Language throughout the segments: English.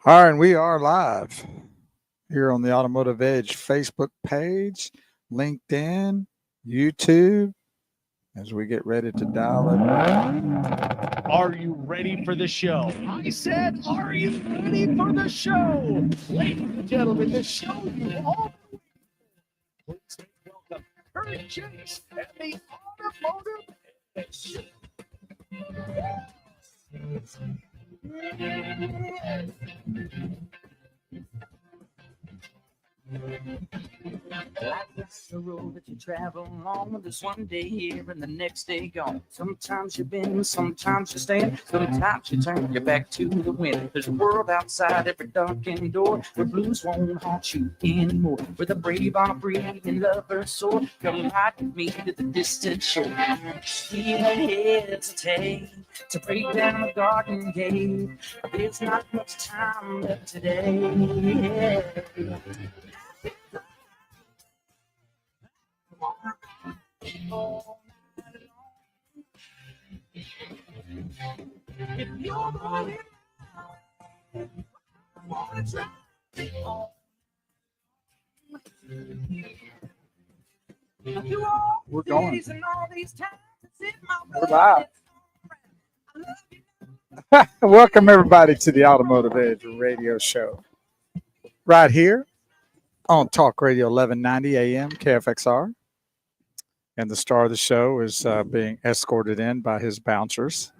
All right, and we are live here on the Automotive Edge Facebook page, LinkedIn, YouTube, as we get ready to dial it. Are you ready for the show? I said, are you ready for the show? Ladies and gentlemen, the show you all please welcome Kurt Chase and the Automotive Edge. Life is a road that you travel on. There's one day here and the next day gone. Sometimes you bend, sometimes you stand, sometimes you turn your back to the wind. There's a world outside every darkened door where blues won't haunt you anymore. Where the brave are free and lovers soar. Come ride with me to the distant shore. We don't hesitate to break down the garden gate. There's not much time left today. If you're going wanna try it on. We're going. We're live. Welcome, everybody, to the Automotive Edge radio show. Right here on Talk Radio 1190 AM KFXR. And the star of the show is being escorted in by his bouncers.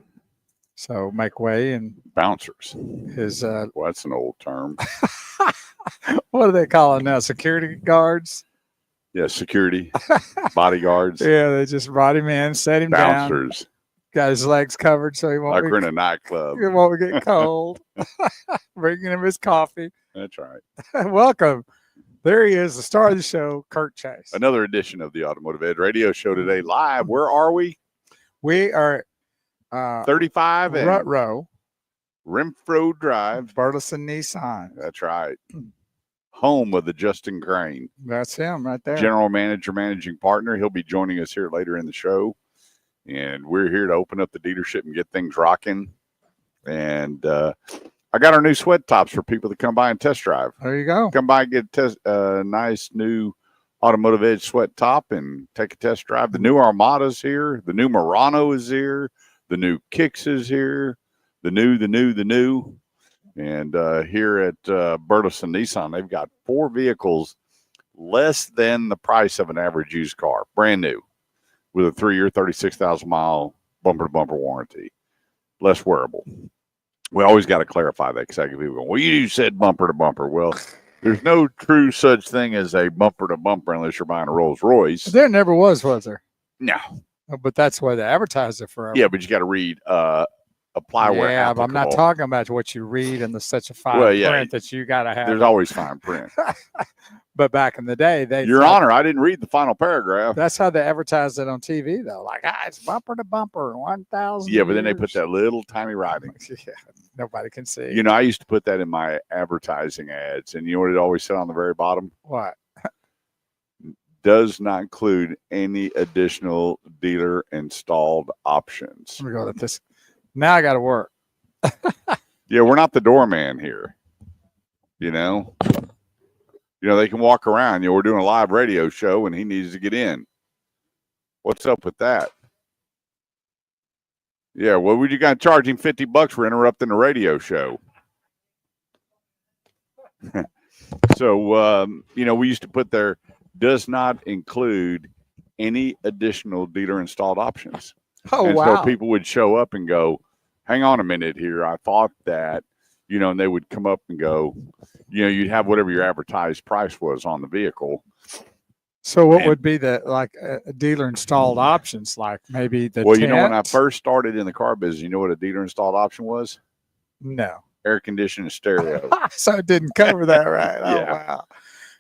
So make way and Bouncers. his, Well, that's an old term. what do they call it now? Security guards? Yeah, security, bodyguards, Yeah, they just brought him in, set him down, bouncers, got his legs covered so he like we're in won't, a nightclub. he won't get cold. Bringing him his coffee. That's right. Welcome. There he is, the star of the show, Kurt Chase. Another edition of the Automotive Ed Radio Show today live. Where are we? We are 35 and Rut Row, Renfro Drive. Burleson Nissan. That's right. Home of the Justin Crane, That's him right there. General Manager, Managing Partner. He'll be joining us here later in the show. And we're here to open up the dealership and get things rocking. And I got our new sweat tops for people to come by and test drive. There you go. Come by and get a nice new Automotive Edge sweat top and take a test drive. The new Armada's here. The new Murano is here. The new Kicks is here. The new. And here at Burleson Nissan, they've got 4 vehicles less than the price of an average used car, brand new, with a 3-year, 36,000-mile bumper-to-bumper warranty, less wearable. We always got to clarify that because I get people going, well, you said bumper to bumper. Well, there's no true such thing as a bumper to bumper unless you're buying a Rolls Royce. There never was there? No. But that's why they advertised it forever. Yeah, but you got to read apply where Yeah, but I'm not applicable. talking about what you read in the such a fine Well, yeah, print that you got to have. There's always fine print. But back in the day, they Your thought- Honor, I didn't read the final paragraph. That's how they advertised it on TV, though. Like, it's bumper to bumper, 1,000. Yeah, but then they put years. that little tiny writing. Yeah, nobody can see. You know, I used to put that in my advertising ads, and you know what it always said on the very bottom? What? Does not include any additional dealer installed options. Let me go with this. Now I got to work. Yeah, we're not the doorman here. You know, they can walk around. We're doing a live radio show, and he needs to get in. What's up with that? Yeah, well, we just got to charge him $50 for interrupting the radio show. So, we used to put there, does not include any additional dealer installed options. Oh, and wow. so people would show up and go, hang on a minute here. I thought that, and they would come up and go, you'd have whatever your advertised price was on the vehicle. So what would be the dealer installed options? Like maybe the Well, tent? when I first started in the car business, you know what a dealer installed option was? No. Air conditioning stereo. So it didn't cover that, right? Oh, Yeah. wow.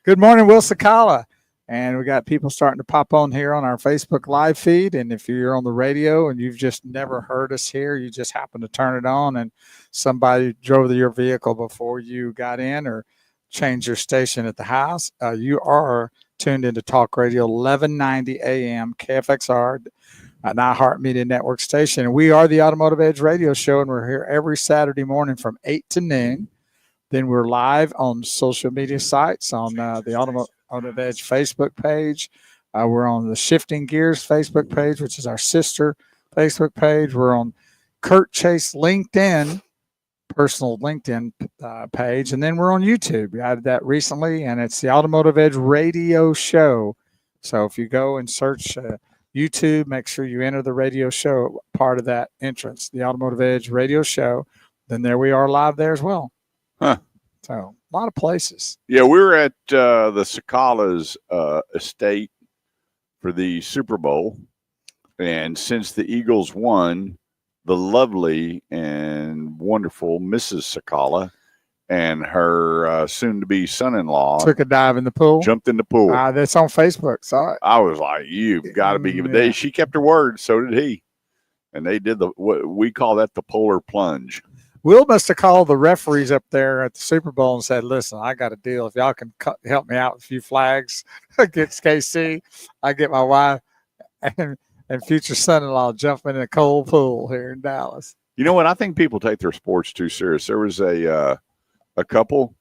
Good morning, Will Sakala. And we got people starting to pop on here on our Facebook live feed. And if you're on the radio and you've just never heard us here, you just happen to turn it on and somebody drove your vehicle before you got in or changed your station at the house, you are tuned into Talk Radio 1190 AM KFXR, an iHeartMedia Network station. And we are the Automotive Edge radio show, and we're here every Saturday morning from 8 to noon. Then we're live on social media sites on the Automotive Edge Facebook page. We're on the Shifting Gears Facebook page, which is our sister Facebook page. We're on Kurt Chase LinkedIn, personal LinkedIn page. And then we're on YouTube. We added that recently, and it's the Automotive Edge Radio Show. So if you go and search YouTube, make sure you enter the radio show part of that entrance, the Automotive Edge Radio Show. Then there we are live there as well. Huh. So a lot of places. Yeah, we were at the Sakala's estate for the Super Bowl. And since the Eagles won, the lovely and wonderful Mrs. Sakala and her soon-to-be son-in-law Took a dive in the pool. jumped in the pool. That's on Facebook. Saw it. I was like, "You've got to be." Yeah. She kept her word. So did he. And they did what we call that the polar plunge. Will must have called the referees up there at the Super Bowl and said, "Listen, I got a deal. If y'all can help me out with a few flags against KC, I get my wife and future son-in-law jumping in a cold pool here in Dallas." You know what? I think people take their sports too serious. There was a couple,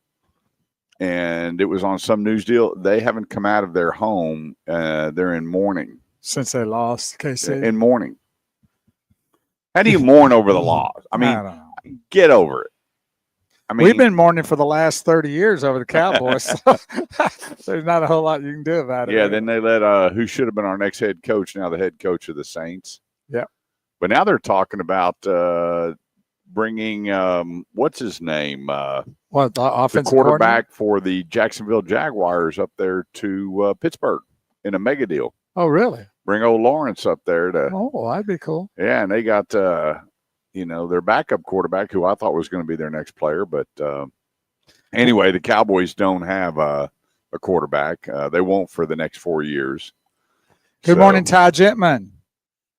and it was on some news deal. They haven't come out of their home. They're in mourning. Since they lost KC. In mourning. How do you mourn over the loss? I mean, don't know. get over it. I mean, We've been mourning for the last 30 years over the Cowboys. So there's not a whole lot you can do about it. yeah, then they let who should have been our next head coach, now the head coach of the Saints. Yeah. But now they're talking about bringing what's his name? What, the The offensive quarterback for the Jacksonville Jaguars up there to Pittsburgh in a mega deal. coordinator? Oh, really? Bring old Lawrence up there to Oh, that'd be cool. yeah, and they got their backup quarterback who I thought was going to be their next player, but anyway, the Cowboys don't have a quarterback. They won't for the next 4 years. Good morning, Ty Gentman.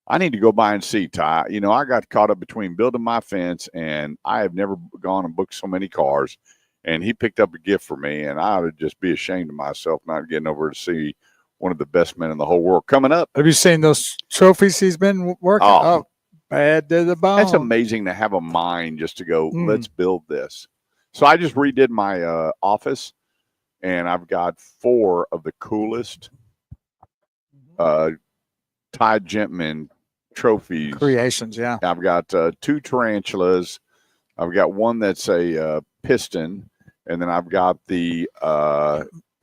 I need to go by and see Ty. You know, I got caught up between building my fence, and I have never gone and booked so many cars. And he picked up a gift for me, and I would just be ashamed of myself not getting over to see one of the best men in the whole world coming up. Have you seen those trophies he's been working? Oh. Bad to the bone. That's amazing to have a mind just to go, let's build this. So I just redid my office, and I've got 4 of the coolest Ty Gentman trophies. Creations, yeah. I've got 2 tarantulas. I've got one that's a piston, and then I've got the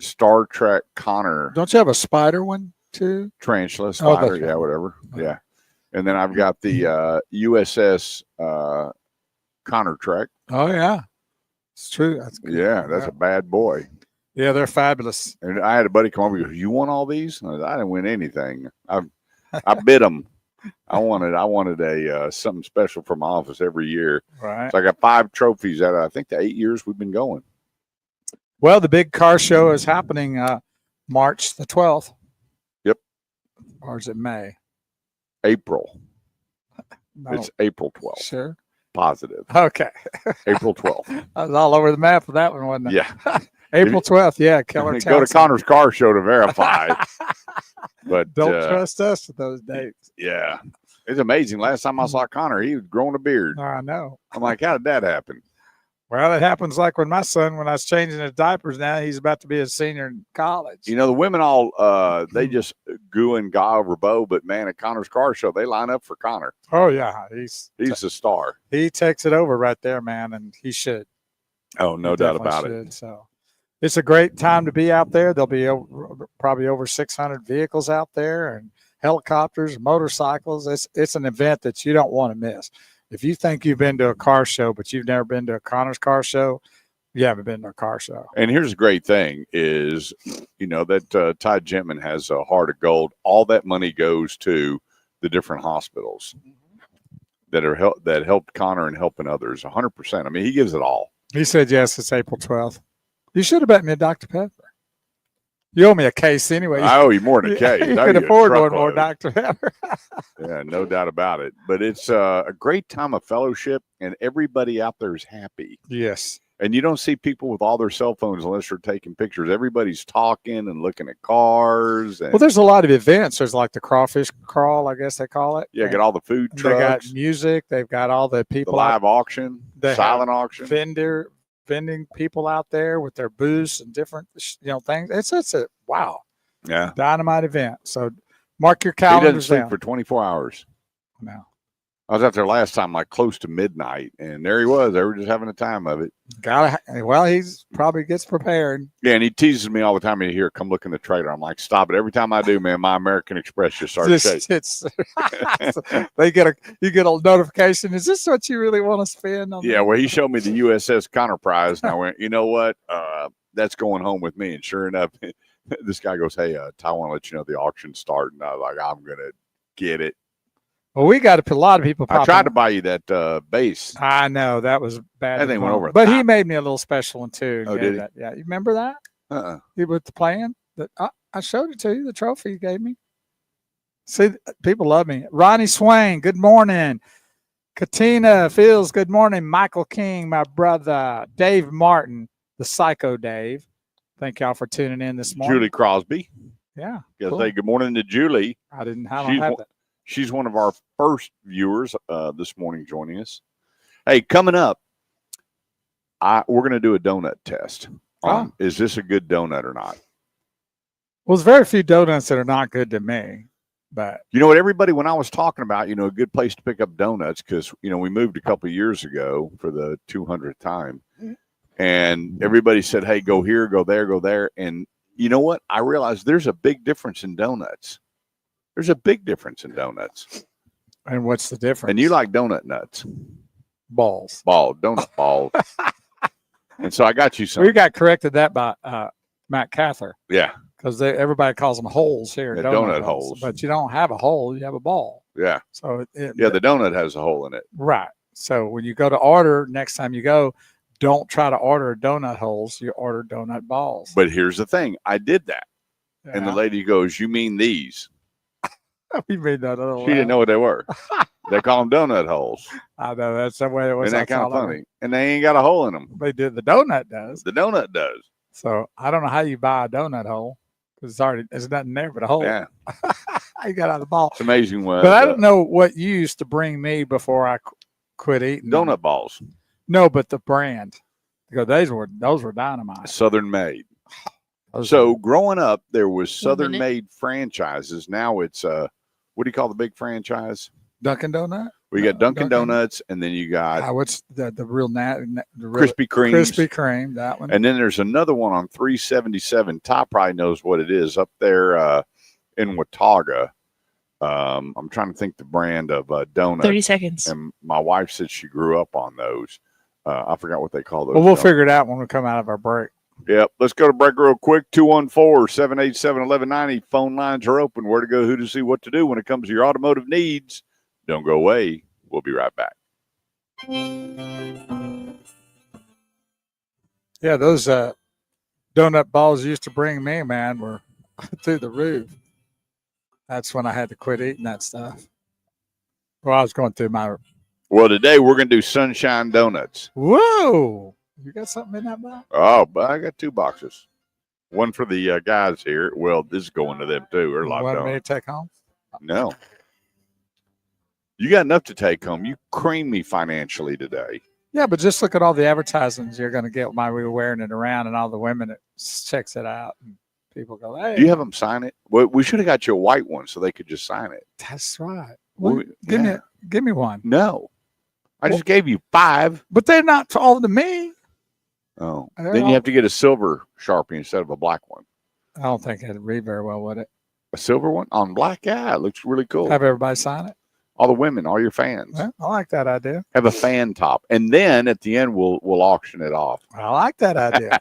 Star Trek Connor. Don't you have a spider one too? Tarantula, spider, right. yeah, whatever. Yeah. And then I've got the USS Connor Trek. Oh, yeah. It's true. That's good. Yeah, that's a bad boy. Yeah, they're fabulous. And I had a buddy come over and go, "You want all these?" I didn't win anything. I bid them. I wanted a something special for my office every year. Right. So I got 5 trophies out of, I think, the 8 years we've been going. Well, the big car show is happening March the 12th. Yep. Or is it May? April. No. It's April 12th. Sure. Positive. Okay. April 12th. I was all over the map with that one, wasn't I? Yeah. April 12th. Yeah. Keller Go to Townsend. Connor's Car Show to verify. But Don't trust us with those dates. yeah, it's amazing. Last time I saw Connor, he was growing a beard. I know. I'm like, how did that happen? Well, it happens like when my son, when I was changing his diapers now, he's about to be a senior in college. You know, the women all, they just goo and gaw over Bo, but man, at Connor's Car Show, they line up for Connor. Oh, yeah. He's a star. He takes it over right there, man, and he should. Oh, no He doubt definitely about should. it. So it's a great time to be out there. There'll be probably over 600 vehicles out there and helicopters, motorcycles. It's an event that you don't want to miss. If you think you've been to a car show, but you've never been to a Connor's Car Show, you haven't been to a car show. And here's the great thing is, you know, that Ty Gentman has a heart of gold. All that money goes to the different hospitals that helped Connor and helping others 100%. I mean, he gives it all. He said, yes, it's April 12th. You should have bet me a Dr. Pepper. You owe me a case anyway. I owe you more than a case. You I owe can you a afford one truckload. more Dr. Pepper. Yeah, no doubt about it. But it's a great time of fellowship, and everybody out there is happy. Yes. And you don't see people with all their cell phones unless they're taking pictures. Everybody's talking and looking at cars. And, Well, there's a lot of events. There's like the crawfish crawl, I guess they call it. yeah, got all the food They got trucks, music. They've got all the the people live auction, They silent auction. vendor vending people out there with their booths and different things. It's a wow, Yeah. dynamite event. So mark your He doesn't calendars sleep down. for 24 hours. No. I was out there last time, like close to midnight, and there he was. They were just having a time of it. He's probably gets prepared. Yeah, and he teases me all the time. Here, come look in the trailer. I'm like, stop it. Every time I do, man, my American Express just starts shaking. You get a notification. Is this what you really want to spend on? Yeah, well, he showed me the USS Connor prize, and I went, you know what? That's going home with me. And sure enough, this guy goes, hey, Ty, I want to let you know the auction's starting. I was like, I'm going to get it. Well, we got a lot of people. I tried to buy you that base. I know that was bad. That thing went over. But he made me a little special one too. Oh, did he? Yeah, you remember that? With the plan that I showed it to you. The trophy you gave me. See, people love me. Ronnie Swain, good morning. Katina Fields, good morning. Michael King, my brother. Dave Martin, the Psycho Dave. Thank y'all for tuning in this morning. Julie Crosby. Yeah. Cool. Say good morning to Julie. I don't have that. She's one of our first viewers this morning joining us. Hey, coming up, we're going to do a donut test. Is this a good donut or not? Well, there's very few donuts that are not good to me. But you know what, everybody, when I was talking about, a good place to pick up donuts, because, we moved a couple of years ago for the 200th time. And everybody said, hey, go here, go there, go there. And you know what? I realized there's a big difference in donuts. There's a big difference in donuts. And what's the difference? And you like donut nuts. Balls. Donut balls. And so I got you some. We got corrected that by Matt Cather. Yeah. Because everybody calls them holes here. Yeah, donut holes. But you don't have a hole. You have a ball. Yeah. So the donut has a hole in it. Right. So when you go to order, next time you go, don't try to order donut holes. You order donut balls. But here's the thing. I did that. Yeah. And the lady goes, you mean these? We made that. She didn't know what they were. They call them donut holes. I know. That's the way it was. Isn't that kind of funny? And they ain't got a hole in them. They did. The donut does. The donut does. So I don't know how you buy a donut hole because there's nothing there but a hole. Yeah. You got out of the ball. It's amazing. But I don't know what you used to bring me before I quit eating donut balls. No, but the brand. Because those were dynamite. Southern made. So growing up, there was Southern made franchises. Now it's what do you call the big franchise? Dunkin' Donut. We got Dunkin' Donuts, and then you got what's the real Krispy Kreme. Krispy Kreme, that one. And then there's another one on 377. Ty probably knows what it is up there in Watauga. I'm trying to think the brand of donut. 30 seconds. And my wife said she grew up on those. I forgot what they call those. Well, we'll figure it out when we come out of our break. Yep. Let's go to break real quick. 214-787-1190. Phone lines are open. Where to go, who to see, what to do when it comes to your automotive needs. Don't go away. We'll be right back. Yeah, those donut balls you used to bring me, man, were through the roof. That's when I had to quit eating that stuff. Well, I was going through my... Well, today we're going to do Sunshine Donuts. Whoa! You got something in that box? Oh, but I got 2 boxes. One for the guys here. Well, this is going to them too. They're a lot of donuts. Want me to take home? No. You got enough to take home. You creamed me financially today. Yeah, but just look at all the advertisements you're going to get while we were wearing it around, and all the women that checks it out, and people go, "Hey." Do you have them sign it? Well, we should have got you a white one so they could just sign it. That's right. Well, give me one. No, I just gave you 5, but they're not all to me. Oh, then you have to get a silver Sharpie instead of a black one. I don't think it'd read very well, would it? A silver one on black? Yeah, it looks really cool. Have everybody sign it. All the women, all your fans. Well, I like that idea. Have a fan top, and then at the end we'll auction it off. I like that idea.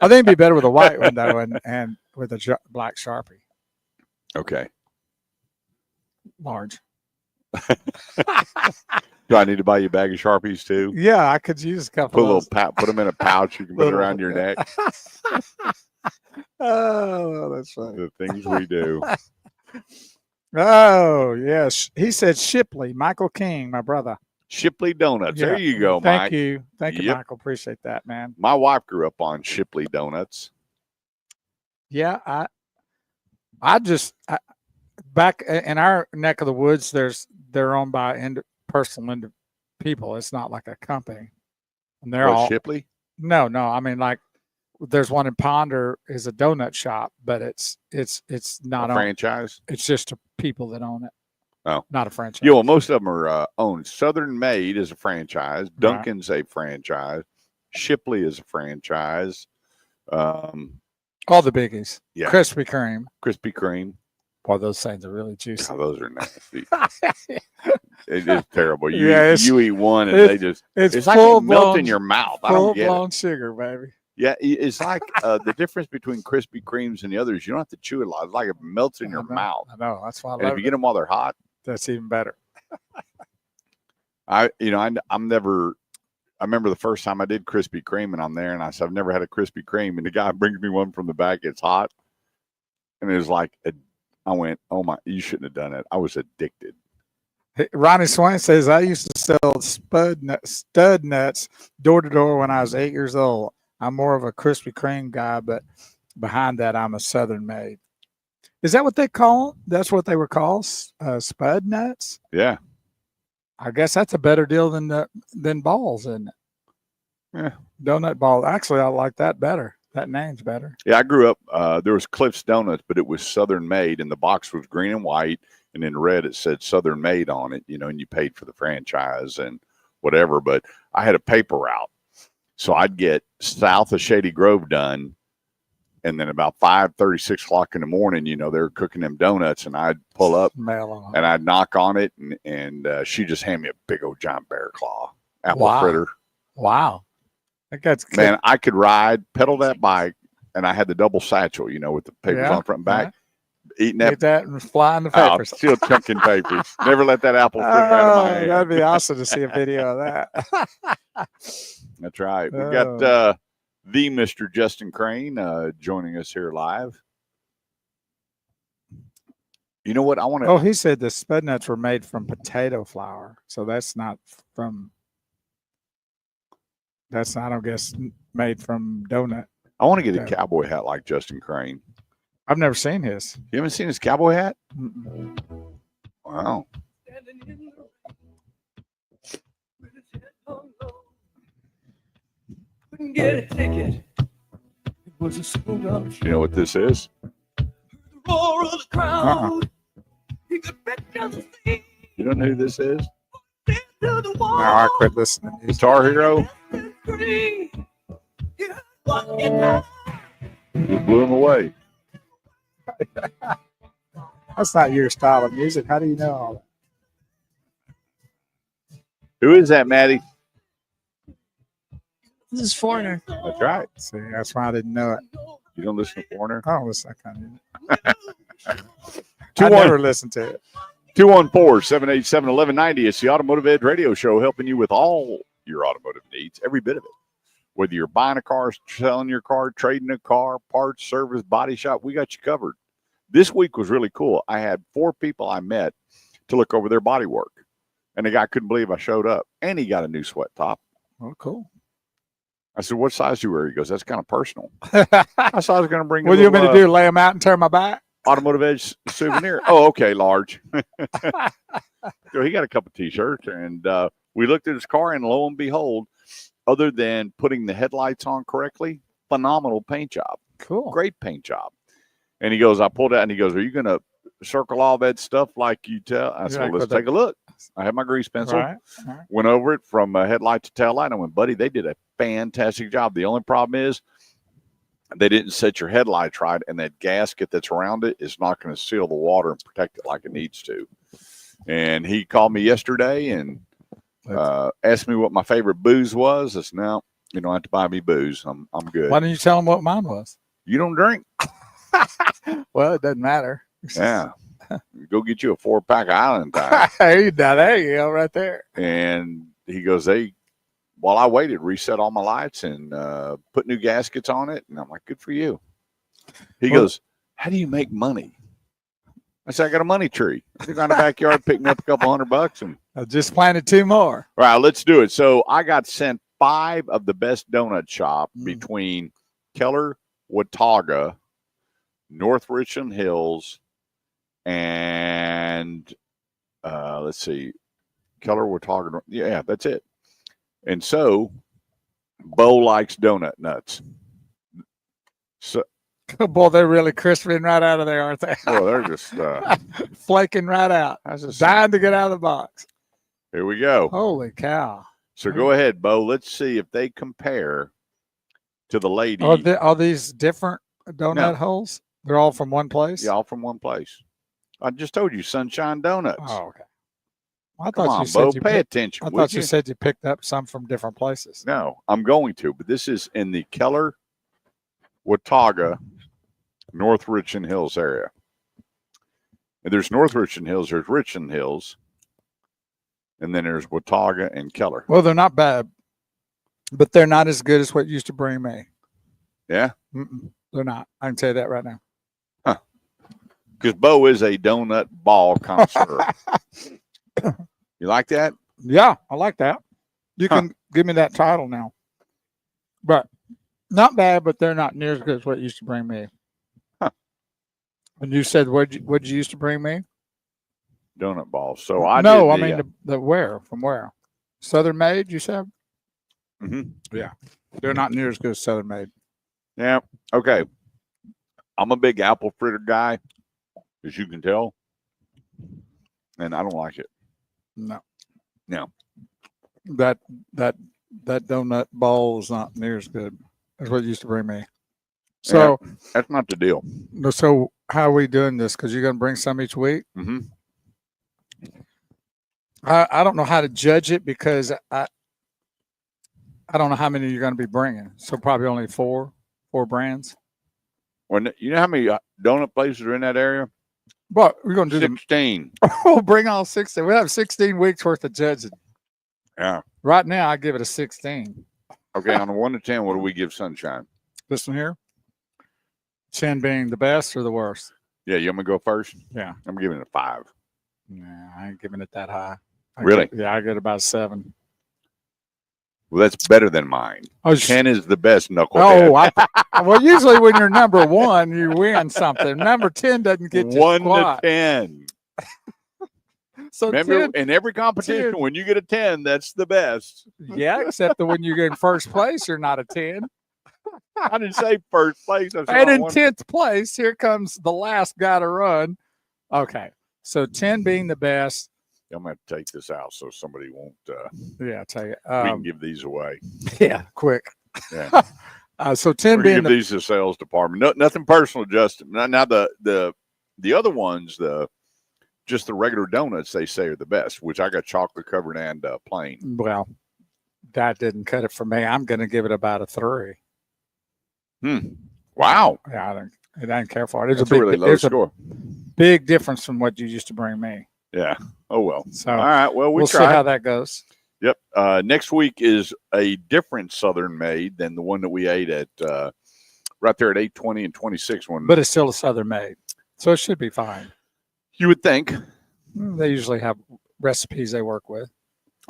I think it'd be better with a white one though, and with a black Sharpie. Okay. Large. Do I need to buy you a bag of Sharpies too? Yeah, I could use a couple. Put them in a pouch. You can put it around your neck. Oh, that's funny. The things we do. Oh, yes. He said Shipley, Michael King, my brother. Shipley Donuts. Yeah. There you go, Thank Mike. you. Thank you, Yep. Michael. Appreciate that, man. My wife grew up on Shipley Donuts. Yeah, back in our neck of the woods, they're owned by personal people. It's not like a company. And they're all Shipley? No, I mean, like, there's one in Ponder is a donut shop, but it's not A on. franchise? It's just people that own it. Oh. Not a franchise. Yeah, well, most of them are owned. Southern Made is a franchise. Right. Duncan's a franchise. Shipley is a franchise. All the biggies. Yeah. Krispy Kreme. Krispy Kreme. Boy, those things are really juicy. God, those are nasty. It is terrible. Yeah, You eat one and they just it's like full it melts in blown, your mouth. I full don't get it. blown sugar, baby. Yeah, it's like the difference between Krispy Kremes and the others. You don't have to chew it a lot. It's like it melts in your mouth. I know. That's why I And love if you it. get them while they're hot, That's even better. I remember the first time I did Krispy Kreme and I'm there and I said, I've never had a Krispy Kreme. And the guy brings me one from the back. It's hot. And it was like, I went, oh my, you shouldn't have done it. I was addicted. Hey, Ronnie Swain says, I used to sell stud nuts door to door when I was 8 years old. I'm more of a Krispy Kreme guy, but behind that, I'm a Southern Made. Is that what they call them? That's what they were called? Spud nuts? Yeah. I guess that's a better deal than balls, isn't it? Yeah. Donut ball. Actually, I like that better. That name's better. Yeah, I grew up, there was Cliff's Donuts, but it was Southern Made, and the box was green and white, and in red it said Southern Made on it, and you paid for the franchise and whatever. But I had a paper route. So I'd get south of Shady Grove done, and then about 5:30, 6 o'clock in the morning, they were cooking them donuts, and I'd pull up and I'd knock on it, and she'd just hand me a big old giant bear claw apple fritter. Wow. That's good. Man, I could pedal that bike, and I had the double satchel, with the papers on front and back. Eating Eat that and flying the papers. Still chunking papers. Never let that apple fritter out of my hand. That'd be awesome to see a video of that. That's right. We got the Mr. Justin Crane joining us here live. You know what? I want to. Oh, he said the spud nuts were made from potato flour, so that's not, I guess, made from donut. I want to get a cowboy hat like Justin Crane. I've never seen his. You haven't seen his cowboy hat? Mm-mm. Wow. Couldn't get a ticket. It was a school. You know what this is? The roar of the crowd. You could bet the thing. You don't know who this is? No, I quit listening. Guitar Hero. You blew him away. That's not your style of music. How do you know all that? Who is that, Maddie? This is Foreigner. That's right. See, that's why I didn't know it. You don't listen to Foreigner? I don't listen to that kind of music. I never listened to it. 214-787-1190. It's the Automotive Edge Radio Show, helping you with all your automotive needs, every bit of it. Whether you're buying a car, selling your car, trading a car, parts, service, body shop, we got you covered. This week was really cool. I had 4 people I met to look over their body work. And the guy couldn't believe I showed up. And he got a new sweat top. Oh, cool. I said, what size do you wear? He goes, that's kind of personal. I said I was going to bring What do you want me to do? Lay them out and turn my back? Automotive Edge souvenir. Oh, okay, large. So he got a couple T-shirts, and we looked at his car, and lo and behold, other than putting the headlights on correctly, phenomenal paint job. Cool. Great paint job. And he goes, I pulled out, and he goes, are you going to circle all that stuff like you tell? I said, well, let's take a look. I had my grease pencil. Right. Went over it from headlight to tail light. And I went, buddy, they did a fantastic job. The only problem is they didn't set your headlights right, and that gasket that's around it is not going to seal the water and protect it like it needs to. And he called me yesterday and asked me what my favorite booze was. I said, no, you don't have to buy me booze. I'm good. Why didn't you tell him what mine was? You don't drink? Well, it doesn't matter. Yeah. Go get you a 4-pack of Island Time. Hey, now there you go, right there. And he goes, while I waited, reset all my lights and put new gaskets on it. And I'm like, good for you. He goes, how do you make money? I said, I got a money tree. I think on the backyard picking up a couple $100 and I just planted 2 more. all right, let's do it. So I got sent 5 of the best donut shop between Keller, Watauga, North Richland Hills, and let's see, Keller, Watauga. Yeah, that's it. And so Bo likes donut nuts. So, Boy, they're really crisping right out of there, aren't they? well, they're just flaking right out. how's this? Dying to get out of the box. Here we go. Holy cow. So go ahead, Bo. Let's see if they compare to the lady. Are these different donut No. holes? They're all from one place? Yeah, all from one place. I just told you, Sunshine Donuts. Oh, okay. I Come thought on, you said Bo, you pay picked, attention. I would thought you said you picked up some from different places. No, I'm going to, but this is in the Keller, Watauga, North Richland Hills area. And there's North Richland Hills, there's Richland Hills, and then there's Watauga and Keller. Well, they're not bad, but they're not as good as what used to bring me. Yeah? They're not. I can tell you that right now. Because Bo is a donut ball connoisseur. You like that? Yeah, I like that. You can give me that title now. But not bad, but they're not near as good as what used to bring me. And you said what'd you used to bring me? Donut balls. So the where? From where? Southern Made, you said? Mhm. Yeah. They're not near as good as Southern Made. Yeah. Okay. I'm a big apple fritter guy, as you can tell. And I don't like it. No. No. That donut ball is not near as good as what used to bring me. So that's not the deal. So how are we doing this? Because you're going to bring some each week. Mm-hmm. I don't know how to judge it because I don't know how many you're going to be bringing. So probably only four brands. When you know how many donut places are in that area? But we're going to do 16. We'll bring all 16. We'll have 16 weeks worth of judging. Yeah. Right now, I give it a 16. Okay, on a 1 to 10, what do we give Sunshine? This one here? 10 being the best or the worst? Yeah, you want me to go first? Yeah. I'm giving it a 5. Nah, I ain't giving it that high. Really? I get about a 7. Well, that's better than mine. 10 is the best knucklehead. Well, usually when you're number 1, you win something. Number 10 doesn't get you 1 squat. to 10. So remember, 10, in every competition, 10. when you get a 10, that's the best. Yeah, except that when you get in first place, you're not a 10. I didn't say first place. I said And in 10th place, here comes the last guy to run. Okay, so 10 being the best. I'm going to take this out so somebody won't. Yeah, I'll tell you. We can give these away. Yeah, quick. Yeah. So 10 being give these to the sales department. No, nothing personal, Justin. Now the other ones, just the regular donuts, they say are the best, which I got chocolate covered and plain. Well, that didn't cut it for me. I'm going to give it about a 3. Wow. Yeah, I don't care for it. It's That's a really low score. Big difference from what you used to bring me. Yeah. Oh, well. So, all right. Well, we'll see how that goes. Yep. Next week is a different Southern Made than the one that we ate at right there at 820 and 26 one. But it's still a Southern Made. So it should be fine. You would think. They usually have recipes they work with.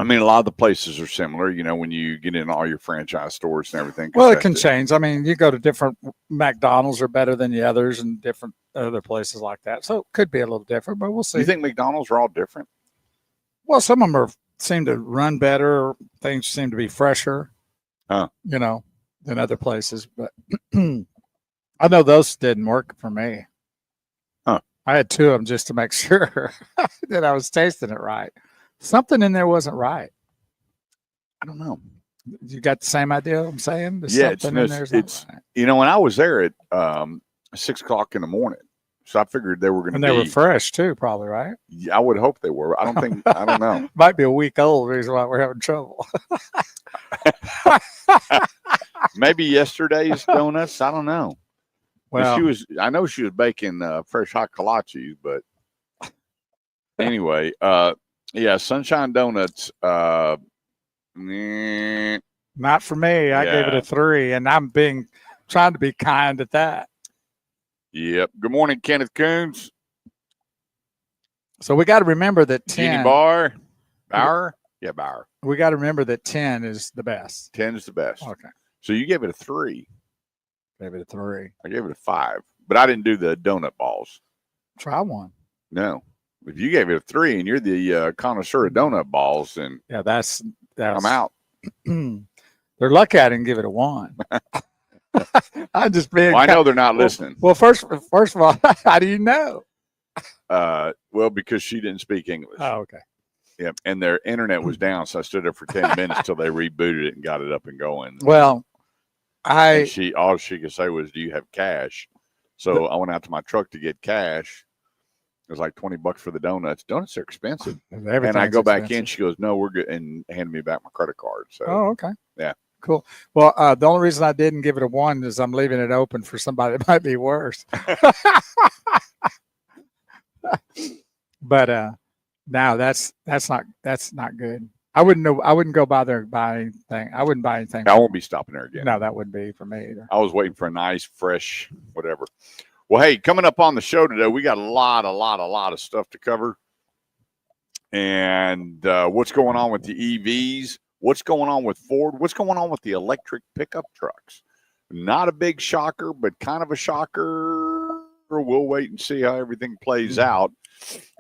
I mean, a lot of the places are similar, you know, when you get in all your franchise stores and everything. Well, it can change. I mean, you go to different McDonald's are better than the others and different other places like that. So it could be a little different, but we'll see. You think McDonald's are all different? Well, some of them seem to run better. Things seem to be fresher, you know, than other places. But I know those didn't work for me. I had 2 of them just to make sure that I was tasting it right. Something in there wasn't right. I don't know. You got the same idea what I'm saying? It's right. You know, when I was there at 6 o'clock in the morning, so I figured they were going to be. And they were fresh too, probably, right? Yeah, I would hope they were. I don't know. Might be a week old, reason why we're having trouble. Maybe yesterday's donuts. I don't know. Well, I know she was baking fresh hot kolaches, but anyway, yeah, Sunshine Donuts. Not for me. I gave it a 3, and I'm trying to be kind at that. Yep. Good morning, Kenneth Coons. So we got to remember that 10. Bauer. Yeah, Bauer. We got to remember that 10 is the best. 10 is the best. Okay. So you gave it a 3. Gave it a 3. I gave it a 5, but I didn't do the donut balls. Try one. No. If you gave it a 3 and you're the connoisseur of donut balls, then yeah, that's I'm out. They're lucky I didn't give it a 1. I'm just being. Well, I know they're not listening. Well, first of all, how do you know? Well, because she didn't speak English. Oh, okay. Yep. And their internet was down, so I stood there for 10 minutes till they rebooted it and got it up and going. Well, And all she could say was, "Do you have cash?" So I went out to my truck to get cash. It was like $20 for the donuts. Donuts are expensive. And I go back in. She goes, "No, we're good," and handed me back my credit card. So, oh, okay. Yeah. Cool. Well, the only reason I didn't give it a 1 is I'm leaving it open for somebody that might be worse. But no, that's not good. I wouldn't go by there and buy anything. I wouldn't buy anything. I won't be stopping there again. No, that wouldn't be for me either. I was waiting for a nice, fresh, whatever. Well, hey, coming up on the show today, we got a lot of stuff to cover. And what's going on with the EVs? What's going on with Ford? What's going on with the electric pickup trucks? Not a big shocker, but kind of a shocker. We'll wait and see how everything plays out.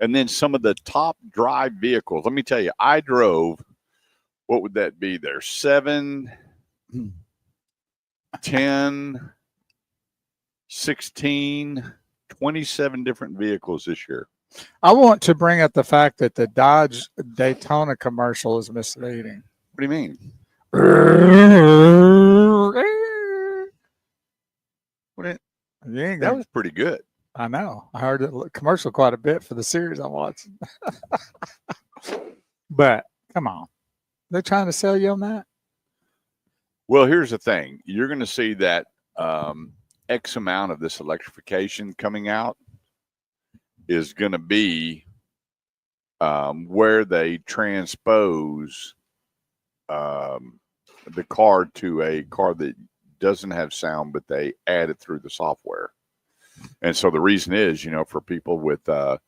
And then some of the top drive vehicles. Let me tell you, I drove, what would that be there? 7, 10, 16, 27 different vehicles this year. I want to bring up the fact that the Dodge Daytona commercial is misleading. What do you mean? That was pretty good. I know. I heard the commercial quite a bit for the series I'm watching. But come on. They're trying to sell you on that? Well, here's the thing. You're going to see that X amount of this electrification coming out is going to be where they transpose the car to a car that doesn't have sound, but they add it through the software. And so the reason is, for people with that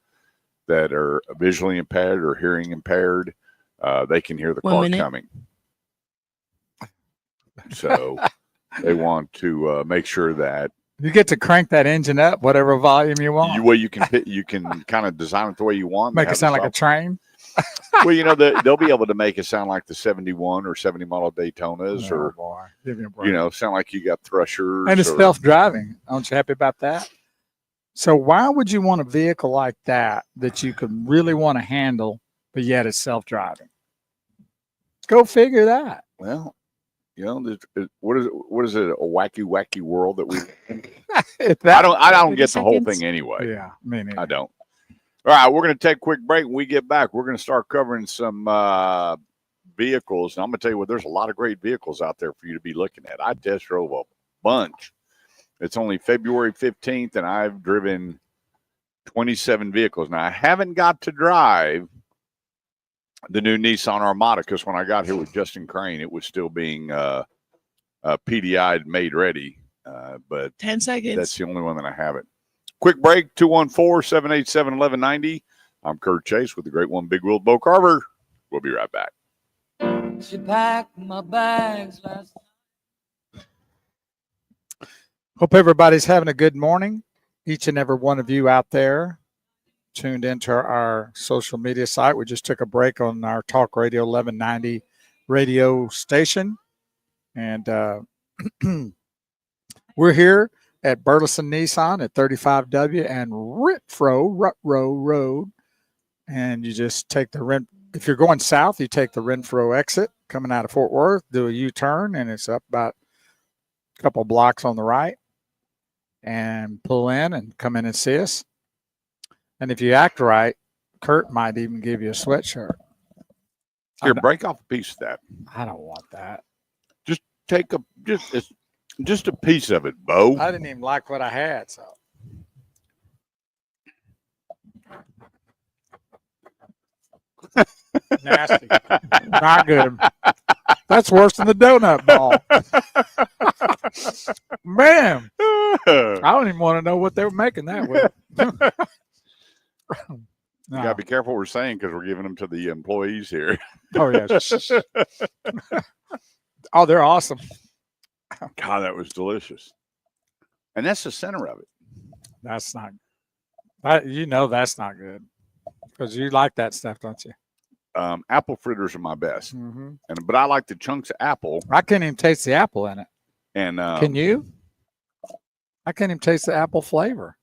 are visually impaired or hearing impaired, they can hear the car coming. So they want to make sure that you get to crank that engine up, whatever volume you want. You can kind of design it the way you want. Make it sound like a train. Well, they'll be able to make it sound like the 71 or 70 model Daytonas, sound like you got thrusters. And it's self-driving. Aren't you happy about that? So why would you want a vehicle like that you could really want to handle, but yet it's self-driving? Go figure that. Well, what is it? A wacky world that we. I don't get the whole thing anyway. Yeah, me neither. I don't. All right, we're going to take a quick break. When we get back, we're going to start covering some vehicles. And I'm going to tell you what, there's a lot of great vehicles out there for you to be looking at. I test drove a bunch. It's only February 15th, and I've driven 27 vehicles. Now, I haven't got to drive the new Nissan Armada because when I got here with Justin Crane, it was still being PDI'd, made ready. But 10 seconds. That's the only one that I haven't. Quick break, 214-787-1190. I'm Kurt Chase with the great one, Big Wheel Bo Carver. We'll be right back. She packed my bags last night. Hope everybody's having a good morning. Each and every one of you out there tuned into our social media site. We just took a break on our Talk Radio 1190 radio station. And we're here at Burleson Nissan at 35W and Rutrow Road. And you just take if you're going south, you take the Renfro exit coming out of Fort Worth, do a U-turn, and it's up about a couple blocks on the right. And pull in and come in and see us. And if you act right, Kurt might even give you a sweatshirt. Here, break off a piece of that. I don't want that. Just take just a piece of it, Bo. I didn't even like what I had, so. Nasty. Not good. That's worse than the donut ball. Man, I don't even want to know what they were making that with. You gotta be careful what we're saying because we're giving them to the employees here. Oh, yes. Oh, they're awesome. God, that was delicious. And that's the center of it. That's not, that's not good because you like that stuff, don't you? apple fritters are my best, Mm-hmm. but I like the chunks of apple. I can't even taste the apple in it. And Can you? I can't even taste the apple flavor.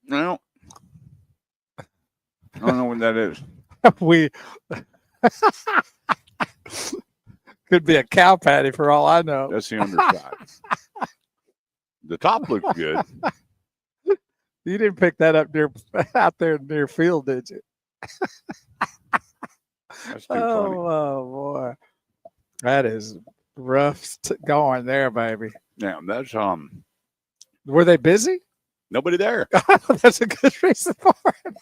well, I don't know what that is. We could be a cow patty for all I know. That's the underside. The top looks good. You didn't pick that up out there near field, did you? That's too funny. Oh boy, that is rough going there, baby. Now that's Were they busy? nobody there. That's a good reason for it.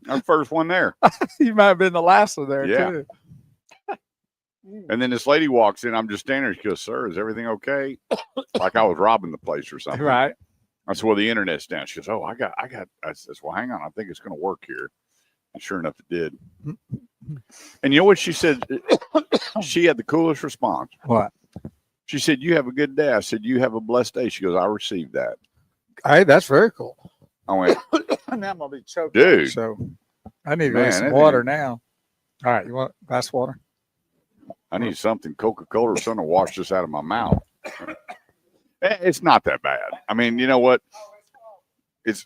I'm the first one there. You might have been the last one there Yeah. too. And then this lady walks in. I'm just standing there. She goes, "Sir, is everything okay?" Like I was robbing the place or something. Right. I said, "Well, the internet's down." She goes, "Oh, I got." I said, "Well, hang on. I think it's going to work here." And sure enough, it did. And you know what she said? She had the coolest response. What? She said, "You have a good day." I said, "You have a blessed day." She goes, "I received that." Hey, that's very cool. I went, Now I'm gonna be choked, Dude. So I need to Man, get some that water thing- now. All right, you want a glass of water? I need something Coca-Cola or something to wash this out of my mouth. It's not that bad. I mean, you know what? It's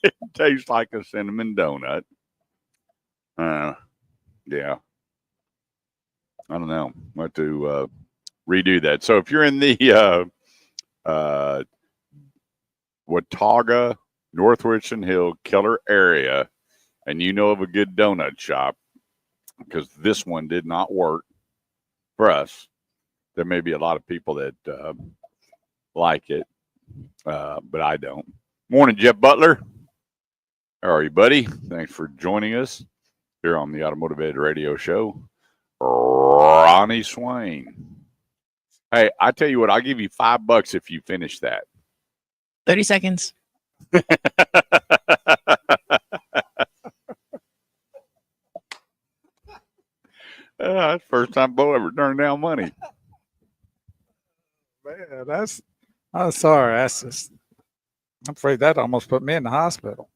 it tastes like a cinnamon donut. Yeah. I don't know what to redo that. So if you're in the Watauga, North Richland Hill, Keller area, and you know of a good donut shop, because this one did not work for us. There may be a lot of people that like it, but I don't. Morning, Jeff Butler. How are you, buddy? Thanks for joining us here on the Automotive Ed Radio Show. Ronnie Swain. Hey, I tell you what, I'll give you $5 if you finish that. 30 seconds. That's the first time Bo ever turned down money. Man, I'm sorry. That's just, I'm afraid that almost put me in the hospital.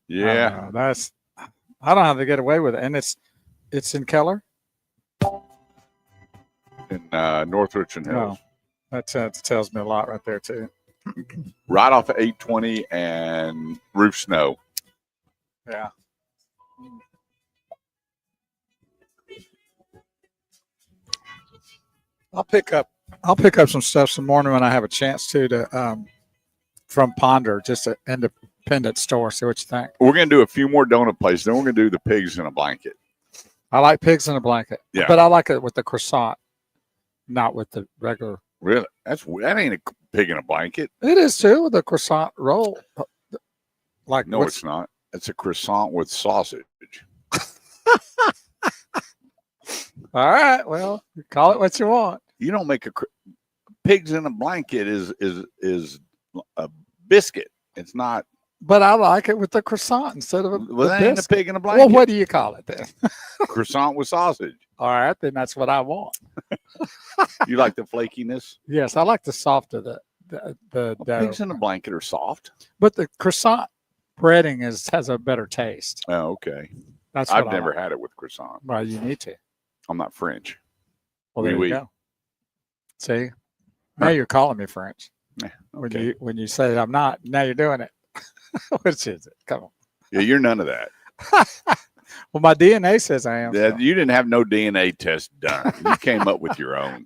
Yeah. I don't have to get away with it. And it's in Keller? In North Richland Hills. No, that tells me a lot right there too. Right off of 820 and Roof Snow. Yeah. I'll pick up some stuff some morning when I have a chance to from Ponder, just an independent store. See what you think. We're going to do a few more donut places. Then we're going to do the pigs in a blanket. I like pigs in a blanket. Yeah. But I like it with the croissant, not with the regular. Really? That ain't a pig in a blanket. It is too, with the croissant roll. Like No, it's not. It's a croissant with sausage. All right. Well, you call it what you want. You don't make pigs in a blanket is a biscuit. It's not. But I like it with the croissant instead of Well, that ain't a biscuit. pig in a blanket. Well, what do you call it then? Croissant with sausage. All right, then that's what I want. You like the flakiness? Yes, I like the soft of the dough. Pigs in a blanket are soft. But the croissant breading has a better taste. Oh, okay. That's what I've I never like. had it with croissant. Well, you need to. I'm not French. Well, there Oui, you oui. go. See, now you're calling me French. Okay. When you say I'm not, now you're doing it. Which is it? Come on. Yeah, you're none of that. Well, my DNA says I am. Yeah, so. you didn't have no DNA test done. You came up with your own.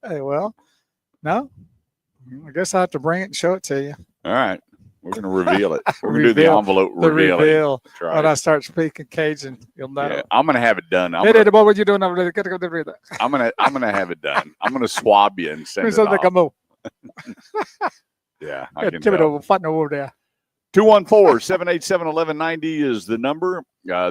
Hey, well, no. I guess I have to bring it and show it to you. All right. We're going to reveal it. We're going to do the Reveal- envelope The revealing. reveal. That's When right. I start speaking Cajun, you'll know. Yeah, I'm going to have it done. Hey, Daddy, what you doing over there? Gotta go read that. I'm gonna have it done. I'm gonna swab you and send it Something off. come over. Yeah, I can Give it tell. over. Fighting over there. 214-787-1190 is the number.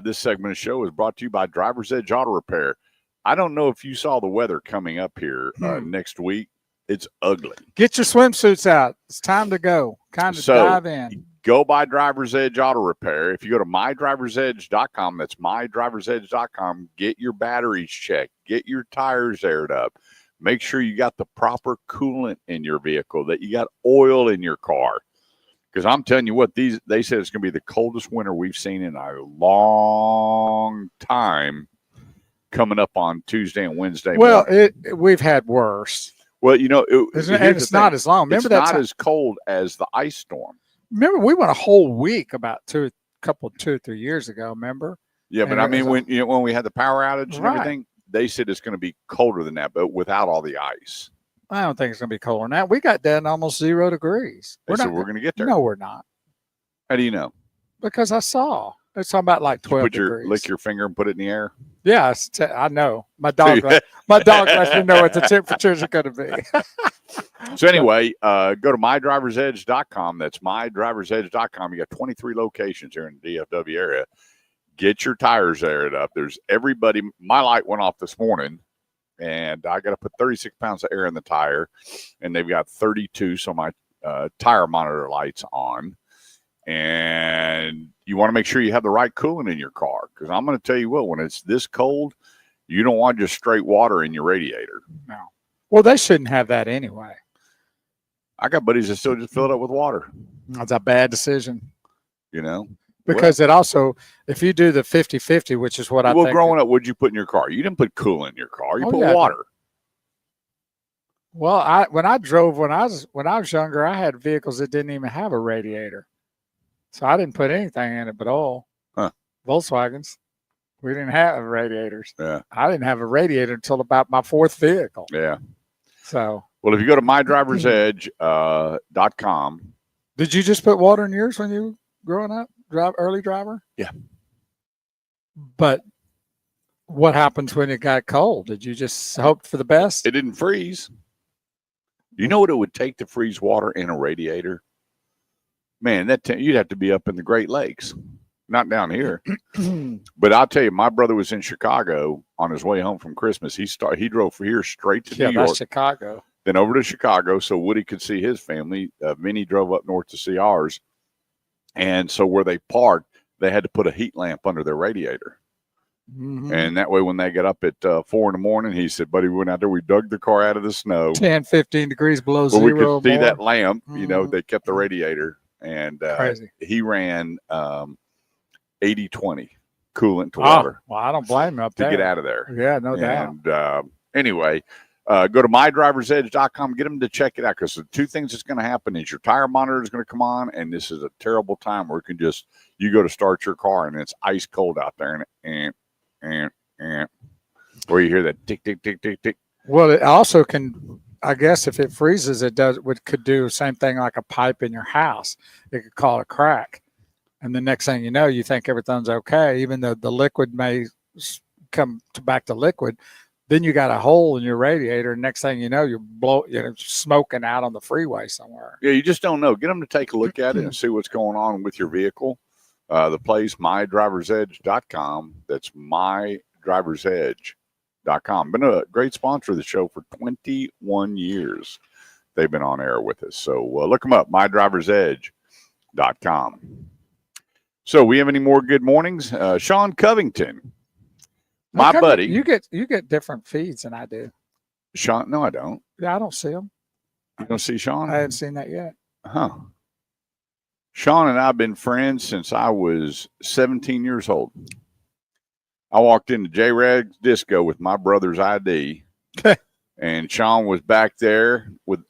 This segment of the show is brought to you by Driver's Edge Auto Repair. I don't know if you saw the weather coming up here next week. It's ugly. Get your swimsuits out. It's time to go. Kind of So, dive in. Go by Driver's Edge Auto Repair. If you go to mydriversedge.com, that's mydriversedge.com, get your batteries checked, get your tires aired up, make sure you got the proper coolant in your vehicle, that you got oil in your car. Because I'm telling you what, they said it's going to be the coldest winter we've seen in a long time coming up on Tuesday and Wednesday Well, morning. we've had worse. Well, you know, And it's not as long. Remember it's not as cold as the ice storm. Remember, we went a whole week about 2 or 3 years ago. Remember? Yeah, but And I it mean, was when we had the power outage and Right. everything, they said it's going to be colder than that, but without all the ice. I don't think it's going to be colder than that. We got down almost 0 degrees. They said we're going to get there. No, we're not. How do you know? Because I saw. It's talking about like 12 degrees. Lick your finger and put it in the air? Yeah, I know. My dog lets me know what the temperatures are going to be. So anyway, go to mydriversedge.com. That's mydriversedge.com. You got 23 locations here in the DFW area. Get your tires aired up. There's everybody. My light went off this morning, and I got to put 36 pounds of air in the tire, and they've got 32, so my tire monitor light's on. And you want to make sure you have the right coolant in your car, because I'm going to tell you what, when it's this cold, you don't want just straight water in your radiator. No. Well, they shouldn't have that anyway. I got buddies that still just fill it up with water. That's a bad decision. You know? Because it also, if you do the 50-50, which is what I think. Well, growing up, what'd you put in your car? You didn't put coolant in your car. You put water. Well, when I was younger, I had vehicles that didn't even have a radiator. So I didn't put anything in it but oil. Huh. Volkswagens. We didn't have radiators. Yeah. I didn't have a radiator until about my 4th vehicle. Yeah. So. Well, if you go to mydriversedge.com. Did you just put water in yours when you were growing up? Early driver? Yeah. But what happens when it got cold? Did you just hope for the best? It didn't freeze. You know what it would take to freeze water in a radiator? Man, you'd have to be up in the Great Lakes, not down here. But I'll tell you, my brother was in Chicago on his way home from Christmas. He drove from here straight to New York. That's Chicago. Then over to Chicago so Woody could see his family. Vinny drove up north to see ours. And so where they parked, they had to put a heat lamp under their radiator. Mm-hmm. And that way, when they got up at 4 in the morning, he said, buddy, we went out there, we dug the car out of the snow. 10, 15 degrees below zero. We could see that lamp, you know, they kept the radiator. And Crazy. He ran 80-20 coolant to water. Well, I don't blame him to get out of there. Yeah, no doubt. And anyway, go to mydriversedge.com, get them to check it out, because the two things that's going to happen is your tire monitor is going to come on, and this is a terrible time where you go to start your car and it's ice cold out there, and where you hear that tick, tick, tick, tick, tick. Well, it also can, I guess if it freezes, could do the same thing like a pipe in your house. It could cause a crack. And the next thing you know, you think everything's okay, even though the liquid may come back to liquid. Then you got a hole in your radiator. And next thing you know, you're smoking out on the freeway somewhere. Yeah, you just don't know. Get them to take a look at it and see what's going on with your vehicle. The place, mydriversedge.com. That's mydriversedge.com. Been a great sponsor of the show for 21 years. They've been on air with us. So look them up, mydriversedge.com. So we have any more good mornings? Sean Covington, my buddy. You get different feeds than I do. Sean, no, I don't. Yeah, I don't see them. You don't see Sean? I hadn't seen that yet. Huh. Sean and I have been friends since I was 17 years old. I walked into J-Rag's Disco with my brother's ID. And Sean was back there with,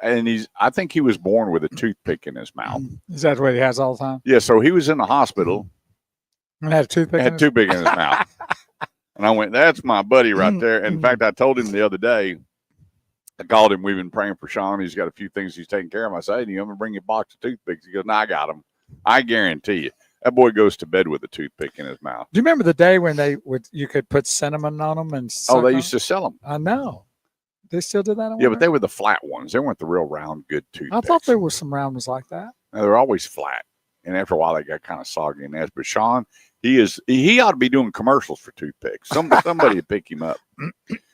and I think he was born with a toothpick in his mouth. Is that what he has all the time? Yeah, so he was in the hospital. And had a toothpick. Had toothpick in his mouth. And I went, that's my buddy right there. And in fact, I told him the other day, I called him. We've been praying for Sean. He's got a few things he's taking care of. I said, hey, do you want me to bring you a box of toothpicks? He goes, no, I got them. I guarantee you, that boy goes to bed with a toothpick in his mouth. Do you remember the day when you could put cinnamon on them and they used to sell them. I know. They still do that? Yeah, but they were the flat ones. They weren't the real round, good toothpicks. I thought there were some round ones like that. No, they're always flat. And after a while, they got kind of soggy and nasty. But Sean, he ought to be doing commercials for toothpicks. Somebody would pick him up.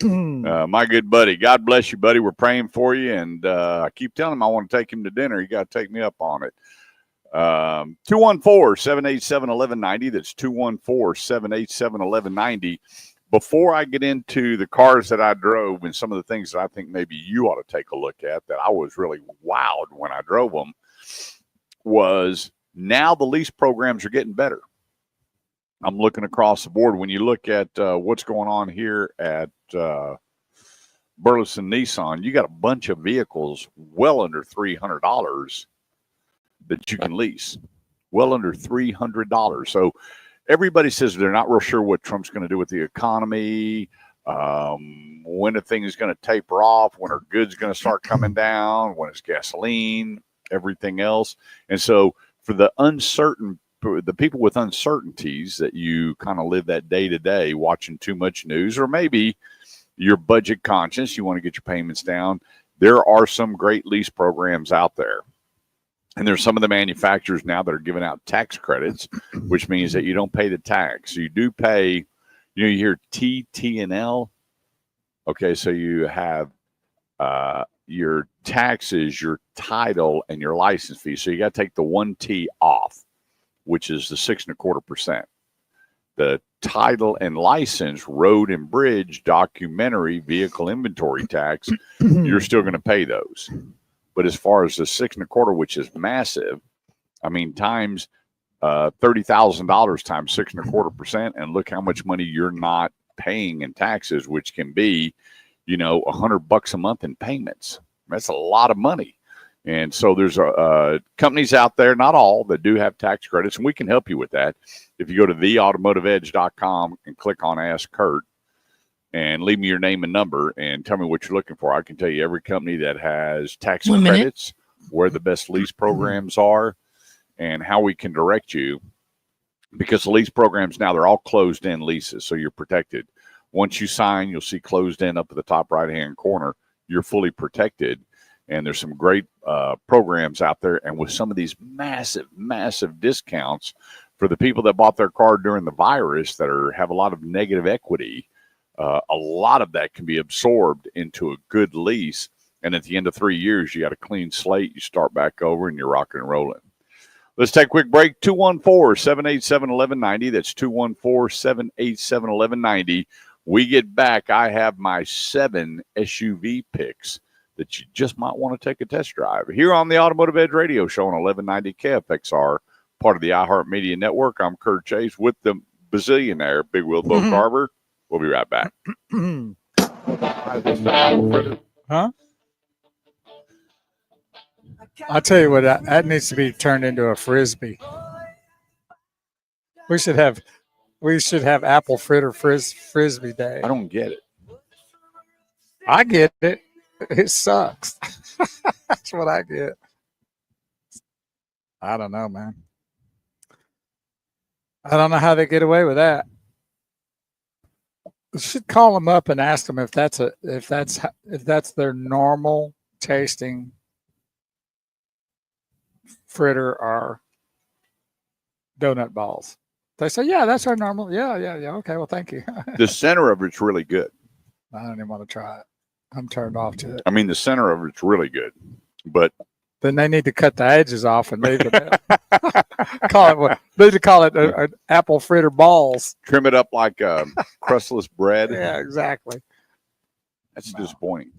My good buddy. God bless you, buddy. We're praying for you. And I keep telling him I want to take him to dinner. You got to take me up on it. 214-787-1190. That's 214-787-1190. Before I get into the cars that I drove and some of the things that I think maybe you ought to take a look at that I was really wowed when I drove them, was now the lease programs are getting better. I'm looking across the board. When you look at what's going on here at Burleson Nissan, you got a bunch of vehicles well under $300 that you can lease. Well under $300. So everybody says they're not real sure what Trump's going to do with the economy, when the thing is going to taper off, when are goods going to start coming down, when is gasoline, everything else. And so for the people with uncertainties that you kind of live that day to day watching too much news, or maybe you're budget conscious, you want to get your payments down, there are some great lease programs out there. And there's some of the manufacturers now that are giving out tax credits, which means that you don't pay the tax. So you do pay, you hear TT&L. Okay, so you have your taxes, your title, and your license fee. So you got to take the 1T off, which is the 6.25%. The title and license, road and bridge, documentary, vehicle inventory tax, you're still going to pay those. But as far as the 6.25%, which is massive, I mean, times $30,000 times 6.25%, and look how much money you're not paying in taxes, which can be, $100 a month in payments. That's a lot of money. And so there's companies out there, not all, that do have tax credits, and we can help you with that. If you go to theautomotiveedge.com and click on Ask Kurt and leave me your name and number and tell me what you're looking for, I can tell you every company that has tax credits, where the best lease programs are, and how we can direct you. Because the lease programs now, they're all closed-in leases, so you're protected. Once you sign, you'll see closed-in up at the top right-hand corner. You're fully protected. And there's some great programs out there. And with some of these massive, massive discounts for the people that bought their car during the virus that have a lot of negative equity, a lot of that can be absorbed into a good lease. And at the end of 3 years, you got a clean slate. You start back over and you're rocking and rolling. Let's take a quick break. 214-787-1190. That's 214-787-1190. We get back. I have my 7 SUV picks that you just might want to take a test drive here on the Automotive Edge Radio Show on 1190 KFXR, part of the iHeartMedia Network. I'm Kurt Chase with the bazillionaire, Big Wheel Bo Carver. We'll be right back. Huh? I'll tell you what, that needs to be turned into a Frisbee. We should have apple fritter Frisbee day. I don't get it. I get it. It sucks. That's what I get. I don't know, man. I don't know how they get away with that. We should call them up and ask them if that's their normal tasting fritter or donut balls. They say, yeah, that's our normal. Yeah. Okay, well, thank you. The center of it's really good. I don't even want to try it. I'm turned off to it. I mean, the center of it's really good, but then they need to cut the edges off and leave it. Call it apple fritter balls. Trim it up like crustless bread. Yeah, exactly. That's disappointing.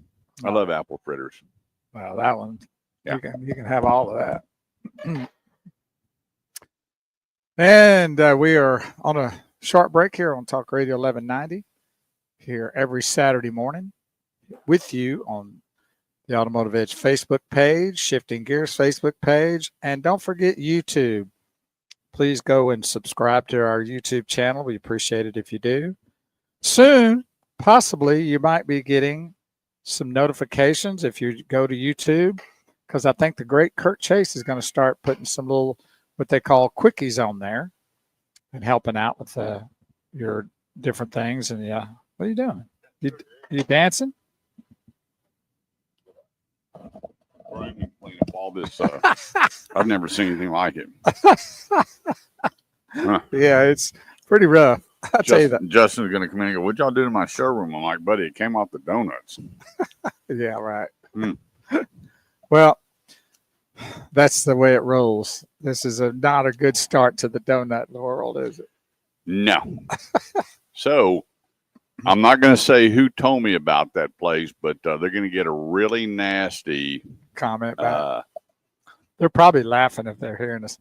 I love apple fritters. Well, that one, yeah. You can have all of that. And we are on a short break here on Talk Radio 1190 here every Saturday morning with you on the Automotive Edge Facebook page, Shifting Gears Facebook page, and don't forget YouTube. Please go and subscribe to our YouTube channel. We appreciate it if you do. Soon, possibly, you might be getting some notifications if you go to YouTube, because I think the great Kurt Chase is going to start putting some little, what they call quickies on there and helping out with your different things. And yeah, what are you doing? You dancing? Clean up all this. I've never seen anything like it. Huh. Yeah, it's pretty rough. I'll tell you that. Justin's going to come in and go, what'd y'all do to my showroom? I'm like, buddy, it came off the donuts. Yeah, right. Well, that's the way it rolls. This is not a good start to the donut world, is it? No. So I'm not going to say who told me about that place, but they're going to get a really nasty comment about They're probably laughing if they're hearing us.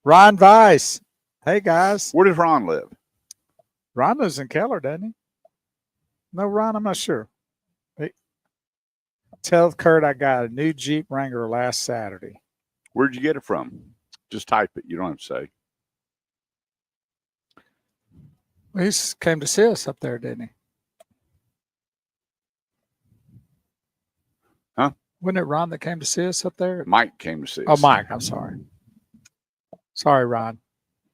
Ron Weiss. Hey, guys. Where does Ron live? Ron lives in Keller, doesn't he? No, Ron, I'm not sure. Hey, tell Kurt I got a new Jeep Wrangler last Saturday. Where'd you get it from? Just type it. You don't have to say. Well, he came to see us up there, didn't he? Huh? Wasn't it Ron that came to see us up there? Mike came to see Oh, us. Mike. I'm sorry. Sorry, Ron.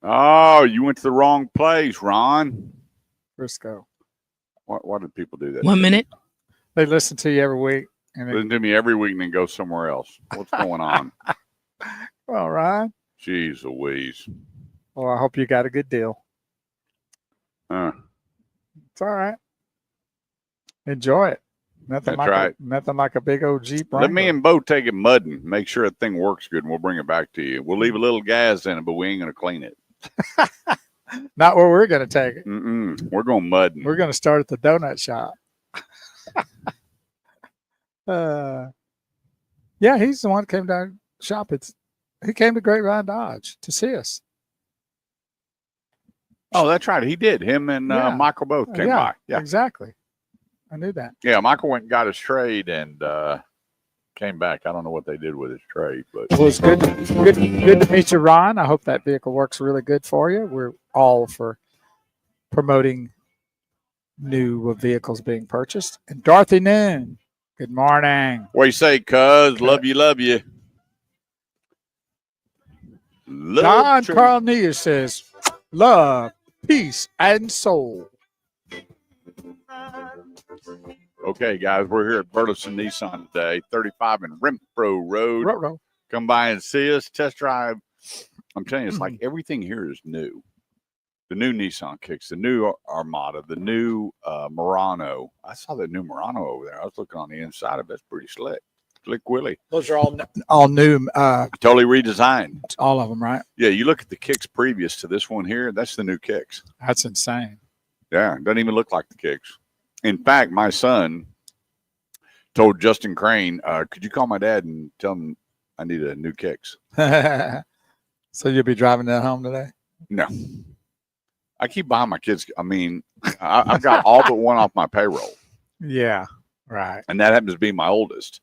Oh, you went to the wrong place, Ron. Frisco. Why did people do that? 1 minute. They listen to you every week. And Listen to me every week and then go somewhere else. What's going on? Well, Ron. Jeez Louise. Well, I hope you got a good deal. It's all right. Enjoy it. That's right. Nothing like a big old Jeep Wrangler. Let me and Bo take it mudding. Make sure that thing works good, and we'll bring it back to you. We'll leave a little gas in it, but we ain't going to clean it. Not where we're going to take it. We're going mudding. We're going to start at the donut shop. Yeah, he's the one that came down to shop. He came to Great Ryan Dodge to see us. Oh, that's right. He did. Him and Yeah. Michael both came by. Yeah, exactly. I knew that. yeah. Michael went and got his trade and came back. I don't know what they did with his trade, but Well, it's good to meet you, Ron. I hope that vehicle works really good for you. We're all for promoting new vehicles being purchased. And Dorothy Noon, good morning. what you say, cuz? Love you, love you. Don Carl Neer says, love, peace, and soul. Okay, guys, we're here at Burleson Nissan today, 35 in Renfro Road. Ruh-roh. Come by and see us, test drive. I'm telling you, it's like everything here is new. The new Nissan Kicks, the new Armada, the new Murano. I saw that new Murano over there. I was looking on the inside of it. It's pretty slick. Slick Willie. Those are all new. Totally redesigned. All of them, right? Yeah, you look at the Kicks previous to this one here. That's the new Kicks. That's insane. Yeah, it doesn't even look like the Kicks. In fact, my son told Justin Crane, could you call my dad and tell him I need a new Kicks? So you'll be driving that home today? No. I keep buying my kids. I mean, I've got all but one off my payroll. Yeah, right. And that happens to be my oldest.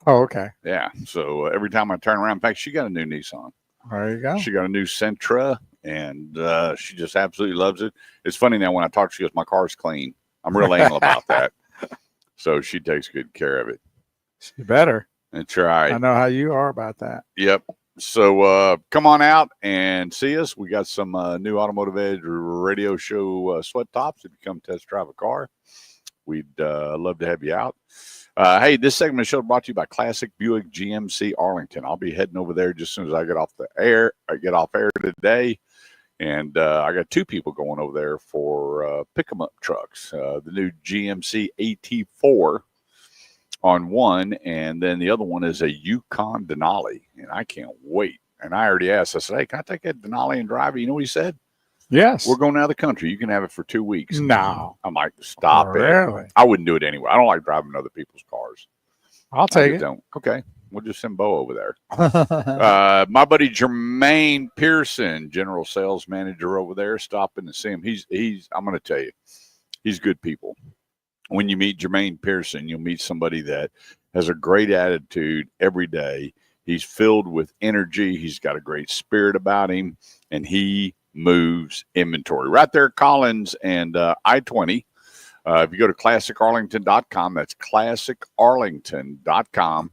Oh, okay. Yeah. So every time I turn around, in fact, she got a new Nissan. There you go. She got a new Sentra, and she just absolutely loves it. It's funny now when I talk, she goes, my car's clean. I'm real anal about that. So she takes good care of it. You better. That's right. I know how you are about that. Yep. So come on out and see us. We got some new Automotive Edge radio show sweat tops. If you come test drive a car, we'd love to have you out. Hey, this segment of the show is brought to you by Classic Buick GMC Arlington. I'll be heading over there just as soon as I get off the air. I get off air today. And I got two people going over there for pick 'em up trucks. The new GMC AT4 on one, and then the other one is a Yukon Denali, and I can't wait. And I already asked. I said, "Hey, can I take that Denali and drive it?" You know what he said? Yes. We're going out of the country. You can have it for 2 weeks. No. I'm like, stop it. Really? I wouldn't do it anyway. I don't like driving other people's cars. I'll take it. Don't. Okay. We'll just send Bo over there. My buddy Jermaine Pearson, general sales manager over there, stopping to see him. He's. I'm going to tell you, he's good people. When you meet Jermaine Pearson, you'll meet somebody that has a great attitude every day. He's filled with energy. He's got a great spirit about him, and he moves inventory right there at Collins and I-20. If you go to classicarlington.com, that's classicarlington.com.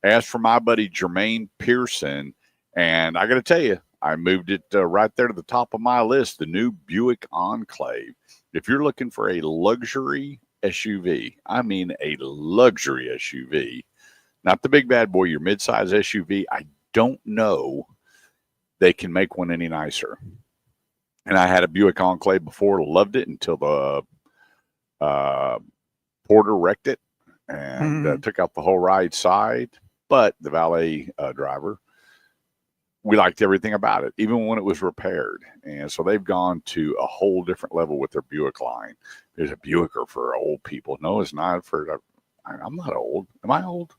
Ask for my buddy Jermaine Pearson, and I got to tell you, I moved it right there to the top of my list, the new Buick Enclave. If you're looking for a luxury SUV, I mean a luxury SUV, not the big bad boy, your midsize SUV, I don't know they can make one any nicer. And I had a Buick Enclave before, loved it until the porter wrecked it and took out the whole right side. But the valet driver, we liked everything about it, even when it was repaired. And so they've gone to a whole different level with their Buick line. There's a Buicker for old people. No, it's not for, I'm not old. Am I old?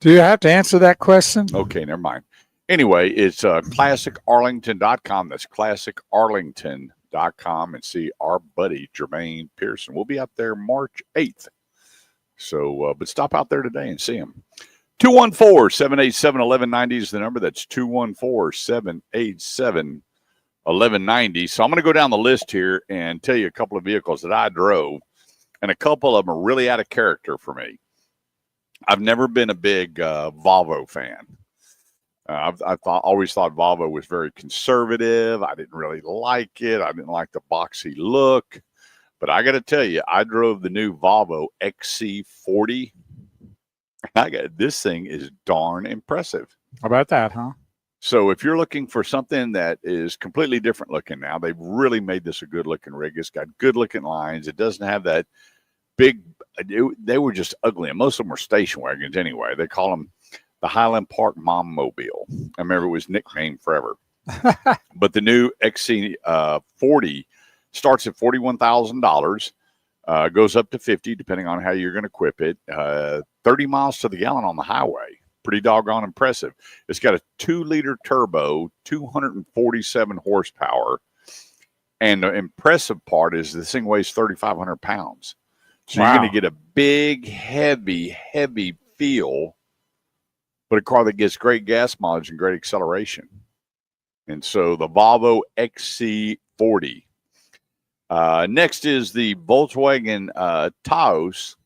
Do you have to answer that question? Okay, never mind. Anyway, it's classicarlington.com. That's classicarlington.com, and see our buddy Jermaine Pearson. We'll be out there March 8th. So, but stop out there today and see him. 214-787-1190 is the number. That's 214-787-1190. So I'm going to go down the list here and tell you a couple of vehicles that I drove, and a couple of them are really out of character for me. I've never been a big Volvo fan. Always thought Volvo was very conservative. I didn't really like it. I didn't like the boxy look. But I got to tell you, I drove the new Volvo XC40. This thing is darn impressive. How about that, huh? So if you're looking for something that is completely different looking now, they've really made this a good looking rig. It's got good looking lines. It doesn't have that big, they were just ugly. And most of them were station wagons anyway. They call them the Highland Park Mom Mobile. I remember it was nicknamed forever. But the new XC40 starts at $41,000. Goes up to 50, depending on how you're going to equip it. 30 miles to the gallon on the highway. Pretty doggone impressive. It's got a 2-liter turbo, 247 horsepower. And the impressive part is this thing weighs 3,500 pounds. So You're going to get a big, heavy feel, but a car that gets great gas mileage and great acceleration. And so the Volvo XC40. Next is the Volkswagen Taos,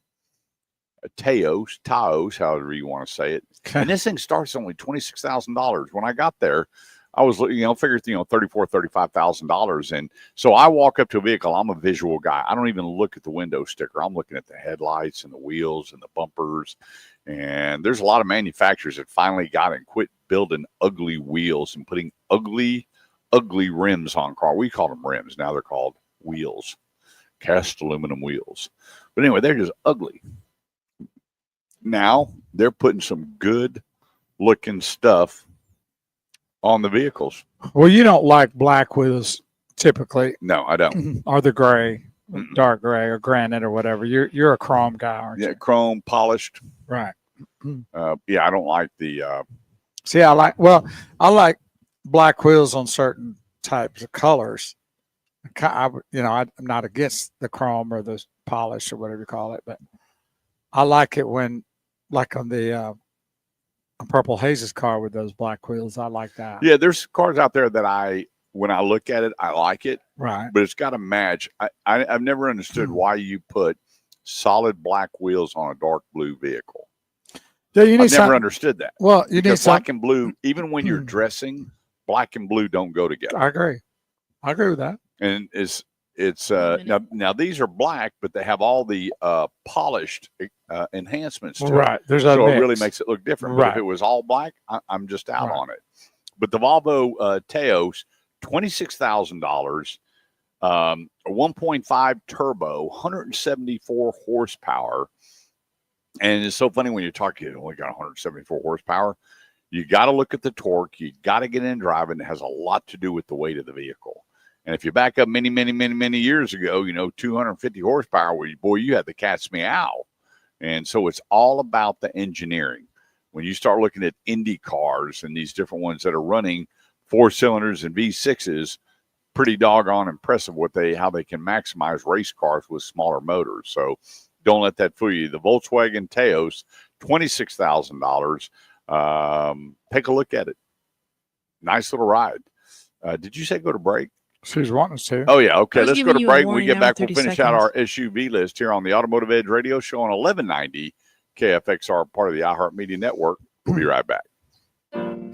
however you want to say it. And this thing starts only $26,000. When I got there, I was, figured, $35,000. And so I walk up to a vehicle. I'm a visual guy. I don't even look at the window sticker. I'm looking at the headlights and the wheels and the bumpers. And there's a lot of manufacturers that finally got and quit building ugly wheels and putting ugly rims on car. We call them rims. Now they're called wheels, cast aluminum wheels. But anyway, they're just ugly. Now they're putting some good looking stuff on the vehicles. Well, you don't like black wheels typically. No, I don't. Or the gray, dark gray or granite or whatever. You're a chrome guy, aren't you? Yeah, chrome polished. Right. Yeah, I don't like the See, I like black wheels on certain types of colors. I'm not against the chrome or the polish or whatever you call it, but I like it when, like on the Purple Haze's car with those black wheels. I like that. Yeah, there's cars out there that when I look at it, I like it. Right. But it's got to match. I've never understood why you put solid black wheels on a dark blue vehicle. Yeah, I've never understood that. Well, because black and blue, even when you're dressing, black and blue don't go together. I agree with that. And it's now these are black, but they have all the polished enhancements to right. it. There's so it really makes it look different. Right. But if it was all black, I'm just out on it. But the Volvo Taos, $26,000, 1.5 turbo, 174 horsepower. And it's so funny when you talk, you only got 174 horsepower. You got to look at the torque. You got to get in driving. It has a lot to do with the weight of the vehicle. And if you back up many years ago, 250 horsepower, you had the cat's meow. And so it's all about the engineering. When you start looking at Indy cars and these different ones that are running 4 cylinders and V6s, pretty doggone impressive how they can maximize race cars with smaller motors. So don't let that fool you. The Volkswagen Taos, $26,000. Take a look at it. Nice little ride. Did you say go to break? She's wanting us to. Oh, yeah. Okay, let's go to break. When we get back, we'll 30 finish out our seconds. SUV list here on the Automotive Edge radio show on 1190 KFXR, part of the iHeartMedia Network. We'll be right back.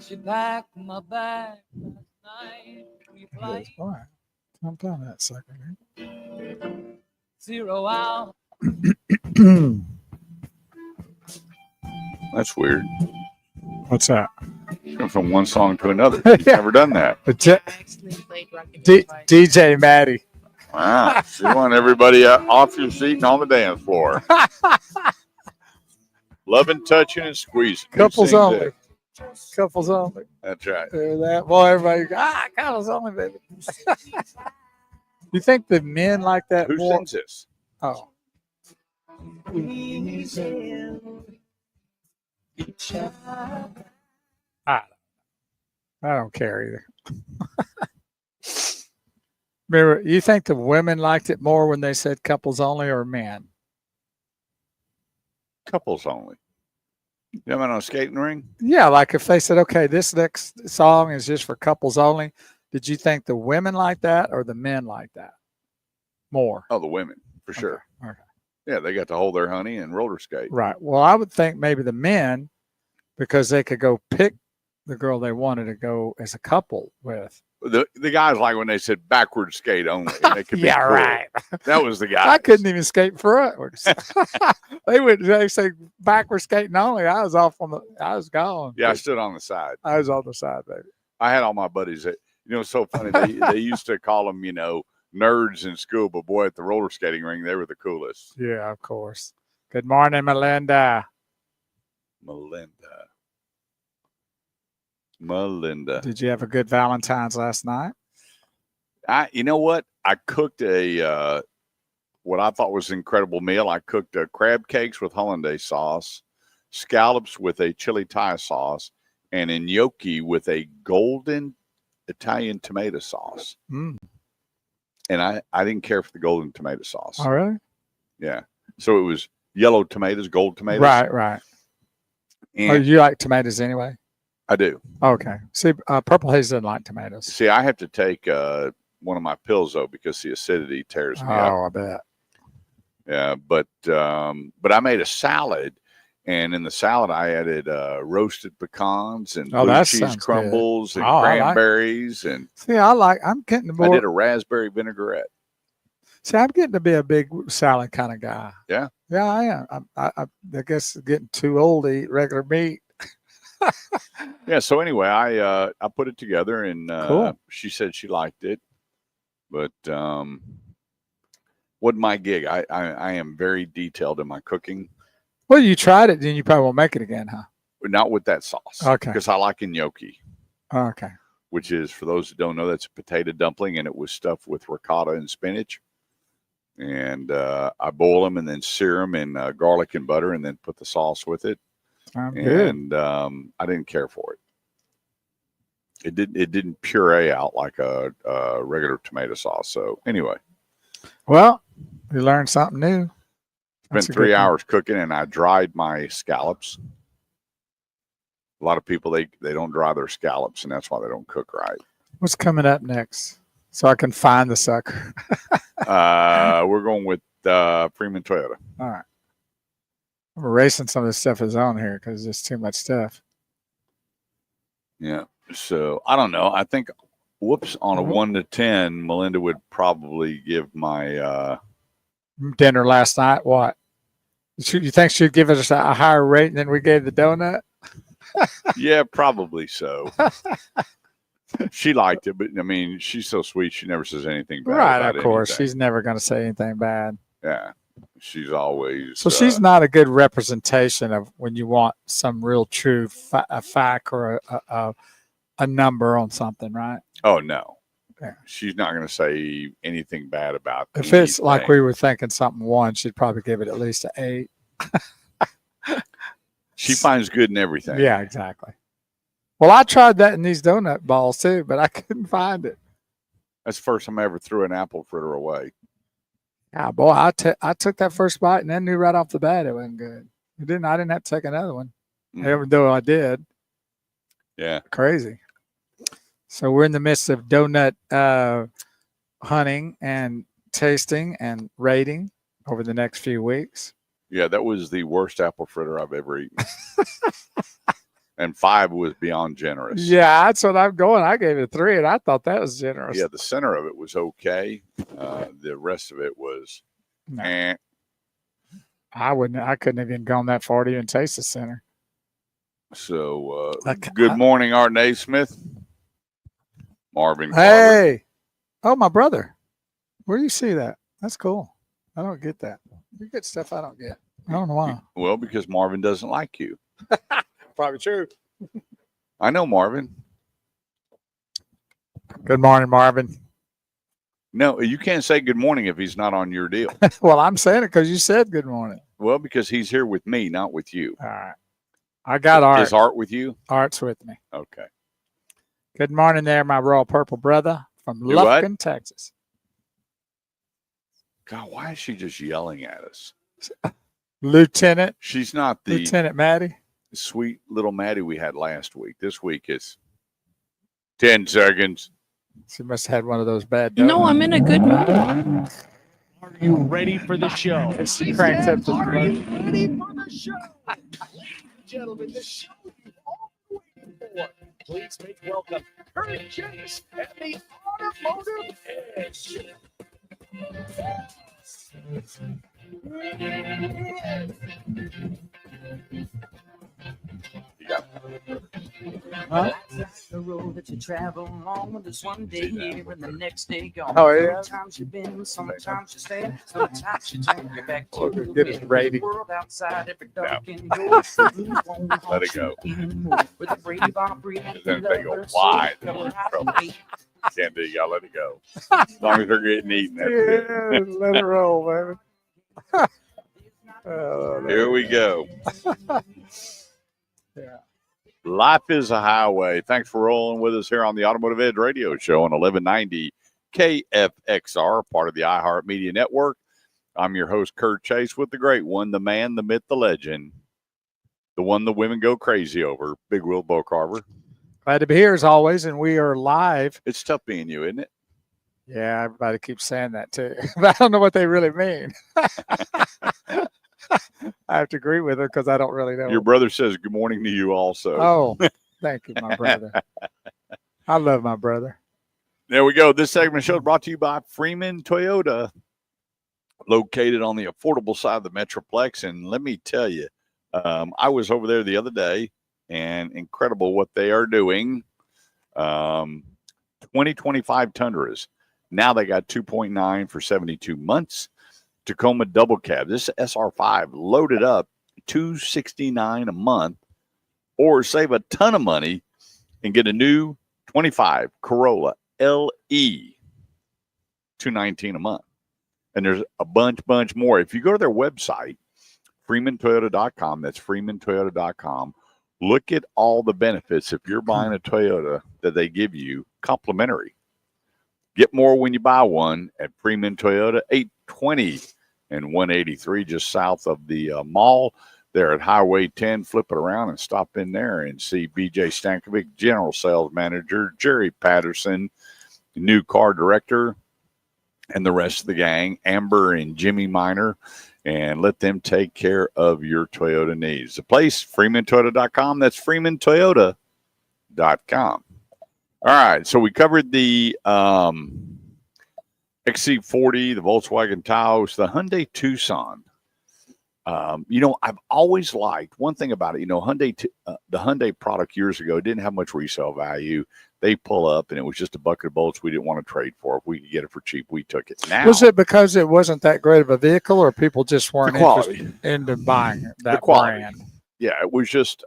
She packed my bag last night. We fly All right. I'm done that second. 0 hour. That's weird. What's that? From one song to another. You've never done that. DJ Maddie. Wow. You want everybody off your seat and on the dance floor. Loving, touching, and squeezing. Couples only. It? Couples only. That's right. Everybody, couples only, baby. You think the men like that Who more? sings this? Oh. I don't care either. Remember, you think the women liked it more when they said couples only or men? Couples only. You know, on a skating ring? Yeah, like if they said, okay, this next song is just for couples only, did you think the women like that or the men like that more? Oh, the women, for sure. Okay. Yeah, they got to hold their honey and roller skate. Right. Well, I would think maybe the men, because they could go pick the girl they wanted to go as a couple with. The guys like when they said backward skate only. They could be Yeah, cool. right. That was the guy. I couldn't even skate frontwards. they say backward skating only. I was gone. Yeah, I stood on the side. I was on the side, baby. I had all my buddies that, it's so funny. They used to call them, nerds in school, but boy, at the roller skating ring, they were the coolest. Yeah, of course. Good morning, Melinda. Melinda. Did you have a good Valentine's last night? You know what? I cooked what I thought was an incredible meal. I cooked crab cakes with hollandaise sauce, scallops with a chili Thai sauce, and gnocchi with a golden Italian tomato sauce. Mm. And I didn't care for the golden tomato sauce. Oh, really? Yeah. So it was yellow tomatoes, gold tomatoes. Right. And you like tomatoes anyway? I do. Okay. See, Purple Haze doesn't like tomatoes. See, I have to take one of my pills though because the acidity tears me up. Oh, I bet. Yeah, but I made a salad, and in the salad I added roasted pecans and blue cheese crumbles and cranberries and. See, I'm getting more. I did a raspberry vinaigrette. See, I'm getting to be a big salad kind of guy. Yeah. Yeah, I am. I guess getting too old to eat regular meat. Yeah. So anyway, I put it together, and cool. She said she liked it, but wasn't my gig. I am very detailed in my cooking. Well, you tried it, then you probably won't make it again, huh? But not with that sauce. Okay. Because I like gnocchi. Okay. Which is, for those who don't know, that's a potato dumpling, and it was stuffed with ricotta and spinach. And I boil them and then sear them in garlic and butter, and then put the sauce with it. Good. I didn't care for it. It didn't puree out like a regular tomato sauce. So anyway. Well, we learned something new. Spent 3 hours cooking, and I dried my scallops. A lot of people, they don't dry their scallops, and that's why they don't cook right. What's coming up next? So I can find the sucker. We're going with Freeman Toyota. All right. I'm erasing some of this stuff is on here because there's too much stuff. Yeah. So I don't know. I think, on a 1 to 10, Melinda would probably give my dinner last night. What? You think she'd give us a higher rate than we gave the donut? Yeah, probably so. She liked it, but I mean, she's so sweet. She never says anything bad. Right, about of course. anything. She's never going to say anything bad. Yeah. She's always. So she's not a good representation of when you want some real true a fact or a number on something, right? Oh, no. Yeah. She's not going to say anything bad about it. If it's like we were thinking something 1, she'd probably give it at least an 8. She finds good in everything. Yeah, exactly. Well, I tried that in these donut balls too, but I couldn't find it. That's the first time I ever threw an apple fritter away. Yeah, boy, I took that first bite and then knew right off the bat it wasn't good. I didn't have to take another one, even though I did. Yeah. Crazy. So we're in the midst of donut hunting and tasting and rating over the next few weeks. Yeah, that was the worst apple fritter I've ever eaten. And 5 was beyond generous. Yeah, that's what I'm going. I gave it a 3, and I thought that was generous. Yeah, the center of it was okay. The rest of it was. No. I couldn't have even gone that far to even taste the center. So, good morning, Art Naismith. Marvin. Hey. Oh, my brother. Where do you see that? That's cool. I don't get that. You get stuff I don't get. I don't know why. Well, because Marvin doesn't like you. Probably true. I know Marvin. Good morning, Marvin. No, you can't say good morning if he's not on your deal. Well, I'm saying it because you said good morning. Well, because he's here with me, not with you. All right. I got Art. Is Art with you? Art's with me. Okay. Good morning there, my royal purple brother from Do what? Lufkin, Texas. God, why is she just yelling at us? Lieutenant She's not the Maddie. sweet little Maddie we had last week. This week is 10 seconds. She must have had one of those bad No, donuts. I'm in a good mood. Are you ready for the show? She I cranks said, up the are you volume. ready for the show? Ladies and gentlemen, the show you've all been waiting for. Please make welcome Kurt Chase and the Automotive Edge. Huh? The road that you travel on, there's one day here and the next day gone. Oh, yeah? Sometimes you've been, sometimes you stay, sometimes you turn your back to Oh, the get his wind. rating. The world outside every dark indoor. Let it go. With a brave operator, Then they go wide. Can't do. Y'all let it go. As long as they're getting eaten, that's good. Yeah, let it roll, baby. Oh, Here we go. Yeah. Life is a highway. Thanks for rolling with us here on the Automotive Edge Radio Show on 1190 KFXR, part of the iHeartMedia Network. I'm your host, Kurt Chase, with the great one, the man, the myth, the legend, the one the women go crazy over, Big Will Bocarver. Glad to be here as always, and we are live. It's tough being you, isn't it? Yeah, everybody keeps saying that too, but I don't know what they really mean. I have to agree with her because I don't really know. Your brother says good morning to you also. Oh, thank you, my brother. I love my brother. There we go. This segment of the show is brought to you by Freeman Toyota, located on the affordable side of the Metroplex. And let me tell you, I was over there the other day, and incredible what they are doing. 2025 Tundras. Now they got 2.9 for 72 months. Tacoma double cab. This SR5 loaded up $269 a month, or save a ton of money and get a new 25 Corolla LE $219 a month. And there's a bunch more. If you go to their website, freemantoyota.com, that's freemantoyota.com, look at all the benefits if you're buying a Toyota that they give you complimentary. Get more when you buy one at Freeman Toyota, 820 and 183, just south of the mall there at Highway 10. Flip it around and stop in there and see BJ Stankovic, General Sales Manager, Jerry Patterson, new car director, and the rest of the gang, Amber and Jimmy Miner, and let them take care of your Toyota needs. The place, freemantoyota.com. That's freemantoyota.com. All right, so we covered the XC40, the Volkswagen Taos, the Hyundai Tucson. I've always liked one thing about it. The Hyundai product years ago didn't have much resale value. They pull up, and it was just a bucket of bolts we didn't want to trade for. If we could get it for cheap, we took it. Now, Was it because it wasn't that great of a vehicle, or people just weren't the quality, interested into buying that the quality. brand? Yeah, it was just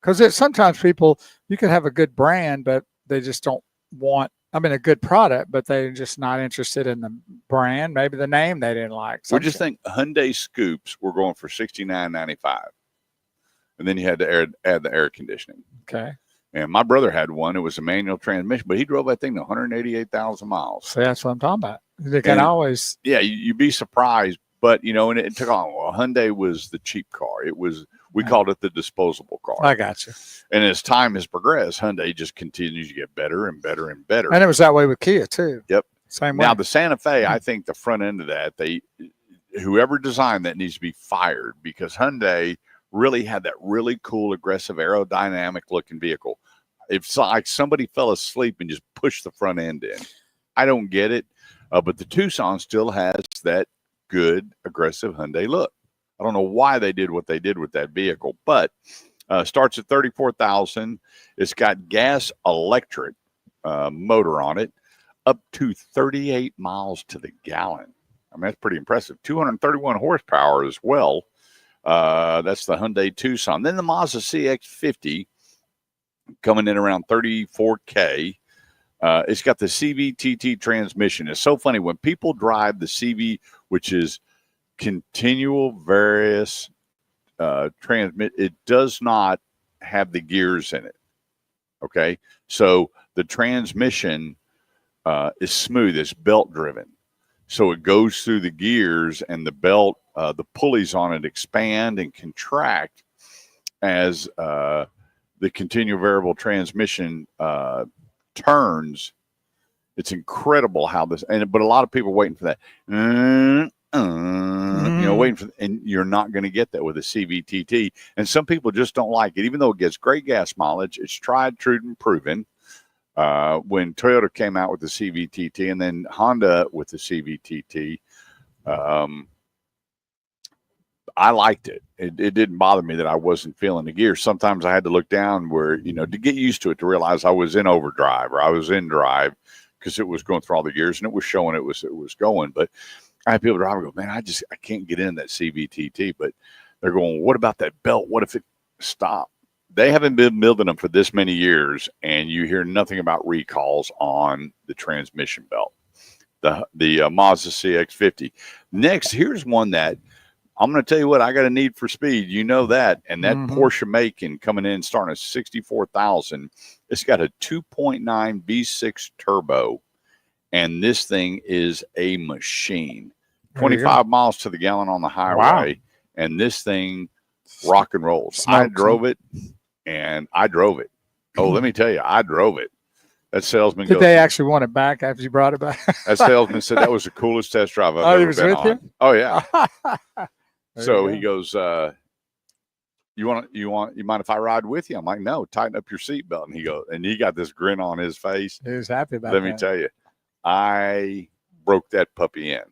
Because sometimes people, you can have a good brand, but they just don't want, a good product, but they're just not interested in the brand. Maybe the name they didn't like. we just think Hyundai Scoops were going for $69.95, and then you had to add the air conditioning. Okay. And my brother had one. It was a manual transmission, but he drove that thing to 188,000 miles. So that's what I'm talking about. They can always. Yeah, you'd be surprised. But, and it took on. Well, Hyundai was the cheap car. We called it the disposable car. I got you. And as time has progressed, Hyundai just continues to get better and better and better. And it was that way with Kia, too. Yep. Same way. Now, the Santa Fe, I think the front end of that, whoever designed that needs to be fired, because Hyundai really had that really cool, aggressive, aerodynamic looking vehicle. It's like somebody fell asleep and just pushed the front end in. I don't get it. But the Tucson still has that good, aggressive Hyundai look. I don't know why they did what they did with that vehicle, but starts at $34,000. It's got gas electric motor on it, up to 38 miles to the gallon. That's pretty impressive. 231 horsepower as well. That's the Hyundai Tucson. Then the Mazda CX-50 coming in around $34K. It's got the CVTT transmission. It's so funny when people drive the CV, which is continual various transmit. It does not have the gears in it. Okay, so the transmission is smooth. It's belt driven, so it goes through the gears, and the belt, the pulleys on it expand and contract as the continual variable transmission turns. It's incredible how this, but a lot of people are waiting for that. Waiting for, and you're not going to get that with a CVTT. And some people just don't like it, even though it gets great gas mileage. It's tried, true, and proven. When Toyota came out with the CVTT, and then Honda with the CVTT, I liked it. It didn't bother me that I wasn't feeling the gear. Sometimes I had to look down where, to get used to it, to realize I was in overdrive or I was in drive, because it was going through all the gears and it was showing it was going. But I had people driving go, man, I can't get in that CVTT. But they're going, what about that belt? What if it stopped? They haven't been building them for this many years, and you hear nothing about recalls on the transmission belt. The Mazda CX-50. Next, here's one that I'm going to tell you what, I got a need for speed. You know that. And that Porsche Macan coming in starting at $64,000. It's got a 2.9 V6 turbo. And this thing is a machine. 25 miles to the gallon on the highway. Wow. And this thing rock and rolls. I drove it. Oh, let me tell you, I drove it. That salesman Did they actually want it back after you brought it back? That salesman said that was the coolest test drive I've ever been on. You? Oh, yeah. So he goes, you mind if I ride with you? I'm like, no, tighten up your seatbelt. And he goes, and he got this grin on his face. He was happy about it. Let me tell you, I broke that puppy in,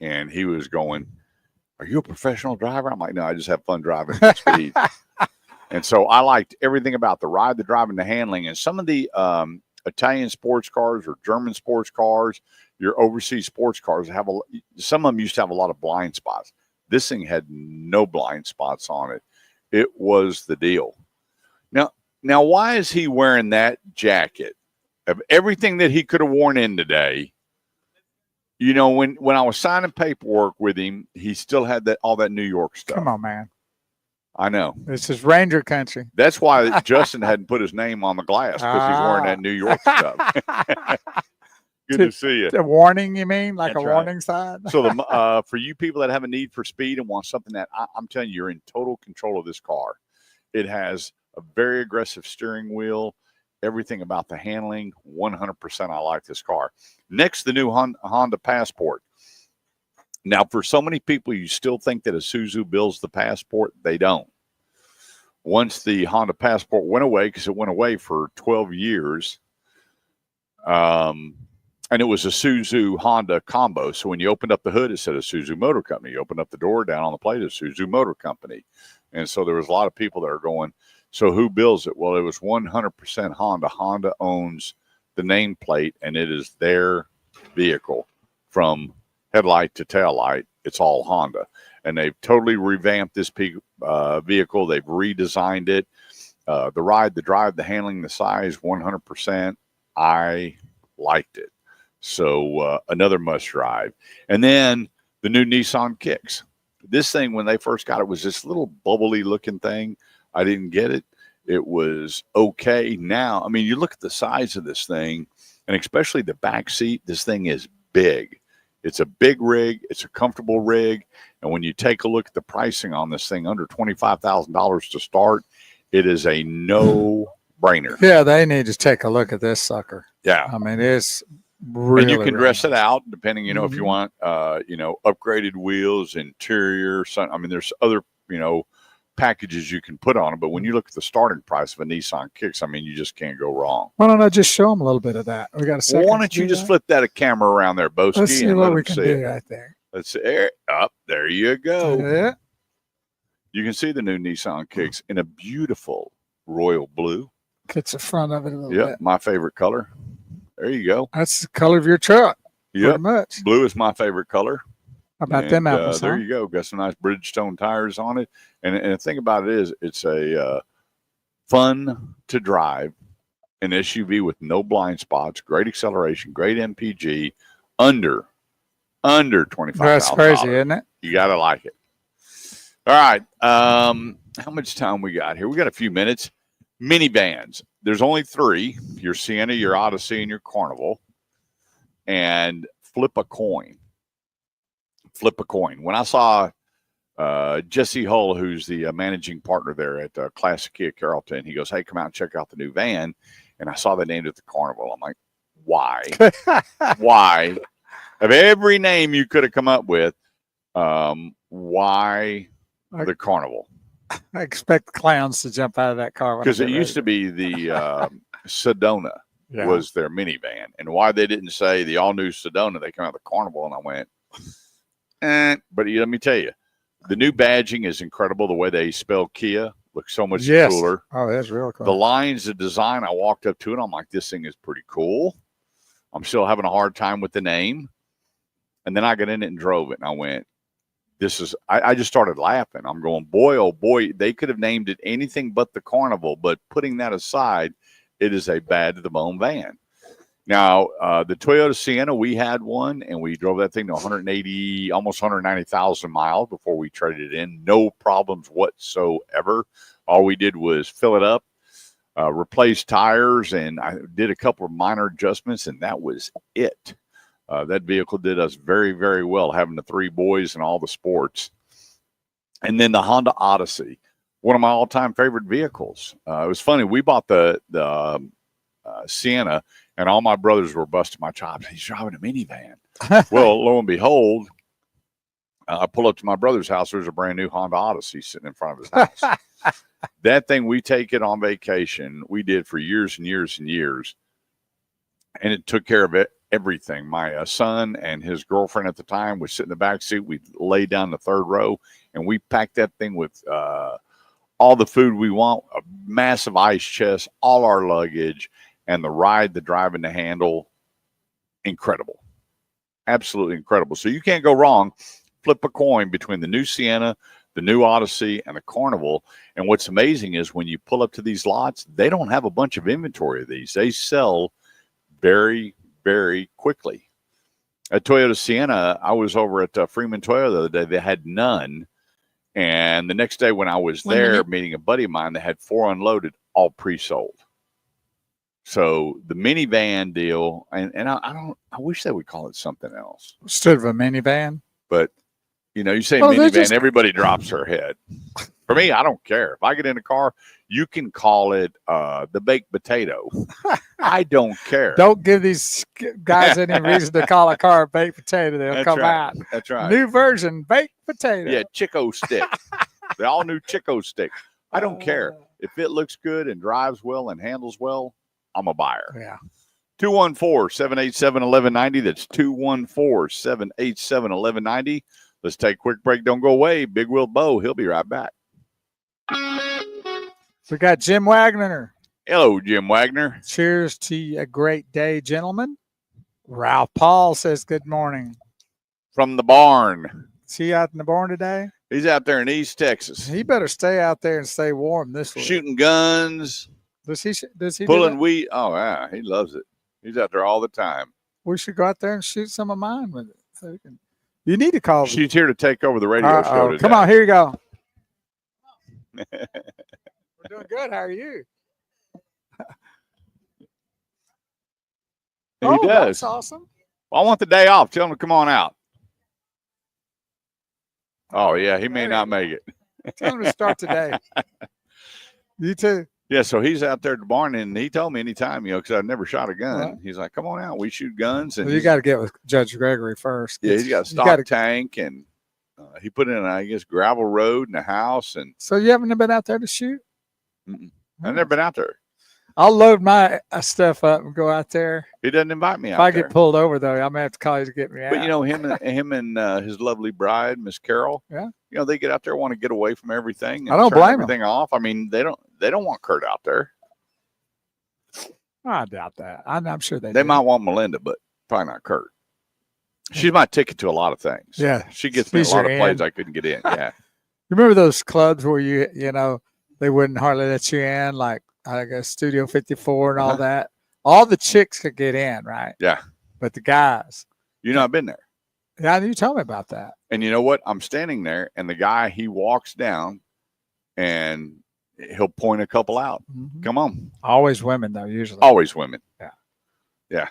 and he was going, are you a professional driver? I'm like, no, I just have fun driving at speed. And so I liked everything about the ride, the driving, the handling, and some of the Italian sports cars or German sports cars, your overseas sports cars some of them used to have a lot of blind spots. This thing had no blind spots on it. It was the deal. Now, why is he wearing that jacket? Of everything that he could have worn in today, when I was signing paperwork with him, he still had all that New York stuff. Come on, man. I know. This is Ranger country. That's why Justin hadn't put his name on the glass, because he's wearing that New York stuff. Good to see you. A warning, you mean? Like that's a warning sign? So for you people that have a need for speed and want something that I'm telling you, you're in total control of this car. It has a very aggressive steering wheel. Everything about the handling, 100% I like this car. Next, the new Honda Passport. Now, for so many people, you still think that Isuzu builds the Passport. They don't. Once the Honda Passport went away, because it went away for 12 years, and it was a Isuzu Honda combo. So when you opened up the hood, it said Isuzu Motor Company. You opened up the door, down on the plate, Isuzu Motor Company. And so there was a lot of people that are going, so who builds it? Well, it was 100% Honda. Honda owns the nameplate, and it is their vehicle from headlight to tail light. It's all Honda. And they've totally revamped this vehicle. They've redesigned it. The ride, the drive, the handling, the size, 100%. I liked it. So another must drive. And then the new Nissan Kicks. This thing, when they first got it, was this little bubbly looking thing. I didn't get it. It was okay. Now, I mean, you look at the size of this thing, and especially the back seat, this thing is big. It's a big rig. It's a comfortable rig. And when you take a look at the pricing on this thing, under $25,000 to start, it is a no-brainer. Yeah, they need to take a look at this sucker. Yeah. I mean, it's really, and you can dress nice. it out depending, if you want, upgraded wheels, interior. I mean, there's other, packages you can put on it. But when you look at the starting price of a Nissan Kicks, I mean, you just can't go wrong. Why don't I just show them a little bit of that? We got a second. Why don't you just flip that camera around there, Boski? Let's see what we can do right there. Let's see. Up there you go. Yeah. You can see the new Nissan Kicks in a beautiful royal blue. Gets the front of it a little bit. My favorite color. There you go. That's the color of your truck. Yep. Pretty much. Blue is my favorite color. How about them apples? There you go. Got some nice Bridgestone tires on it. And the thing about it is, it's a fun to drive, an SUV with no blind spots, great acceleration, great MPG, under $25,000. That's crazy, isn't it? You got to like it. All right. How much time we got here? We got a few minutes. Minivans. There's only three: your Sienna, your Odyssey, and your Carnival. And flip a coin. Flip a coin. When I saw Jesse Hull, who's the managing partner there at Classic Kia Carrollton, he goes, "Hey, come out and check out the new van." And I saw they named it the Carnival. I'm like, why? Why? Of every name you could have come up with, why the Carnival? I expect clowns to jump out of that car. Because it used to be the Sedona was their minivan. And why they didn't say the all-new Sedona, they come out of the Carnival. And I went, But let me tell you, the new badging is incredible. The way they spell Kia looks so much cooler. Oh, that's real cool. The lines, the design, I walked up to it. I'm like, this thing is pretty cool. I'm still having a hard time with the name. And then I got in it and drove it. And I went, I just started laughing. I'm going, boy, oh boy, they could have named it anything but the Carnival. But putting that aside, it is a bad to the bone van. Now, the Toyota Sienna, we had one, and we drove that thing to 180, almost 190,000 miles before we traded it in. No problems whatsoever. All we did was fill it up, replace tires, and I did a couple of minor adjustments, and that was it. That vehicle did us very, very well, having the three boys and all the sports. And then the Honda Odyssey, one of my all-time favorite vehicles. It was funny. We bought the Sienna, and all my brothers were busting my chops. He's driving a minivan. Well, lo and behold, I pull up to my brother's house. There's a brand new Honda Odyssey sitting in front of his house. That thing, we take it on vacation. We did for years and years and years. And it took care of it. Everything. My son and his girlfriend at the time would sit in the back seat. We'd lay down the third row, and we packed that thing with all the food we want, a massive ice chest, all our luggage, and the ride, the drive, and the handle. Incredible. Absolutely incredible. So you can't go wrong. Flip a coin between the new Sienna, the new Odyssey, and the Carnival. And what's amazing is when you pull up to these lots, they don't have a bunch of inventory of these. They sell very, very quickly. At Toyota Sienna, I was over at Freeman Toyota the other day. They had none. And the next day when I was there meeting a buddy of mine, they had 4 unloaded, all pre-sold. So the minivan deal, and I wish they would call it something else. Instead of a minivan? But, you say minivan, everybody drops their head. For me, I don't care. If I get in a car, you can call it the baked potato. I don't care. Don't give these guys any reason to call a car a baked potato. They'll come out. That's right. New version, baked potato. Yeah, Chico stick. The all new Chico stick. I don't care. If it looks good and drives well and handles well, I'm a buyer. Yeah. 214-787-1190. That's 214-787-1190. Let's take a quick break. Don't go away. Big Wheel Bo, he'll be right back. We got Jim Wagner. Hello, Jim Wagner. Cheers to a great day, gentlemen. Ralph Paul says good morning. From the barn. Is he out in the barn today? He's out there in East Texas. He better stay out there and stay warm this week. Shooting guns. Does he pulling wheat? Oh, yeah. He loves it. He's out there all the time. We should go out there and shoot some of mine with it. So you need to call. She's here to take over the radio show today. Come on, here you go. We're doing good. How are you? He does. That's awesome. Well, I want the day off. Tell him to come on out. Oh, yeah. He may not make it. Tell him to start today. You too. Yeah, so he's out there at the barn, and he told me anytime, because I've never shot a gun. Right. He's like, come on out. We shoot guns. And you got to get with Judge Gregory first. Yeah, he's got a stock tank, and he put in, I guess, gravel road and a house. And so you haven't been out there to shoot? I've never been out there. I'll load my stuff up and go out there. He doesn't invite me out there. If I get pulled over, though, I'm going to have to call you to get me out. But, him and his lovely bride, Miss Carol, they get out there, want to get away from everything. And I don't blame everything them. Off. I mean, they don't want Kurt out there. I doubt that. I'm sure they might want Melinda, but probably not Kurt. She's my ticket to a lot of things. Yeah. She gets me a lot of plays I couldn't get in. Yeah. Remember those clubs where they wouldn't hardly let you in, like I guess Studio 54 and all that? All the chicks could get in, right? Yeah. But the guys. I've been there. Yeah, you told me about that. And you know what? I'm standing there, and the guy, he walks down, and he'll point a couple out. Mhm. Come on. Always women, though, usually. Always women. Yeah,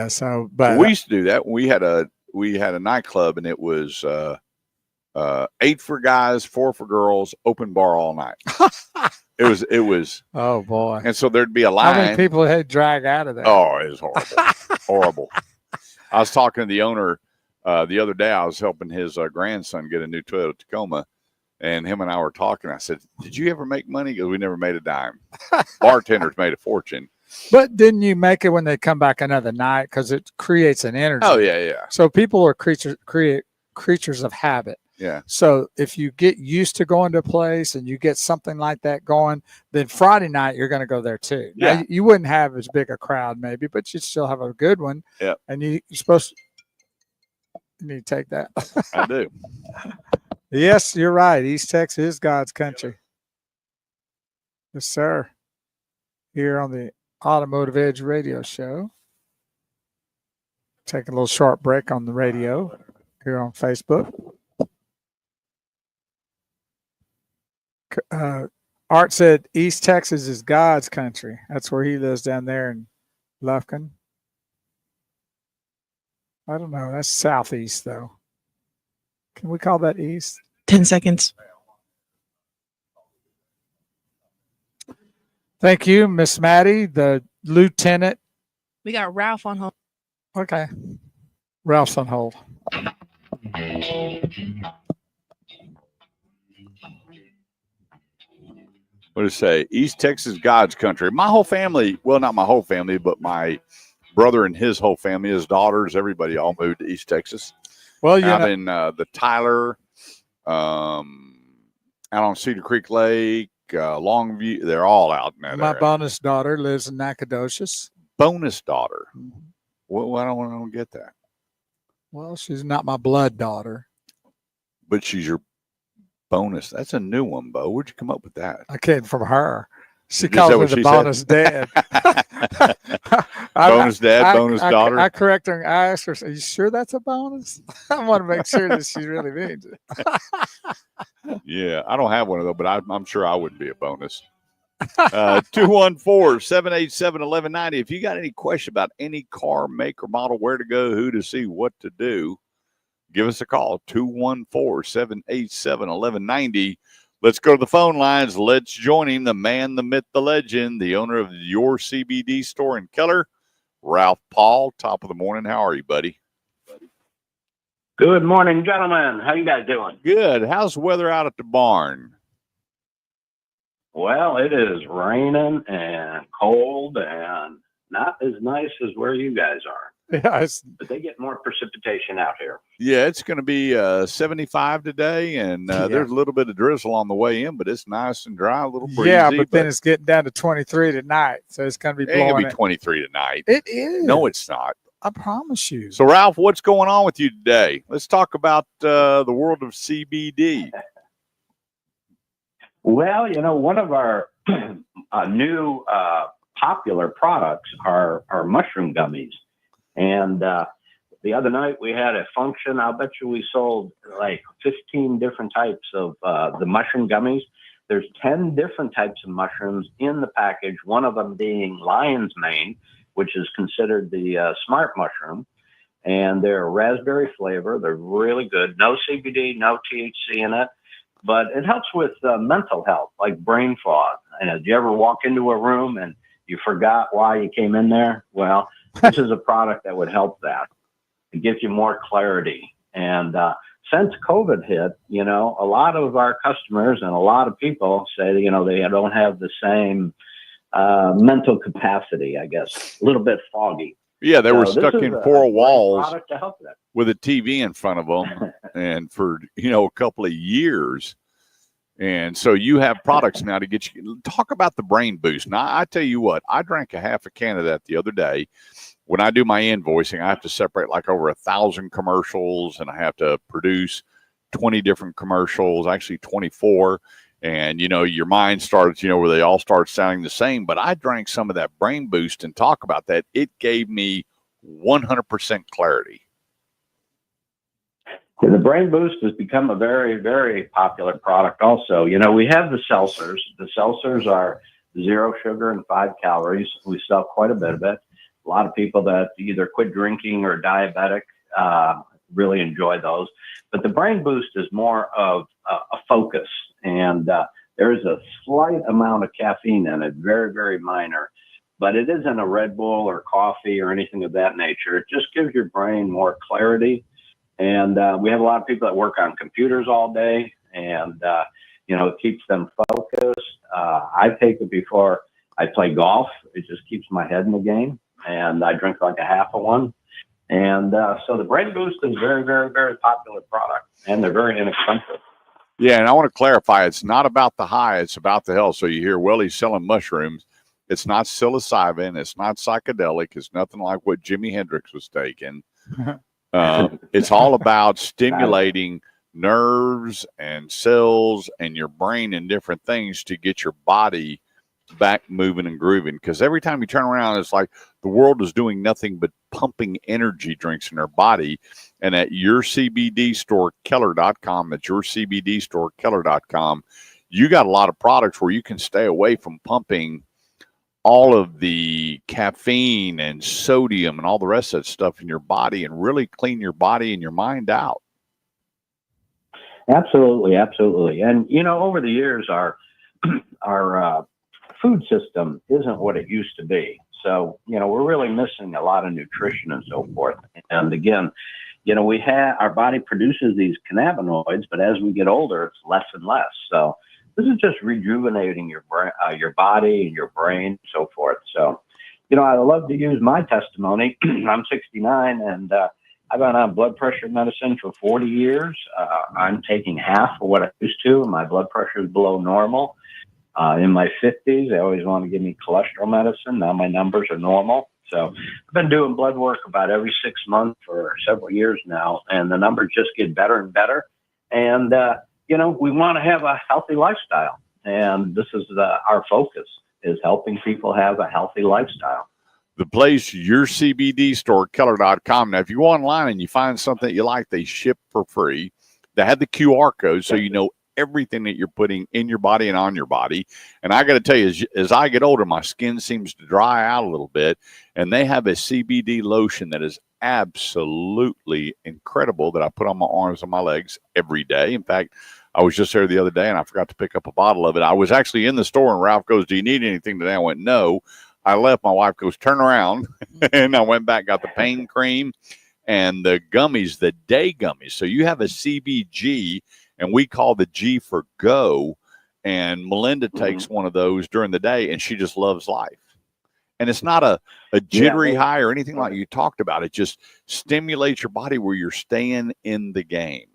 so, So but we used to do that. We had a nightclub, and it was 8 for guys, 4 for girls, open bar all night. It was, oh, boy. and so there'd be a How line. many people had drag out of there? Oh, it was horrible. Horrible. I was talking to the owner the other day. I was helping his grandson get a new Toyota Tacoma, and him and I were talking. I said, "Did you ever make money?" Because we never made a dime. Bartenders made a fortune. But didn't you make it when they come back another night? Because it creates an energy. Oh yeah. So people are creatures of habit. Yeah. So if you get used to going to a place and you get something like that going, then Friday night you're going to go there too. Yeah. Now, you wouldn't have as big a crowd maybe, but you'd still have a good one. Yeah. And you're supposed to, you need to take that. I do. Yes, you're right. East Texas is God's country. Yes, sir. Here on the Automotive Edge radio show. Take a little short break on the radio here on Facebook. Art said East Texas is God's country. That's where he lives, down there in Lufkin. I don't know. That's southeast, though. Can we call that east? 10 seconds. Thank you, Miss Maddie, the lieutenant. We got Ralph on hold. Okay. Ralph's on hold. What did it say? East Texas, God's country. My whole family, well, not my whole family, but my brother and his whole family, his daughters, everybody all moved to East Texas. Well, you Out know, in the Tyler, out on Cedar Creek Lake, Longview, they're all out in that my area. bonus daughter lives in Nacogdoches. Bonus daughter. Well, I don't get that. Well, she's not my blood daughter. But she's your bonus. That's a new one, Bo. Where'd you come up with that? I came from her. She Is that calls me what the she bonus dad. Bonus dad, bonus daughter. I correct her. I asked her, "Are you sure that's a bonus?" I want to make sure that she really means it. Yeah, I don't have one of those, but I'm sure I would be a bonus. 214-787-1190. If you got any question about any car, make, or model, where to go, who to see, what to do, give us a call, 214-787-1190. Let's go to the phone lines. Let's join him, the man, the myth, the legend, the owner of your CBD store in Keller, Ralph Paul. Top of the morning. How are you, buddy? Good morning, gentlemen. How you guys doing? Good. How's the weather out at the barn? Well, it is raining and cold and not as nice as where you guys are. Yeah, But they get more precipitation out here. Yeah, it's going to be 75 today, and there's a little bit of drizzle on the way in, but it's nice and dry, a little breezy. yeah, but then it's getting down to 23 tonight, so it's going to be it ain't blowing. going to be 23 tonight. It is. No, it's not. I promise you. So, Ralph, what's going on with you today? Let's talk about the world of CBD. Well, you know, one of our new popular products are mushroom gummies. And the other night we had a function. I'll bet you we sold like 15 different types of the mushroom gummies. There's 10 different types of mushrooms in the package, one of them being lion's mane, which is considered the smart mushroom. And they're raspberry flavor. They're really good. No CBD, no THC in it. But it helps with mental health, like brain fog. And did you ever walk into a room and you forgot why you came in there? Well, this is a product that would help that. It gives you more clarity. And since COVID hit, you know, a lot of our customers and a lot of people say, you know, they don't have the same mental capacity, I guess, a little bit foggy. Yeah, they were stuck in four walls product to help that. with a TV in front of them and for, you know, a couple of years. And so you have products now to get you. Talk about the brain boost. Now, I tell you what, I drank a half a can of that the other day. When I do my invoicing, I have to separate like over 1,000 commercials, and I have to produce 20 different commercials, actually 24. And, you know, your mind starts, you know, where they all start sounding the same. But I drank some of that brain boost and talk about that. It gave me 100% clarity. The Brain Boost has become a very, very popular product also. You know, we have the seltzers. The seltzers are 0 sugar and 5 calories. We sell quite a bit of it. A lot of people that either quit drinking or diabetic really enjoy those. But the Brain Boost is more of a focus. And there is a slight amount of caffeine in it, very, very minor. But it isn't a Red Bull or coffee or anything of that nature. It just gives your brain more clarity. And we have a lot of people that work on computers all day, and, you know, it keeps them focused. I take it before I play golf. It just keeps my head in the game, and I drink like a half of one. And so the Brain Boost is very, very, very popular product, and they're very inexpensive. Yeah, and I want to clarify, it's not about the high, it's about the health. So you hear, well, he's selling mushrooms. It's not psilocybin. It's not psychedelic. It's nothing like what Jimi Hendrix was taking. It's all about stimulating nerves and cells and your brain and different things to get your body back moving and grooving. Because every time you turn around, it's like the world is doing nothing but pumping energy drinks in their body. And at your CBD store, Keller.com, at your CBD store, Keller.com, you got a lot of products where you can stay away from pumping all of the caffeine and sodium and all the rest of that stuff in your body and really clean your body and your mind out. Absolutely, absolutely. And, you know, over the years, our food system isn't what it used to be. So, you know, we're really missing a lot of nutrition and so forth. And again, you know, our body produces these cannabinoids, but as we get older, it's less and less. So this is just rejuvenating your body and your brain and so forth. So, you know, I love to use my testimony. I'm 69 and I've been on blood pressure medicine for 40 years. I'm taking half of what I used to, and my blood pressure is below normal. In my 50s, they always want to give me cholesterol medicine. Now my numbers are normal. So I've been doing blood work about every 6 months for several years now, and the numbers just get better and better. And, you know, we want to have a healthy lifestyle. And this is our focus, is helping people have a healthy lifestyle. The place, your CBD store, Keller.com. Now, if you go online and you find something that you like, they ship for free. They have the QR code so you know everything that you're putting in your body and on your body. And I got to tell you, as I get older, my skin seems to dry out a little bit. And they have a CBD lotion that is absolutely incredible that I put on my arms and my legs every day. In fact, I was just there the other day and I forgot to pick up a bottle of it. I was actually in the store and Ralph goes, "Do you need anything today?" I went, "No." I left. My wife goes, "Turn around." And I went back, got the pain cream and the gummies, the day gummies. So you have a CBG, and we call the G for go. And Melinda takes one of those during the day, and she just loves life. And it's not a jittery high or anything like you talked about. It just stimulates your body where you're staying in the game.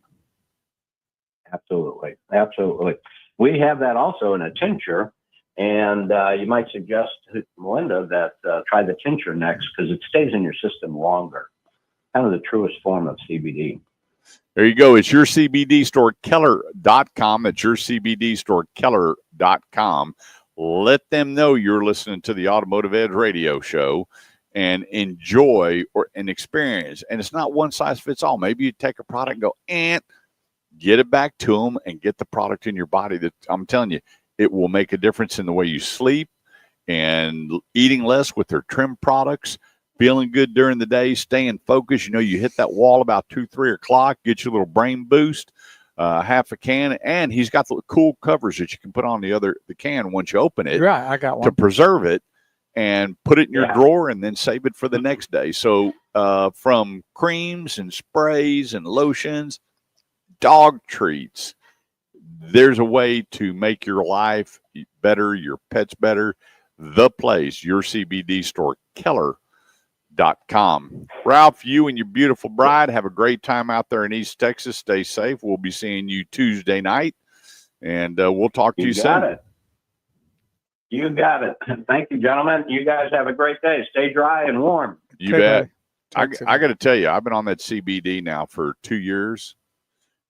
Absolutely. Absolutely. We have that also in a tincture. And you might suggest to Melinda that try the tincture next because it stays in your system longer. Kind of the truest form of CBD. There you go. It's your CBD store, Keller.com. It's your CBD store, Keller.com. Let them know you're listening to the Automotive Edge radio show and enjoy an experience. And it's not one size fits all. Maybe you take a product and go, get it back to them and get the product in your body that I'm telling you, it will make a difference in the way you sleep and eating less with their trim products, feeling good during the day, staying focused. You know, you hit that wall about 2, 3 o'clock, get your little brain boost, half a can. And he's got the cool covers that you can put on the can once you open it. Right, I got one. To preserve it and put it in your drawer and then save it for the next day. So from creams and sprays and lotions, dog treats, there's a way to make your life better, your pets better. The place, your CBD store, Keller.com. Ralph, you and your beautiful bride have a great time out there in East Texas. Stay safe. We'll be seeing you Tuesday night, and we'll talk to you soon. You got it. Thank you, gentlemen. You guys have a great day. Stay dry and warm. You bet. I got to tell you, I've been on that CBD now for 2 years.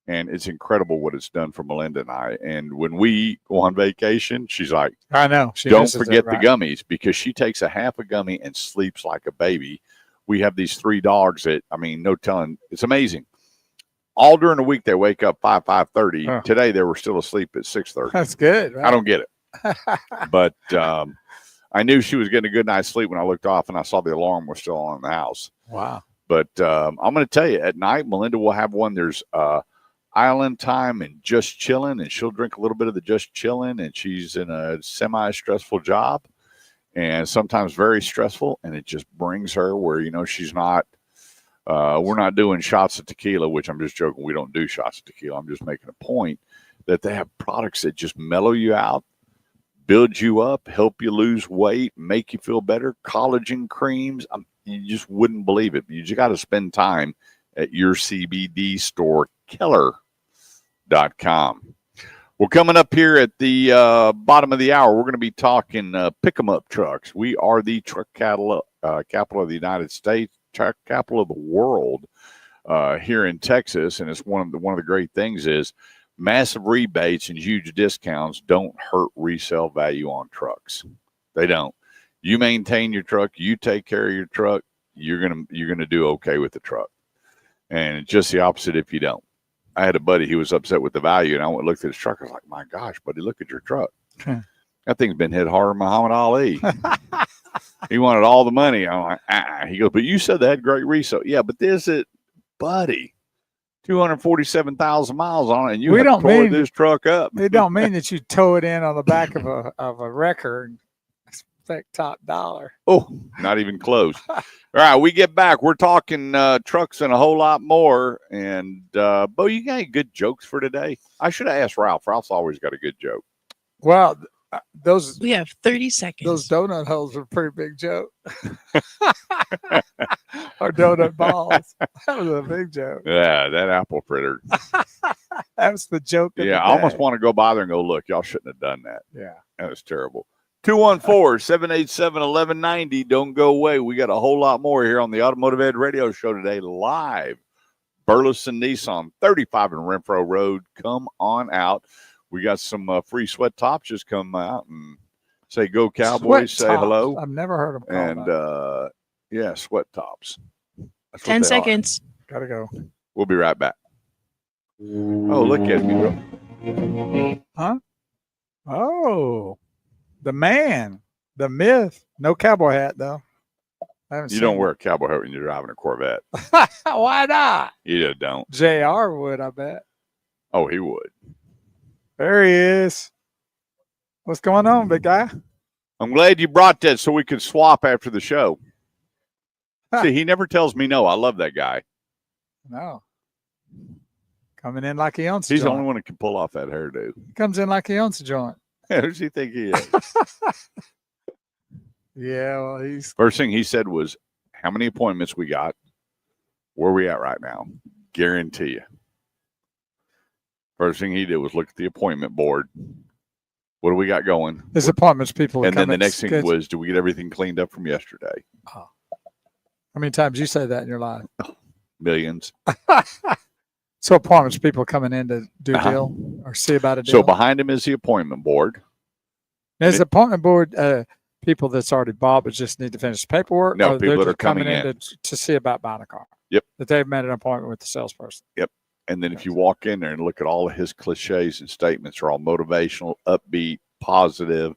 And it's incredible what it's done for Melinda and I. And when we go on vacation, she's like, I know. Don't forget the gummies, because she takes a half a gummy and sleeps like a baby. We have these 3 dogs that, I mean, no telling. It's amazing. all during the week they wake up 5:30. Oh. Today they were still asleep at 6:30. That's good. Right? I don't get it, but I knew she was getting a good night's sleep when I looked off and I saw the alarm was still on in the house. Wow. But I'm going to tell you, at night Melinda will have one. There's island time and just chilling, and she'll drink a little bit of the just chilling, and she's in a semi-stressful job and sometimes very stressful, and it just brings her where, you know, she's not we're not doing shots of tequila, which I'm just joking, we don't do shots of tequila. I'm just making a point that they have products that just mellow you out, build you up, help you lose weight, make you feel better. Collagen creams, you just wouldn't believe it. You just got to spend time at your CBD store, Keller.com. Well, coming up here at the bottom of the hour, we're going to be talking pick 'em up trucks. We are the truck capital of the United States, truck capital of the world here in Texas, and it's one of the great things is massive rebates and huge discounts don't hurt resale value on trucks. They don't. You maintain your truck, you take care of your truck, you're gonna do okay with the truck. And it's just the opposite if you don't. I had a buddy, he was upset with the value, and I went and looked at his truck. I was like, my gosh, buddy, look at your truck. That thing's been hit harder than Muhammad Ali. He wanted all the money. I'm like, He goes, but you said they had great resale. Yeah, but this is, buddy, 247,000 miles on it, and you tore this truck up. It don't mean that you tow it in on the back of a wrecker and expect top dollar. Oh, not even close. All right, we get back. We're talking trucks and a whole lot more. And, Bo, you got any good jokes for today? I should have asked Ralph. Ralph's always got a good joke. Well, We have 30 seconds. those donut holes are a pretty big joke. Or donut balls. That was a big joke. Yeah, that apple fritter. That was the joke. Yeah, I almost want to go by there and go, look, y'all shouldn't have done that. Yeah. That was terrible. 214-787-1190. Don't go away. We got a whole lot more here on the Automotive Ed Radio Show today, live. Burleson Nissan, 35 in Renfro Road. Come on out. We got some free sweat tops. Just come out and say, go Cowboys, say hello. I've never heard them call And, that. yeah, sweat tops. That's what 10 they are. seconds. Gotta go. We'll be right back. Oh, look at me. Huh? Oh, the man, the myth. No cowboy hat, though. You don't wear a cowboy hat when you're driving a Corvette. Why not? You just don't. JR would, I bet. Oh, he would. There he is. What's going on, big guy? I'm glad you brought that so we could swap after the show. See, he never tells me no. I love that guy. No. Coming in like he owns a He's the joint. only one that can pull off that hairdo. Comes in like he owns a joint. Who does he think he is? Yeah, well, he's First thing he said was, how many appointments we got? Where we at right now? Guarantee you. First thing he did was look at the appointment board. What do we got going? his appointments. People, And then come the in next thing schedule- was, do we get everything cleaned up from yesterday? How many times you say that in your life? Millions. So appointments, people coming in to do a Uh-huh. deal or see about a deal. So behind him is the appointment board. There's the appointment board. People that's already bought but just need to finish the paperwork. No, or people they're that are just coming coming in to see about buying a car. Yep. That they've made an appointment with the salesperson. And then if you walk in there and look at all of his cliches and statements are all motivational, upbeat, positive,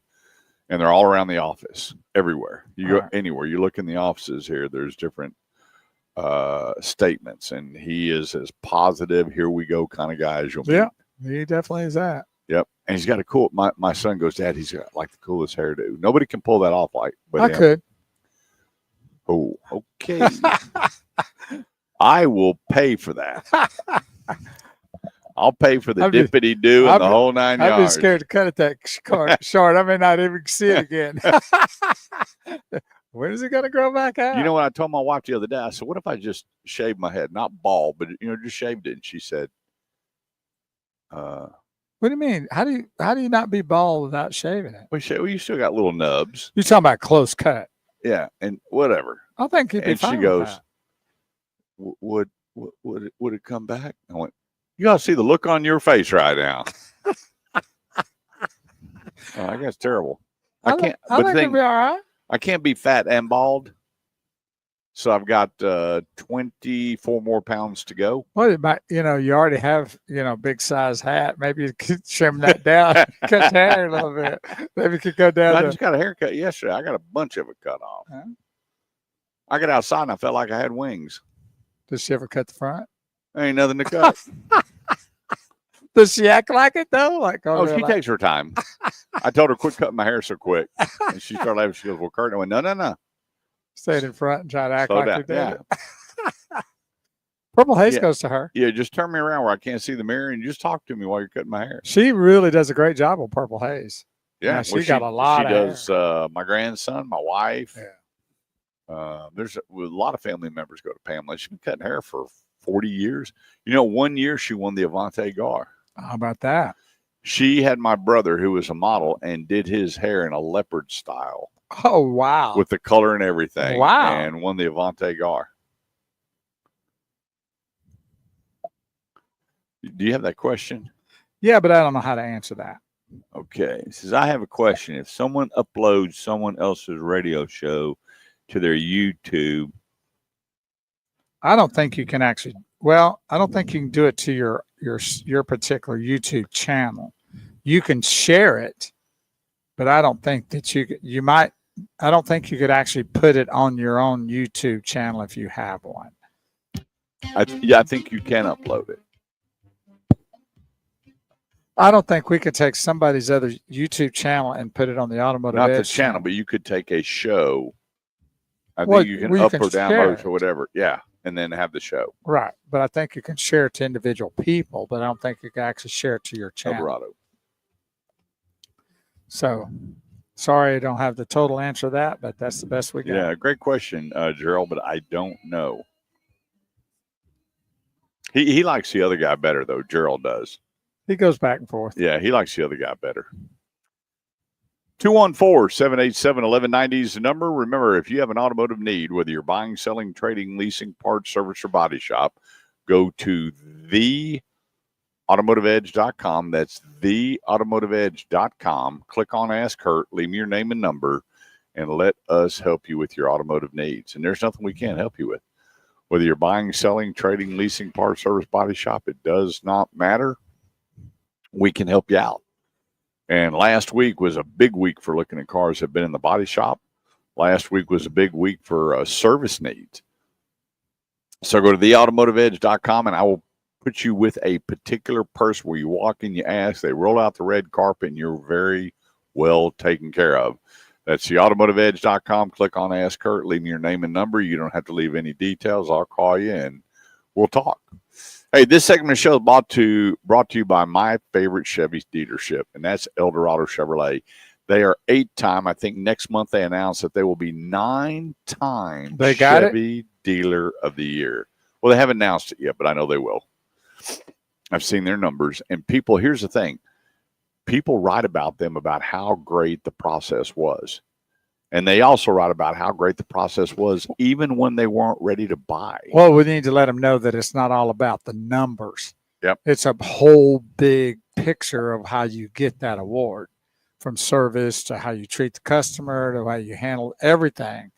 and they're all around the office, everywhere. You go All right. anywhere, you look in the offices here, there's different statements, and he is as positive, here we go kind of guy as you'll meet. Yeah, he definitely is that. Yep. And he's got a cool, my son goes, Dad, he's got like the coolest hairdo. Nobody can pull that off like but I him. could. Oh, okay. I will pay for that. I'll pay for the I'd be- dippity do I'd and the be- whole 9 I'd be yards. scared to cut it that short. I may not even see it again. When is it going to grow back out? You know what I told my wife the other day? I said, what if I just shaved my head? Not bald, but just shaved it. And she said, what do you mean? How do you not be bald without shaving it? well, you still got little nubs. You're talking about close cut. Yeah. And whatever. I think he'd be And she fine with goes, that. would it come back? I went, you got to see the look on your face right now. I guess terrible. I can't, I but the think thing, it'd be all right. I can't be fat and bald. So I've got 24 more pounds to go. Well, it might, you already have, big size hat. Maybe you could trim that down, cut the hair a little bit. Maybe you could go down I to. just got a haircut yesterday. I got a bunch of it cut off. Huh? I got outside and I felt like I had wings. Does she ever cut the front? There ain't nothing to cut. Does she act like it though? Like, Oh, she takes her time. I told her quit cutting my hair so quick, and she started laughing. She goes, "Well, Kurt," I went, "No. Stayed in front and try to act Slow like down. you did Yeah. it. Purple Haze Yeah. goes to her. Yeah, just turn me around where I can't see the mirror and just talk to me while you're cutting my hair." She really does a great job on Purple Haze. Yeah, she got a lot She of does my grandson, my wife. Yeah. There's a lot of family members go to Pamela. She's been cutting hair for 40 years. 1 year she won the Avante Gar. How about that? She had my brother, who was a model, and did his hair in a leopard style. Oh, wow. With the color and everything. Wow. And won the Avante Gar. Do you have that question? Yeah, but I don't know how to answer that. Okay. It says, I have a question. If someone uploads someone else's radio show to their YouTube, I don't think you can actually. Well, I don't think you can do it to your particular YouTube channel. You can share it, but I don't think that you might. I don't think you could actually put it on your own YouTube channel if you have one. I think you can upload it. I don't think we could take somebody's other YouTube channel and put it on the Automotive Not Edge the channel, but you could take a show. I Well, think you can well, you up can or share download it. or whatever. Yeah. And then have the show. Right. But I think you can share it to individual people, but I don't think you can actually share it to your channel. Eldorado. So sorry I don't have the total answer to that, but that's the best we got. Yeah, great question, Gerald, but I don't know. He likes the other guy better, though. Gerald does. He goes back and forth. Yeah, he likes the other guy better. 214-787-1190 is the number. Remember, if you have an automotive need, whether you're buying, selling, trading, leasing, parts, service, or body shop, go to theautomotiveedge.com. That's theautomotiveedge.com. Click on Ask Kurt, leave me your name and number, and let us help you with your automotive needs. And there's nothing we can't help you with. Whether you're buying, selling, trading, leasing, parts, service, body shop, it does not matter. We can help you out. And last week was a big week for looking at cars that have been in the body shop. Last week was a big week for service needs. So go to theautomotiveedge.com, and I will put you with a particular person where you walk in, you ask, they roll out the red carpet, and you're very well taken care of. That's theautomotiveedge.com. Click on Ask Kurt. Leave me your name and number. You don't have to leave any details. I'll call you, and we'll talk. Hey, this segment of the show is brought to you by my favorite Chevy dealership, and that's Eldorado Chevrolet. They are 8-time. I think next month they announced that they will be 9-time Chevy Dealer of the Year. Well, they haven't announced it yet, but I know they will. I've seen their numbers. And people, here's the thing. People write about them about how great the process was. And they also write about how great the process was even when they weren't ready to buy. Well, we need to let them know that it's not all about the numbers. Yep. It's a whole big picture of how you get that award, from service to how you treat the customer to how you handle everything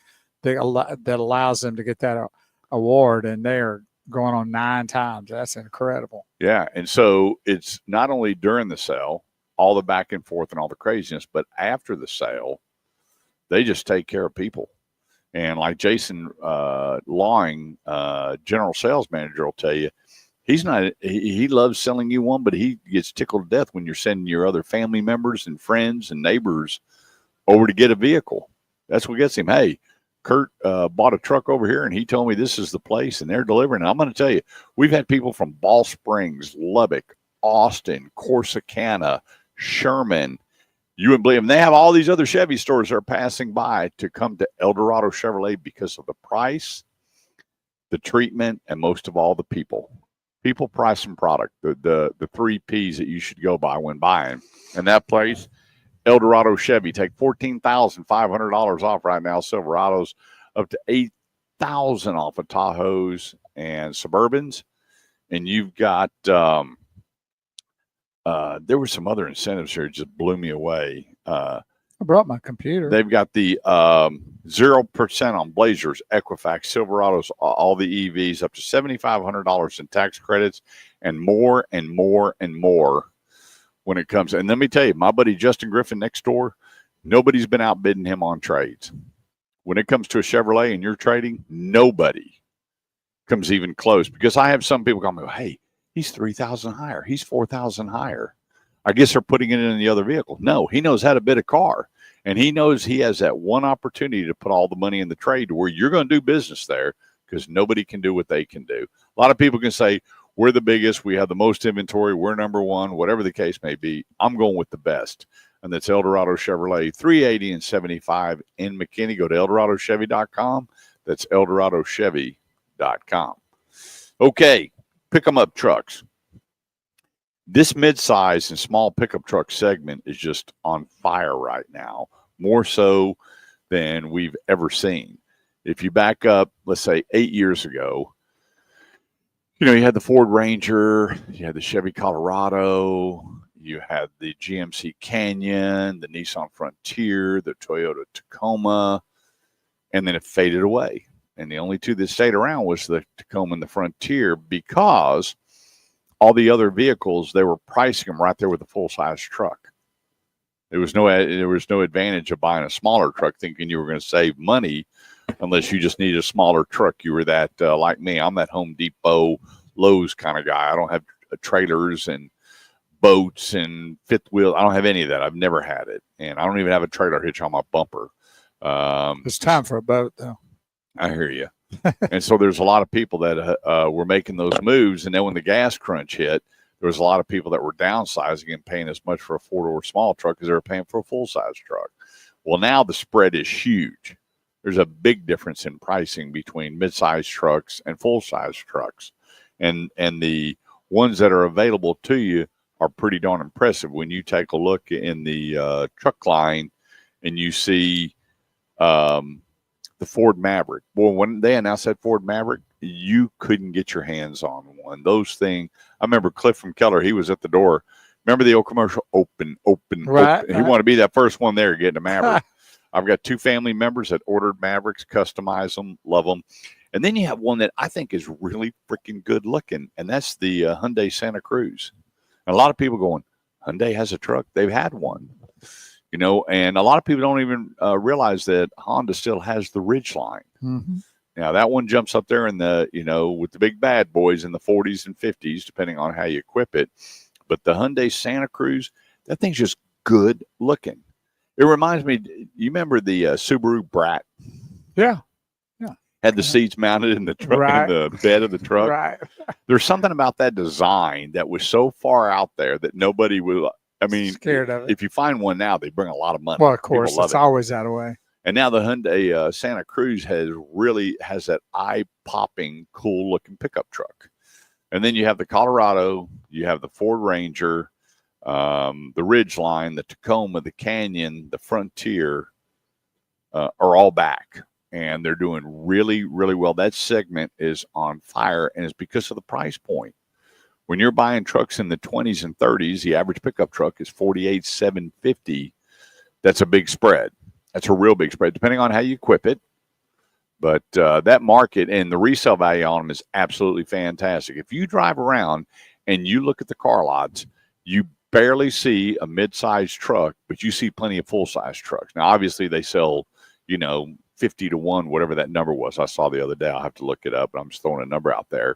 that allows them to get that award. And they're going on 9 times. That's incredible. Yeah. And so it's not only during the sale, all the back and forth and all the craziness, but after the sale, they just take care of people. And like Jason Lawing, general sales manager, will tell you, he loves selling you one, but he gets tickled to death when you're sending your other family members and friends and neighbors over to get a vehicle. That's what gets him. Hey, Kurt bought a truck over here, and he told me this is the place, and they're delivering. And I'm going to tell you, we've had people from Ball Springs, Lubbock, Austin, Corsicana, Sherman. You wouldn't believe them. They have all these other Chevy stores that are passing by to come to Eldorado Chevrolet because of the price, the treatment, and most of all, the people. People, price, and product. The 3 Ps that you should go by when buying. And that place, Eldorado Chevy, take $14,500 off right now. Silverados up to $8,000 off of Tahoes and Suburbans. And you've got there were some other incentives here that just blew me away. I brought my computer. They've got the 0% on Blazers, Equifax, Silverados, all the EVs, up to $7,500 in tax credits, and more and more and more when it comes. And let me tell you, my buddy Justin Griffin next door, nobody's been outbidding him on trades. When it comes to a Chevrolet and you're trading, nobody comes even close, because I have some people go, hey, he's 3,000 higher. He's 4,000 higher. I guess they're putting it in the other vehicle. No, he knows how to bid a car, and he knows he has that one opportunity to put all the money in the trade to where you're going to do business there, because nobody can do what they can do. A lot of people can say, we're the biggest, we have the most inventory, we're number one, whatever the case may be. I'm going with the best, and that's Eldorado Chevrolet, 380 and 75 in McKinney. Go to EldoradoChevy.com. That's EldoradoChevy.com. Okay, pick them up trucks. This mid-size and small pickup truck segment is just on fire right now, more so than we've ever seen. If you back up, let's say 8 years ago, you had the Ford Ranger, you had the Chevy Colorado, you had the GMC Canyon, the Nissan Frontier, the Toyota Tacoma, and then it faded away. And the only two that stayed around was the Tacoma and the Frontier, because all the other vehicles, they were pricing them right there with a full-size truck. There was no advantage of buying a smaller truck thinking you were going to save money, unless you just need a smaller truck. You were that, like me, I'm that Home Depot, Lowe's kind of guy. I don't have trailers and boats and fifth wheel. I don't have any of that. I've never had it. And I don't even have a trailer hitch on my bumper. It's time for a boat, though. I hear you. And so there's a lot of people that were making those moves. And then when the gas crunch hit, there was a lot of people that were downsizing and paying as much for a four-door small truck as they were paying for a full-size truck. Well, now the spread is huge. There's a big difference in pricing between mid-size trucks and full-size trucks. And the ones that are available to you are pretty darn impressive. When you take a look in the truck line and you see the Ford Maverick. Boy, when they announced that Ford Maverick, you couldn't get your hands on one. Those things, I remember Cliff from Keller, he was at the door. Remember the old commercial, open, right, open. He wanted to be that first one there getting a Maverick. I've got two family members that ordered Mavericks, customize them, love them. And then you have one that I think is really freaking good looking, and that's the Hyundai Santa Cruz. And a lot of people going, Hyundai has a truck. They've had one. And a lot of people don't even realize that Honda still has the Ridgeline. Mm-hmm. Now, that one jumps up there in the, with the big bad boys in the 40s and 50s, depending on how you equip it. But the Hyundai Santa Cruz, that thing's just good looking. It reminds me, you remember the Subaru Brat? Yeah. Had the seats mounted in the truck, right. in the bed of the truck. Right. There's something about that design that was so far out there that nobody would. I mean, scared of it. If you find one now, they bring a lot of money. Well, of course, it's always that way. And now the Hyundai Santa Cruz has that eye-popping, cool-looking pickup truck. And then you have the Colorado, you have the Ford Ranger, the Ridgeline, the Tacoma, the Canyon, the Frontier are all back. And they're doing really, really well. That segment is on fire, and it's because of the price point. When you're buying trucks in the 20s and 30s, the average pickup truck is $48,750. That's a big spread. That's a real big spread, depending on how you equip it. But that market and the resale value on them is absolutely fantastic. If you drive around and you look at the car lots, you barely see a mid-sized truck, but you see plenty of full-size trucks. Now, obviously, they sell, 50 to 1, whatever that number was. I saw the other day. I'll have to look it up, but I'm just throwing a number out there.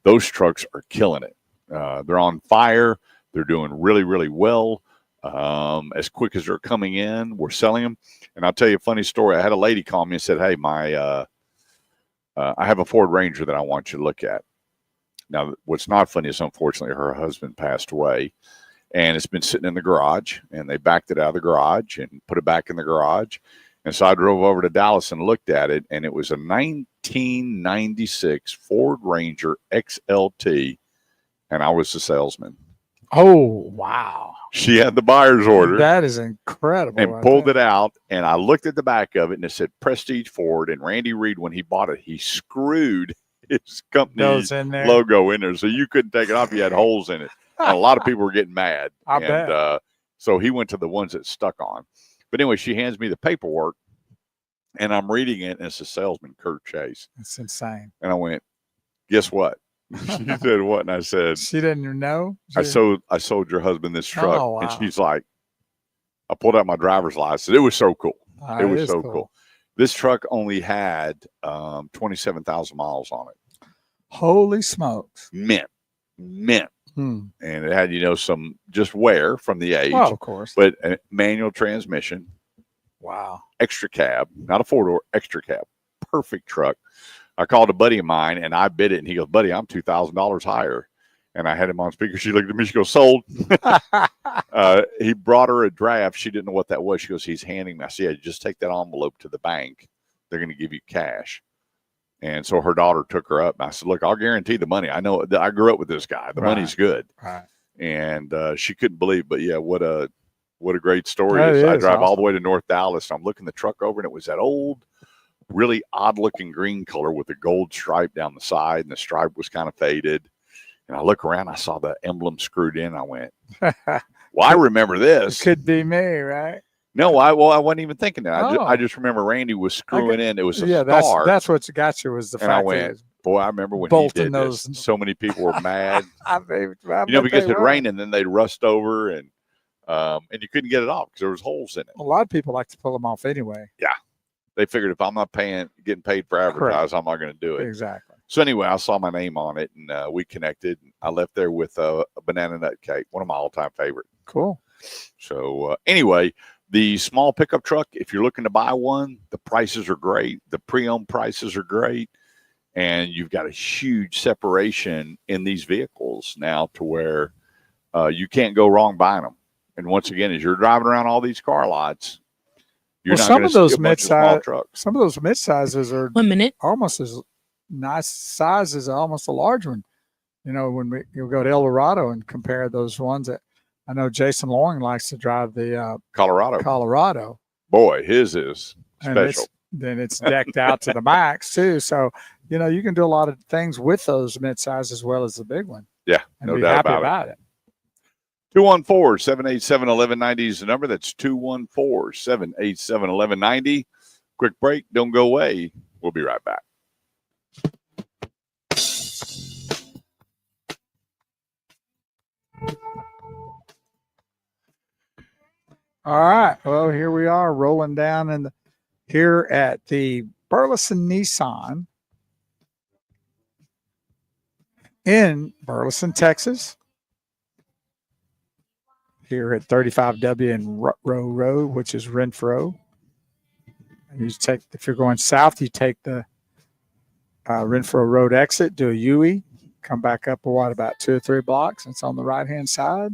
Those trucks are killing it. They're on fire. They're doing really, really well. As quick as they're coming in, we're selling them. And I'll tell you a funny story. I had a lady call me and said, hey, I have a Ford Ranger that I want you to look at. Now, what's not funny is, unfortunately, her husband passed away, and it's been sitting in the garage, and they backed it out of the garage and put it back in the garage. And so I drove over to Dallas and looked at it, and it was a 1996 Ford Ranger XLT, and I was the salesman. Oh, wow. She had the buyer's order. That is incredible. And pulled it out, and I looked at the back of it, and it said Prestige Ford. And Randy Reed, when he bought it, he screwed his company logo in there, so you couldn't take it off. You had holes in it. And a lot of people were getting mad. I bet. So he went to the ones that stuck on. But anyway, she hands me the paperwork, and I'm reading it, and it's a salesman, Kurt Chase. It's insane. And I went, guess what? She said, what? And I said, She didn't even know. I sold your husband this truck. Oh, wow. And she's like, I pulled out my driver's license. It was so cool. It was so cool. This truck only had 27,000 miles on it. Holy smokes. Mint. And it had, some just wear from the age. Oh, of course. But a manual transmission. Wow. Extra cab, not a 4-door, extra cab. Perfect truck. I called a buddy of mine and I bid it. And he goes, buddy, I'm $2,000 higher. And I had him on speaker. She looked at me. She goes, sold. He brought her a draft. She didn't know what that was. She goes, he's handing me. I said, yeah, just take that envelope to the bank. They're going to give you cash. And so her daughter took her up. And I said, look, I'll guarantee the money. I know I grew up with this guy. The money's good. Right. And she couldn't believe, but yeah, what a great story. I drive all the way to North Dallas. And I'm looking the truck over and it was that old, really odd looking green color with a gold stripe down the side. And the stripe was kind of faded. And I look around, I saw the emblem screwed in. I went, well, I remember this. It could be me, right? No, I wasn't even thinking that. I just remember Randy was screwing in. It was a star. That's what got you was the fact I went, boy, I remember when he did this. So many people were mad. Because it rained and then they'd rust over and you couldn't get it off because there was holes in it. A lot of people like to pull them off anyway. Yeah. They figured if I'm not getting paid for advertising, I'm not going to do it. Exactly. So anyway, I saw my name on it and we connected. I left there with a banana nut cake, one of my all-time favorite. Cool. So anyway, the small pickup truck, if you're looking to buy one, the prices are great. The pre-owned prices are great. And you've got a huge separation in these vehicles now to where you can't go wrong buying them. And once again, as you're driving around all these car lots, you're not going to see a bunch of small trucks. Some of those mid-sizes are 1 minute. Almost as nice size as almost a large one. When you'll go to El Dorado and compare those ones that I know Jason Loring likes to drive the Colorado. Boy, his is special. Then it's decked out to the max too. So, you can do a lot of things with those mid-size as well as the big one. Yeah, and no doubt about it. 214-787-1190 is the number. That's 214-787-1190. Quick break. Don't go away. We'll be right back. All right. Well, here we are rolling down here at the Burleson Nissan in Burleson, Texas. Here at 35W in Rutrow Road, which is Renfro. And if you're going south, you take the Renfro Road exit, do a U-E, come back up about 2 or 3 blocks. It's on the right-hand side.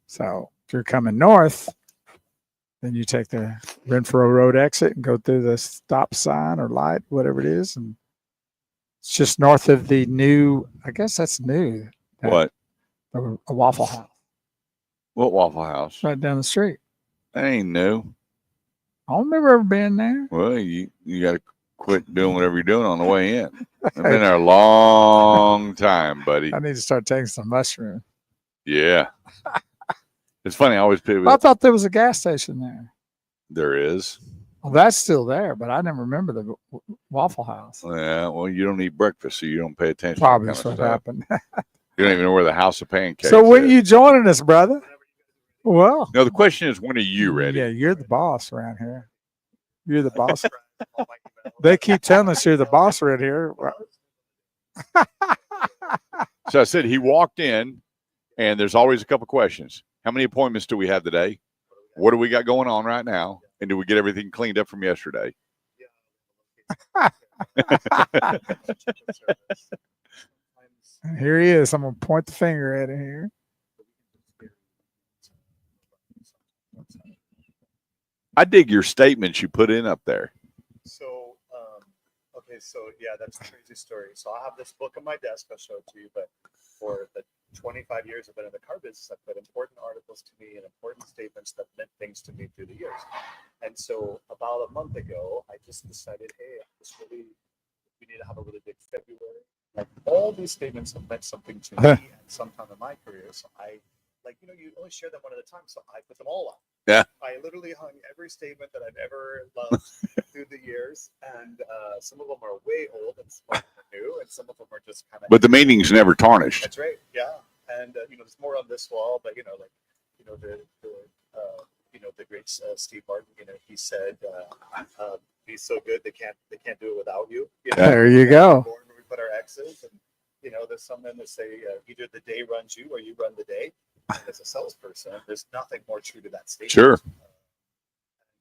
So if you're coming north, then you take the Renfro Road exit and go through the stop sign or light, whatever it is. And it's just north of the new, I guess that's new. What? A Waffle House. What Waffle House? Right down the street. That ain't new. I don't remember ever being there. Well, you got to quit doing whatever you're doing on the way in. I've been there a long time, buddy. I need to start taking some mushroom. Yeah. It's funny. I always pay. I thought there was a gas station there. There is. Well, that's still there, but I never remember the Waffle House. Yeah. Well, you don't eat breakfast, so you don't pay attention. Probably that's what happened. You don't even know where the House of Pancakes So when you joining us, brother? Well, no, the question is, when are you ready? Yeah, you're the boss around here. You're the boss. They keep telling us you're the boss around here. So I said he walked in, and there's always a couple questions. How many appointments do we have today? What do we got going on right now? And do we get everything cleaned up from yesterday? Here he is. I'm going to point the finger at him here. I dig your statements you put in up there. So, okay, so yeah, that's a crazy story. So I have this book on my desk. I'll show it to you. But for the 25 years I've been in the car business, I put important articles to me and important statements that meant things to me through the years. And so about a month ago, I just decided, hey, we need to have a really big February. Like all these statements have meant something to me at some time in my career. So I, only share them one at a time, so I put them all up. Yeah. I literally hung every statement that I've ever loved through the years, and some of them are way old and some of them are new, and some of them are just kind of. But the meaning's never tarnished. That's right. Yeah, and there's more on this wall, but the the great Steve Martin, he said, "Be so good they can't do it without you." There you go. Where we put our X's, and there's some men that say either the day runs you or you run the day. And as a salesperson, there's nothing more true to that statement. Sure.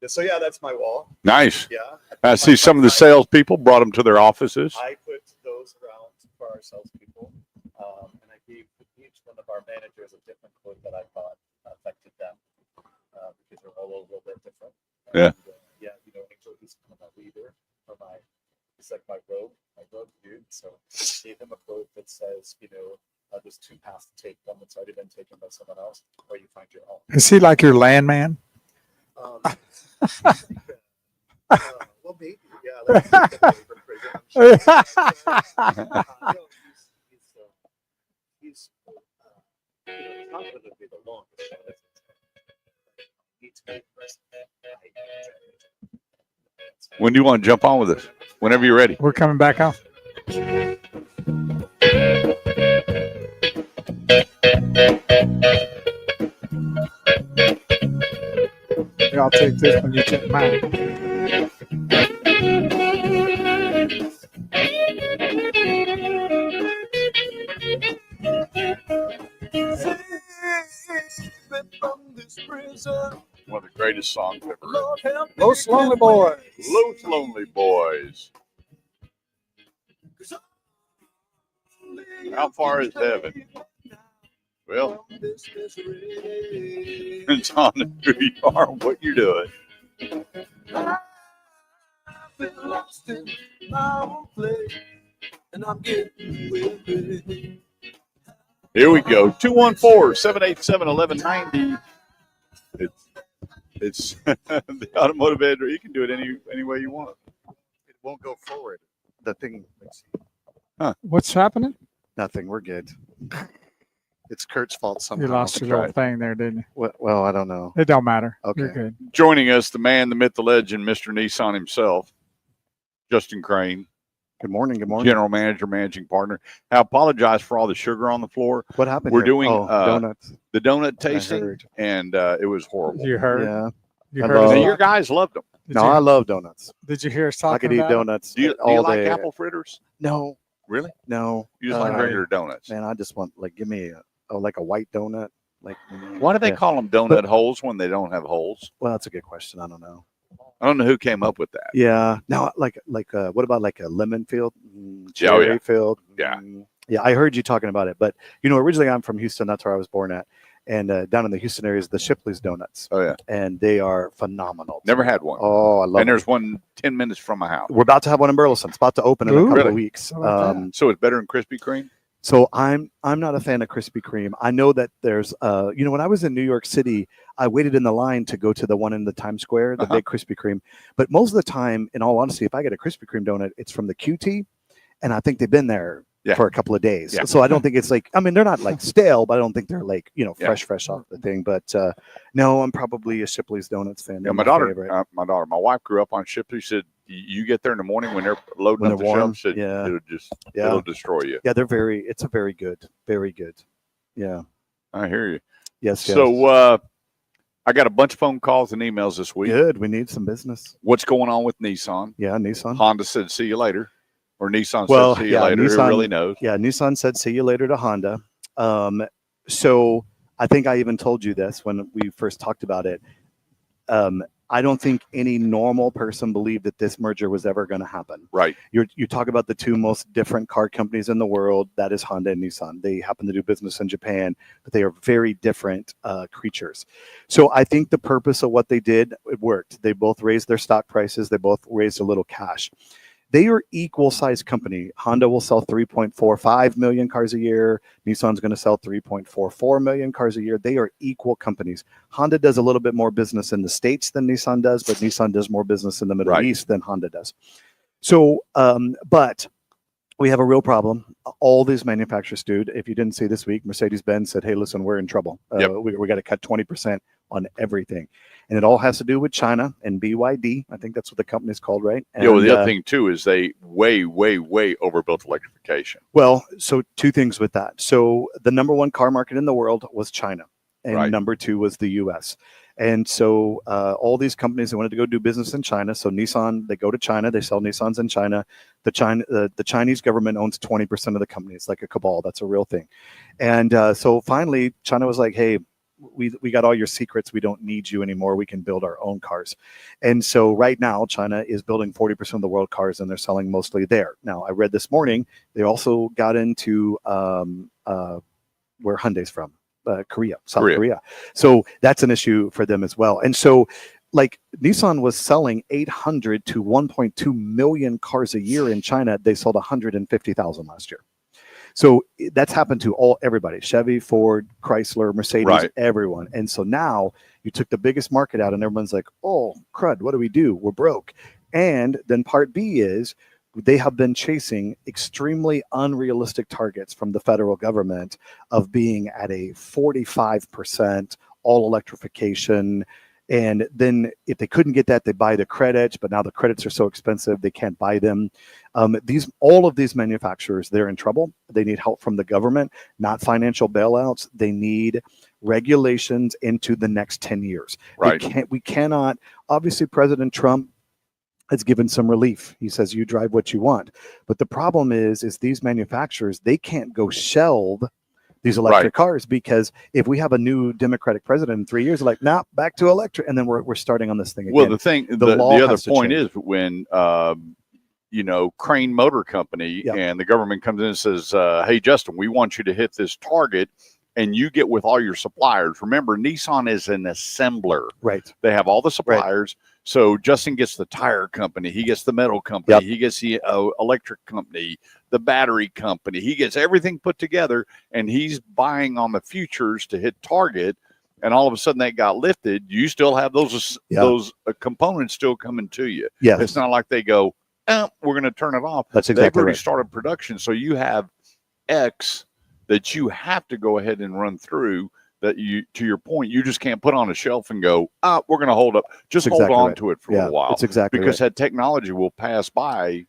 So yeah, that's my wall. Nice. Yeah. I see some of the salespeople brought them to their offices. I put those around for our salespeople, and I gave each one of our managers a different quote that I thought affected them, because they're all a little bit different. Yeah. Angel, he's kind of a leader for he's like my rogue dude. So I gave him a quote that says, there's two paths to take, one that's already been taken by someone else, or you find your own. Is he like your landman? Well, maybe, yeah. Like he's not going to be the longest. When do you want to jump on with us? Whenever you're ready. We're coming back on. I'll take this one, you take mine. One of the greatest songs ever. Los Lonely Boys. Los Lonely Boys. How far is heaven? Well, depends on who you are and what you're doing. I've been lost in my own place, and I'm getting weary. Here we go. 214-787-1190. It's the Automotive Ed. You can do it any way you want. It won't go forward. The thing. What's happening? Nothing. We're good. It's Kurt's fault somehow. You lost your little thing there, didn't you? Well, I don't know. It don't matter. Okay. You're good. Joining us, the man, the myth, the legend, Mr. Nissan himself, Justin Crane. Good morning. Good morning. General manager, managing partner. I apologize for all the sugar on the floor. What happened? We're here? doing donuts. the donut I tasting, heard. and it was horrible. You heard? Yeah. You I heard? love- Now, us your talk- guys loved them. Did No, you, I love donuts. did you hear us I talking could eat about it? donuts Do you all like day. apple fritters? No, Really? no. You just like regular donuts? Man, I just want give me a white donut. Why do they Yeah. call them donut holes when they don't have holes? Well, that's a good question. I don't know. I don't know who came up with that. Yeah. Now, what about like a lemon field, Oh, cherry yeah. field? Yeah. Yeah. I heard you talking about it, but originally I'm from Houston. That's where I was born at, and down in the Houston area is the Shipley's Donuts, Oh yeah, and they are phenomenal. never had one. Oh, I love And it. there's one 10 minutes from my house. We're about to have one in Burleson. It's about to open in a Ooh. couple Really? of weeks. How about that? So it's better than Krispy Kreme? So I'm not a fan of Krispy Kreme. I know that there's when I was in New York City, I waited in the line to go to the one in the Times Square, the big Krispy Kreme. But most of the time, in all honesty, if I get a Krispy Kreme donut, it's from the QT, and I think they've been there Yeah. for a couple of days. Yeah. So I don't think it's they're not like stale, but I don't think they're like Yeah. fresh off the thing. But no, I'm probably a Shipley's Donuts fan. Yeah, They're my favorite. my wife grew up on Shipley. Said you get there in the morning when they're loading When up the they're warm, shelves, said yeah. Yeah. it'll destroy you. Yeah, it's a very good. Yeah. I hear you. Yes. So I got a bunch of phone calls and emails this week. Good. We need some business. What's going on with Nissan? Yeah, Nissan. Honda said, "See you later," or Nissan Well, said, "See you yeah, later." Who Nissan- really knows? Yeah, Nissan said, "See you later" to Honda. So I think I even told you this when we first talked about it. I don't think any normal person believed that this merger was ever going to happen. Right. You talk about the two most different car companies in the world. That is Honda and Nissan. They happen to do business in Japan, but they are very different creatures. So I think the purpose of what they did, it worked. They both raised their stock prices. They both raised a little cash. They are equal size company. Honda will sell 3.45 million cars a year. Nissan's going to sell 3.44 million cars a year. They are equal companies. Honda does a little bit more business in the States than Nissan does, but Nissan does more business in the Middle Right. East than Honda does. So, but we have a real problem. All these manufacturers, dude, if you didn't see this week, Mercedes-Benz said, hey, listen, we're in trouble. We got to cut 20% on everything. And it all has to do with China and BYD. I think that's what the company's called, right? And, well, the other thing, too, is they way overbuilt electrification. Well, so two things with that. So the number one car market in the world was China. And number two was the U.S. And so all these companies that wanted to go do business in China. So Nissan, they go to China, they sell Nissans in China. The Chinese government owns 20% of the company. It's like a cabal. That's a real thing. And so finally, China was like, hey, we got all your secrets. We don't need you anymore. We can build our own cars. And so right now, China is building 40% of the world cars, and they're selling mostly there. Now, I read this morning, they also got into where Hyundai's from. Korea, South Korea. So that's an issue for them as well. And so like Nissan was selling 800 to 1.2 million cars a year in China. They sold 150,000 last year. So that's happened to everybody, Chevy, Ford, Chrysler, Mercedes, everyone. And so now you took the biggest market out and everyone's like, oh, crud, what do we do? We're broke. And then part B is they have been chasing extremely unrealistic targets from the federal government of being at a 45% all electrification. And then if they couldn't get that, they buy the credits, but now the credits are so expensive, they can't buy them. All of these manufacturers, they're in trouble. They need help from the government, not financial bailouts. They need regulations into the next 10 years. We cannot, obviously President Trump has given some relief. He says, you drive what you want. But the problem is these manufacturers, they can't go shelve these electric cars, because if we have a new Democratic president in 3 years, they're like, nah, back to electric. And then we're starting on this thing again. Well, the other point is when, Crane Motor Company and the government comes in and says, hey, Justin, we want you to hit this target. And you get with all your suppliers. Remember, Nissan is an assembler. Right. They have all the suppliers. So Justin gets the tire company. He gets the metal company. He gets the electric company, the battery company. He gets everything put together, and he's buying on the futures to hit target. And all of a sudden that got lifted. You still have those components still coming to you. Yes. It's not like they go, we're going to turn it off. That's exactly They've already started production. So you have X that you have to go ahead and run through, that you, to your point, you just can't put on a shelf and go, we're going to hold up. Just hold on to it for a little while. That's exactly because that technology will pass by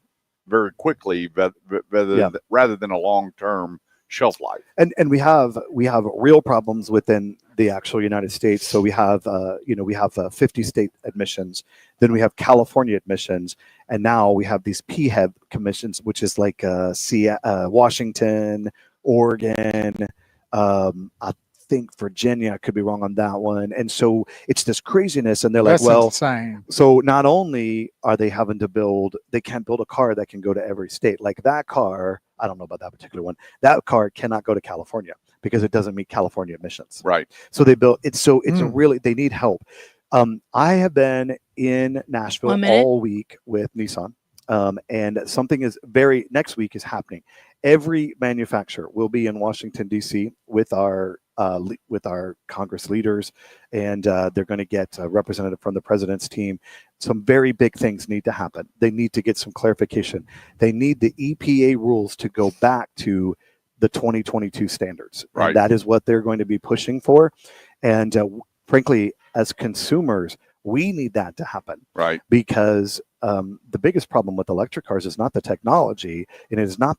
very quickly rather than a long-term shelf life. And we have real problems within the actual United States. So we have 50 state admissions, then we have California admissions, and now we have these PHEV commissions, which is like Washington, Oregon, I think Virginia. I could be wrong on that one. And so it's this craziness, and they're like, well, insane. So not only are they having to they can't build a car that can go to every state. Like that car, I don't know about that particular one. That car cannot go to California because it doesn't meet California emissions. Right. So they built it. So it's they need help. I have been in Nashville all week with Nissan. And something next week is happening. Every manufacturer will be in Washington, D.C. with our Congress leaders, and they're going to get a representative from the president's team. Some very big things need to happen. They need to get some clarification. They need the EPA rules to go back to the 2022 standards. Right. And that is what they're going to be pushing for. And frankly, as consumers, we need that to happen. Right. Because the biggest problem with electric cars is not the technology, and it's not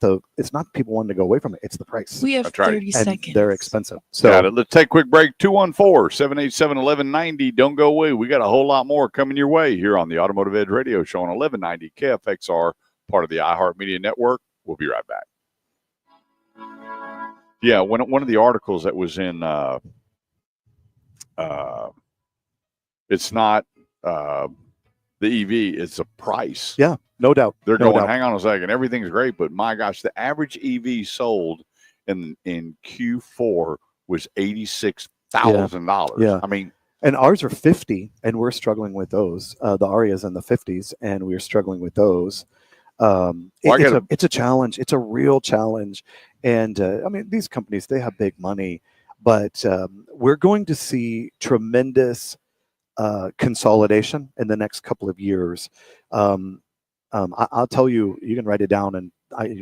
people wanting to go away from it. It's the price. We have 30 seconds. And they're expensive. So let's take a quick break. 214-787-1190. Don't go away. We got a whole lot more coming your way here on the Automotive Edge Radio Show on 1190 KFXR, part of the iHeartMedia Network. We'll be right back. Yeah, one of the articles that was in it's not the EV, it's a price. Yeah, no doubt. They're going, hang on a second, everything's great, but my gosh, the average EV sold in Q4 was $86,000. Yeah. I mean, and ours are 50, and we're struggling with those. The Aria's in the 50s, and we're struggling with those. It's a challenge. It's a real challenge. And I mean, these companies, they have big money, but we're going to see tremendous consolidation in the next couple of years. I'll tell you, you can write it down, and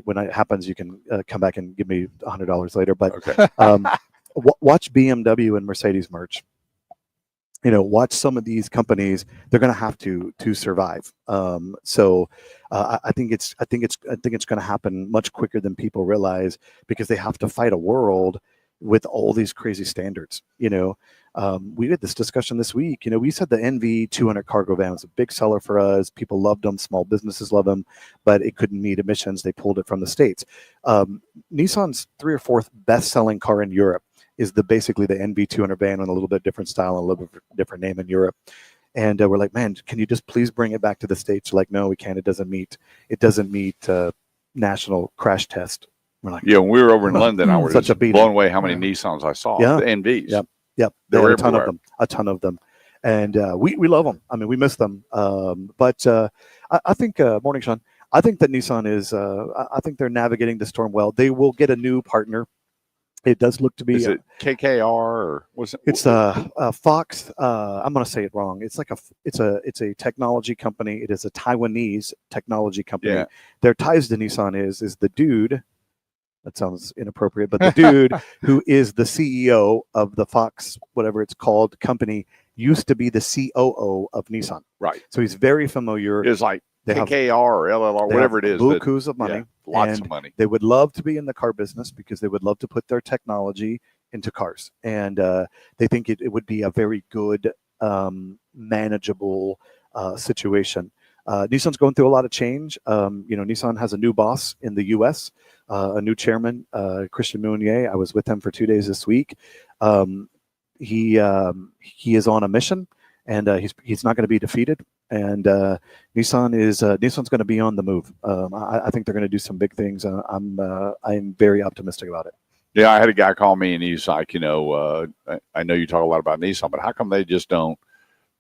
when it happens, you can come back and give me $100 later. But Okay. watch BMW and Mercedes merge. Watch some of these companies. They're going to have to survive. I think it's going to happen much quicker than people realize, because they have to fight a world with all these crazy standards. We had this discussion this week. We said the NV 200 cargo van was a big seller for us. People loved them. Small businesses love them, but it couldn't meet emissions. They pulled it from the States. Nissan's 3rd or 4th best-selling car in Europe is basically the NV 200 van with a little bit different style and a little bit different name in Europe. And we're like, man, can you just please bring it back to the States? Like, no, we can't. It doesn't meet national crash test. We're like, when we were over in London, I was such a beating. blown away how many Nissans I saw. Yeah. The NVs. Yep. They There were were a ton of them. And we love them. I mean, we miss them. But I think, morning, Sean, I think that Nissan is, I think they're navigating the storm well. They will get a new partner. It does look to be. Is it KKR or was it? It's Fox. I'm going to say it wrong. It's it's a technology company. It is a Taiwanese technology company. Yeah. Their ties to Nissan is the dude. That sounds inappropriate, but the dude who is the CEO of the Fox, whatever it's called, company, used to be the COO of Nissan. Right. So he's very familiar. It's like KKR or LLR, whatever it is. Bukus of money. Lots of money. They would love to be in the car business because they would love to put their technology into cars. And they think it would be a very good, manageable situation. Nissan's going through a lot of change. Nissan has a new boss in the U.S., a new chairman, Christian Meunier. I was with him for 2 days this week. He is on a mission, and he's not going to be defeated. And Nissan's going to be on the move. I think they're going to do some big things. I'm very optimistic about it. Yeah, I had a guy call me, and he's like, I know you talk a lot about Nissan, but how come they just don't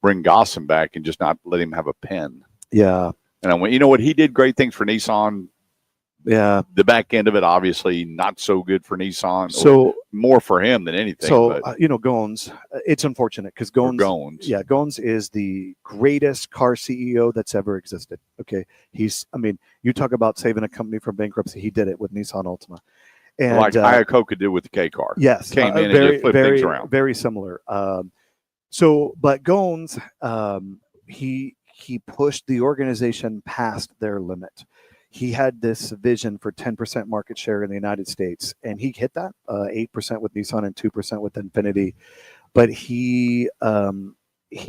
bring Gossen back and just not let him have a pen? Yeah. And I went, you know what? He did great things for Nissan. Yeah. The back end of it, obviously, not so good for Nissan. So more for him than anything. So, Goins, it's unfortunate because Goins is the greatest car CEO that's ever existed. Okay. You talk about saving a company from bankruptcy. He did it with Nissan Altima. And like Iacocca did with the K car. Yes. Came in and just flipped things around. Very similar. But Goins, he pushed the organization past their limit. He had this vision for 10% market share in the United States, and he hit that 8% with Nissan and 2% with Infiniti. But he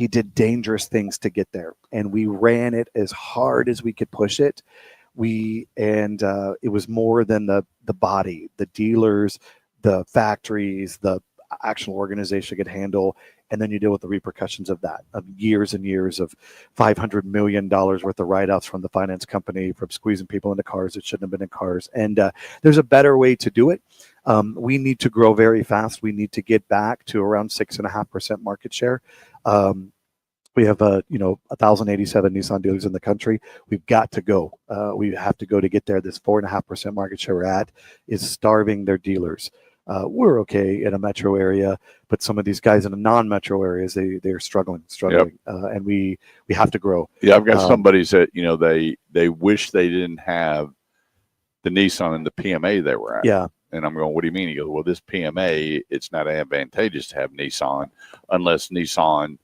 did dangerous things to get there, and we ran it as hard as we could push it. It was more than the body, the dealers, the factories, the actual organization could handle. And then you deal with the repercussions of that, of years and years of $500 million worth of write-offs from the finance company, from squeezing people into cars that shouldn't have been in cars. And there's a better way to do it. We need to grow very fast. We need to get back to around 6.5% market share. We have 1,087 Nissan dealers in the country. We've got to go. We have to go to get there. This 4.5% market share we're at is starving their dealers. We're okay in a metro area, but some of these guys in the non-metro areas, they're struggling. Yep. And we have to grow. Yeah, I've got some buddies that they wish they didn't have the Nissan and the PMA they were at. Yeah. And I'm going, what do you mean? He goes, well, this PMA, it's not advantageous to have Nissan unless Nissan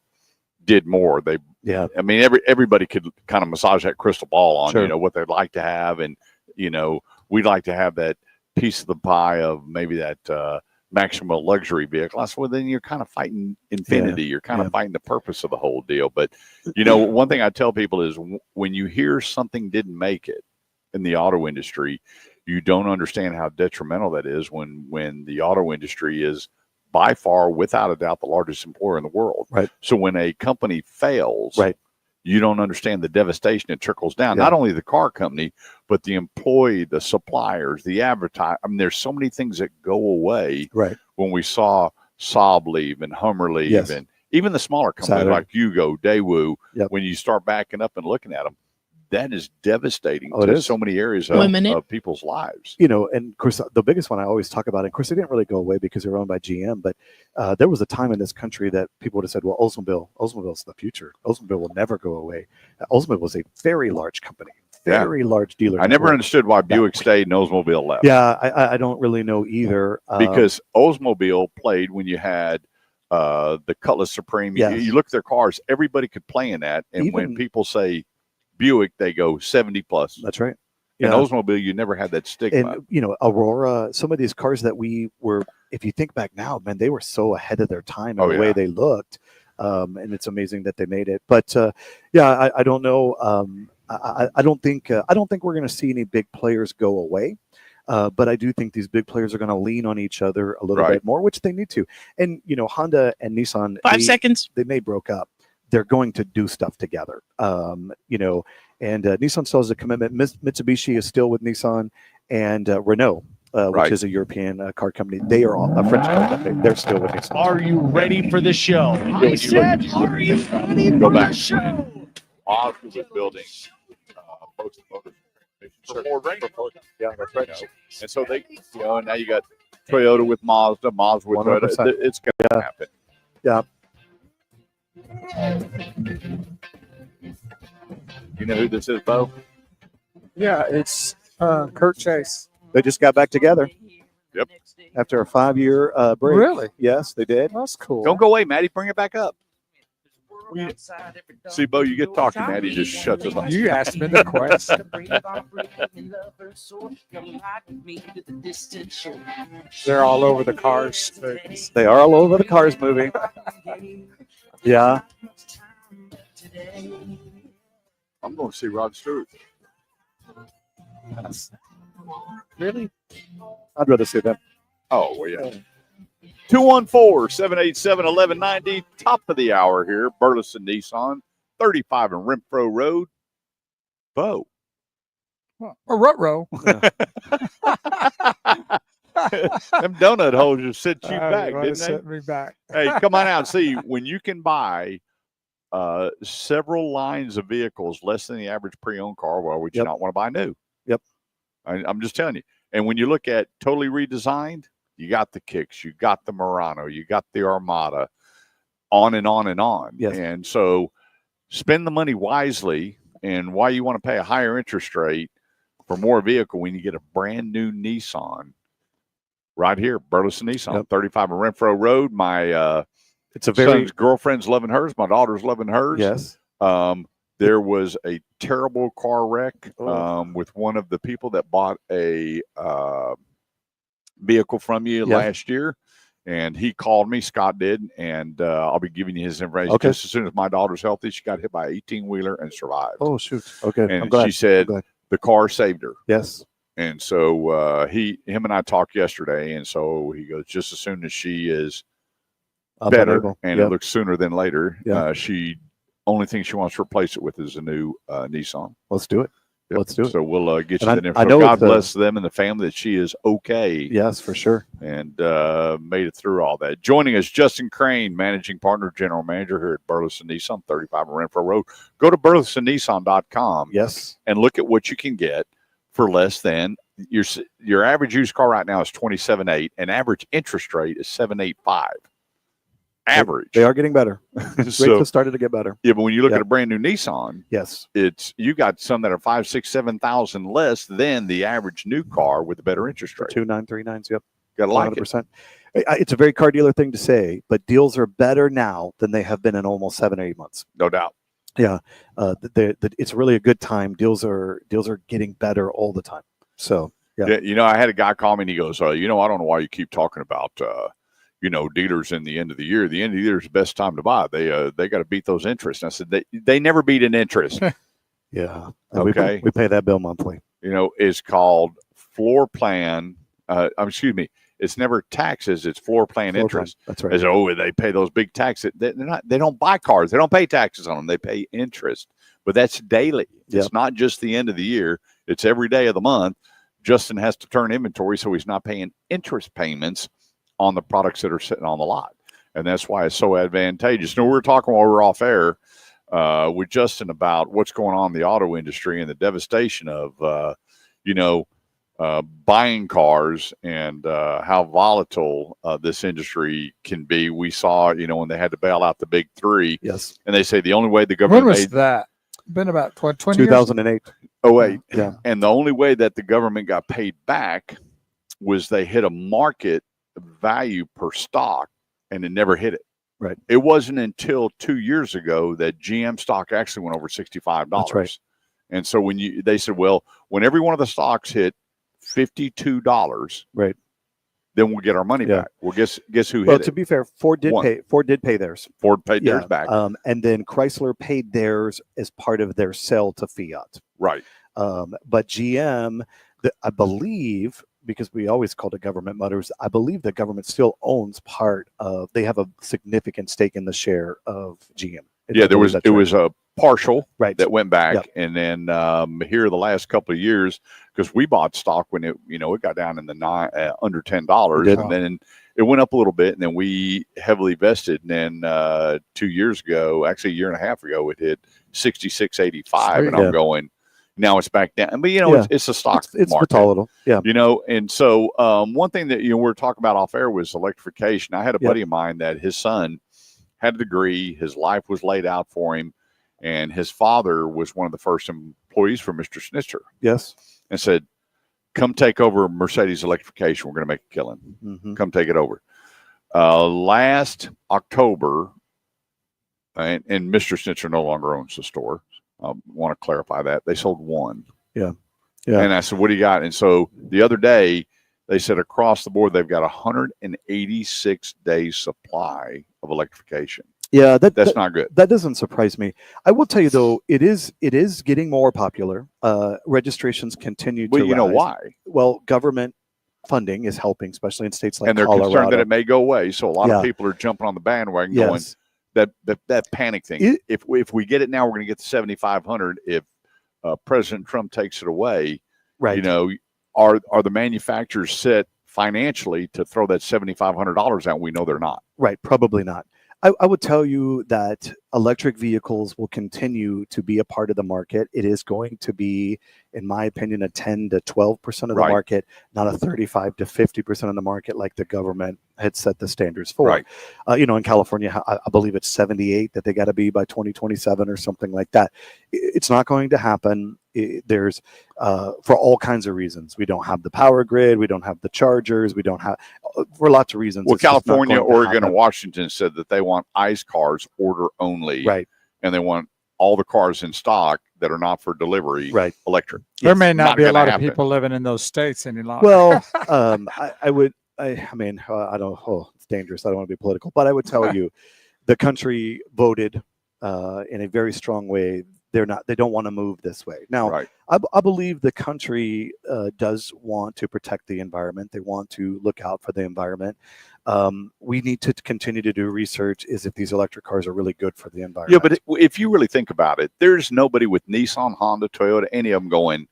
did more. Everybody could kind of massage that crystal ball on, sure, what they'd like to have. And, we'd like to have that piece of the pie of maybe that maximum luxury vehicle. Well, then you're kind of fighting infinity. You're kind of fighting the purpose of the whole deal. But, one thing I tell people is when you hear something didn't make it in the auto industry, you don't understand how detrimental that is when the auto industry is by far, without a doubt, the largest employer in the world. Right. So when a company fails, right, you don't understand the devastation that trickles down, not only the car company, but the employee, the suppliers, the advertise. There's so many things that go away when we saw Saab leave and Hummer leave and even the smaller companies like Yugo, Daewoo, when you start backing up and looking at them, that is devastating to so many areas of people's lives. And of course, the biggest one I always talk about, and of course, they didn't really go away because they were owned by GM, but there was a time in this country that people would have said, well, Oldsmobile is the future. Oldsmobile will never go away. Oldsmobile was a very large company, very large dealer. I never network. understood why Buick stayed and Oldsmobile left. Yeah, I don't really know either. Because Oldsmobile played when you had the Cutlass Supreme. Yes. You look at their cars, everybody could play in that. And when people say Buick, they go 70 plus. That's right. In Oldsmobile, you never had that stigma. And, you know, Aurora, some of these cars that we were, if you think back now, man, they were so ahead of their time in the way they looked. And it's amazing that they made it. But, I don't know. I don't think we're going to see any big players go away. But I do think these big players are going to lean on each other a little bit more, which they need to. And, you know, Honda and Nissan, 5 seconds. They may broke up. They're going to do stuff together. You know, and Nissan still has a commitment. Mitsubishi is still with Nissan, and Renault, which is a European car company. They are all a French car company. They're still with Nissan. Are you ready for the show? I said, are you ready for the show? Oz was building most motors for Ford Ranger. Yeah, that's right. And so they, you know, now you got Toyota with Mazda, Mazda with Toyota. It's going to happen. Yeah. You know who this is, Bo? Yeah, it's Kurt Chase. They just got back together. Yep. After a 5-year break. Really? Yes, they did. That's cool. Don't go away, Maddie. Bring it back up. See, Bo, you get talking, Maddie just shuts us off. You asked me the question. They're all over the cars. They are all over the Cars movie. Yeah. I'm going to see Rod Stewart. Really? I'd rather see them. Oh, well, yeah. 214-787-1190. Top of the hour here. Burleson Nissan, 35 in Renfro Road. Bo. A rut-row. Them donut holes just set you back, didn't they? Set me back. Hey, come on out and see. When you can buy several lines of vehicles less than the average pre-owned car, well, would you not want to buy new? Yep. I'm just telling you. And when you look at totally redesigned, you got the Kicks, you got the Murano, you got the Armada, on and on and on. Yes. And so spend the money wisely. And why you want to pay a higher interest rate for more vehicle when you get a brand new Nissan right here, Burleson Nissan, 35 in Renfro Road. My it's a very son's girlfriend's loving hers. My daughter's loving hers. Yes. There was a terrible car wreck with one of the people that bought a vehicle from you last year. And he called me, Scott did, and I'll be giving you his information. Okay. Just as soon as my daughter's healthy, she got hit by an 18-wheeler and survived. Oh, shoot. Okay. And I'm glad. she said the car saved her. Yes. And so him and I talked yesterday, and so he goes, just as soon as she is better, and it looks sooner than later, she only thing she wants to replace it with is a new Nissan. Let's do it. Yep. Let's do it. So we'll get you and that info. God bless them and the family that she is okay. Yes, for sure. And made it through all that. Joining us, Justin Crane, Managing Partner, General Manager here at Burleson Nissan, 35 Renfro Road. Go to burlesonnissan.com. Yes. And look at what you can get for less than your average used car right now is 27.8, and average interest rate is 7.85. Average. They are getting better. Rates have started to get better. Yeah, but when you look at a brand new Nissan, yes, it's you got some that are 5, 6, 7,000 less than the average new car with a better interest rate. 2.939s. Yep, got to like 100%. It's a very car dealer thing to say, but deals are better now than they have been in almost 7 or 8 months. No doubt. Yeah, it's really a good time. Deals are getting better all the time. So yeah, you know, I had a guy call me and he goes, I don't know why you keep talking about dealers in the end of the year. The end of the year is the best time to buy. They got to beat those interests. And I said they never beat an interest. Yeah. Okay. We pay that bill monthly. You know, it's called floor plan. Excuse me. It's never taxes. It's floor plan interest. That's right. As they pay those big taxes. They don't buy cars. They don't pay taxes on them. They pay interest. But that's daily. Yep. It's not just the end of the year. It's every day of the month. Justin has to turn inventory, so he's not paying interest payments on the products that are sitting on the lot. And that's why it's so advantageous. You know, we were talking while we were off air with Justin about what's going on in the auto industry and the devastation of, buying cars and how volatile this industry can be. We saw, when they had to bail out the big three. Yes. And they say the only way the government When was that? Been about 20 2008. years? Oh wait, Yeah. And the only way that the government got paid back was they hit a market value per stock, and it never hit it. Right. It wasn't until 2 years ago that GM stock actually went over $65. That's right. And so they said, well, when every one of the stocks hit $52, right, then we'll get our money Yeah. back. Well, guess who Well, hit to it? be fair, Ford did pay theirs. Ford paid theirs back. And then Chrysler paid theirs as part of their sale to Fiat. Right. But GM, I believe, because we always called it government mutters, I believe the government still owns part of. They have a significant stake in the share of GM. Yeah, it was a partial Right. that went back, Yep. and then here the last couple of years, because we bought stock when it got down in the under $10, did. and then it went up a little bit, and then we heavily vested, and then 2 years ago, actually a year and a half ago, it hit 66.85, and Yeah. I'm going. Now it's back down, but Yeah. it's a stock It's market. volatile. Yeah. And so one thing that we were talking about off air was electrification. I had a Yep. buddy of mine that his son had a degree, his life was laid out for him, and his father was one of the first employees for Mr. Schnitzer, Yes. and said, "Come take over Mercedes electrification. We're going to make a killing. Mm-hmm. Come take it over." Last October, and Mr. Schnitzer no longer owns the store. I want to clarify that. They sold one. Yeah. Yeah. And I said, "What do you got?" And so the other day, they said across the board, they've got 186 days supply of electrification. Yeah, That's not good. That doesn't surprise me. I will tell you though, it is getting more popular. Registrations continue to Well, you know rise. why? Well, government funding is helping, especially in states like And they're Colorado. concerned that it may go away. So a lot Yeah. of people are jumping on the bandwagon going, Yes. that panic thing. If we get it now, we're going to get the 7,500. If President Trump takes it away, Right. are the manufacturers set financially to throw that $7,500 out? We know they're not. Right. Probably not. I would tell you that electric vehicles will continue to be a part of the market. It is going to be, in my opinion, a 10 to 12% of the Right. market, not a 35 to 50% of the market like the government had set the standards for. Right. In California, I believe it's 78 that they got to be by 2027 or something like that. It's not going to happen. There's for all kinds of reasons. We don't have the power grid. We don't have the chargers. We don't have for lots of reasons. Well, it's just not California, going to Oregon, happen. and Washington said that they want ICE cars order only. Right. And they want all the cars in stock that are not for delivery Right. electric. There may not be a gonna lot happen. of people living in those states any longer. Well, I mean, I don't. Oh, it's dangerous. I don't want to be political, but I would tell you, the country voted in a very strong way. They don't want to move this way. Now, Right. I believe the country does want to protect the environment. They want to look out for the environment. We need to continue to do research is if these electric cars are really good for the environment. Yeah, but if you really think about it, there's nobody with Nissan, Honda, Toyota, any of them going,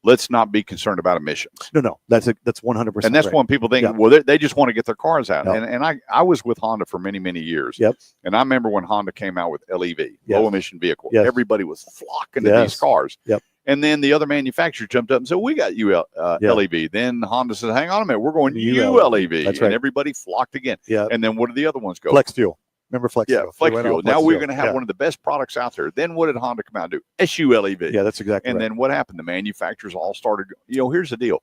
let's not be concerned about emissions. No, that's 100%. And that's right. when people think, Yeah. well, they just want to get their cars out. No. And I was with Honda for many, many years. Yep. And I remember when Honda came out with LEV, Yes. low emission vehicle, Yes. everybody was flocking to Yes. these cars. Yep. And then the other manufacturers jumped up and said, we got LEV. Then Honda said, hang on a minute, we're going ULEV. That's and right. everybody flocked again. Yeah. And then what did the other ones go? Flex fuel. Remember flex Yeah, fuel? flex They went fuel. all Now flex we're fuel. going to have Yeah. one of the best products out there. Then what did Honda come out and do? SULEV. Yeah, that's exactly And right. then what happened? The manufacturers all started, here's the deal.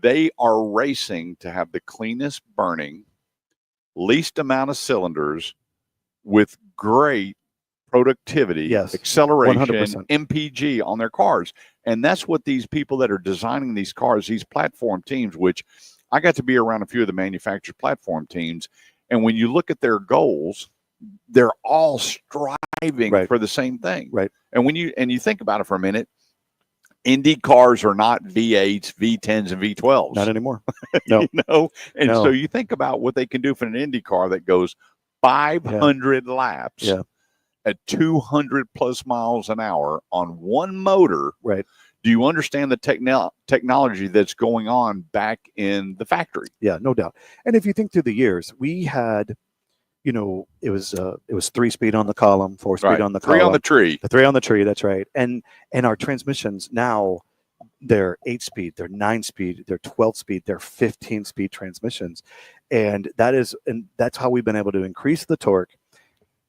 They are racing to have the cleanest burning, least amount of cylinders with great productivity, Yes, acceleration, 100%. MPG on their cars. And that's what these people that are designing these cars, these platform teams, which I got to be around a few of the manufacturer platform teams. And when you look at their goals, they're all striving Right. for the same thing. Right. And when you think about it for a minute, Indy cars are not V8s, V10s, and V12s. Not anymore. No. And No. so you think about what they can do for an Indy car that goes 500 laps Yeah. at 200 plus miles an hour on one motor. Right. Do you understand the technology that's going on back in the factory? Yeah, no doubt. And if you think through the years, we had, it was 3-speed on the column, 4-speed Right. on the 3 column, on the tree. the 3 on the tree. That's right. And our transmissions now, they're 8-speed, they're 9-speed, they're 12-speed, they're 15-speed transmissions, and that's how we've been able to increase the torque,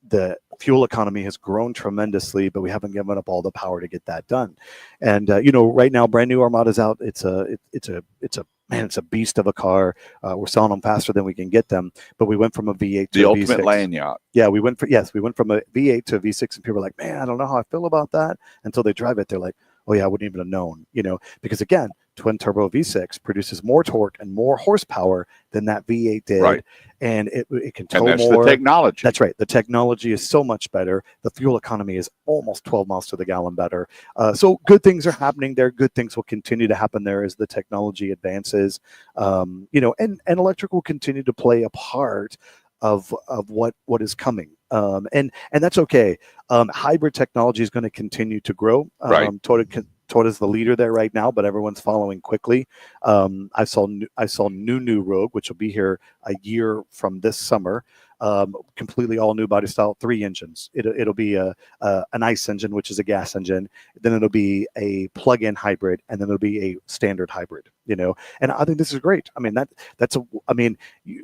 the fuel economy has grown tremendously, but we haven't given up all the power to get that done. And right now, brand new Armada's out. It's a beast of a car. We're selling them faster than we can get them. But we went from a V8 to the a ultimate V6. land yacht. Yeah, we went from a V8 to a V6, and people were like, "Man, I don't know how I feel about that." Until they drive it, they're like, "Oh yeah, I wouldn't even have known." Because again, twin turbo V6 produces more torque and more horsepower than that V8 did, Right. and it can tow And that's more. the technology. That's right. The technology is so much better. The fuel economy is almost 12 miles to the gallon better. So good things are happening there. Good things will continue to happen there as the technology advances. And electric will continue to play a part of what is coming. And that's okay. Hybrid technology is going to continue to grow. Right. Toyota's the leader there right now, but everyone's following quickly. I saw new Rogue, which will be here a year from this summer. Completely all new body style, 3 engines. It'll be an ICE engine, which is a gas engine. Then it'll be a plug-in hybrid, and then it'll be a standard hybrid. And I think this is great. I mean,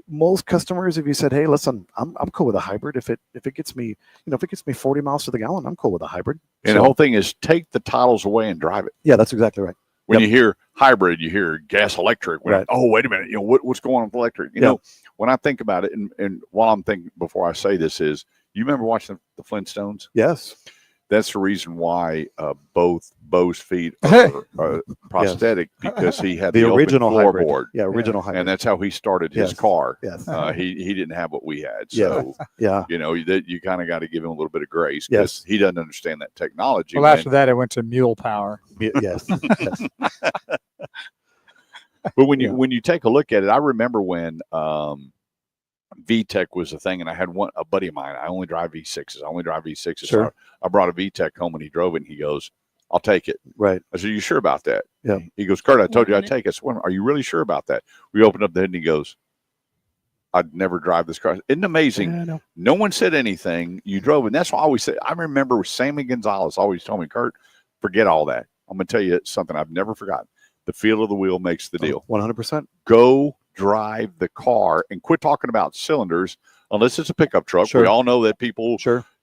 most customers, if you said, "Hey, listen, I'm cool with a hybrid. If it gets me, if it gets me 40 miles to the gallon, I'm cool with a hybrid." And the whole thing is take the titles away and drive it. Yeah, that's exactly right. When you hear hybrid, you hear gas electric. Right. Oh, wait a minute. What's going on with electric? When I think about it, and while I'm thinking before I say this is, you remember watching the Flintstones? Yes. That's the reason why both Bo's feet are prosthetic, because he had the original floorboard. hybrid. Yeah, original hybrid. And that's how he started his car. Yes. He didn't have what we had. So, yeah. You kind of got to give him a little bit of grace, because he doesn't understand that technology. Well, after that, it went to mule power. Yes. Yes. But when you take a look at it, I remember when VTEC was a thing, and I had a buddy of mine. I only drive V6s. Sure. So I brought a VTEC home, and he drove it, and he goes, "I'll take it." Right. I said, "You sure about that?" Yeah. He goes, "Kurt, I told you I'd take it." I said, "Well, are you really sure about that?" We opened up the hood, and he goes, "I'd never drive this car." Isn't it amazing? Yeah, I know. No one said anything. You drove, and that's why I always say. I remember Sammy Gonzalez always told me, "Kurt, forget all that. I'm going to tell you something I've never forgotten. The feel of the wheel makes the deal. 100%. Go drive the car and quit talking about cylinders unless it's a pickup truck." Sure. We all know that people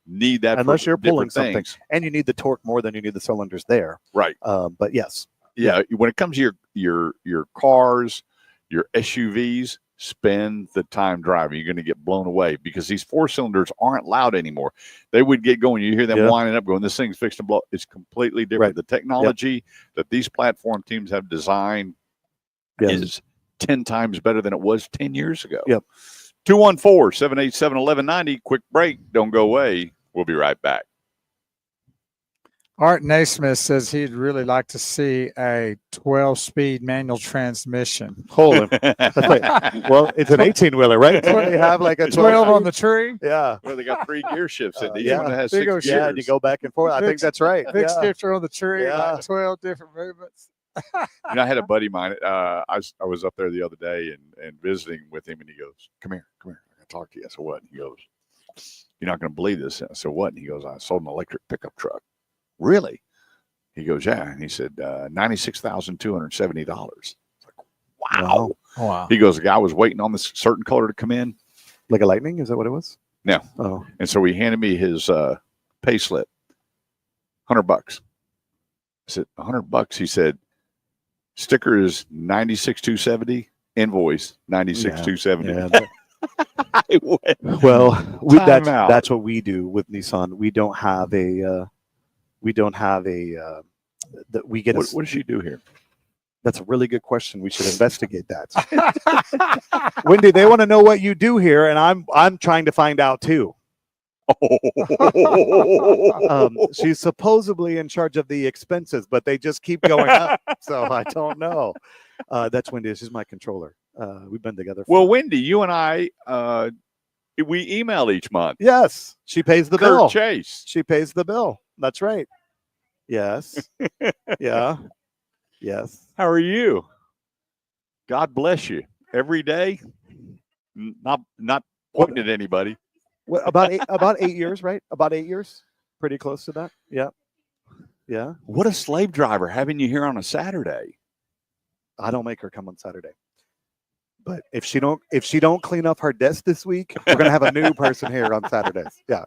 need that unless for you're pulling different something, things. and you need the torque more than you need the cylinders there. Right. But yes. Yeah. When it comes to your cars, your SUVs, spend the time driving. You're going to get blown away, because these 4 cylinders aren't loud anymore. They would get going. You hear them winding up, going, "This thing's fixed to blow." It's completely different. Right. The technology that these platform teams have designed is 10 times better than it was 10 years ago. Yep. 214-787-1190. Quick break. Don't go away. We'll be right back. Art Naismith says he'd really like to see a 12-speed manual transmission. Holy. Well, it's an 18-wheeler, right? They have like a 12 on the tree. Yeah. Well, they got 3 gear shifts in. Each yeah. one has Big 6 old gears. Yeah, you go back and forth. I think that's right. Big Yeah. shifter on the tree, Yeah. like 12 different movements. I had a buddy of mine. I was up there the other day and visiting with him, and he goes, "Come here. I got to talk to you." I said, "What?" He goes, "You're not going to believe this." I said, "What?" And he goes, "I sold an electric pickup truck." "Really?" He goes, "Yeah." And he said, $96,270. Like, wow. Wow. He goes, "The guy was waiting on this certain color to come in." Like a Lightning? Is that what it was? No. Oh. And so he handed me his pay slip, $100. I said, $100? He said, sticker is $96,270, invoice $96,270. Yeah. I went, Well, Time out. that's what we do with Nissan. We don't have a that we get. what does she do here? That's a really good question. We should investigate that. Wendy, they want to know what you do here, and I'm trying to find out too. She's supposedly in charge of the expenses, but they just keep going up. So I don't know. That's Wendy. She's my controller. We've been together. Well, Wendy, you and I, we email each month. Yes, she pays the Kurt bill. Chase. She pays the bill. That's right. Yes. Yeah. Yes. How are you? God bless you. Every day. Not pointing at anybody. What, about 8 years, right? About 8 years. Pretty close to that. Yeah. Yeah. What a slave driver having you here on a Saturday. I don't make her come on Saturday. But if she don't clean up her desk this week, we're gonna have a new person here on Saturdays. Yeah.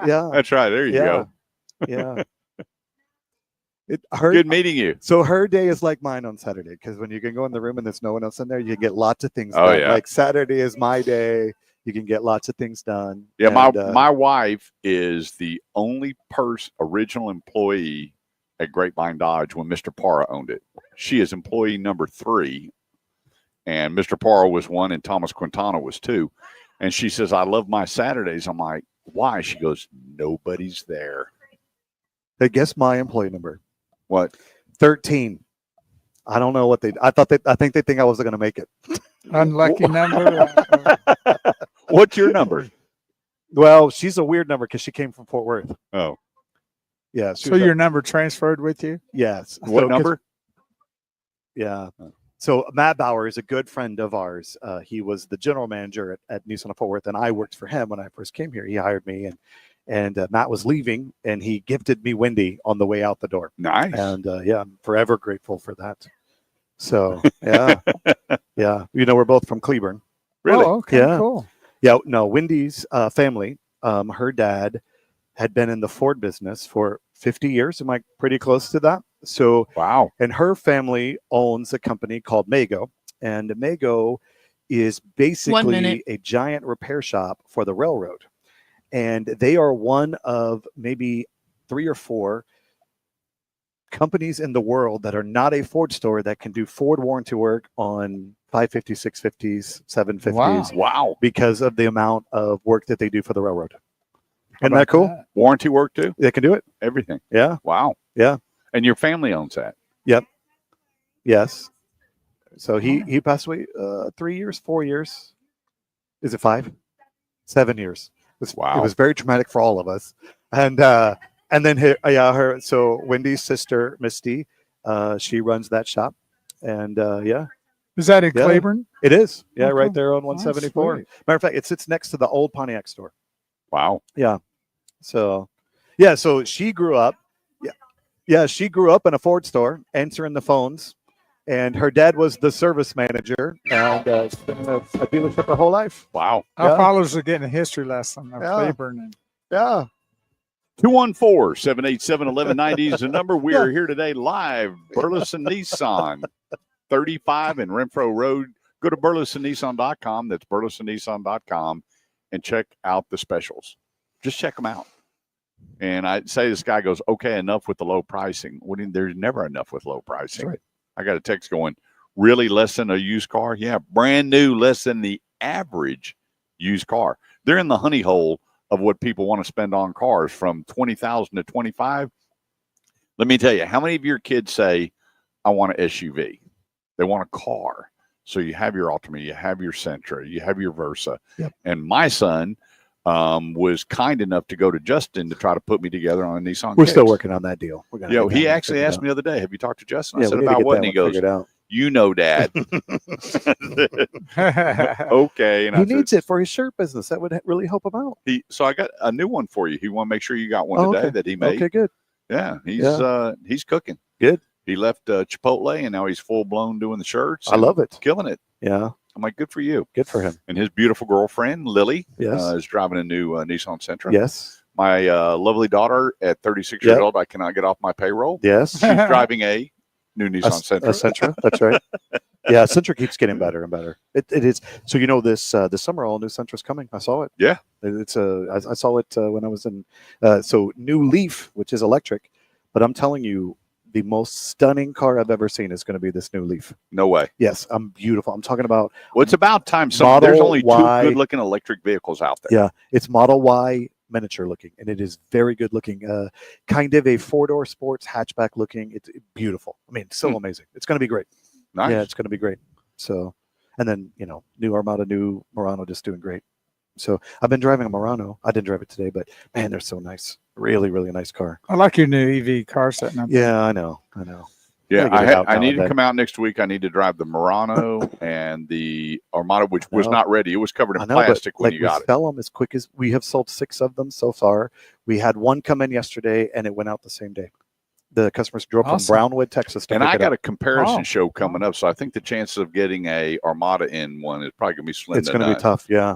Yeah. That's right. There you go. Yeah. Good meeting you. So her day is like mine on Saturday, because when you can go in the room and there's no one else in there, you get lots of things done. Yeah. Like Saturday is my day. You can get lots of things done. Yeah, and, my wife is the only original employee at Grapevine Dodge when Mr. Parra owned it. She is employee number 3, and Mr. Parra was 1, and Thomas Quintana was 2. And she says, I love my Saturdays. I'm like, why? She goes, nobody's there. Hey, guess my employee number. What? 13. I don't know what I think they think I wasn't going to make it. Unlucky number. What's your number? Well, she's a weird number because she came from Fort Worth. Oh. Yeah. So your number transferred with you? Yes. What number? Yeah. So Matt Bauer is a good friend of ours. He was the general manager at Nissan of Fort Worth, and I worked for him when I first came here. He hired me, and Matt was leaving, and he gifted me Wendy on the way out the door. Nice. And I'm forever grateful for that. So yeah, yeah. We're both from Cleburne. Really? Oh, okay, Yeah. cool. Yeah. No, Wendy's family. Her dad had been in the Ford business for 50 years. Am I pretty close to that? So wow. And her family owns a company called Mago, and Mago is basically a giant repair shop for the railroad. And they are one of maybe 3 or 4 companies in the world that are not a Ford store that can do Ford warranty work on 550s, 650s, 750s. Wow. Because of the amount of work that they do for the railroad. Isn't that cool? Warranty work too? They can do it. Everything. Yeah. Wow. Yeah. And your family owns that? Yep. Yes. So he passed away 3 years, 4 years. Is it 5? 7 years. Wow. It was very traumatic for all of us. And then her so Wendy's sister Misty, she runs that shop. And Is that in Cleburne? It is. Yeah, Okay. right there on 174. Sweet. Matter of fact, it sits next to the old Pontiac store. Wow. Yeah. So so she grew up. Yeah, she grew up in a Ford store, answering the phones, and her dad was the service manager, and she's been in a dealership her whole life. Wow. Our followers are getting a history lesson of Yeah. Cleburne. Yeah. 214-787-1190 is the number. We are here today live, Burleson Nissan, 35 and Renfro Road. Go to burlesonnissan.com. That's burlesonnissan.com, and check out the specials. Just check them out. And I'd say this guy goes, okay, enough with the low pricing. There's never enough with low pricing. Right. I got a text going, really less than a used car? Yeah, brand new, less than the average used car. They're in the honey hole of what people want to spend on cars, from $20,000 to $25,000. Let me tell you, how many of your kids say, I want an SUV? They want a car. So you have your Altima, you have your Sentra, you have your Versa. Yep. And my son was kind enough to go to Justin to try to put me together on a Nissan We're Kicks. still working on that deal. We're gonna He actually asked me the other day, have you talked to Justin? I said, we need to about get what? that And he one goes, figured out. you know, Dad. Okay. And He I said, needs it for his shirt business. That would really help him out. so I got a new one for you. He want to make sure you got one today that he made. Okay, good. Yeah, he's cooking. Good. He left Chipotle, and now he's full blown doing the shirts. I love it. Killing it. Yeah. I'm like, good for you. Good for him. And his beautiful girlfriend, Lily, Yes. is driving a new Nissan Sentra. Yes. My lovely daughter at 36 years old, I cannot get off my payroll. Yes. She's driving a new Nissan Sentra. A Sentra. That's right. Yeah, Sentra keeps getting better and better. It is. So this summer, all new Sentra's coming. I saw it. Yeah. It's I saw it when I was in. So new Leaf, which is electric, but I'm telling you, the most stunning car I've ever seen is going to be this new Leaf. No way. Yes, I'm beautiful. I'm talking about. Well, it's about time. There's only 2 good-looking electric vehicles out there. Yeah, it's Model Y miniature looking, and it is very good looking. Kind of a 4-door sports hatchback looking. It's beautiful. I mean, it's so amazing. It's going to be great. Nice. Yeah, it's going to be great. So, and then new Armada, new Murano, just doing great. So I've been driving a Murano. I didn't drive it today, but man, they're so nice. Really, really nice car. I like your new EV car setting up. Yeah, I know. Yeah, I need to come out next week. I need to drive the Murano and the Armada, which was not ready. It was covered in plastic when you got it. Sell them as quick as we have sold 6 of them so far. We had one come in yesterday, and it went out the same day. The customers drove Awesome. from Brownwood, Texas to And pick I it got up. a comparison Oh. show coming up, so I think the chances of getting a Armada in one is probably going to be slim. It's going to be tough. Yeah.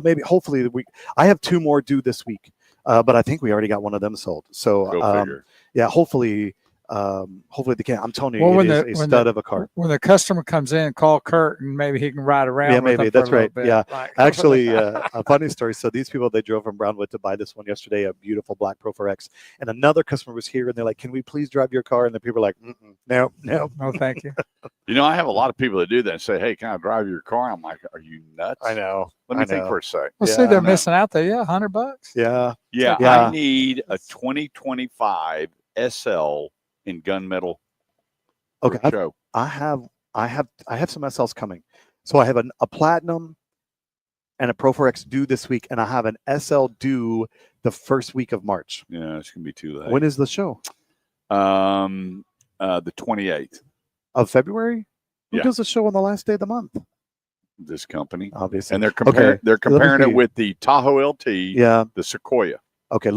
Maybe hopefully I have 2 more due this week, but I think we already got one of them sold. So Go figure. yeah, hopefully they can. I'm telling you, Well, it when is the- a when stud of a car. When the customer comes in, call Kurt and maybe he can ride around. Yeah, with maybe them for that's a little right. bit. Yeah, Like- actually, a funny story. So these people, they drove from Brownwood to buy this one yesterday, a beautiful black Pro 4X, and another customer was here, and they're like, "Can we please drive your car?" And the people are like, "No, no, no, thank you. You know, I have a lot of people that do that and say, "Hey, can I drive your car?" I'm like, "Are you nuts?" I know. Let me I think know. for a sec. Well, Yeah, see, I they're know. missing out there. Yeah, $100. Yeah, Yeah, Yeah. I need a 2025 SL in gunmetal. Okay, for show. I have some SLs coming. So I have a platinum and a Pro 4X due this week, and I have an SL due the first week of March. Yeah, it's gonna be too late. When is the show? The 28th. Of February? Who Yeah. does the show on the last day of the month? This company, Obviously. and they're comparing. Okay, They're so let me comparing it see. with the Tahoe LT, Yeah. the Sequoia. Okay,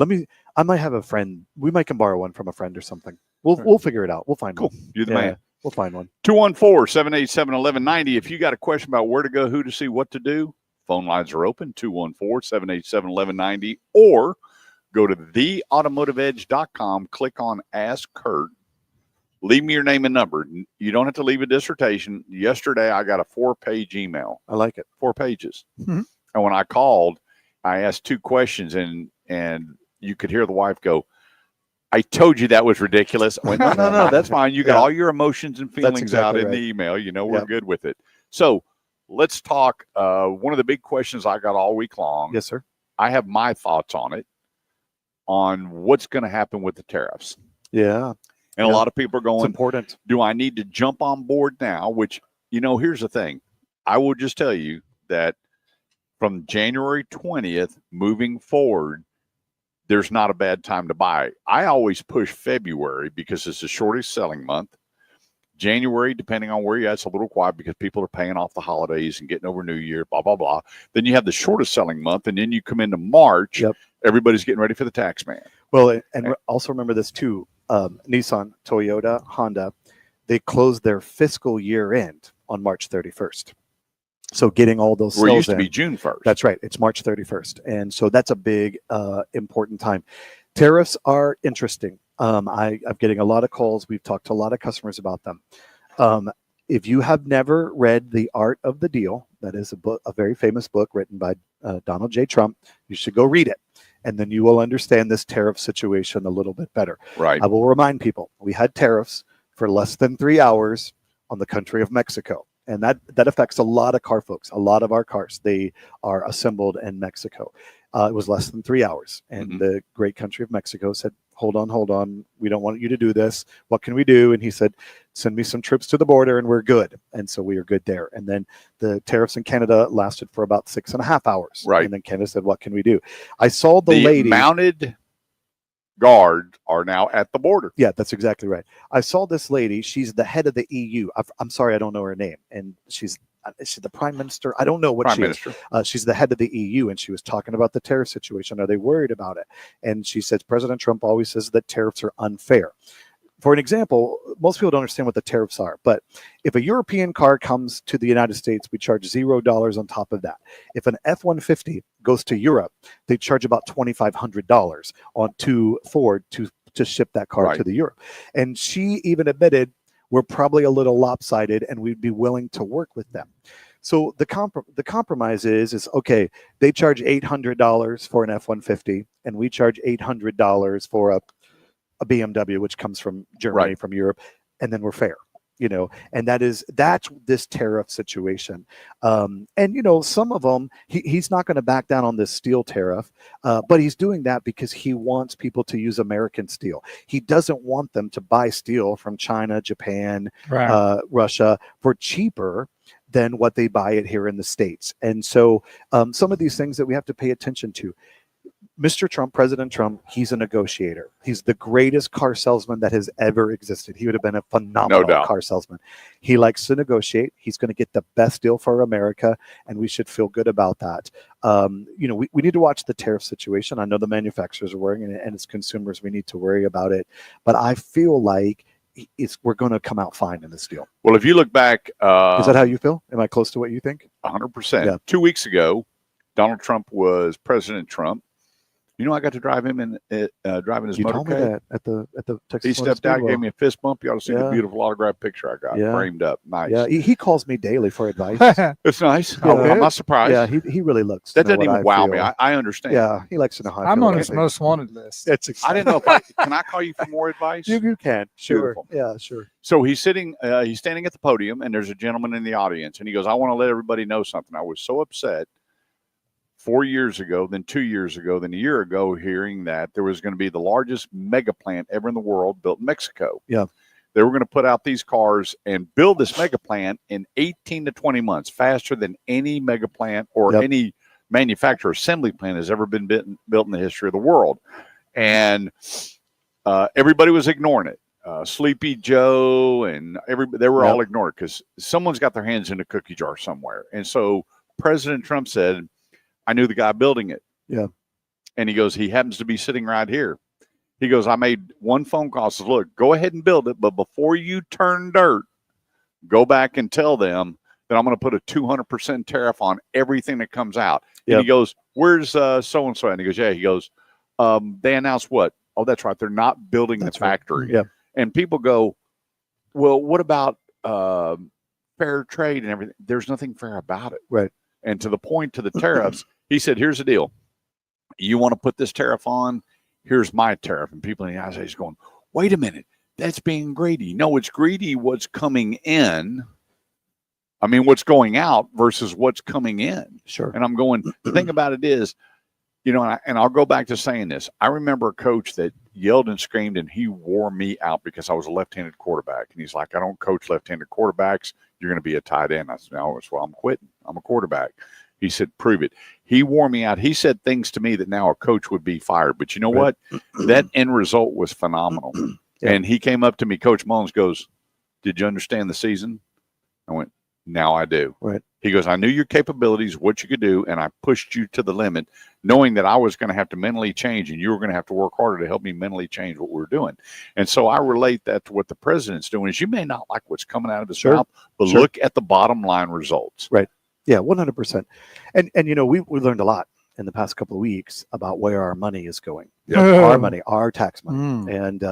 I might have a friend. We might can borrow one from a friend or something. We'll figure it out. We'll find Cool. one. You're the Yeah, man. We'll find one. 214-787-1190. If you got a question about where to go, who to see, what to do, phone lines are open, 214-787-1190, or go to theautomotiveedge.com, click on Ask Kurt. Leave me your name and number. You don't have to leave a dissertation. Yesterday, I got a 4-page email. I like it. 4 pages. Mhm. And when I called, I asked 2 questions, and you could hear the wife go, "I told you that was ridiculous." I went, no, that's fine. You got Yeah. all your emotions and feelings exactly out in right. the email. You know, we're Yep. good with it. So let's talk. One of the big questions I got all week long. Yes, sir. I have my thoughts on it, on what's going to happen with the tariffs. Yeah. And Yeah. a lot of people are It's going, important. do I need to jump on board now? Which, here's the thing. I will just tell you that from January 20th moving forward, there's not a bad time to buy. I always push February because it's the shortest selling month. January, depending on where you're at, it's a little quiet because people are paying off the holidays and getting over New Year, blah, blah, blah. Then you have the shortest selling month, and then you come into March, Yep. Everybody's getting ready for the tax man. Well, and also remember this too. Nissan, Toyota, Honda, they close their fiscal year end on March 31st. So getting all those Where it sales used to in, be June 1st. That's right. It's March 31st. And so that's a big, important time. Tariffs are interesting. I'm getting a lot of calls. We've talked to a lot of customers about them. If you have never read The Art of the Deal, that is a very famous book written by Donald J. Trump, you should go read it. And then you will understand this tariff situation a little bit better. Right. I will remind people, we had tariffs for less than 3 hours on the country of Mexico. And that affects a lot of car folks. A lot of our cars, they are assembled in Mexico. It was less than 3 hours. And the great country of Mexico said, hold on. We don't want you to do this. What can we do? And he said, send me some troops to the border and we're good. And so we are good there. And then the tariffs in Canada lasted for about 6.5 hours. Right. And then Canada said, what can we do? I saw the lady. Mounted guard are now at the border. Yeah, that's exactly right. I saw this lady. She's the head of the EU. I'm sorry, I don't know her name. And she's the prime minister. I don't know what Prime she Minister. is. She's the head of the EU, and she was talking about the tariff situation. Are they worried about it? And she says President Trump always says that tariffs are unfair. For an example, most people don't understand what the tariffs are, but if a European car comes to the United States, we charge $0 on top of that. If an F-150 goes to Europe, they charge about $2,500 to Ford to ship that car Right. to the Europe. And she even admitted we're probably a little lopsided and we'd be willing to work with them. So the compromise is okay, they charge $800 for an F-150 and we charge $800 for a BMW, which comes from Germany, Right. from Europe, and then we're fair, and that's this tariff situation. And some of them, he's not going to back down on this steel tariff, but he's doing that because he wants people to use American steel. He doesn't want them to buy steel from China, Japan, Right. Russia for cheaper than what they buy it here in the States. And so some of these things that we have to pay attention to. Mr. Trump, President Trump, he's a negotiator. He's the greatest car salesman that has ever existed. He would have been a phenomenal car salesman. He likes to negotiate. He's going to get the best deal for America, and we should feel good about that. We need to watch the tariff situation. I know the manufacturers are worrying, and as consumers, we need to worry about it. But I feel like we're going to come out fine in this deal. Well, if you look back, is that how you feel? Am I close to what you think? 100%. Yeah. 2 weeks ago, Donald Trump was President Trump. I got to drive him in driving his motorcade. You told me that at the Texas. He stepped out, gave me a fist bump. You ought to see the beautiful autograph picture I got framed up. Nice. Yeah, he calls me daily for advice. It's nice. I'm not surprised. Yeah, he really looks. That doesn't even wow me. I understand. Yeah, he likes to know how I I'm feel on about his things. most wanted list. I didn't know if can I call you for more advice? You can. Sure. Beautiful. Yeah, sure. So he's standing at the podium, and there's a gentleman in the audience, and he goes, "I want to let everybody know something. I was so upset 4 years ago, then 2 years ago, then a year ago, hearing that there was going to be the largest mega plant ever in the world built in Mexico. Yeah. They were going to put out these cars and build this mega plant in 18 to 20 months, faster than any mega plant or any manufacturer assembly plant has ever been built in the history of the world. And everybody was ignoring it. Sleepy Joe and they were all ignoring it because someone's got their hands in a cookie jar somewhere. And so President Trump said, I knew the guy building it. Yeah. And he goes, he happens to be sitting right here. He goes, I made one phone call. Says, look, go ahead and build it. But before you turn dirt, go back and tell them that I'm going to put a 200% tariff on everything that comes out. And he goes, where's so-and-so? And he goes, he goes, they announced what? Oh, that's right. They're not building the factory. Yeah. And people go, well, what about fair trade and everything? There's nothing fair about it. Right. And to the point to the tariffs, he said, here's the deal. You want to put this tariff on? Here's my tariff. And people in the United States going, wait a minute, that's being greedy. No, it's greedy what's coming in. I mean, what's going out versus what's coming in. Sure. And I'm going, the thing about it is, and I'll go back to saying this. I remember a coach that yelled and screamed, and he wore me out because I was a left-handed quarterback. And he's like, I don't coach left-handed quarterbacks. You're going to be a tight end. I said, no, well, I'm quitting. I'm a quarterback. He said, prove it. He wore me out. He said things to me that now a coach would be fired. But you know what? That end result was phenomenal. And he came up to me, Coach Mullins goes, did you understand the season? I went, now I do. Right. He goes, I knew your capabilities, what you could do, and I pushed you to the limit, knowing that I was going to have to mentally change and you were going to have to work harder to help me mentally change what we were doing. And so I relate that to what the president's doing is you may not like what's coming out of his mouth, but look at the bottom line results. Right. Yeah, 100%. And we learned a lot in the past couple of weeks about where our money is going. Our money, our tax money. And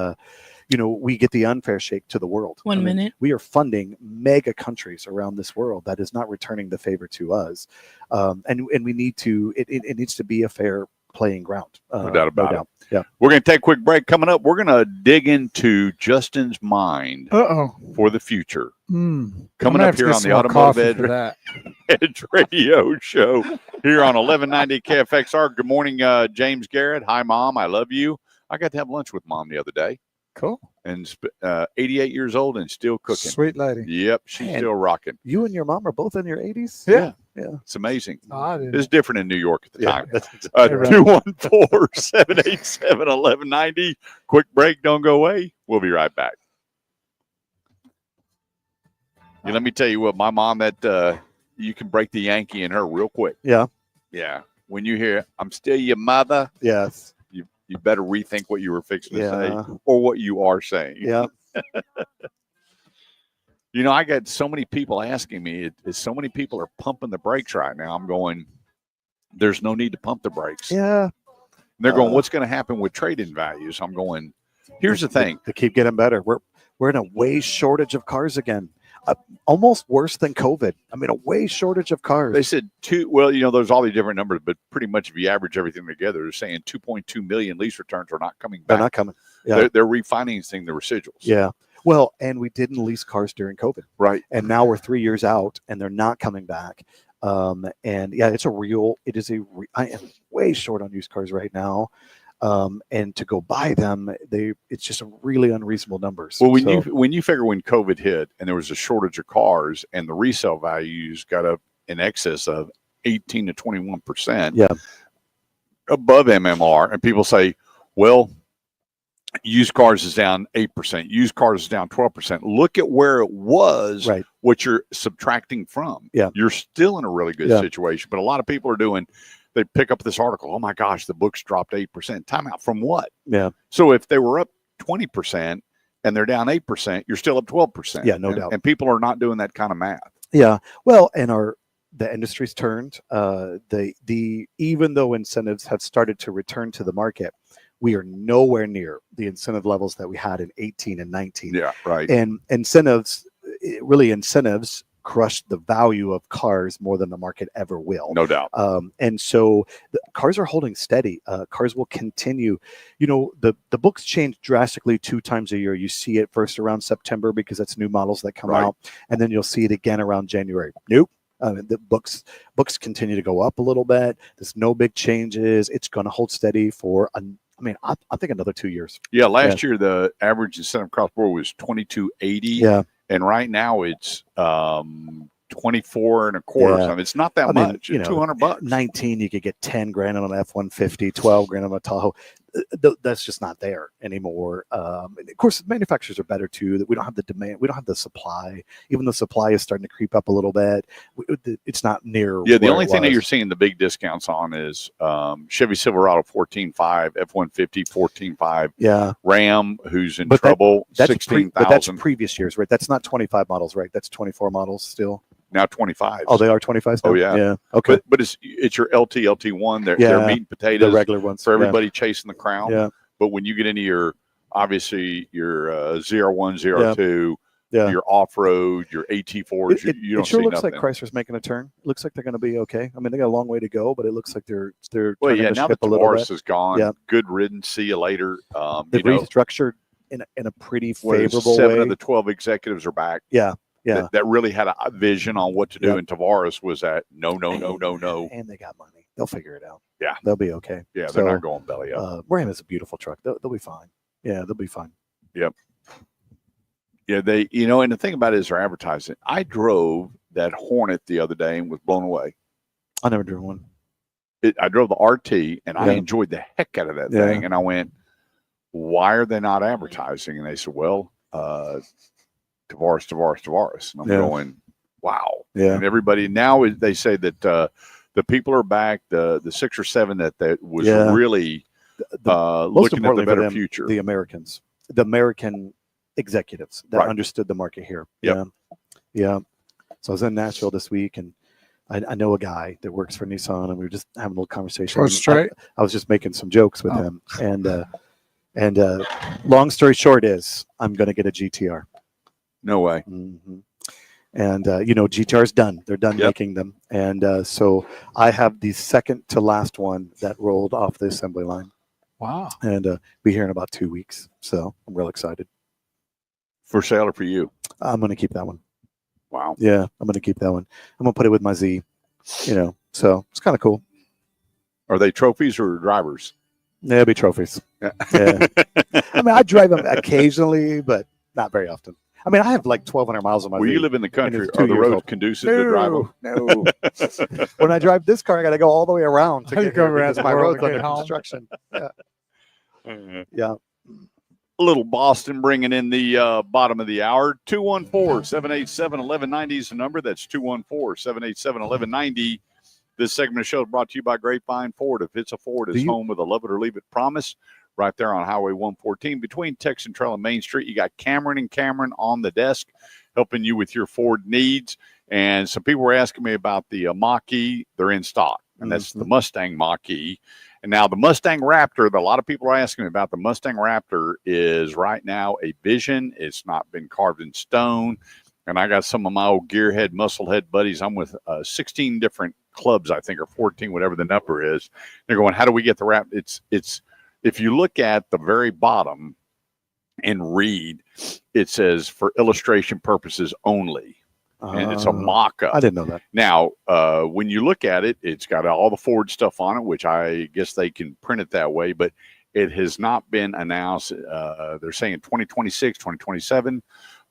we get the unfair shake to the world. One minute. We are funding mega countries around this world that is not returning the favor to us. And we need to, it needs to be a fair playing ground. No doubt about it. Yeah. We're going to take a quick break. Coming up, we're going to dig into Justin's mind for the future. Coming up here on the Automotive Edge Radio Show here on 1190 KFXR. Good morning, James Garrett. Hi, Mom. I love you. I got to have lunch with Mom the other day. Cool. And 88 years old and still cooking. Sweet lady. Yep, she's still rocking. You and your mom are both in your 80s? Yeah. It's amazing. Oh, it's different in New York at the time. That's exactly 214-787-1190. Quick break. Don't go away. We'll be right back. Let me tell you what, my mom, that you can break the Yankee in her real quick. Yeah. Yeah. When you hear, I'm still your mother. Yes. You better rethink what you were fixing to say or what you are saying. Yeah. I got so many people asking me, so many people are pumping the brakes right now. I'm going, there's no need to pump the brakes. Yeah. And they're going, what's going to happen with trade-in values? I'm going, here's the thing. They keep getting better. We're in a way shortage of cars again. Almost worse than COVID. I mean, a way shortage of cars. They said there's all these different numbers, but pretty much if you average everything together, they're saying 2.2 million lease returns are not coming back. They're not coming. Yeah. They're refinancing the residuals. Yeah. Well, and we didn't lease cars during COVID. Right. And now we're 3 years out and they're not coming back. I am way short on used cars right now. And to go buy them, it's just a really unreasonable numbers. Well, when you figure when COVID hit and there was a shortage of cars and the resale values got up in excess of 18 to 21%. Yeah. above MMR, and people say, well, used cars is down 8%, used cars is down 12%. Look at where it was, Right. what you're subtracting from. Yeah. You're still in a really good Yeah. situation. But a lot of people are doing, they pick up this article, oh my gosh, the book's dropped 8%. Time out from what? Yeah. So if they were up 20% and they're down 8%, you're still up 12%. Yeah, no doubt. And people are not doing that kind of math. Yeah. Well, and the industry's turned. Even though incentives have started to return to the market, we are nowhere near the incentive levels that we had in 18 and 19. Yeah, right. And incentives crushed the value of cars more than the market ever will. No doubt. And so the cars are holding steady. Cars will continue. You know, the books change drastically 2 times a year. You see it first around September because that's new models that come out, and then you'll see it again around January. Nope. The books continue to go up a little bit. There's no big changes. It's going to hold steady for I think another 2 years. Yeah, last year the average incentive cross board was 2280. Yeah, and right now it's 24 and a quarter. Yeah. So it's not that much. It's $200. 19, you could get 10 grand on an F-150, 12 grand on a Tahoe. That's just not there anymore. Of course, manufacturers are better too. That we don't have the demand, we don't have the supply. Even the supply is starting to creep up a little bit. It's not near. Yeah, the only thing that you're seeing the big discounts on is Chevy Silverado 14.5, F-150 14.5. Yeah, Ram, who's in But trouble, That's 16,000. but that's previous years, right? That's not 25 models, right? That's 24 models still. Now 25. Oh, they are 25. Oh, yeah. Yeah. Okay. But it's your LT1. They're meat and The potatoes regular ones for everybody chasing the crown. Yeah. But when you get into your obviously your 01, 02, Yeah. your off-road, your AT4s, you don't it sure see looks nothing. like Chrysler's making a turn. It looks like they're going to be okay. I mean, they got a long way to go, but it looks like they're Well, turning yeah, the now ship that a little Tavares bit. is gone, Yeah. good riddance. See you later. They've restructured in a pretty favorable 7 way. of the 12 executives are back. Yeah. That really had a vision on what to do, Yeah. and Tavares was that no. And they got money. They'll figure it out. Yeah. They'll be okay. Yeah, So, they're not going belly up. Ram is a beautiful truck. They'll be fine. Yeah, they'll be fine. Yep. Yeah, and the thing about it is their advertising. I drove that Hornet the other day and was blown away. I never drove one. I drove the RT, and I Yeah. enjoyed the heck out of that Yeah. thing. And I went, why are they not advertising? And they said, well, Tavares. And I'm Yeah. going, wow. Yeah. And everybody now they say that the people are back. The 6 or 7 that was Yeah. really Most looking at the importantly for better them, future. the American executives that Right. understood the market here. Yep. Yeah. So I was in Nashville this week, and I know a guy that works for Nissan, and we were just having a little conversation. Go straight. I was just making some jokes with him, and long story short is I'm going to get a GTR. No way. Mm-hmm. And GTR's done. They're done Yep. making them, and so I have the second to last one that rolled off the assembly line, Wow. and be here in about 2 weeks. So I'm real excited. For sale or for you? I'm going to keep that one. Wow. Yeah, I'm going to keep that one. I'm going to put it with my Z. So it's kind of cool. Are they trophies or drivers? Yeah, it'll be trophies. Yeah. Yeah. I mean, I drive them occasionally, but not very often. I mean, I have like 1,200 miles on my Well, Z. you live in the country. it's 2 Are the years roads old. conducive to drive them? No. When I drive this car, I got to go all the way around to You get go here around because the my world road's to get under home. construction. Yeah. Mhm. Yeah. A little Boston bringing in the bottom of the hour. 214-787-1190 is the number. That's 214-787-1190. This segment of the show is brought to you by Grapevine Ford. If it's a Ford, it's home with a love it or leave it promise. Right there on Highway 114 between Texan Trail and Main Street. You got Cameron on the desk helping you with your Ford needs. And some people were asking me about the Mach-E. They're in stock, and that's the Mustang Mach-E. And now the Mustang Raptor, a lot of people are asking me about the Mustang Raptor, is right now a vision. It's not been carved in stone. And I got some of my old gearhead, musclehead buddies. I'm with 16 different clubs, I think, or 14, whatever the number is. They're going, how do we get the Raptor? It's if you look at the very bottom and read, it says for illustration purposes only. And it's a mock-up. I didn't know that. Now, when you look at it, it's got all the Ford stuff on it, which I guess they can print it that way, but it has not been announced. They're saying 2026, 2027.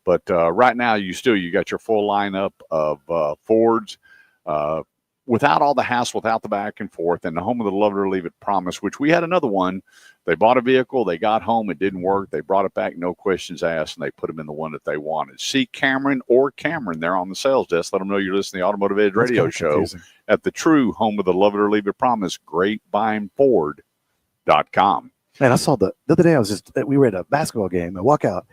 But right now, you got your full lineup of Fords. without all the hassle, without the back and forth, and the home of the love it or leave it promise, which we had another one. They bought a vehicle, they got home, it didn't work. They brought it back, no questions asked, and they put them in the one that they wanted. See Cameron or Cameron there on the sales desk. Let them know you're listening to the Automotive Edge radio show confusing. at the true home of the love it or leave it promise, GreatVineFord.com. Man, I saw the other day, we were at a basketball game. I walk out,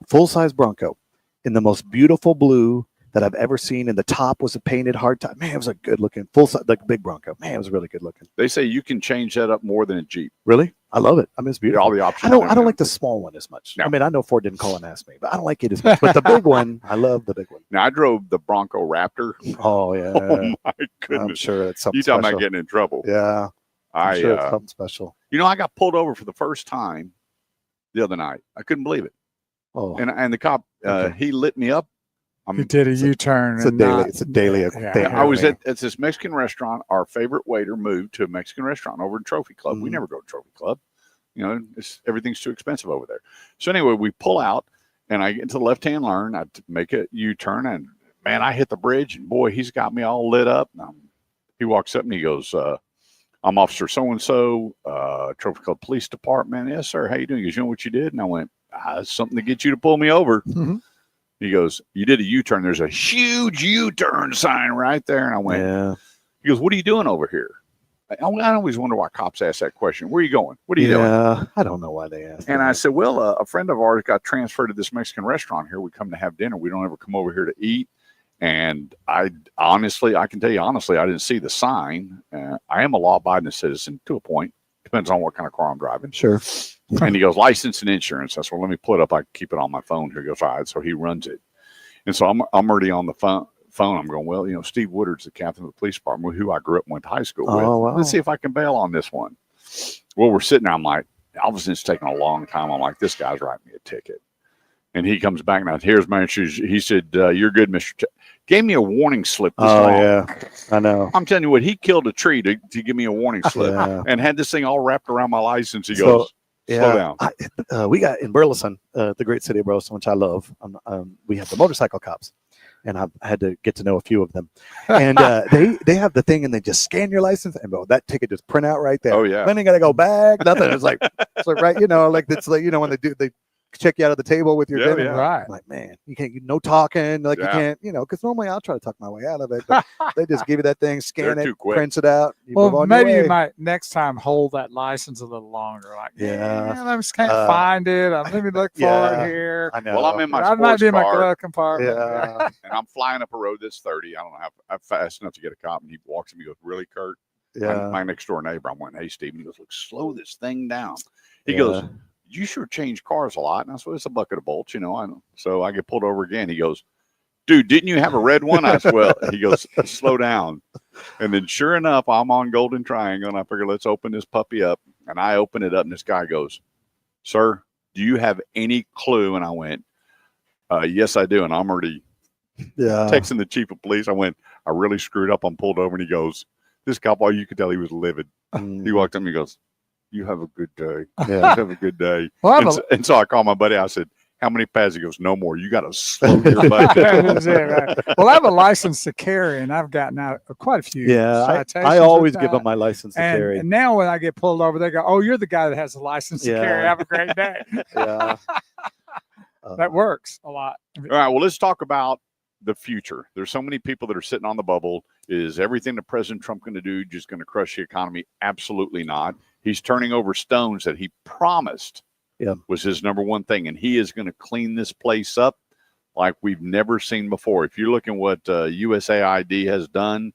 full-size Bronco in the most beautiful blue that I've ever seen, and the top was a painted hardtop. Man, it was a good looking full size, like big Bronco. Man, it was really good looking. They say you can change that up more than a Jeep. Really? I love it. I mean, it's beautiful. All the options. I don't like the small one as much. No. I mean, I know Ford didn't call and ask me, but I don't like it as much. But the big one, I love the big one. Now I drove the Bronco Raptor. Oh yeah. Oh my goodness. I'm sure it's something You talking special. about getting in trouble? Yeah. I'm sure it's something special. You know, I got pulled over for the first time the other night. I couldn't believe it. Oh. And the cop, he lit me up. You did a U-turn. It's a daily thing. I was at this Mexican restaurant. Our favorite waiter moved to a Mexican restaurant over in Trophy Club. Mm-hmm. We never go to Trophy Club. You know, everything's too expensive over there. So anyway, we pull out, and I get to the left-hand lane. I make a U-turn, and man, I hit the bridge, and boy, he's got me all lit up. He walks up and he goes, "I'm Officer So-and-so, Trophy Club Police Department." "Yes, sir. How you doing?" He goes, "You know what you did?" And I went, "It's something to get you to pull me over." Mm-hmm. He goes, "You did a U-turn. There's a huge U-turn sign right there." And I went, yeah. He goes, "What are you doing over here?" I always wonder why cops ask that question. Where are you going? What are you doing? Yeah, I don't know why they ask. And I said, "Well, a friend of ours got transferred to this Mexican restaurant here. We come to have dinner. We don't ever come over here to eat." And I can tell you honestly, I didn't see the sign. I am a law-abiding citizen to a point. Depends on what kind of car I'm driving. Sure. And he goes, "License and insurance." I said, "Well, let me pull it up. I can keep it on my phone here." He goes, "All right." So he runs it. And so I'm already on the phone. I'm going, "Well, you know, Steve Woodard's the captain of the police department, who I grew up and went to high school with. Oh, wow. Let's see if I can bail on this one." Well, we're sitting there. I'm like, Alvison's it's taking a long time. I'm like, this guy's writing me a ticket. And he comes back now. "Here's my issues." He said, "You're good, Mr. Gave me a warning slip. Oh, yeah. I know. I'm telling you what, he killed a tree to give me a warning slip and had this thing all wrapped around my license. He goes, "Slow down." We got in Burleson, the great city of Burleson, which I love. We have the motorcycle cops, and I've had to get to know a few of them. And they have the thing, and they just scan your license, and that ticket just print out right there. Oh yeah. Then you got to go back. Nothing. It's like right, like it's like when they check you out of the table with your dinner. Yeah. Right. I'm like, man, you can't, no talking, you can't, because normally I'll try to talk my way out of it, but they just give you that thing, scan it, prints it out. Well, maybe you might next time hold that license a little longer. Like, I just can't find it. Let me look for it here. I know. Well, I'm in my I sports might be in my car. glove compartment. Yeah. And I'm flying up a road that's 30. I don't know how fast enough to get a cop. And he walks at me and goes, "Really, Kurt?" Yeah. My next door neighbor. I went, "Hey, Steve." And he goes, "Look, slow this thing down." He goes, "You sure change cars a lot." And I said, "It's a bucket of bolts, I know." So I get pulled over again. He goes, "Dude, didn't you have a red one?" I said, "Well," he goes, "Slow down." And then sure enough, I'm on Golden Triangle, and I figure, let's open this puppy up. And I open it up, and this guy goes, "Sir, do you have any clue?" And I went, "Yes, I do." And I'm already texting the chief of police. I went, "I really screwed up. I'm pulled over." And he goes, this cop, you could tell he was livid. He walked up and he goes, "You have a good day." Yeah. "Have a good day." And so I called my buddy. I said, "How many pads?" He goes, "No more. You got to slow your butt down." That's it, right. Well, I have a license to carry, and I've gotten out quite a few. I always give them my license to carry. And now when I get pulled over, they go, "Oh, you're the guy that has a license to carry. Have a great day." Yeah. That works a lot. All right. Well, let's talk about the future. There's so many people that are sitting on the bubble. Is everything that President Trump going to do just going to crush the economy? Absolutely not. He's turning over stones that he promised was his number one thing, and he is going to clean this place up like we've never seen before. If you're looking what USAID has done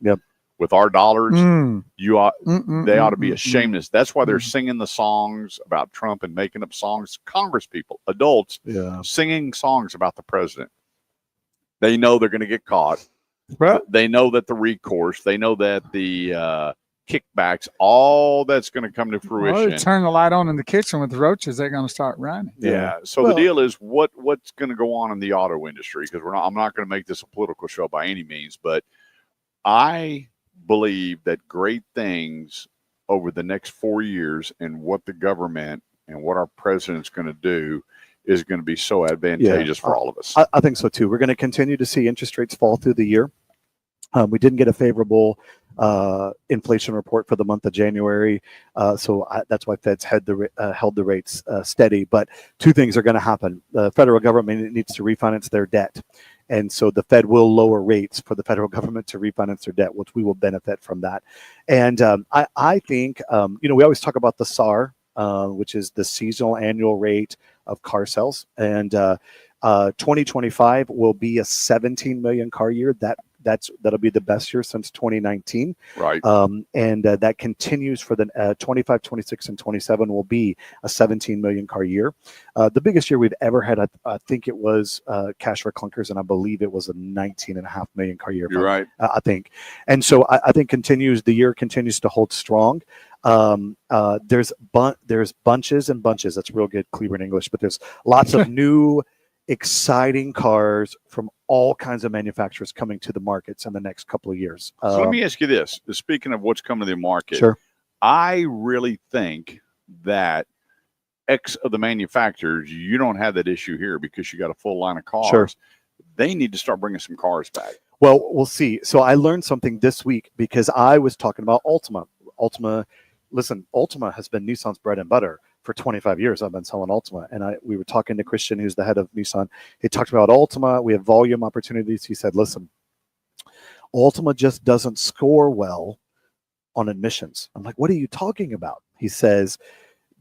with our dollars, they ought to be ashamed of this. That's why they're singing the songs about Trump and making up songs. Congress people, adults, singing songs about the president. They know they're going to get caught. Right. They know that the recourse, they know that the kickbacks, all that's going to come to fruition. Well, they turn the light on in the kitchen with the roaches, they're going to start running. Yeah. So the deal is what's going to go on in the auto industry, because I'm not going to make this a political show by any means, but I believe that great things over the next 4 years and what the government and what our president's going to do is going to be so advantageous for all of us. I think so too. We're going to continue to see interest rates fall through the year. We didn't get a favorable inflation report for the month of January. That's why Fed's held the rates steady. But two things are going to happen. The federal government needs to refinance their debt. And so the Fed will lower rates for the federal government to refinance their debt, which we will benefit from that. And I think, we always talk about the SAR, which is the seasonal annual rate of car sales. And 2025 will be a 17 million car year. That'll be the best year since 2019. Right. And that continues for the 25, 26, and 27 will be a 17 million car year. The biggest year we've ever had, I think it was Cash for Clunkers, and I believe it was a 19.5 million car year. You're right. I think. And so I think the year continues to hold strong. There's bunches and bunches. That's real good Cleveland English, but there's lots of new exciting cars from all kinds of manufacturers coming to the markets in the next couple of years. So let me ask you this. Speaking of what's coming to the market, sure. I really think that X of the manufacturers, you don't have that issue here because you got a full line of cars. Sure. They need to start bringing some cars back. Well, we'll see. So I learned something this week because I was talking about Ultima. Ultima has been Nissan's bread and butter. For 25 years, I've been selling Ultima. And we were talking to Christian, who's the head of Nissan. He talked about Ultima. We have volume opportunities. He said, listen, Ultima just doesn't score well on admissions. I'm like, what are you talking about? He says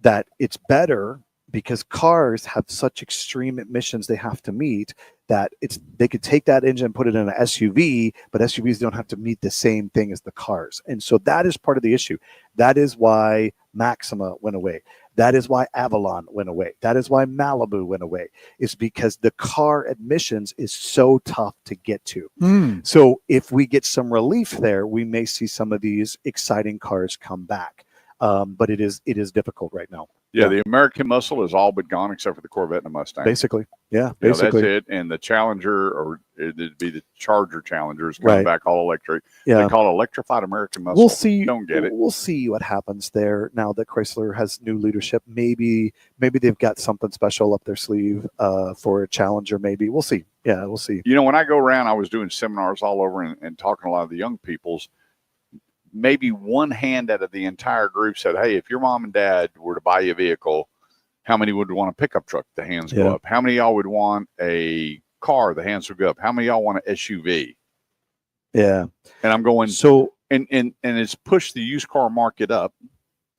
that it's better because cars have such extreme emissions they have to meet that they could take that engine and put it in an SUV, but SUVs don't have to meet the same thing as the cars. And so that is part of the issue. That is why Maxima went away. That is why Avalon went away. That is why Malibu went away. It's because the car admissions is so tough to get to. So if we get some relief there, we may see some of these exciting cars come back. But it is difficult right now. Yeah, the American muscle is all but gone except for the Corvette and the Mustang. Basically, yeah, that's basically. it. And the Challenger, or it'd be the Charger Challenger, is coming back all electric. Yeah. They call it electrified American muscle. We'll see. Don't get it. We'll see what happens there now that Chrysler has new leadership. Maybe they've got something special up their sleeve for a Challenger. Maybe we'll see. Yeah, we'll see. When I go around, I was doing seminars all over and talking to a lot of the young peoples. Maybe one hand out of the entire group said, hey, if your mom and dad were to buy you a vehicle, how many would want a pickup truck? The hands go up. How many of y'all would want a car? The hands would go up. How many of y'all want an SUV? Yeah. And I'm going, so, and it's pushed the used car market up.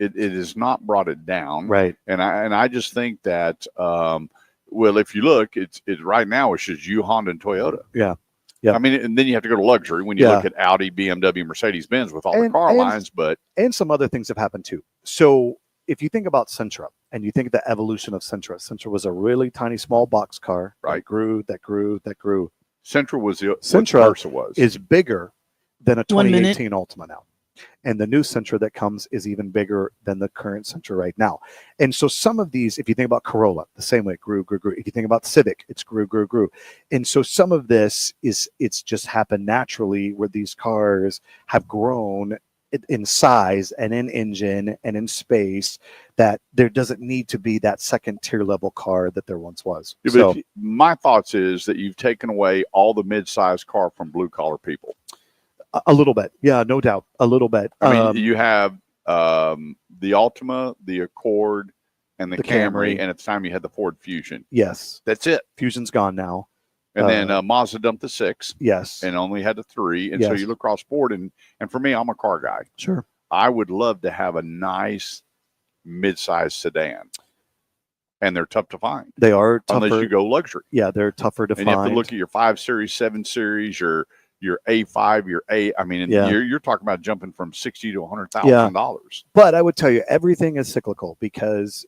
It has not brought it down. Right. And I just think that, well, if you look, it's right now, it's just you, Honda, and Toyota. Yeah. Yeah. I mean, and then you have to go to luxury when you look at Audi, BMW, Mercedes-Benz with all the car lines, and some other things have happened too. So if you think about Sentra and you think of the evolution of Sentra was a really tiny, small box car. Right. That grew. Sentra was Sentra is bigger than a 2018 Ultima now. And the new Sentra that comes is even bigger than the current Sentra right now. And so some of these, if you think about Corolla, the same way it grew. If you think about Civic, it's grew. And so some of this it's just happened naturally where these cars have grown in size and in engine and in space that there doesn't need to be that second tier level car that there once was. Yeah, so my thoughts is that you've taken away all the mid-sized car from blue collar people. A little bit. Yeah, no doubt. A little bit. I mean, you have the Altima, the Accord, and the Camry, and at the time you had the Ford Fusion. Yes. That's it. Fusion's gone now. And then Mazda dumped the 6. Yes. And only had the 3. And so you look across board, and for me, I'm a car guy. Sure. I would love to have a nice mid-sized sedan. And they're tough to find. They are tougher. Unless you go luxury. Yeah, they're tougher to find. And you have to look at your 5 Series, 7 Series, your A5, your A. I mean, you're talking about jumping from $60,000 to $100,000. But I would tell you, everything is cyclical because,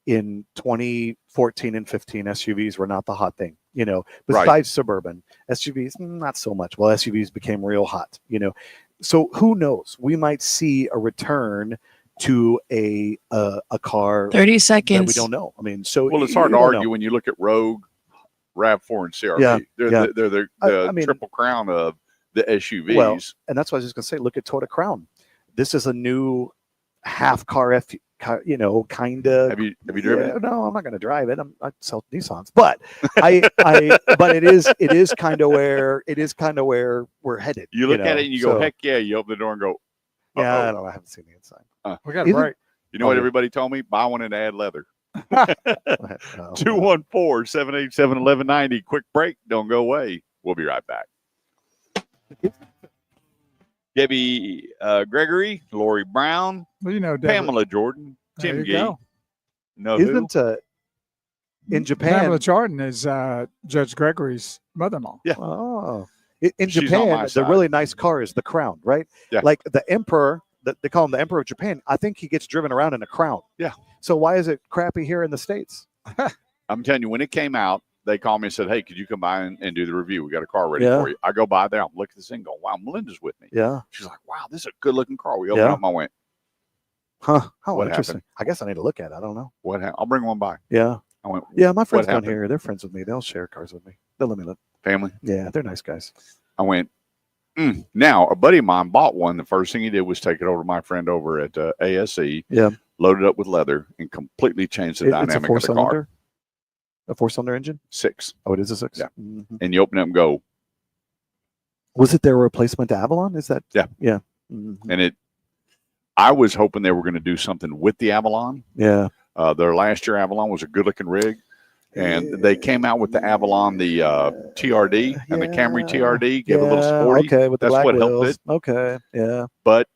in 2014 and 15, SUVs were not the hot thing. Besides suburban SUVs, not so much. Well, SUVs became real hot. So who knows? We might see a return to a car. 30 seconds. That we don't know. I mean, it's hard to argue when you look at Rogue, RAV4, and CRV. Yeah, they're the triple crown of the SUVs. Well, and that's what I was just going to say. Look at Toyota Crown. This is a new half car kind of. Have you driven it? No, I'm not going to drive it. I sell Nissans, but but it is kind of where we're headed. You look at it and you go, heck yeah! You open the door and go, yeah. I don't know. I haven't seen the inside. We got a break. You know what everybody told me? Buy one and add leather. 214-787-1190. Quick break. Don't go away. We'll be right back. Debbie Gregory, Lori Brown, Well, you know, Deborah. Pamela Jordan, There Tim you Gee. go. Know who? Isn't in Japan? Pamela Jordan is Judge Gregory's mother-in-law. Yeah. Oh, in She's on Japan, my the side. really nice car is the Crown, right? Yeah. Like the Emperor, they call him the Emperor of Japan. I think he gets driven around in a Crown. Yeah. So why is it crappy here in the States? I'm telling you, when it came out, they called me and said, hey, could you come by and do the review? We got a car ready Yeah. for you. I go by there. I'm looking at this thing going, wow, Melinda's with me. Yeah. She's like, wow, this is a good-looking car. We opened Yeah. up and I went, Huh. How What interesting. happened? I guess I need to look at it. I don't know. what happened? I'll bring one by. Yeah. I went, Yeah. My friends down happened? here, they're friends with me. They'll share cars with me. They'll let me look. family? Yeah. They're nice guys. I went, Now, a buddy of mine bought one. The first thing he did was take it over to my friend over at ASE, Yeah. loaded up with leather, and completely changed the It's a dynamic of the car. four-cylinder. A four-cylinder engine? 6. Oh, it is a 6? Yeah. Mhm. And you open it up and go, Was it their replacement to Avalon? Is that? Yeah. Yeah. Mhm. and I was hoping they were going to do something with the Avalon. Yeah. Their last year Avalon was a good looking rig. And they came out with the Avalon, the TRD and the Camry TRD, give a little sporty. Okay, with the That's black what helped wheels. it. Okay. Yeah. But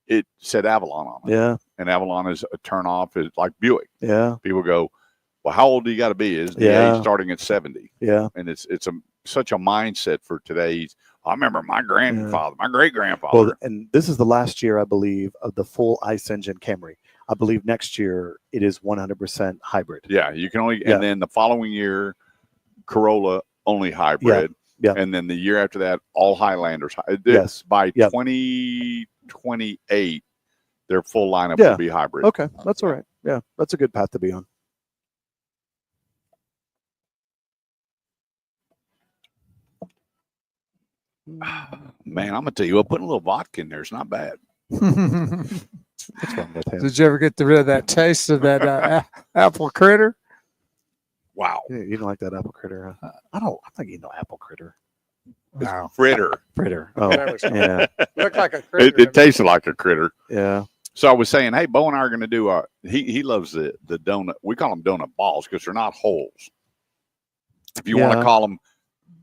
it said Avalon on it. Yeah. And Avalon is a turn off. It's like Buick. Yeah. People go, well, how old do you got to be? Is the Yeah. age starting at 70? Yeah. And it's such a mindset for today's. I remember my grandfather, my great grandfather. Well, and this is the last year, I believe, of the full ICE engine Camry. I believe next year it is 100% hybrid. Yeah, you can only, Yeah. and then the following year, Corolla only hybrid. Yeah. And then the year after that, all Highlanders. Yes. By Yep. 2028, their full lineup Yeah. will be hybrid. Okay. That's all right. Yeah. That's a good path to be on. Man, I'm gonna tell you what, putting a little vodka in there is not bad. What's wrong with him? Did you ever get rid of that taste of that apple critter? Wow. You don't like that apple critter? Huh? I'm not eating no apple critter. No. Fritter. Fritter. Oh, Whatever. yeah. Looked like a critter. It tasted like a critter. Yeah. So I was saying, hey, Bo and I are gonna do he loves the donut. We call them donut balls because they're not holes. If you want to Yeah. call them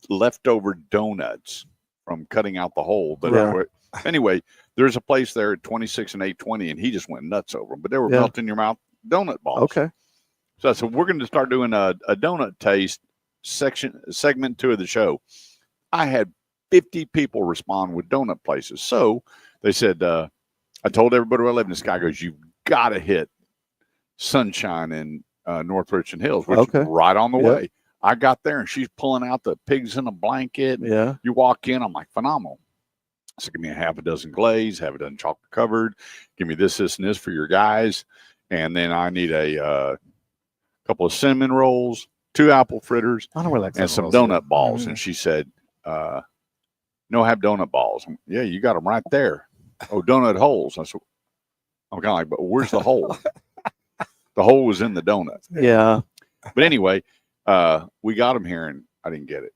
leftover donuts from cutting out the hole. But Yeah. anyway, there's a place there at 26 and 820, and he just went nuts over them. But they were Yeah. melting in your mouth donut balls. Okay. So I said, we're going to start doing a donut taste segment 2 of the show. I had 50 people respond with donut places. So they said, I told everybody where I live, and this guy goes, you've got to hit Sunshine in North Richland Hills, which Okay. is right on the Yep. way. I got there, and she's pulling out the pigs in a blanket. Yeah. You walk in, I'm like, phenomenal. So give me a half a dozen glaze, half a dozen chocolate covered. Give me this, and this for your guys. And then I need a couple of cinnamon rolls, 2 apple fritters, I don't really like and cinnamon some rolls donut balls. Mm-hmm. And she said, no, have donut balls. Yeah, you got them right there. Oh, donut holes. I said, I'm kind of like, but where's the hole? The hole was in the donut. Yeah. But anyway, we got them here, and I didn't get it.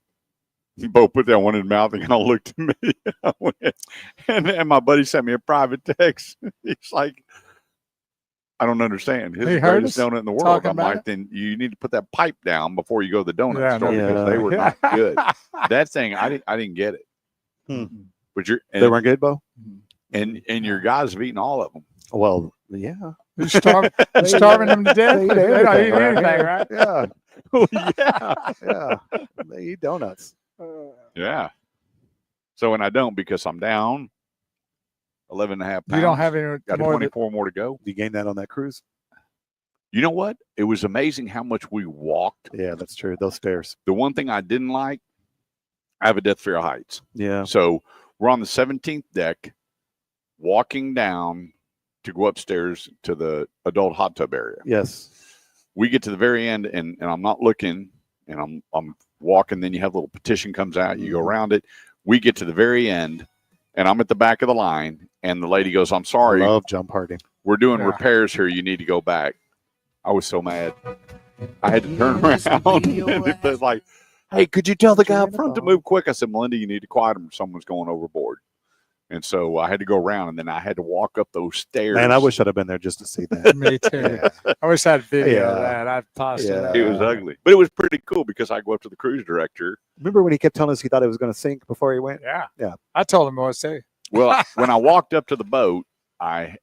Bo put that one in his mouth and kind of looked at me. I went, and my buddy sent me a private text. He's like, I don't understand. His He heard greatest us donut in the world. talking I'm about like, it? then you need to put that pipe down before you go to the donut Yeah, store no. because they Yeah. were not good. That thing, I didn't get it. Hmm. But you're They weren't good, Bo? and your guys have eaten all of them. Well, yeah. You're starving them to death. They eat They don't eat everything, anything, right? Yeah. Oh yeah, Yeah. They eat donuts. yeah. So when I don't because I'm down 11 and a half pounds. You don't have any Got more. 24 more to go. You gained that on that cruise? You know what? It was amazing how much we walked. Yeah, that's true. Those stairs. The one thing I didn't like, I have a death fear of heights. Yeah. So we're on the 17th deck, walking down to go upstairs to the adult hot tub area. Yes. We get to the very end, and I'm not looking, and I'm walking. Then you have a little petition comes out. You go around it. We get to the very end, and I'm at the back of the line, and the lady goes, "I'm sorry." I love jump party. we're doing Yeah. repairs here. You need to go back. I was so mad. I had to turn around and it was like, hey, could you tell the guy up front to move quick? I said, Melinda, you need to quiet him. Someone's going overboard. And so I had to go around, and then I had to walk up those stairs. Man, I wish I'd have been there just to see that. Me too. I wish I had video of that. I'd toss it. It was ugly, but it was pretty cool because I go up to the cruise director. Remember when he kept telling us he thought it was going to sink before he went? Yeah. Yeah. I told him what to say. Well, when I walked up to the boat, I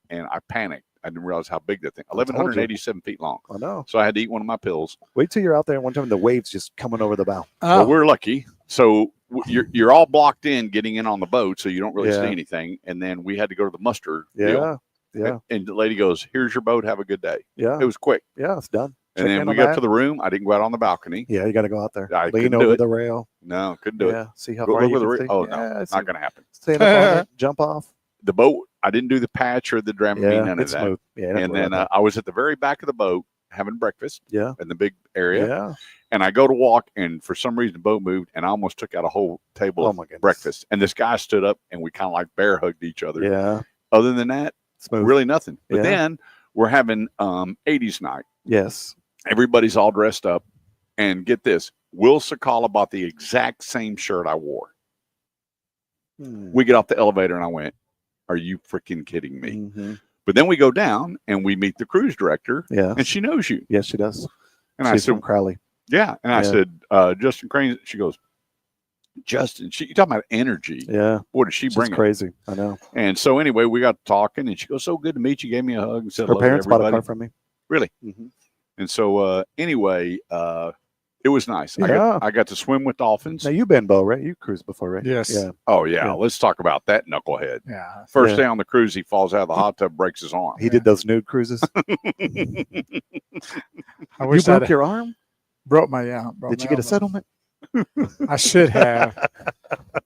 panicked. I didn't realize how big that thing. 1,187 feet long. I know. So I had to eat one of my pills. Wait till you're out there one time and the waves just coming over the bow. Well, we're lucky. So you're all blocked in getting in on the boat, so you don't really see anything. And then we had to go to the muster deal. Yeah. And the lady goes, "Here's your boat. Have a good day." Yeah. It was quick. Yeah, it's done. And then we got to the room. I didn't go out on the balcony. Yeah, you got to go out there. I Lean couldn't over do it. the rail. No, couldn't do it. See how Go far you over the can rail. Oh, see. no, not going to happen. Stand up on it, jump off. The boat, I didn't do the patch or the Dramamine, none of it's that. smooth. Yeah, And then I was at the very back of the boat having breakfast. Yeah. In the big area. Yeah. And I go to walk, and for some reason, the boat moved, and I almost took out a whole table of breakfast. And this guy stood up, and we kind of like bear hugged each other. Yeah. Other than that, smooth. Really nothing. But Yeah. then we're having 80s night. Yes. Everybody's all dressed up. And get this, Will Sakala bought the exact same shirt I wore. We get off the elevator, and I went, are you freaking kidding me? Mm-hmm. But then we go down, and we meet the cruise director. Yeah. And she knows you. Yes, she does. And She's I said, from Crowley. yeah. And I said, Justin Crane. She goes, Justin, you talking about energy. Yeah. What does she bring? Crazy. I know. And so anyway, we got talking, and she goes, so good to meet you. Gave me a hug and said, Her hello to parents bought a everybody. car from me. Really? Mm-hmm. And so anyway, it was nice. I got to swim with dolphins. Now you've been, Bo, right? You cruised before, right? Yes. Yeah. Oh, yeah. Let's talk about that knucklehead. Yeah. First day on the cruise, he falls out of the hot tub, breaks his arm. He did those nude cruises. I wish you broke your arm? Broke my Did you get a settlement? I should have.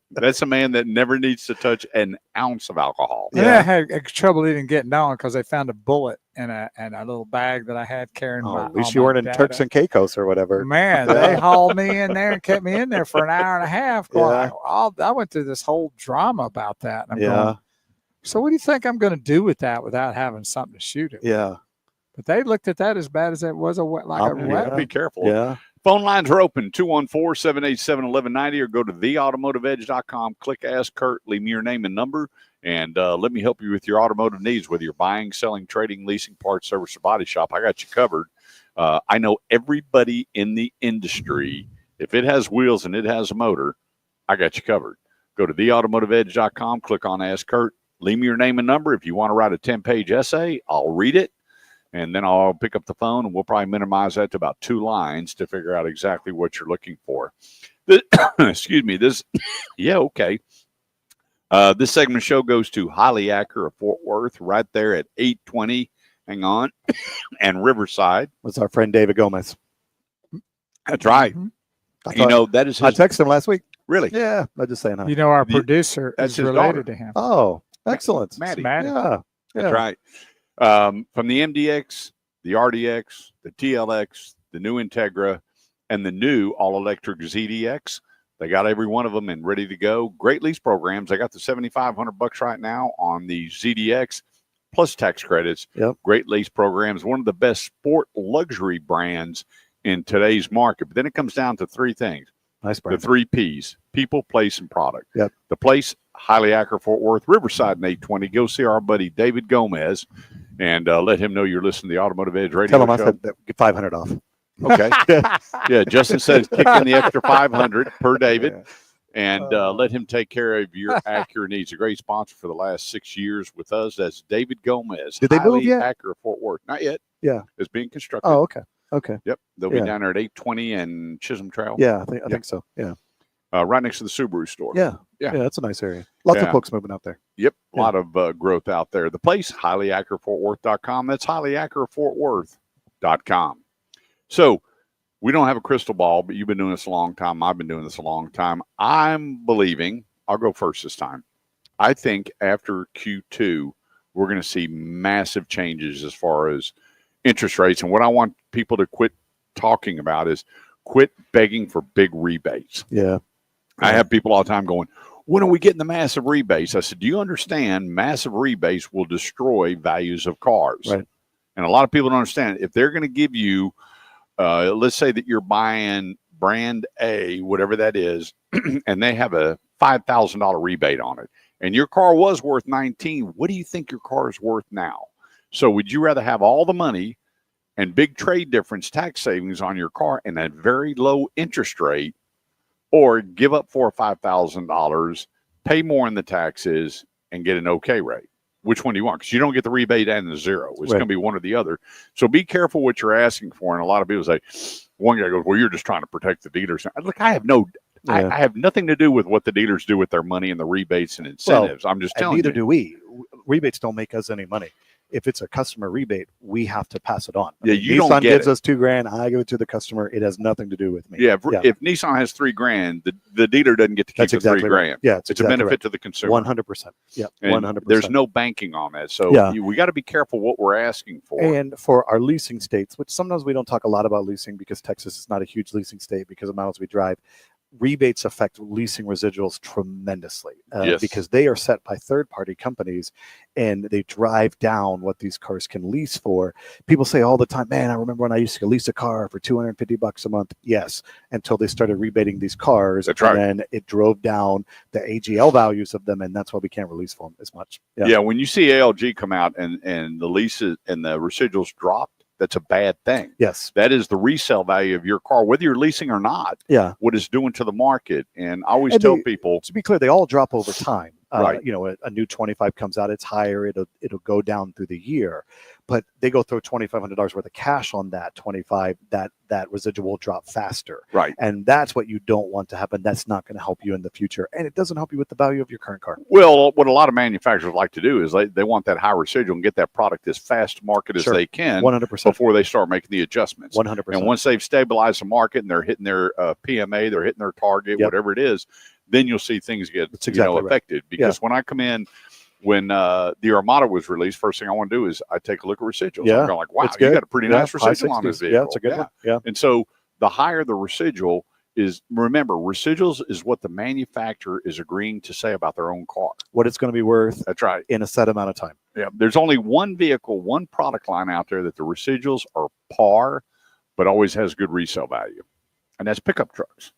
That's a man that never needs to touch an ounce of alcohol. Yeah, I had trouble even getting down because they found a bullet in a little bag that I had carrying. At least you weren't in Turks and Caicos or whatever. Man, they hauled me in there and kept me in there for an hour and a half. Yeah. I went through this whole drama about that. And I'm Yeah. going, so what do you think I'm going to do with that without having something to shoot it with? Yeah. But they looked at that as bad as it was a weapon. Be careful. Yeah. Phone lines are open, 214-787-1190, or go to theautomotiveedge.com. Click Ask Kurt, leave me your name and number, and let me help you with your automotive needs, whether you're buying, selling, trading, leasing, parts, service, or body shop. I got you covered. I know everybody in the industry. If it has wheels and it has a motor, I got you covered. Go to theautomotiveedge.com, click on Ask Kurt, leave me your name and number. If you want to write a 10-page essay, I'll read it. And then I'll pick up the phone, and we'll probably minimize that to about 2 lines to figure out exactly what you're looking for. Excuse me. This segment of the show goes to Highly Acura of Fort Worth, right there at 820. Hang on. And Riverside. That's our friend David Gomez. That's right. Mm-hmm. That is I texted him last week. Really? Yeah. I'm just saying hi. Our producer that's is his related daughter. to him. Oh, excellent. Maddie. Yeah. That's right. From the MDX, the RDX, the TLX, the new Integra, and the new all-electric ZDX. They got every one of them and ready to go. Great lease programs. They got the $7,500 right now on the ZDX, plus tax credits. Yep. Great lease programs. One of the best sport luxury brands in today's market. But then it comes down to 3 things. Nice brand. The 3 Ps: people, place, and product. Yep. The place, Highly Acura Fort Worth, Riverside, and 820. Go see our buddy David Gomez and let him know you're listening to the Automotive Edge Radio Tell him Show. I said get 500 off. Okay. Yeah, Justin says kick in the extra 500 per David. Yeah. And let him take care of your Acura needs. A great sponsor for the last 6 years with us. That's David Gomez. Did they move Highly yet? Acura Fort Worth. Not yet. Yeah. It's being constructed. Oh, okay. Okay. Yep. They'll be down there at 820 and Chisholm Trail. Yeah, I think so. Yeah. Right next to the Subaru store. Yeah. Yeah. Yeah, that's a nice area. Lots of Yeah. folks moving out there. Yep. A lot of growth out there. The place, HighlyAcuraFortWorth.com. That's HighlyAcuraFortWorth.com. So we don't have a crystal ball, but you've been doing this a long time. I've been doing this a long time. I'm believing, I'll go first this time. I think after Q2, we're going to see massive changes as far as interest rates. And what I want people to quit talking about is quit begging for big rebates. Yeah. I have people all the time going, when are we getting the massive rebates? I said, do you understand massive rebates will destroy values of cars? Right. And a lot of people don't understand. If they're going to give you, let's say that you're buying brand A, whatever that is, and they have a $5,000 rebate on it, and your car was worth 19, what do you think your car is worth now? So would you rather have all the money and big trade difference tax savings on your car and a very low interest rate, or give up $4,000 or $5,000, pay more in the taxes, and get an okay rate? Which one do you want? Because you don't get the rebate and the zero. It's going to be one or the other. So be careful what you're asking for. And a lot of people say, one guy goes, well, you're just trying to protect the dealers. Look, I have I have nothing to do with what the dealers do with their money and the rebates and incentives. I'm just telling you. Neither do we. Rebates don't make us any money. If it's a customer rebate, we have to pass it on. Nissan gives us $2,000. I give it to the customer. It has nothing to do with me. Yeah. If Nissan has $3,000, the dealer doesn't get to keep the $3,000. Right. Yeah, it's a benefit to the consumer. 100%. Yeah, 100%. There's no banking on that, so we got to be careful what we're asking for. And for our leasing states, which sometimes we don't talk a lot about leasing because Texas is not a huge leasing state because of the miles we drive. Rebates affect leasing residuals tremendously because they are set by third-party companies and they drive down what these cars can lease for. People say all the time, man, I remember when I used to lease a car for $250 a month. Yes, until they started rebating these cars. That's right. And then it drove down the AGL values of them, and that's why we can't release for them as much. Yeah, when you see ALG come out and the leases and the residuals dropped, that's a bad thing. Yes. That is the resale value of your car, whether you're leasing or not. Yeah. What it's doing to the market. And I always tell people, to be clear, they all drop over time. Right. You know, a new 25 comes out, it's higher, it'll go down through the year. But they go throw $2,500 worth of cash on that 25, that residual will drop faster. Right. And that's what you don't want to happen. That's not going to help you in the future. And it doesn't help you with the value of your current car. Well, what a lot of manufacturers like to do is they want that high residual and get that product as fast to market as they can 100%. Before they start making the adjustments. 100%. And once they've stabilized the market and they're hitting their PMA, they're hitting their target, whatever it is, then you'll see things get affected. Because when I come in, when the Armada was released, first thing I want to do is I take a look at residuals. Yeah, I'm going like, wow, you got a pretty nice residual on this vehicle. Yeah, it's a good one. Yeah. And so the higher the residual is, remember, residuals is what the manufacturer is agreeing to say about their own car. What it's going to be worth. That's right. In a set amount of time. Yeah. There's only one vehicle, one product line out there that the residuals are par, but always has good resale value. And that's pickup trucks.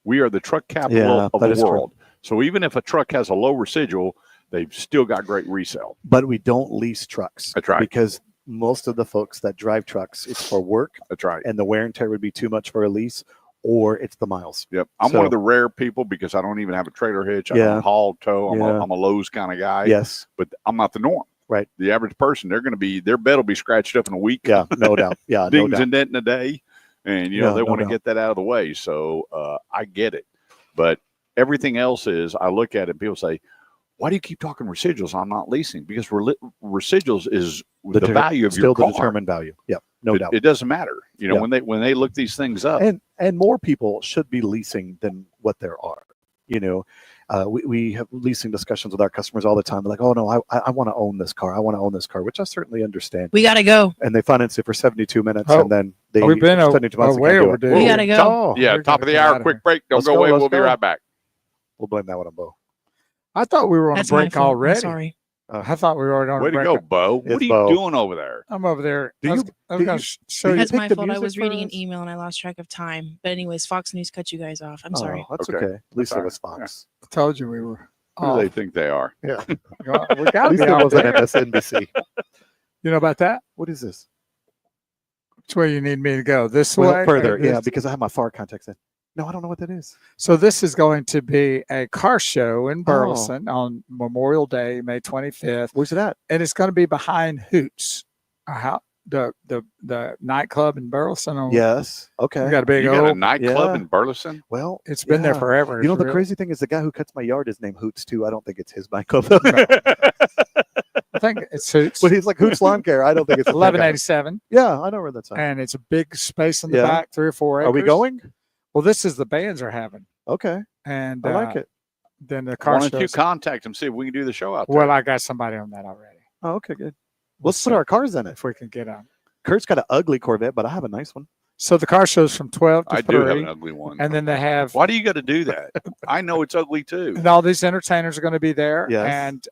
We are the truck capital of the world. True. So even if a truck has a low residual, they've still got great resale. But we don't lease trucks. That's right. Because most of the folks that drive trucks, it's for work. That's right. And the wear and tear would be too much for a lease, or it's the miles. Yep. I'm one of the rare people because I don't even have a trailer hitch. I don't haul, tow. I'm a Lowe's kind of guy. Yes. But I'm not the norm. Right. The average person, their bed will be scratched up in a week. Yeah, no doubt. Yeah, Dings no doubt. and dent in a day. And, they want to get that out of the way. So I get it. But everything else is, I look at it and people say, why do you keep talking residuals? I'm not leasing. Because residuals is the value of your car. Still the determined value. Yep, no doubt. It doesn't matter. When they look these things up. And more people should be leasing than what there are. We have leasing discussions with our customers all the time. They're like, oh, no, I want to own this car. I want to own this car, which I certainly understand. We got to go. And they finance it for 72 minutes, and then they we've been 72 months way overdue. We got to go. Top of the hour, quick break. Don't go away. We'll be right back. We'll blame that one on Bo. I thought we were on a break already. Sorry. I thought we were already on a break. Way to go, Bo. What are you doing over there? I'm over there. I'm going to show you. That's my fault. I was reading an email and I lost track of time. But anyways, Fox News cut you guys off. I'm sorry. That's okay. At least it was Fox. I told you we were. Who do they think they are? Yeah. We got to At least be it out wasn't there. MSNBC. You know about that? What is this? Which way you need me to go? This way? Further. Yeah, because I have my far contacts in. No, I don't know what that is. So this is going to be a car show in Burleson on Memorial Day, May 25th. Where's it at? And it's going to be behind Hoots, the nightclub in Burleson. Yes. Okay. We got a big You got a old nightclub in Burleson? Well, It's been there forever. You know, It's the really- crazy thing is the guy who cuts my yard is named Hoots too. I don't think it's his nightclub. though. I think it's Hoots. But he's like Hoots Lawn Care. I don't think it's 1187, Yeah, I know where that's at. and it's a big space in the Yeah. back, 3 or 4 acres. Are we going? Well, this is the bands are having, Okay. and I like it. Then the Why car don't you shows. contact them, see if we can do the show out there? Well, I got somebody on that already. Oh, okay, good. Let's put our cars in it. If we can get on. Kurt's got an ugly Corvette, but I have a nice one. So the car show's from 12 to I 3. do have an ugly one. And then they have Why do you got to do that? I know it's ugly too. and all these entertainers are going to be there, Yes. and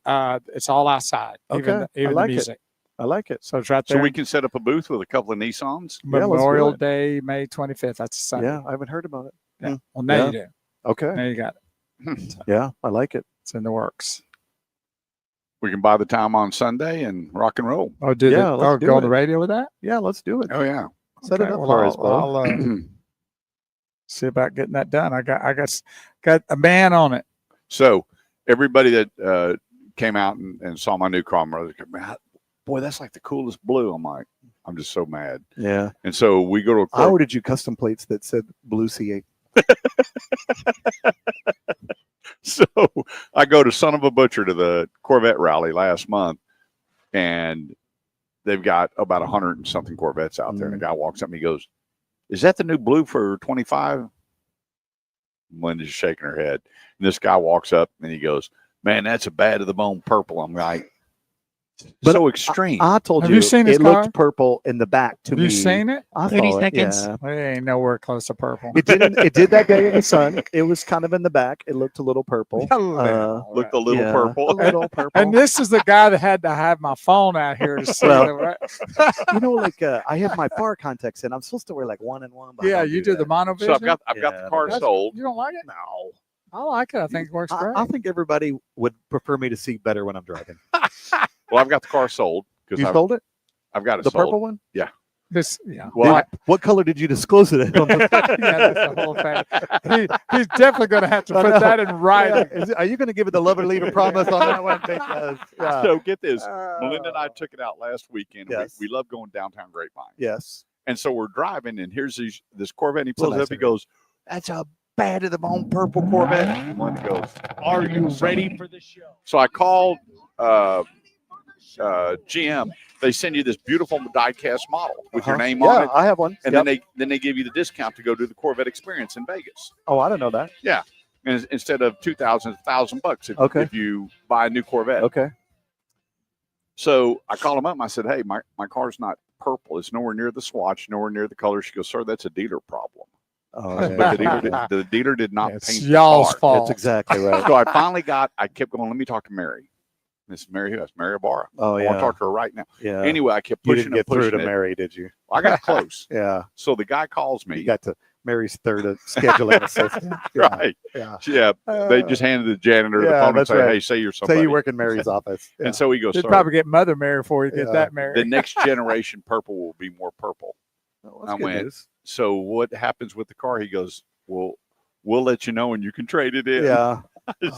it's all outside, even Okay, even I like the it. music. I like it. So it's right So there. we can set up a booth with a couple of Nissans. Yeah, let's do Memorial it. Day, May 25th. That's a Sunday. Yeah, I haven't heard about it. Yeah. Well, now Yeah. you do. Okay. Now you got it. Yeah, I like it. It's in the works. We can buy the time on Sunday and rock and roll. Oh, do Yeah, it? let's Oh, do go on it. the radio with that? Yeah, let's do it. Oh yeah. Set it Okay, up well, for us, Bo. I'll see about getting that done. I got a ban on it. So everybody that came out and saw my new car, my brother, man, boy, that's like the coolest blue. I'm like, I'm just so mad. Yeah. And so we go to a I court. ordered you custom plates that said Blue C8. So I go to Son of a Butcher to the Corvette rally last month, and they've got about 100 and something Corvettes out there. And the guy walks up and he goes, "Is that the new blue for 25?" Linda's shaking her head. And this guy walks up and he goes, "Man, that's a bad to the bone purple." I'm like, But so extreme. I told Have you, you seen his it car? looked purple in the back to Have me. you seen it? I 30 saw it, seconds. yeah. It ain't nowhere close to purple. It didn't. It did that day in the sun. It was kind of in the back. It looked a little purple. Looked a little yeah, purple. A little purple. And this is the guy that had to have my phone out here to see Well, it, right? you know, like I have my far contacts in. I'm supposed to wear like 1 and 1. But I Yeah, don't you do the that. monovision. So I've got the Yeah, car That's- sold. You don't like it? No. I like it. I think it works great. I think everybody would prefer me to see better when I'm driving. Well, I've got the car sold because You I've, sold it? I've got it The sold. purple one? This, yeah. Well, What color did you disclose it in? yeah, that's the whole thing. He's definitely going to have to I put know. that in writing. Are you going to give it the love and leave a promise on that one? Because, yeah. so get this. Melinda and I took it out last weekend. Yes. We love going downtown Grapevine. Yes. And so we're driving, and here's this Corvette. And he a pulls nice up. He area. goes, "That's a bad to the bone purple Corvette." And Melinda goes, Are you ready for the show? so I called GM. They send you this beautiful die-cast model with your name on it, I have one. and Yep. then they give you the discount to go do the Corvette experience in Vegas. Oh, I didn't know that. And instead of $2,000, $1,000 Okay. if you buy a new Corvette. Okay. So I called him up and I said, "Hey, my car's not purple. It's nowhere near the swatch, nowhere near the color." She goes, "Sir, that's a dealer problem." Oh, But the dealer did not It's paint the y'all's car. fault. That's exactly right. So I kept going, "Let me talk to Mary." This is Mary who? That's Mary Ibarra. Oh, I want yeah. to talk to her right now. Yeah. Anyway, I kept You pushing didn't get and pushing through to it. Mary, did you? I got close. Yeah. So the guy calls me. You got to Mary's third scheduling assistant. Yeah. Right. Yeah. Yeah. They just handed the janitor the yeah, phone and that's say, right. "Hey, say you're somebody." Say you work in Mary's office. Yeah. And so he goes, They'd "Sir, probably get Mother Mary before you get Yeah. that married. the next generation purple will be more purple." Oh, I that's good went, news. "So what happens with the car?" He goes, "Well, we'll let you know and you can trade it in." Yeah.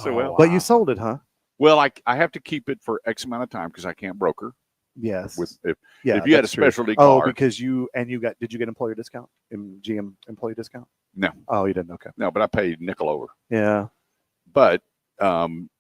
So, well, But you sold it, huh? well, I have to keep it for X amount of time because I can't broker Yes. with yeah, if you had a that's true. specialty Oh, car. because did you get employer discount? GM employee discount? No. Oh, you didn't. Okay. No, but I paid nickel over. Yeah. But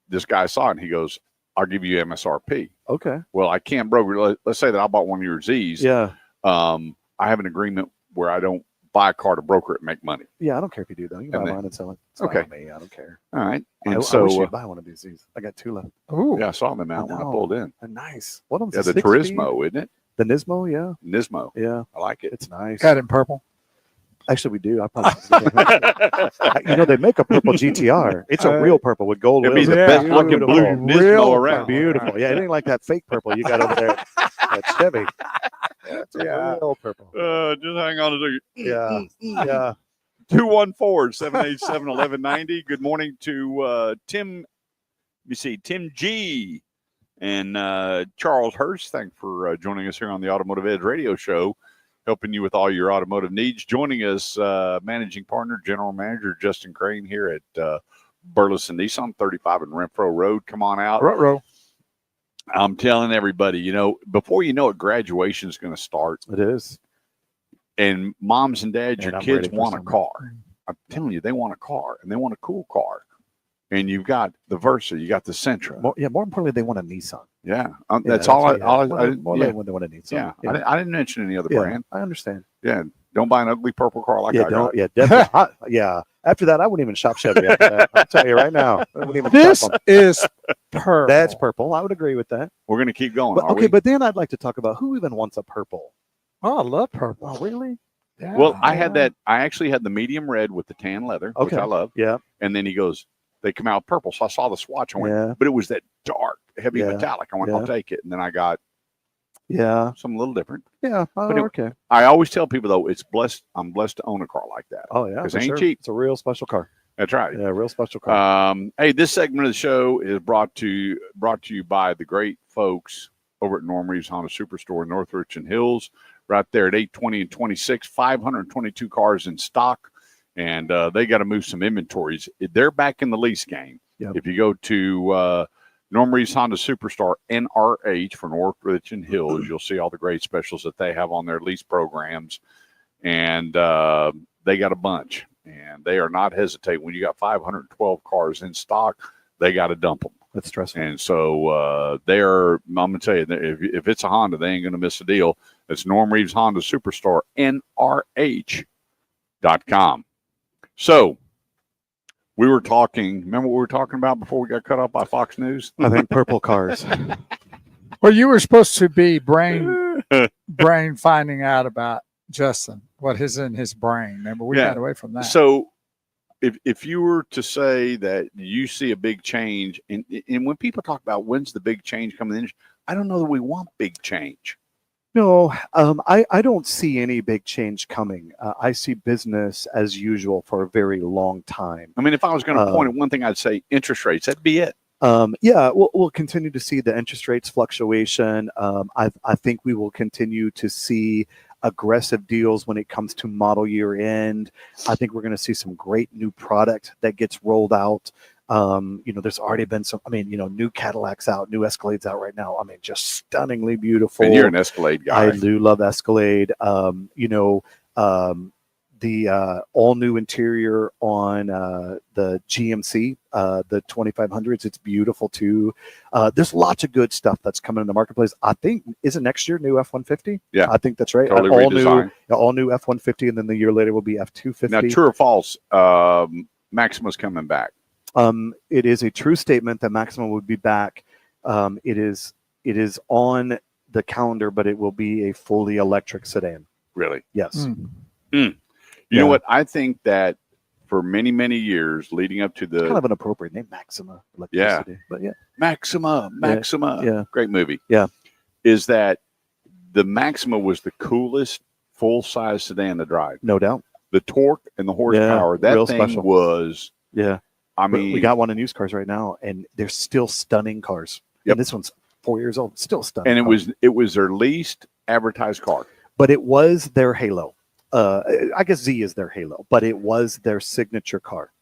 this guy saw it and he goes, "I'll give you MSRP." Okay. Well, I can't broker. Let's say that I bought one of your Z's. Yeah. I have an agreement where I don't buy a car to broker it and make money. Yeah. I don't care if you do though. You can And buy then- mine and sell it. It's Okay. fine with me. I don't care. All right. I And wish so, you'd buy one of these. I got 2 left. Ooh. yeah, I saw them out when I know. pulled in. They're nice. What of Yeah, them? the Turismo, isn't it? The Nismo. Yeah. Nismo. Yeah. I like it. It's nice. Got it in purple. Actually, we do. I probably. They make a purple GTR. It's a real purple with gold It'd be wheels. the Yeah, best looking blue beautiful. Nismo Real around. Beautiful. Yeah, it ain't like that fake purple you got over there at Chevy. It's a Yeah. real purple. Just hang on a second. Yeah. Yeah. 214-787-1190. Good morning to Tim. You see, Tim G. and Charles Hurst. Thanks for joining us here on the Automotive Edge radio show, helping you with all your automotive needs. Joining us, managing partner, general manager Justin Crane here at Burleson Nissan, 35 and Renfro Road. Come on out. Ruh-roh. I'm telling everybody, before you know it, graduation is going to start. It is. And moms and dads, Man, your I'm kids ready for want a summer. car. I'm telling you, they want a car, and they want a cool car. And you've got the Versa, you got the Sentra. More importantly, they want a Nissan. Yeah, Yeah, that's all. what- I more yeah, than when they want a Nissan. yeah. I didn't mention any other Yeah, brand. I understand. Yeah, don't buy an ugly purple car like I Don't. got. Yeah, definitely. Yeah. After that, I wouldn't even shop Chevy. After that. I'll tell you right now. I wouldn't even This shop 'em. is purple. That's purple. I would agree with that. We're going to keep going. But, are okay, we? but then I'd like to talk about who even wants a purple. Oh, I love purple. Oh, really? Yeah. Well, I had that. I actually had the medium red with the tan leather, which Okay. I love. Yeah. And then he goes, they come out purple. So I saw the swatch. I went, Yeah. but it was that dark, heavy Yeah. metallic. I went, Yeah. I'll take it. And then I got Yeah. something a little different. Yeah. Oh, But it- okay. I always tell people though, it's blessed. I'm blessed to own a car like that. Oh yeah. 'Cause For it ain't sure. cheap. It's a real special car. That's right. Yeah. Real special car. Hey, this segment of the show is brought to you by the great folks over at Norm Reeves Honda Superstore in North Richland Hills, right there at 820 and 26, 522 cars in stock, and they got to move some inventories. They're back in the lease game. Yep. If you go to Norm Reeves Honda Superstar NRH for North Richland Hills, you'll see all the great specials that they have on their lease programs, and they got a bunch. And they are not hesitating. When you got 512 cars in stock, they got to dump them. That's stressful. And so I'm going to tell you, if it's a Honda, they ain't going to miss a deal. It's Norm Reeves Honda Superstar, NRH.com. So we were talking, remember what we were talking about before we got cut off by Fox News? I think purple cars. Well, you were supposed to be brain finding out about Justin, what is in his brain. Remember, we got away from that. So if you were to say that you see a big change, and when people talk about when's the big change coming in, I don't know that we want big change. No, I don't see any big change coming. I see business as usual for a very long time. I mean, if I was going to point at one thing, I'd say interest rates. That'd be it. Yeah, we'll continue to see the interest rates fluctuation. I think we will continue to see aggressive deals when it comes to model year end. I think we're going to see some great new product that gets rolled out. There's already been some, new Cadillacs out, new Escalades out right now. I mean, just stunningly beautiful. And you're an Escalade guy. I do love Escalade. The all new interior on the GMC, the 2500s. It's beautiful too. There's lots of good stuff that's coming in the marketplace. I think, is it next year, new F-150? Yeah. I think that's right. Totally all new F-150, and then the year later will be F-250. Now, true or false, Maxima's coming back. It is a true statement that Maxima would be back. It is on the calendar, but it will be a fully electric sedan. Really? Yes. You know what? I think that for many, many years leading up to the Kind of an appropriate name, Maxima Electricity. But yeah. Maxima. Yeah. Great movie. Yeah. Is that the Maxima was the coolest full-size sedan to drive. No doubt. The torque and the horsepower, that real thing special. was, Yeah. I mean, we got one in used cars right now, and they're still stunning cars. Yep. And this one's 4 years old, still stunning. and cars. it was their least advertised car. But it was their halo. I guess Z is their halo, but it was their signature car.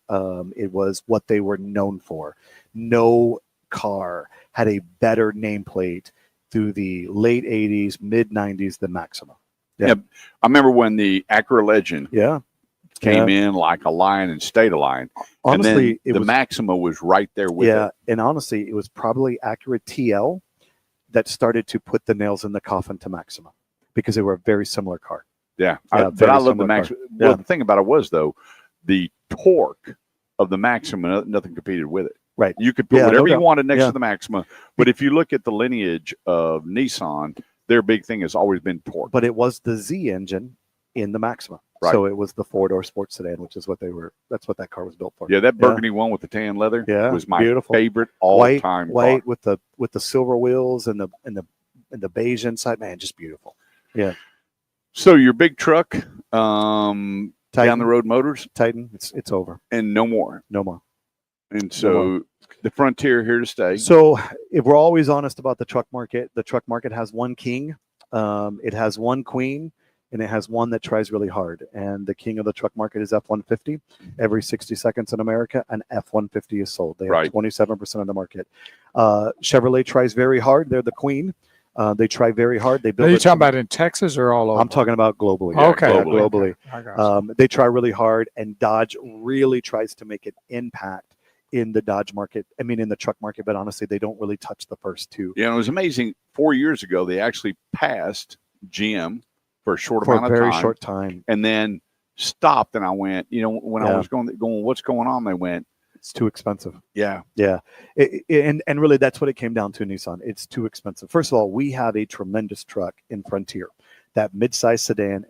It was what they were known for. No car had a better nameplate through the late 80s, mid 90s than Maxima. Yeah. I remember when the Acura Legend came in like a lion and stayed a lion. Honestly, and then the Maxima was right there with it. And honestly, it was probably Acura TL that started to put the nails in the coffin to Maxima because they were a very similar car. Yeah, Yeah, but I very love the similar Maxima. car. Well, Yeah. the thing about it was, though, the torque of the Maxima, nothing competed with it. Right. You could put Yeah, whatever no you doubt. wanted next Yeah. to the Maxima, but if you look at the lineage of Nissan, their big thing has always been torque. But it was the Z engine in the Maxima. Right. So it was the four-door sports sedan, which is what that's what that car was built for. Yeah, that burgundy one with the tan leather was my beautiful. favorite all-time car. White with the silver wheels and the beige inside. Man, just beautiful. Yeah. So your big truck, down the road motors, Titan, it's over. and no more. No more. And so the Frontier here to stay. So if we're always honest about the truck market has one king, it has one queen, and it has one that tries really hard. And the king of the truck market is F-150. Every 60 seconds in America, an F-150 is sold. They have 27% of the market. Chevrolet tries very hard. They're the queen. They try very hard. They build. Are you talking about in Texas or all over? I'm talking about globally. Okay. Globally. I got you. They try really hard, and Dodge really tries to make an impact in the Dodge market. I mean, in the truck market, but honestly, they don't really touch the first two. Yeah, and it was amazing. 4 years ago, they actually passed GM for a short amount of time. For a very short time. And then stopped, and I went, when I was going, what's going on? They went, it's too expensive. Yeah. And really, that's what it came down to, Nissan. It's too expensive. First of all, we have a tremendous truck in Frontier. that mid-size sedan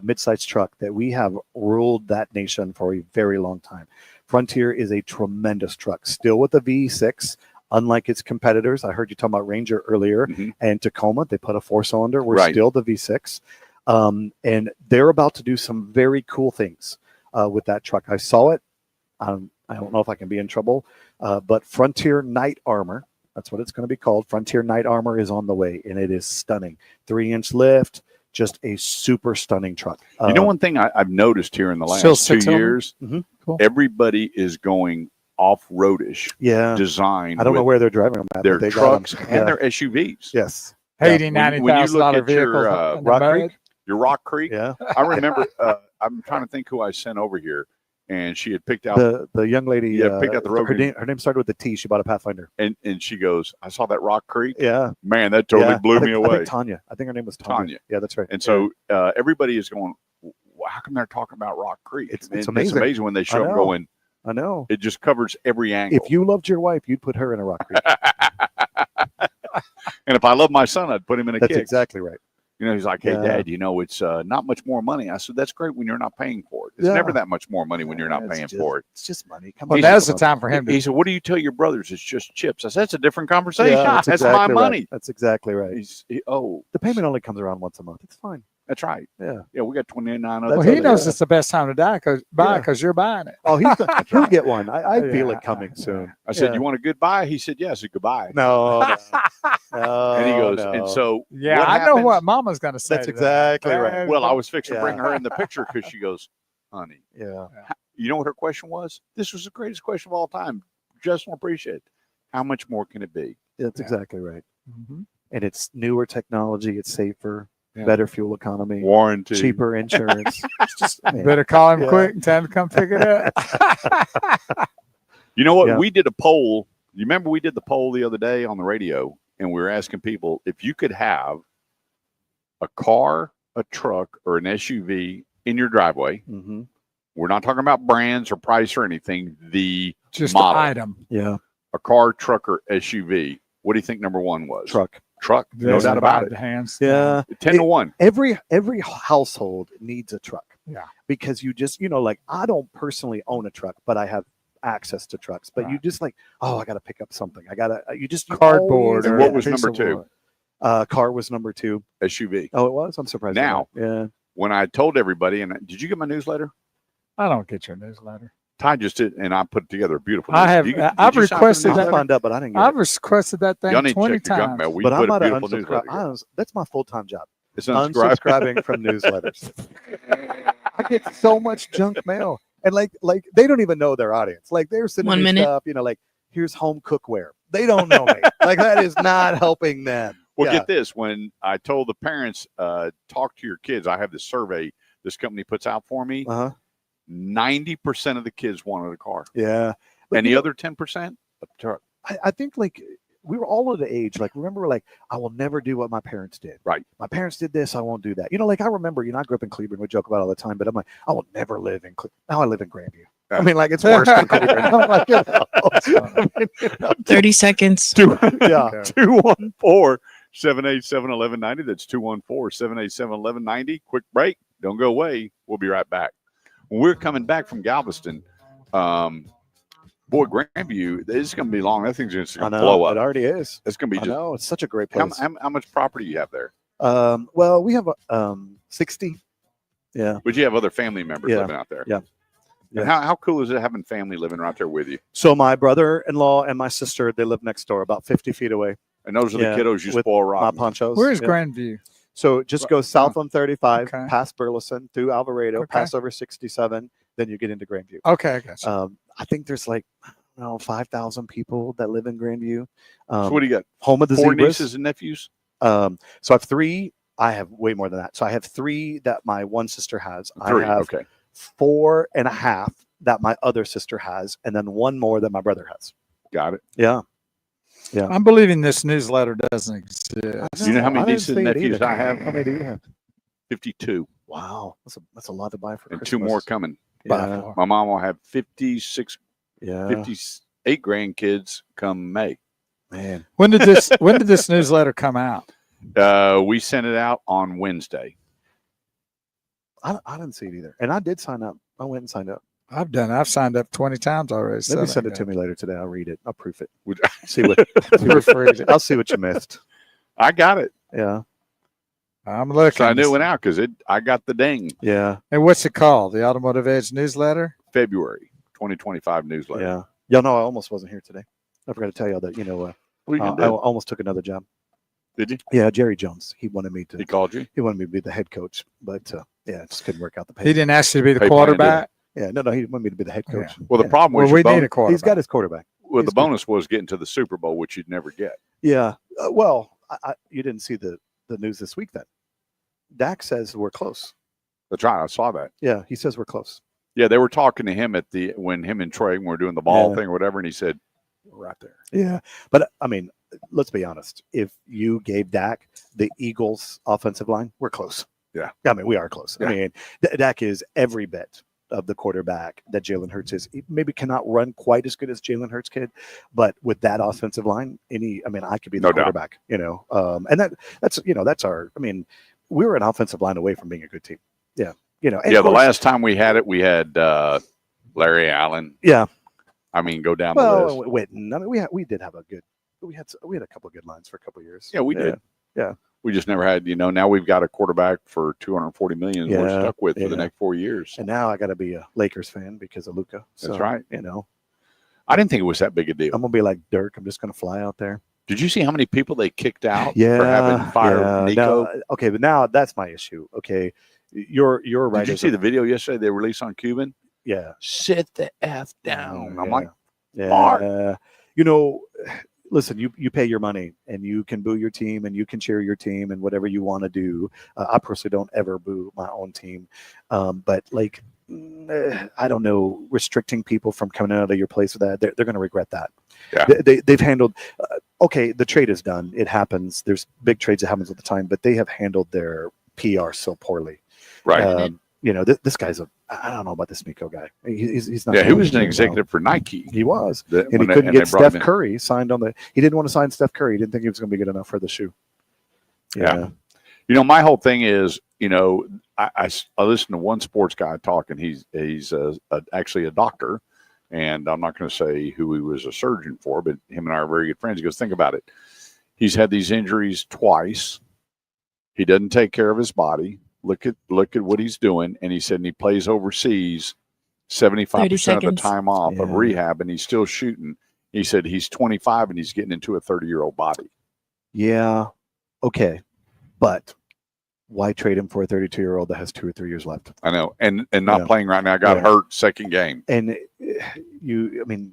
mid-size truck that we have ruled that nation for a very long time. Frontier is a tremendous truck, still with the V6, unlike its competitors. I heard you talking about Ranger earlier, and Tacoma. They put a 4-cylinder. We're still the V6, and they're about to do some very cool things with that truck. I saw it. I don't know if I can be in trouble, but Frontier Night Armor. That's what it's going to be called. Frontier Night Armor is on the way, and it is stunning. 3-inch lift, just a super stunning truck. You know, one thing I've noticed here in the last 2 years, Cool. everybody is going off-roadish design. I don't know where they're driving them at. Their but they trucks got 'em. and their SUVs. Yes. $80,000, When you look $90,000 at vehicles. your in the Rock mud. Creek? Your Rock Creek. Yeah. I remember. I'm trying to think who I sent over here, and she had picked out The young lady. picked out the road. Her name started with a T. She bought a Pathfinder. and she goes, "I saw that Rock Creek. Yeah. Man, that totally blew me I away." think Tanya. I think her name was Tanya. Yeah, that's right. And so everybody is going, well, how come they're talking about Rock Creek? It's And amazing. when they I show up know. going, I know. it just covers every angle. If you loved your wife, you'd put her in a Rock Creek. And if I love my son, I'd put him in a That's Kicks. exactly right. You know, he's like, "Hey, Yeah. Dad, you know, it's not much more money." I said, "That's great when you're not paying for it. It's Yeah. never that much more money when you're not It's paying just- for it." It's just money. Come Well, on. now's the time for him to. He said, "What do you tell your brothers? It's just chips." I said, "That's a different conversation. Yeah, That's exactly my right. money." That's exactly right. Oh, The payment only comes around once a month. It's fine. that's right. Yeah. Yeah, we got 29 Well, other. he what knows it it's the best time to buy Yeah. because you're buying it. Oh, he'll get one. I feel Yeah. it coming soon. I said, Yeah. "You want a good buy?" He said, "Yes, a good buy." No. No, And he goes, no. and so Yeah, what I know happens- what Mama's going to say. That's to that. exactly right. Well, I was fixing to bring Yeah. her in the picture because she goes, "Honey, Yeah. you know what her question was? This was the greatest question of all time. Just want to appreciate it. How much more can it be?" That's Yeah. exactly right. Mhm. And it's newer technology. It's safer, Yeah. better fuel economy, Warranty, cheaper insurance. It's just, man. Better call him Yeah. quick and tell him to come pick it up. You know what? Yeah. We did a poll. You remember we did the poll the other day on the radio, and we were asking people if you could have a car, a truck, or an SUV in your driveway. Mm-hmm. We're not talking about brands or price or anything. The Just model. an item. Yeah. a car, truck, or SUV. What do you think number one was? Truck. Truck. No Just doubt about by it. the hands. Yeah. 10-1. Every household needs a truck. Yeah. Because you just, like I don't personally own a truck, but I have access to trucks. But you Right. just like, oh, I got to pick up something. you Cardboard always- And or what a was piece number of two? wood. Car was number 2. SUV. Oh, it was? I'm surprised. by Now- that. Yeah. When I told everybody, and did you get my newsletter? I don't get your newsletter. Ty just did, and I put together a beautiful. I have- newsletter. I've you sign for the requested I that- newsletter? signed up, but I didn't get I've it. requested that thing Y'all need to 20 check your junk times. mail. We But put I'm a about to beautiful newsletter. together. That's my full-time job. It's unsubscribed. Unsubscribing from newsletters. I get so much junk mail. And like they don't even know their audience. Like they're sending 1 me minute. stuff, like here's home cookware. They don't know me. Like that is not helping them. Well, Yeah. get this. When I told the parents, talk to your kids, I have this survey this company puts out for me. Uh-huh. 90% of the kids wanted a car. Yeah. But And the you know, other 10%, a truck. I think like we were all at the age, like remember, like I will never do what my parents did. Right. My parents did this, I won't do that. Like I remember, I grew up in Cleveland, we joke about it all the time, but I'm like, I will never live in Cleveland. Now I live in Grandview. I mean, like it's worse than Cleveland. I'm like, I mean, 30 seconds. yeah. 214-787-1190. That's 214-787-1190. Quick break. Don't go away. We'll be right back. When we're coming back from Galveston, boy, Grandview, this is going to be long. That thing's just I going to know, blow up. it already is. It's going to be I just. know, it's such a great How, place. how much property you have there? Well, we have 60. Yeah. But you have other family members Yeah. living out there. Yeah. And Yeah. how cool is it having family living right there with you? So my brother-in-law and my sister, they live next door, about 50 feet away. And those are Yeah, the kiddos you with spoil My rotten. ponchos. Where's yeah. Grandview? So just go south on 35, Okay. past Burleson, through Alvarado, Okay. pass over 67, then you get into Grandview. Okay, I got you. I think there's like, 5,000 people that live in Grandview. So what do you got? Home of the 4 zebras. nieces and nephews? So I have 3. I have way more than that. So I have 3 that my one sister has. 3. I have Okay. 4.5 that my other sister has, and then 1 more that my brother has. Got it. Yeah. I'm believing this newsletter doesn't exist. You know how many I didn't nieces and see it nephews either. I have? How many do you have? 52. Wow, that's a lot to buy for And Christmas. 2 more coming. Yeah, My mom will have 58 yeah, grandkids come May. man. When did this newsletter come out? We sent it out on Wednesday. I didn't see it either, and I did sign up. I went and signed up. I've signed up 20 times already. Maybe send it to me later today. I'll read it. I'll proof it. Would- See what I'll see what you missed. I got it. Yeah. I'm looking. So I knew it went out because I got the ding. Yeah. And what's it called? The Automotive Edge newsletter? February 2025 newsletter. Yeah. Y'all know I almost wasn't here today. I forgot to tell y'all that, I almost took another job. Did you? Yeah, Jerry Jones. He wanted me to. He called you? He wanted me to be the head coach, but it just couldn't work out the pay. He didn't ask you to be the Pay plan, quarterback? Yeah, no, he wanted me to be the head coach. Well, the Yeah. problem was Well, we need a quarterback. He's got his quarterback. well, he's the bonus was getting to the Super Bowl, which you'd never get. Yeah. Well, you didn't see the news this week then. Dak says we're close. That's right. I saw that. Yeah, he says we're close. Yeah, they were talking to him when him and Troy were doing the ball Yeah. thing or whatever, and he said, "We're right there." Yeah, but I mean, let's be honest. If you gave Dak the Eagles' offensive line, we're close. Yeah. I mean, we are close. Yeah. I mean, Dak is every bit of the quarterback that Jalen Hurts is. He maybe cannot run quite as good as Jalen Hurts could, but with that offensive line, I could be the No doubt. quarterback. And that's our. I mean, we were an offensive line away from being a good team. Yeah. And Yeah, of the course- last time we had it, we had Larry Allen. Yeah. I mean, go down the Well, list. Witten. I mean, we did have we had a couple of good lines for a couple of years. Yeah, we did. Yeah. We just never had, now we've got a quarterback for $240 million we're Yeah, stuck with for the yeah. next 4 years. And now I got to be a Lakers fan because of Luka. That's right. I'm I didn't think it was that big a deal. gonna be like Dirk. I'm just gonna fly out there. Did you see how many people they kicked out Yeah. for having fired Nico? Now, okay, but now that's my issue. Okay, you're right. Did you see the video yesterday they released on Cuban? Yeah. Sit the F down. I'm Yeah. like, Yeah. Mark. Listen, you pay your money and you can boo your team and you can cheer your team and whatever you want to do. I personally don't ever boo my own team. But I don't know, restricting people from coming out of your place with that, they're going to regret that. Yeah. They've handled, okay, the trade is done. It happens. There's big trades that happens all the time, but they have handled their PR so poorly. right. This guy's I don't know about this Nico guy. He's not. Yeah, he doing was an well. executive for Nike. He was. That- And he when they- couldn't and they get brought him Steph in. Curry signed on the. He didn't want to sign Steph Curry. He didn't think he was going to be good enough for the shoe. Yeah. My whole thing is, I listen to one sports guy talking. He's actually a doctor, and I'm not going to say who he was a surgeon for, but him and I are very good friends. He goes, think about it. He's had these injuries twice. He doesn't take care of his body. Look at what he's doing, and he said, and he plays overseas 75% of the seconds. time off of Yeah. rehab, and he's still shooting. He said he's 25 and he's getting into a 30-year-old body. Yeah. Okay. But why trade him for a 32-year-old that has 2 or 3 years left? I know, and not Yeah. playing right now. Got Yeah. hurt second game. And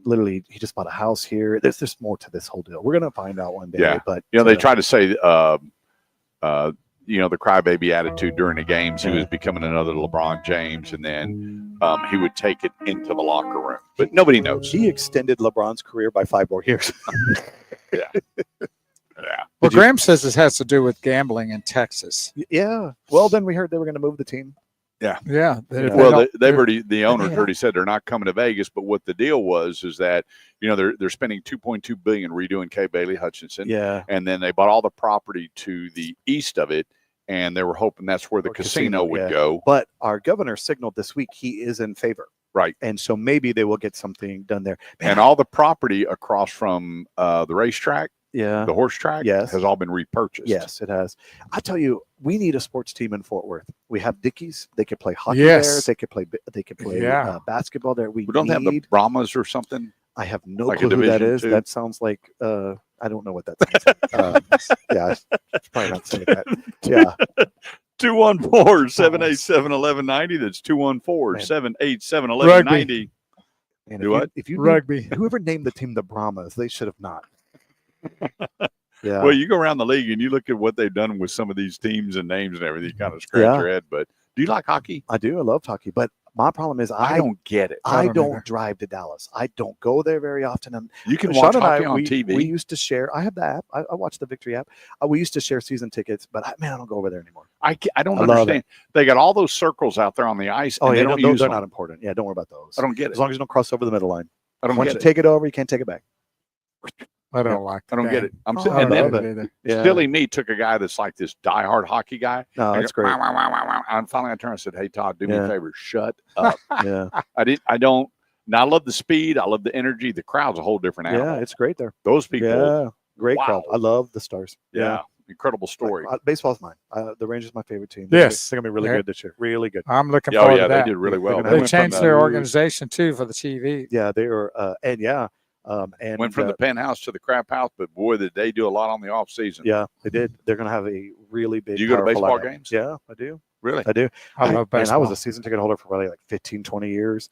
literally, he just bought a house here. There's more to this whole deal. We're gonna find out one day. Yeah. But They try to say, the crybaby attitude during the games. He was becoming another LeBron James, and then he would take it into the locker room. But nobody knows. he extended LeBron's career by 5 more years. Yeah. Well, Graham says this has to do with gambling in Texas. Yeah. Well, then we heard they were going to move the team. Yeah. Yeah. Well, the owners already said they're not coming to Vegas. But what the deal was is that they're spending $2.2 billion redoing K. Bailey Hutchinson, Yeah. and then they bought all the property to the east of it, and they were hoping that's where the Or casino would yeah. go. But our governor signaled this week he is in favor. Right. And so maybe they will get something done there. Man, And all the property across from the racetrack, yeah. the horse track, Yes. has all been repurchased. Yes, it has. I tell you, we need a sports team in Fort Worth. We have Dickies. They could play hockey Yes. there. They could play Yeah. basketball there. We don't have the Brahmas or something. I have no like a clue who that Division is. II? That sounds like I don't know what that sounds like. Yeah, I should probably not say that. Yeah. 214-787-1190. That's 214-787-1190. And Do what? if you Rugby. whoever named the team the Brahmas, they should have not. Yeah. Well, you go around the league and you look at what they've done with some of these teams and names and everything, you kind of scratch Yeah. your head. But do you like hockey? I do. I love hockey, but my problem is I don't get it. I I don't don't either. drive to Dallas. I don't go there very often. And You can Sean watch and hockey I, on we TV. used to share. I have the app. I watch the Victory app. We used to share season tickets, but I don't go over there anymore. I don't I love understand. They got all those circles out there on the ice, Oh and yeah, they don't those use are them. not important. Yeah, don't worry about those. I don't get As it. long as you don't cross over the middle line. I don't Once get you it. take it over, you can't take it back. I don't like. I don't get it. I And don't then love it either. Yeah. silly me took a guy that's like this diehard hockey guy. No, and that's go, great. "Wow, wow, wow, wow, wow." And finally I turned and said, "Hey Todd, do me a Yeah. favor, shut up." Yeah. I don't. Now I love the speed. I love the energy. The crowd's a whole different animal. Yeah, it's great there. Those people. Yeah, great wow. crowd. I love the Stars. Yeah. Incredible story. Baseball's mine. The Rangers my favorite team. Yes. They're gonna be really Yeah. good this year. Really good. I'm looking Oh forward yeah, to they that. did really well. They're They went changed from their the- organization too for the TV. Yeah, they were, and yeah, and Went from the penthouse to the crap house, but boy, did they do a lot on the off season. yeah, they did. They're gonna have a really big. Do you go to powerful baseball lineup. games? Yeah, I do. Really? I do. I love And I was baseball. a season ticket holder for probably like 15, 20 years.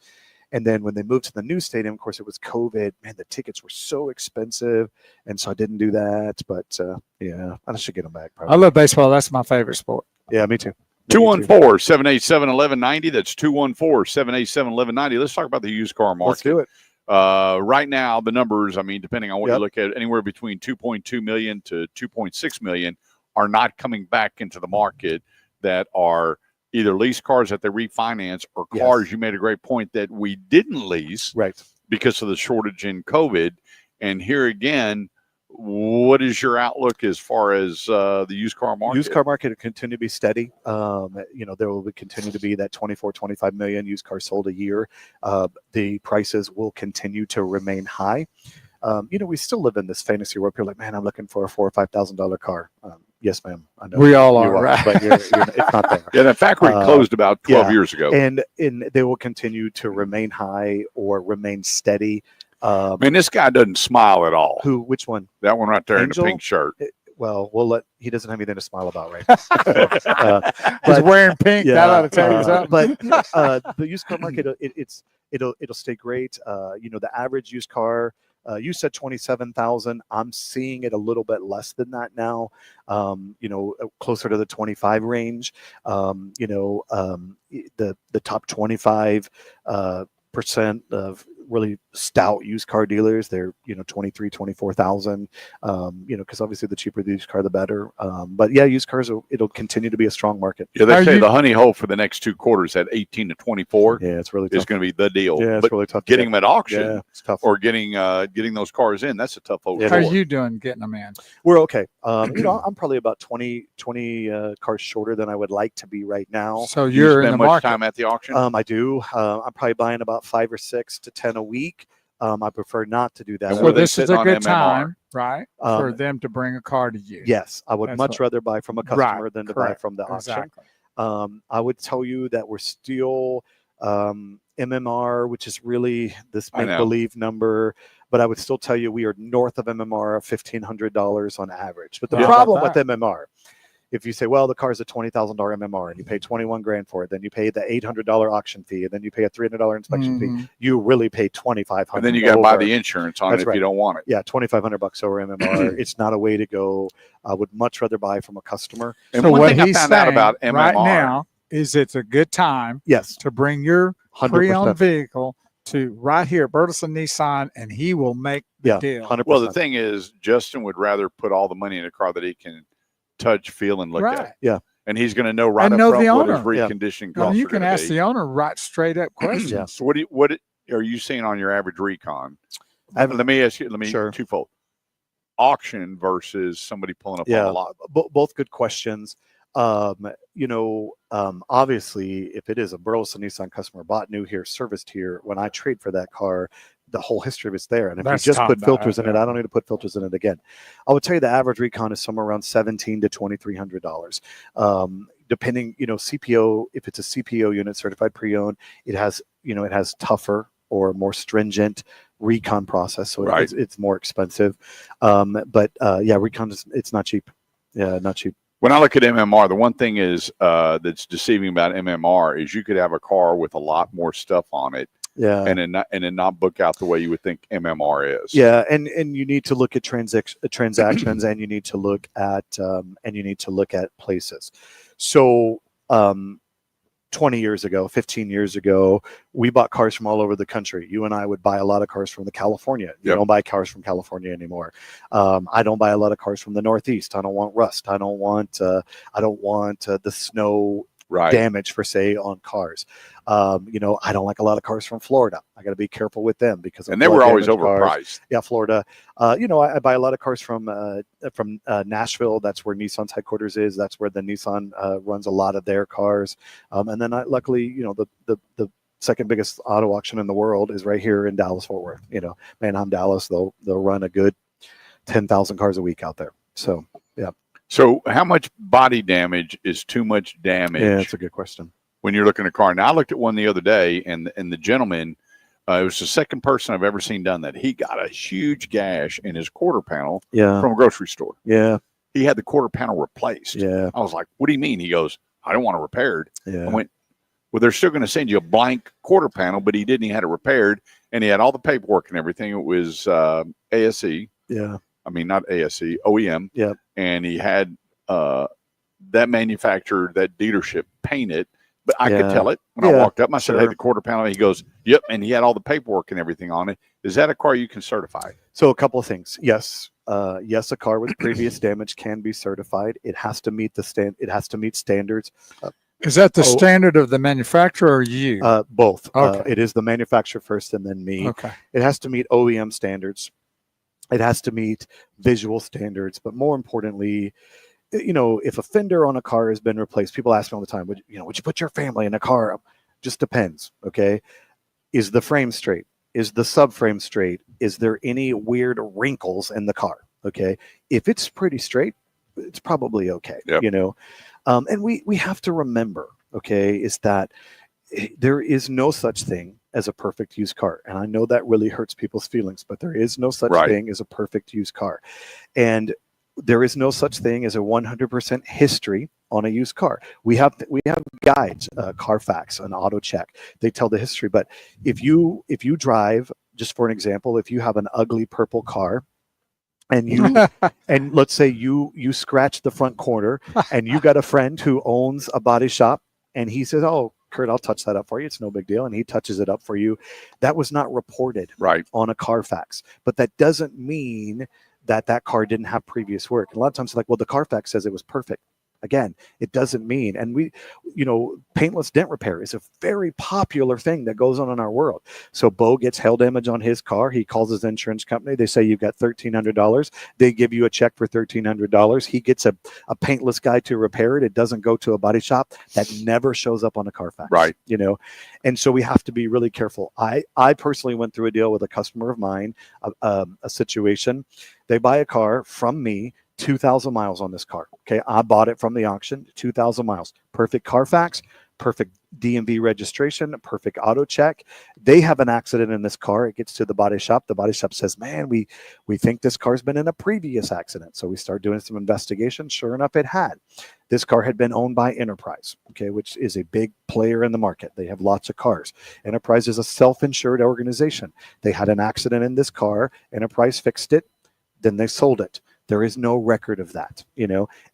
And then when they moved to the new stadium, of course, it was COVID. Man, the tickets were so expensive. And so I didn't do that. But yeah, I should get them back. Probably. I love baseball. That's my favorite sport. Yeah, me too. 214-787-1190. That's 214-787-1190. Let's talk about the used car market. Let's do it. Right now, the numbers, I mean, depending on what you Yep. look at, anywhere between 2.2 million to 2.6 million are not coming back into the market that are either lease cars that they refinance or Yes. cars. You made a great point that we didn't lease Right. because of the shortage in COVID. And here again, what is your outlook as far as the used car market? Used car market will continue to be steady. There will continue to be that 24, 25 million used cars sold a year. The prices will continue to remain high. We still live in this fantasy world. People are like, man, I'm looking for a $4,000 or $5,000 car. Yes, ma'am. I know We all you are, right? but it's not there. Yeah, that factory closed about 12 years ago. And they will continue to remain high or remain steady. Man, this guy doesn't smile at all. Which one? That one right there Angel? in the pink shirt. Well, he doesn't have anything to smile about right now. He's wearing pink. That ought to tell you something. But the used car market, it'll stay great. The average used car, you said 27,000. I'm seeing it a little bit less than that now. Closer to the 25 range. The top 25 percent of really stout used car dealers, they're 23, 24,000. Because obviously the cheaper the used car, the better. But yeah, used cars it'll continue to be a strong market. Yeah, they say the honey hole for the next 2 quarters at 18 to 24 Yeah, it's really is tough. going to be the deal. Yeah, it's but really tough. to getting get. them at auction Yeah, it's tough. or getting those cars in, that's a tough old How are sport. you doing getting them in? We're okay. I'm probably about 20 cars shorter than I would like to be right now. So Do you you're in spend the much market. time at the auction? I do. I'm probably buying about 5 or 6 to 10 a week. I prefer not to do that. And So what are they this is sitting a on good MMR? time, right, for Um, them to bring a car to you. Yes, I would That's much what- rather buy from a customer Right, than to buy correct. from the auction. Exactly. I would tell you that we're still MMR, which is really this I know. make-believe number. But I would still tell you we are north of MMR of $1,500 on average. But the How about problem with that? MMR, if you say, well, the car's a $20,000 MMR and you pay 21 grand for it, then you pay the $800 auction fee, and then you pay a $300 inspection fee. Mhm. You really pay $2,500. and then you got to buy over. the insurance on That's it if right. you don't want it. Yeah, $2,500 over MMR. It's not a way to go. I would much rather buy from a customer. And So one what thing I he's found out saying about MMR, right now is it's a good time Yes, to bring your 100%. pre-owned vehicle to right here at Burleson Nissan, and he will make the Yeah, deal. 100%. well, the thing is, Justin would rather put all the money in a car that he can touch, feel, and look Right. at. Yeah. And he's going to know right And up know front the what his owner. Yeah. reconditioning Well, costs you are can gonna ask be. the owner right straight up questions. Yeah. So what are you seeing on your average recon? I've- Let me ask you. Sure. Twofold: auction versus somebody pulling up on Yeah. the lot. Both good questions. Obviously, if it is a Burleson Nissan customer bought new here, serviced here, when I trade for that car, the whole history of it's there. And if That's you just top put notch, filters in it, yeah. I don't need to put filters in it again. I would tell you the average recon is somewhere around $1,700 to $2,300. Depending, CPO, if it's a CPO unit, certified pre-owned, it has tougher or more stringent recon process, so Right. it's more expensive. Recon it's not cheap. Yeah, not cheap. When I look at MMR, the one thing is that's deceiving about MMR is you could have a car with a lot more stuff on it, Yeah. and then not book out the way you would think MMR is. Yeah, and you need to look at transactions, and you need to look at places. So, 20 years ago, 15 years ago, we bought cars from all over the country. You and I would buy a lot of cars from California. You Yep. don't buy cars from California anymore. I don't buy a lot of cars from the Northeast. I don't want rust. I don't want the snow Right. damage for say on cars. You know, I don't like a lot of cars from Florida. I got to be careful with them because of And they were flood always damage cars. overpriced. Yeah, Florida. You know, I buy a lot of cars from Nashville. That's where Nissan's headquarters is. That's where the Nissan runs a lot of their cars. And then luckily, you know, the second biggest auto auction in the world is right here in Dallas Fort Worth. You know, Manheim, Dallas. They'll run a good 10,000 cars a week out there. So yeah. So how much body damage is too much damage? Yeah, that's a good question. When you're looking at a car. Now I looked at one the other day, and the gentleman, it was the second person I've ever seen done that. He got a huge gash in his quarter panel from a grocery store. Yeah. He had the quarter panel replaced. Yeah. I was like, what do you mean? He goes, I don't want it repaired. Yeah. I went, well, they're still going to send you a blank quarter panel, but he didn't. He had it repaired, and he had all the paperwork and everything. It was ASE. Yeah. I mean, not ASE, OEM. Yeah. And he had that manufacturer, that dealership paint it. But I could tell it when I walked up. I said, hey, the quarter panel. He goes, yep. And he had all the paperwork and everything on it. Is that a car you can certify? So a couple of things. Yes. Yes, a car with previous damage can be certified. It has to meet it has to meet standards. Is that the standard of the manufacturer or you? Both. Okay. It is the manufacturer first and then me. Okay. It has to meet OEM standards. It has to meet visual standards. But more importantly, you know, if a fender on a car has been replaced, people ask me all the time, would you put your family in a car? Just depends. Okay. Is the frame straight? Is the subframe straight? Is there any weird wrinkles in the car? Okay. If it's pretty straight, it's probably okay. Yep. You know, and we have to remember, okay, is that there is no such thing as a perfect used car. And I know that really hurts people's feelings, but there is no such thing as a perfect used car. And there is no such thing as a 100% history on a used car. We have guides, Carfax, an auto check. They tell the history. But if you drive, just for an example, if you have an ugly purple car, and you and let's say you scratch the front corner, and you got a friend who owns a body shop, and he says, "Oh, Kurt, I'll touch that up for you. It's no big deal," and he touches it up for you. That was not reported on a Carfax, but that doesn't mean that car didn't have previous work. And a lot of times it's like, well, the Carfax says it was perfect. Again, it doesn't mean, and paintless dent repair is a very popular thing that goes on in our world. So Bo gets hail damage on his car. He calls his insurance company. They say, you've got $1,300. They give you a check for $1,300. He gets a paintless guy to repair it. It doesn't go to a body shop. That never shows up on a Carfax. Right. You know, and so we have to be really careful. I personally went through a deal with a customer of mine, a situation. They buy a car from me, 2,000 miles on this car. Okay. I bought it from the auction, 2,000 miles. Perfect Carfax, perfect DMV registration, perfect auto check. They have an accident in this car. It gets to the body shop. The body shop says, man, we think this car's been in a previous accident. So we start doing some investigation. Sure enough, it had. This car had been owned by Enterprise, okay, which is a big player in the market. They have lots of cars. Enterprise is a self-insured organization. They had an accident in this car. Enterprise fixed it. Then they sold it. There is no record of that,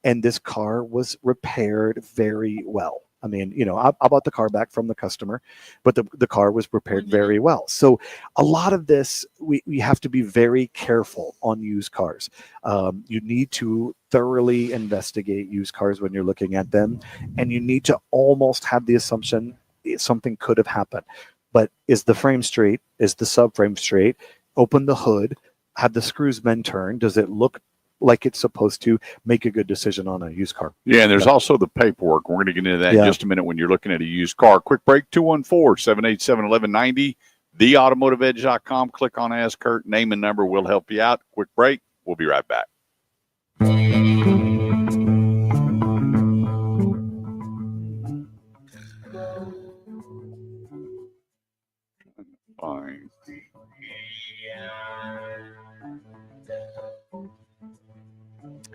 and this car was repaired very well. I mean, I bought the car back from the customer, but the car was repaired very well. So a lot of this, we have to be very careful on used cars. You need to thoroughly investigate used cars when you're looking at them, and you need to almost have the assumption something could have happened. But is the frame straight? Is the subframe straight? Open the hood. Have the screws been turned? Does it look like it's supposed to? Make a good decision on a used car? Yeah, and there's also the paperwork. We're going to get into that in just a minute when you're looking at a used car. Quick break, 214-787-1190, theautomotiveedge.com. Click on Ask Kurt, name and number. We'll help you out. Quick break. We'll be right back. Fine.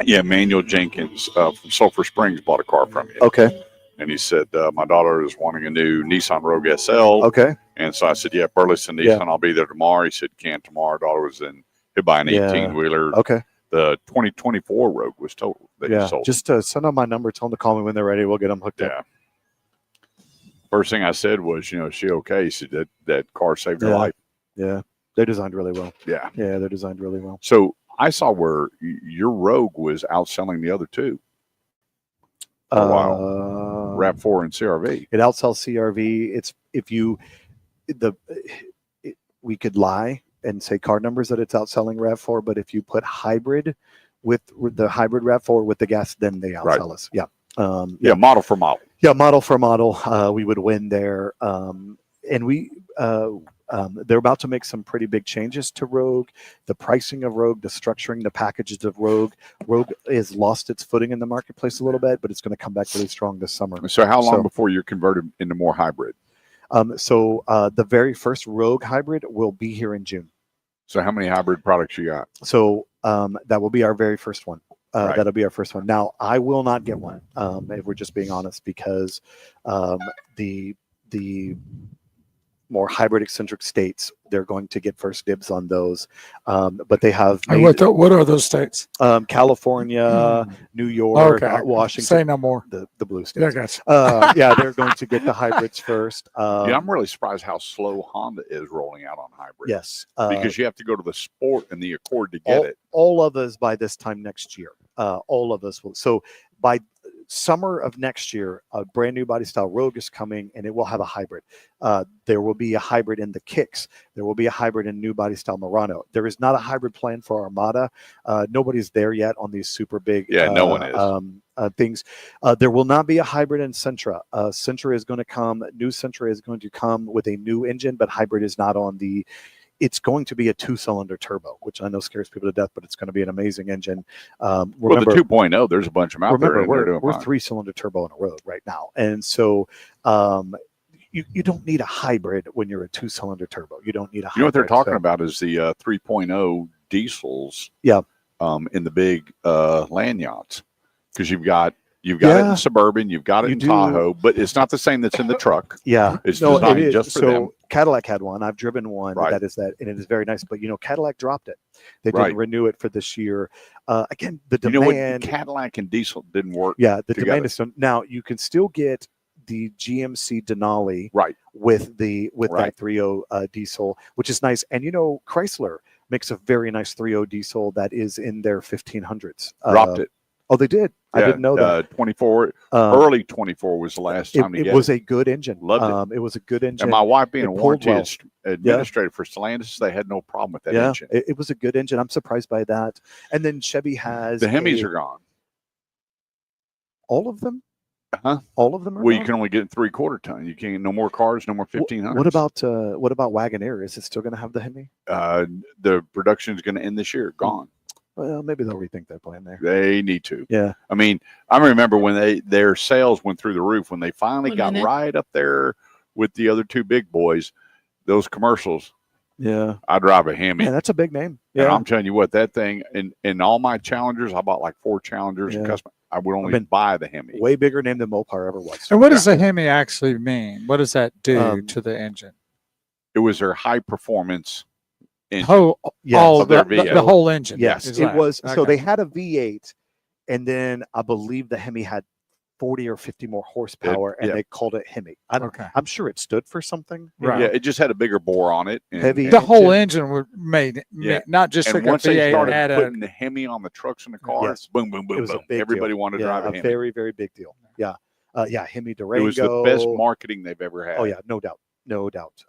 Yeah, Manuel Jenkins from Sulphur Springs bought a car from you. Okay. And he said, my daughter is wanting a new Nissan Rogue SL. Okay. And so I said, yeah, Burleson Nissan, I'll be there tomorrow. He said, can't tomorrow. Daughter was in, he'd buy an 18-wheeler. Okay. The 2024 Rogue was total. That he sold. Just send them my number. Tell them to call me when they're ready. We'll get them hooked up. First thing I said was, is she okay? He said, that car saved her life. Yeah. They're designed really well. Yeah. Yeah, they're designed really well. So I saw where your Rogue was outselling the other two for a while. RAV4 and CRV. It outsells CRV. We could lie and say car numbers that it's outselling RAV4, but if you put hybrid with the hybrid RAV4 with the gas, then they outsell us. Yeah. Model for model. Yeah, model for model, we would win there. And they're about to make some pretty big changes to Rogue, the pricing of Rogue, the structuring, the packages of Rogue. Rogue has lost its footing in the marketplace a little bit, but it's going to come back really strong this summer. So how long before you're converted into more hybrid? The very first Rogue hybrid will be here in June. So how many hybrid products you got? So that will be our very first one. Right. That'll be our first one. Now, I will not get one, if we're just being honest, because the more hybrid eccentric states, they're going to get first dibs on those. But they have what are those states? California, New York, Washington. Say no more. The blue states. Yeah, yeah, they're going to get the hybrids first. I'm really surprised how slow Honda is rolling out on hybrid. Yes. Because you have to go to the Sport and the Accord to get it. All of us by this time next year. All of us will. So by summer of next year, a brand new body style Rogue is coming, and it will have a hybrid. There will be a hybrid in the Kicks. There will be a hybrid in new body style Murano. There is not a hybrid plan for Armada. Nobody's there yet on these super big no one is. Things. There will not be a hybrid in Sentra. Sentra is going to come. New Sentra is going to come with a new engine, but hybrid is not on the. It's going to be a 2-cylinder turbo, which I know scares people to death, but it's going to be an amazing engine. Remember, well, the 2.0, there's a bunch of them out there. We're 3-cylinder turbo on a road right now. And so you don't need a hybrid when you're a 2-cylinder turbo. You don't need a hybrid. You know what they're talking about is the 3.0 diesels in the big land yachts. Because you've got it in Suburban, you've got it in Tahoe, but it's not the same that's in the truck. Yeah. It's designed just for them. Cadillac had one. I've driven one that is that, and it is very nice. But, Cadillac dropped it. They didn't renew it for this year. Again, the demand. Cadillac and diesel didn't work. Yeah, the demand is so. Now, you can still get the GMC Denali with that 3.0 diesel, which is nice. And, Chrysler makes a very nice 3.0 diesel that is in their 1500s. Dropped it. Oh, they did. I didn't know that. 24, early 24 was the last time to get it. It was a good engine. Loved it. It was a good engine. And my wife being a warranty administrator for Stellantis, they had no problem with that engine. It was a good engine. I'm surprised by that. And then Chevy has the Hemis are gone. All of them? Huh? All of them are Well, gone? you can only get 3/4 ton. You can't. No more cars. No more 1500s. What about Wagoneer? Is it still going to have the Hemi? The production is going to end this year. Gone. Well, maybe they'll rethink that plan there. They need to. Yeah. I mean, I remember when their sales went through the roof when they finally got right up there with the other two big boys. Those commercials. Yeah. I drive a Hemi. Yeah, that's a big name. Yeah. And I'm telling you what, that thing in all my Challengers, I bought like 4 Challengers. Yeah. Custom. I would only buy the Hemi. Way bigger name than Mopar ever was. And what does the Hemi actually mean? What does that do to the engine? It was their high performance engine. The whole engine. Yes, it was. Okay. So they had a V8, and then I believe the Hemi had 40 or 50 more horsepower, and they called it Hemi. I'm sure it stood for something. Right. Yeah, it just had a bigger bore on it. The whole engine was made not just and like once a V8. They started putting the Hemi on the trucks and the cars, boom, boom, boom, boom. Everybody wanted to drive a Hemi. Very, very big deal. Yeah. Hemi Durango. It was the best marketing they've ever had. Oh, yeah, no doubt. No doubt.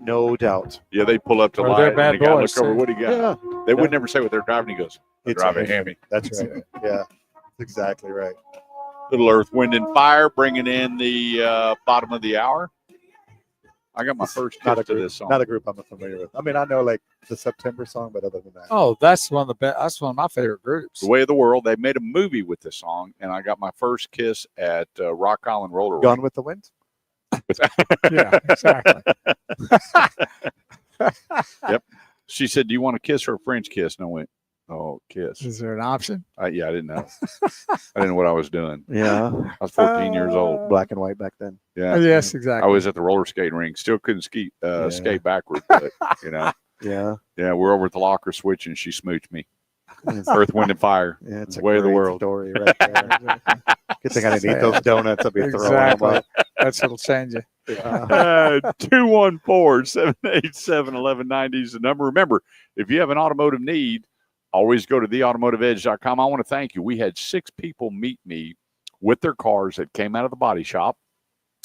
No doubt. Yeah, they pull up to line and the guy look over, what do you got? Yeah. They would never say what they're driving. He goes, I drive a Hemi. That's right. Yeah, exactly right. Little Earth, Wind, and Fire bringing in the bottom of the hour. I got my first kiss to this song. Not a group I'm familiar with. I mean, I know like the September song, but other than that. Oh, that's one of the best. That's one of my favorite groups. The Way of the World. They made a movie with this song, and I got my first kiss at Rock Island Roller Gone with the Wind? Yeah, exactly. Yep. She said, do you want a kiss or a French kiss? And I went, oh, kiss. Is there an option? I didn't know. I didn't know what I was doing. Yeah. I was 14 years old. Black and white back then. Yeah. Yes, exactly. I was at the roller skating rink. Still couldn't skate backwards, but, Yeah. Yeah, we're over at the locker switch, and she smooched me. Earth, Wind, and Fire. Yeah, it's Way of the World. Story right there. Good thing I didn't eat those donuts. I'll be throwing them up. That's what'll change you. 214-787-1190 is the number. Remember, if you have an automotive need, always go to theautomotiveedge.com. I want to thank you. We had 6 people meet me with their cars that came out of the body shop,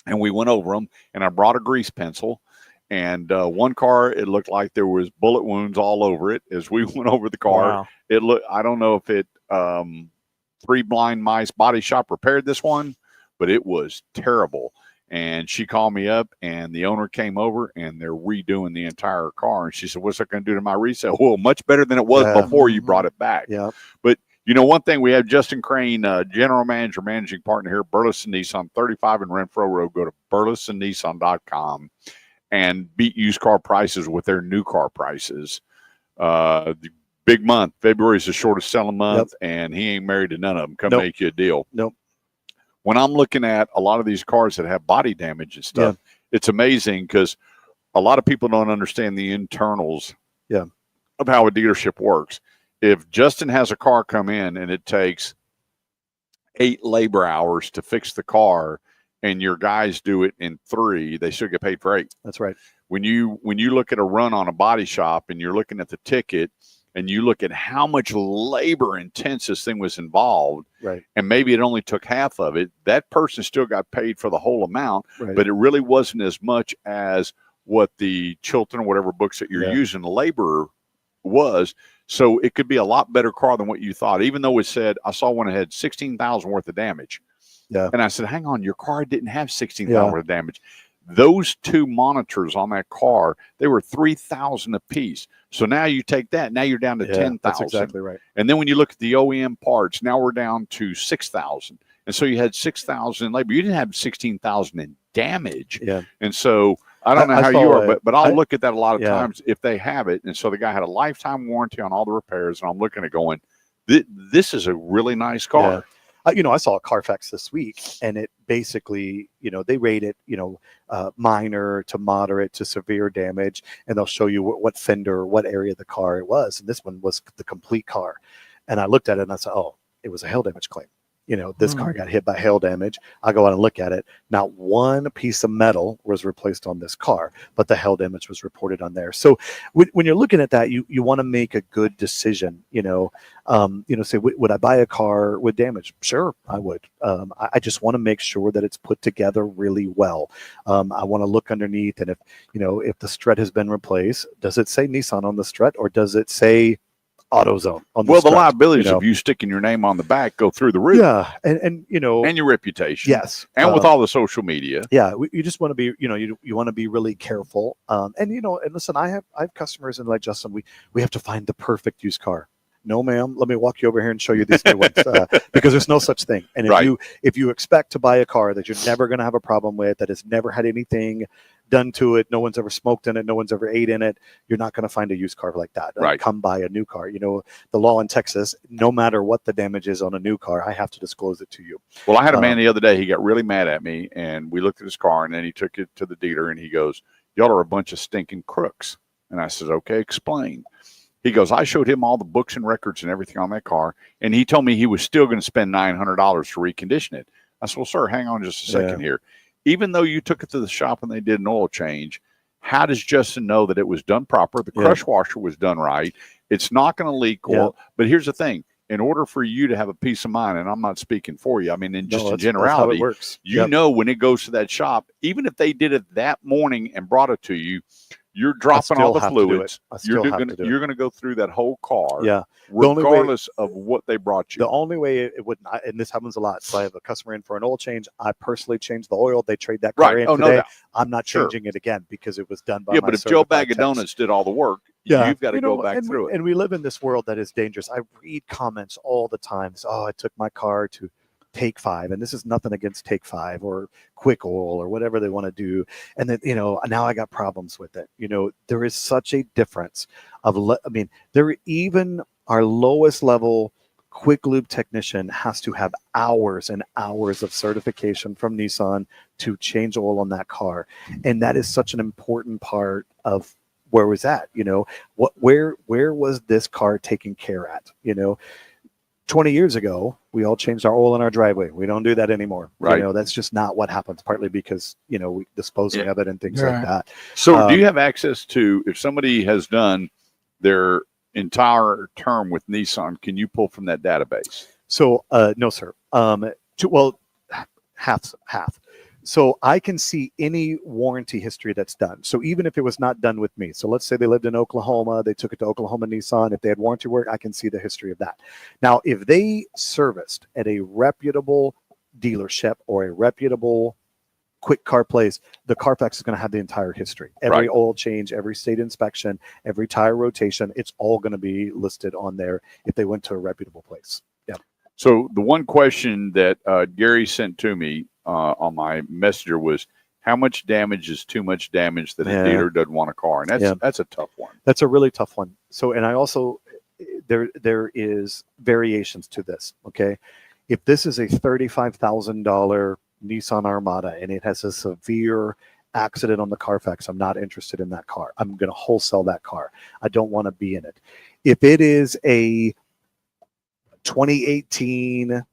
and we went over them, and I brought a grease pencil. And one car, it looked like there was bullet wounds all over it. As we went over the car, Wow. it looked, I don't know if it, Three Blind Mice Body Shop repaired this one, but it was terrible. And she called me up, and the owner came over, and they're redoing the entire car. And she said, "What's that going to do to my resale?" Well, much better than it was before you brought it back. Yeah. But you know, one thing, we have Justin Crane, general manager, managing partner here, Burleson Nissan, 35 in Renfro Road. Go to burlesonnissan.com and beat used car prices with their new car prices. The big month, February is the shortest selling month, and he ain't married to none of them. Come make you a deal. When I'm looking at a lot of these cars that have body damage and stuff, it's amazing because a lot of people don't understand the internals of how a dealership works. If Justin has a car come in and it takes 8 labor hours to fix the car, and your guys do it in 3, they still get paid for 8. That's right. When you look at a run on a body shop and you're looking at the ticket and you look at how much labor intense this thing was involved, right, and maybe it only took half of it, that person still got paid for the whole amount, right, but it really wasn't as much as what the Chilton or whatever books that you're using, the labor was. So it could be a lot better car than what you thought, even though it said, I saw one that had 16,000 worth of damage. Yeah. And I said, hang on, your car didn't have 16,000 worth of damage. Those 2 monitors on that car, they were 3,000 a piece. So now you take that, now you're down to 10,000. That's exactly right. And then when you look at the OEM parts, now we're down to 6,000. And so you had 6,000 in labor. You didn't have 16,000 in damage. Yeah. And so I don't know how you are, but I'll look at that a lot of times if they have it. And so the guy had a lifetime warranty on all the repairs, and I'm looking at going, this is a really nice car. Yeah. I saw a Carfax this week, and it basically, they rate it, minor to moderate to severe damage, and they'll show you what fender, what area of the car it was. And this one was the complete car. And I looked at it and I said, oh, it was a hail damage claim. This car got hit by hail damage. I go out and look at it. Not one piece of metal was replaced on this car, but the hail damage was reported on there. So when you're looking at that, you want to make a good decision. Say, would I buy a car with damage? Sure, I would. I just want to make sure that it's put together really well. I want to look underneath, and if the strut has been replaced, does it say Nissan on the strut, or does it say AutoZone on the the strut? liabilities of you sticking your name on the back go through the roof. Yeah, and your reputation. Yes, and with all the social media. Yeah, you just want to be, you want to be really careful. And listen, I have customers, and like Justin, we have to find the perfect used car. No, ma'am. Let me walk you over here and show you these new ones, because there's no such thing. And if you expect to buy a car that you're never going to have a problem with, that has never had anything done to it, no one's ever smoked in it, no one's ever ate in it, you're not going to find a used car like that. Right. Come buy a new car. The law in Texas, no matter what the damage is on a new car, I have to disclose it to you. Well, I had a man the other day, he got really mad at me, and we looked at his car, and then he took it to the dealer, and he goes, y'all are a bunch of stinking crooks. And I said, okay, explain. He goes, I showed him all the books and records and everything on that car, and he told me he was still going to spend $900 to recondition it. I said, well, sir, hang on just a second here. Even though you took it to the shop and they did an oil change, how does Justin know that it was done proper? The crush washer was done right. It's not going to leak oil. But here's the thing. In order for you to have a peace of mind, and I'm not speaking for you, I mean, in generality, it works. When it goes to that shop, even if they did it that morning and brought it to you, you're dropping all the fluids. You're going to go through that whole car, regardless of what they brought you. The only way it would not, and this happens a lot. So I have a customer in for an oil change. I personally change the oil. They trade that car in today. No doubt. I'm not changing it again because it was done by but if Joe Bag of Donuts did all the work, you've got to go back through it. And we live in this world that is dangerous. I read comments all the time. Oh, I took my car to Take 5, and this is nothing against Take 5 or Quick Oil or whatever they want to do, and then now I got problems with it. There is such a difference even our lowest level quick lube technician has to have hours and hours of certification from Nissan to change oil on that car, and that is such an important part of where was that. Where was this car taken care at? 20 years ago, we all changed our oil in our driveway. We don't do that anymore. Right. That's just not what happens, partly because, we disposing of it and things like that. So do you have access to, if somebody has done their entire term with Nissan, can you pull from that database? So, no, sir. half. So I can see any warranty history that's done. So even if it was not done with me, so let's say they lived in Oklahoma, they took it to Oklahoma Nissan. If they had warranty work, I can see the history of that. Now, if they serviced at a reputable dealership or a reputable quick car place, the Carfax is going to have the entire history. Every oil change, every state inspection, every tire rotation, it's all going to be listed on there if they went to a reputable place. Yeah. So the one question that Gary sent to me on my messenger was, how much damage is too much damage that a dealer doesn't want a car? And that's a tough one. That's a really tough one. So, and I also, there is variations to this. Okay. If this is a $35,000 Nissan Armada and it has a severe accident on the Carfax, I'm not interested in that car. I'm going to wholesale that car. I don't want to be in it. If it is a 2018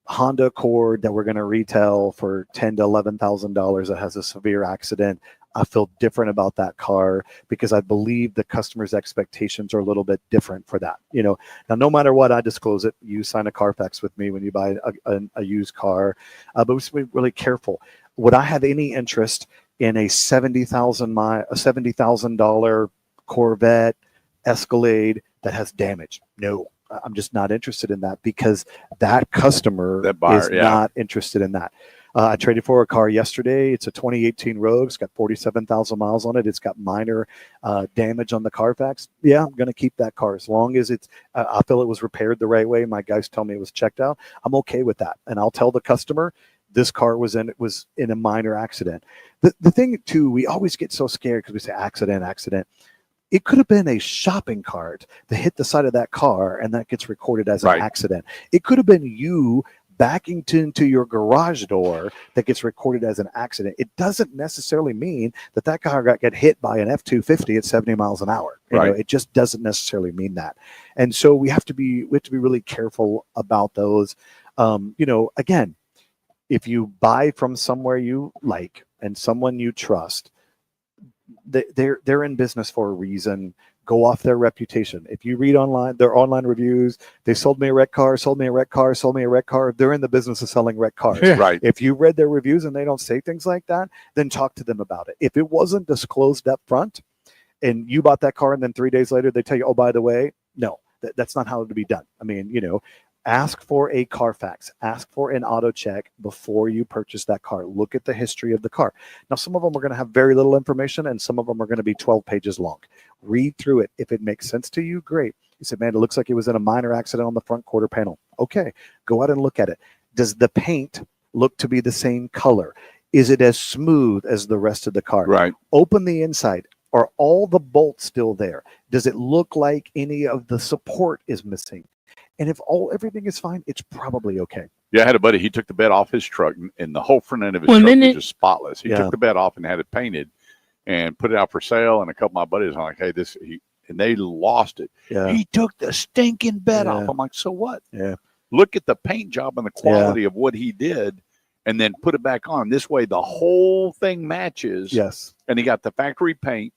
Honda Accord that we're going to retail for $10,000 to $11,000 that has a severe accident, I feel different about that car because I believe the customer's expectations are a little bit different for that. Now, no matter what, I disclose it. You sign a Carfax with me when you buy a used car, but we should be really careful. Would I have any interest in a $70,000 Corvette Escalade that has damage? No. I'm just not interested in that because that customer is not interested in that. I traded for a car yesterday. It's a 2018 Rogue. It's got 47,000 miles on it. It's got minor damage on the Carfax. Yeah, I'm going to keep that car as long as it's. I feel it was repaired the right way. My guys tell me it was checked out. I'm okay with that, and I'll tell the customer this car was in a minor accident. The thing too, we always get so scared because we say accident. It could have been a shopping cart that hit the side of that car and that gets recorded as an accident. It could have been you backing into your garage door that gets recorded as an accident. It doesn't necessarily mean that car got hit by an F-250 at 70 miles an hour. It just doesn't necessarily mean that. And so we have to be really careful about those. Again, if you buy from somewhere you like and someone you trust, they're in business for a reason. Go off their reputation. If you read their online reviews, they sold me a wrecked car, sold me a wrecked car, sold me a wrecked car. They're in the business of selling wrecked cars. Right. If you read their reviews and they don't say things like that, then talk to them about it. If it wasn't disclosed up front and you bought that car and then 3 days later they tell you, oh, by the way, no, that's not how it would be done. I mean, ask for a Carfax, ask for an auto check before you purchase that car. Look at the history of the car. Now, some of them are going to have very little information and some of them are going to be 12 pages long. Read through it. If it makes sense to you, great. You said, man, it looks like it was in a minor accident on the front quarter panel. Okay, go out and look at it. Does the paint look to be the same color? Is it as smooth as the rest of the car? Right. Open the inside. Are all the bolts still there? Does it look like any of the support is missing? And if everything is fine, it's probably okay. Yeah, I had a buddy. He took the bed off his truck, and the whole front end of his truck was just spotless. He took the bed off and had it painted, and put it out for sale. And a couple of my buddies are like, "Hey, and they lost it. Yeah. He took the stinking bed off." I'm like, "So what? Yeah. Look at the paint job and the quality of what he did, and then put it back on. This way, the whole thing matches." Yes. And he got the factory paint.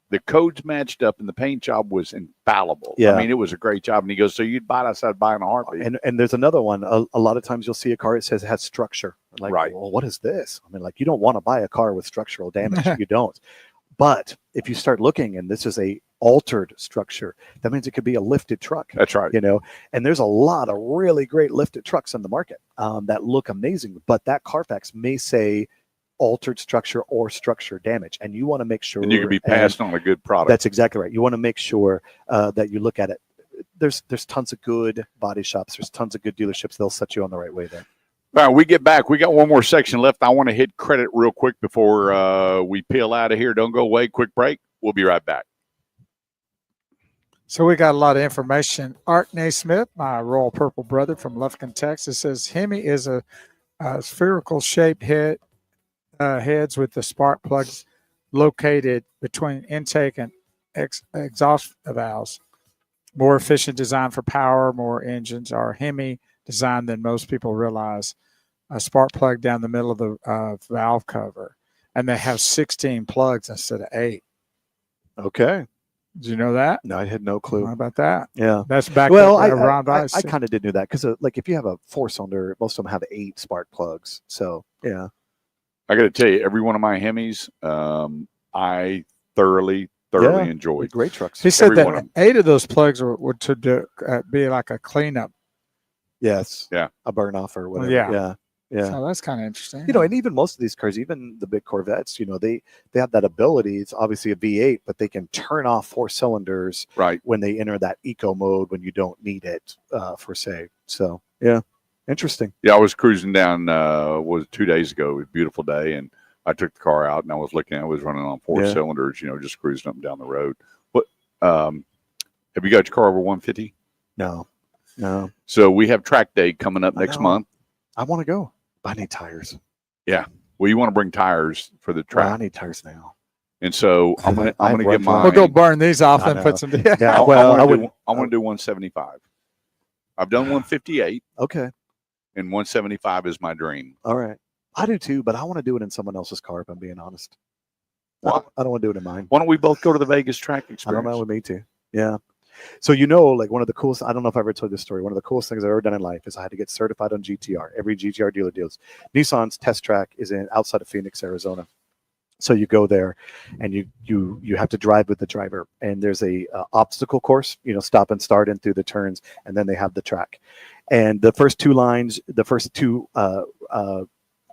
The codes matched up and the paint job was infallible. Yeah. I mean, it was a great job. And he goes, so you'd buy it? I said, buy in a heartbeat. And there's another one. A lot of times you'll see a car that says it has structure. Like, well, what is this? I mean, like, you don't want to buy a car with structural damage. You don't. But if you start looking and this is a altered structure, that means it could be a lifted truck. That's right. And there's a lot of really great lifted trucks in the market that look amazing. But that Carfax may say altered structure or structure damage, and you want to make sure and you can be passed on a good product. That's exactly right. You want to make sure that you look at it. There's tons of good body shops, there's tons of good dealerships. They'll set you on the right way there. All right, we get back. We got one more section left. I want to hit credit real quick before we peel out of here. Don't go away. Quick break. We'll be right back. So we got a lot of information. Art Naismith, my royal purple brother from Lufkin, Texas, says Hemi is a spherical shaped heads with the spark plugs located between intake and exhaust valves. More efficient design for power, more engines are Hemi design than most people realize. A spark plug down the middle of the valve cover, and they have 16 plugs instead of 8. Okay. Did you know that? No, I had no How clue. about that? Yeah. That's back. Well, up, I around ice. kind of did know that because like if you have a 4-cylinder, most of them have 8 spark plugs. So yeah. I got to tell you, every one of my Hemis, I thoroughly Yeah, enjoyed. Great trucks. He said every one of that 8 of those plugs were to do, be like a cleanup. Yes. Yeah. A burn off or whatever. Yeah. Yeah. Yeah. So that's kind of interesting. You know, and even most of these cars, even the big Corvettes, you know, they have that ability. It's obviously a V8, but they can turn off 4 cylinders Right. when they enter that eco mode when you don't need it, for say. So yeah, interesting. Yeah, I was cruising down, was 2 days ago. It was a beautiful day, and I took the car out, and I was looking. I was running on 4 Yeah. cylinders, you know, just cruising up and down the road. What? Have you got your car over 150? No. So we have track day coming up I next know. month. I want to go. I need tires. Well, you want to bring tires for the Well, track, I need tires now. and so I'm I gonna have get run mine. We'll go burn these off I and know. put some. Yeah. I Well, I want would. to do 175. I've done 158, Okay. and 175 is my dream. All right. I do too, but I want to do it in someone else's car. If I'm being honest. Why? I don't want to do it in mine. Why don't we both go to the Vegas track I experience? don't know with me too. Yeah. So you know, like one of the coolest. I don't know if I ever told this story. One of the coolest things I've ever done in life is I had to get certified on GTR. Every GTR dealer deals. Nissan's test track is outside of Phoenix, Arizona. So you go there, and you have to drive with the driver. And there's a obstacle course. You know, stop and start in through the turns, and then they have the track. And the first 2 lines, the first 2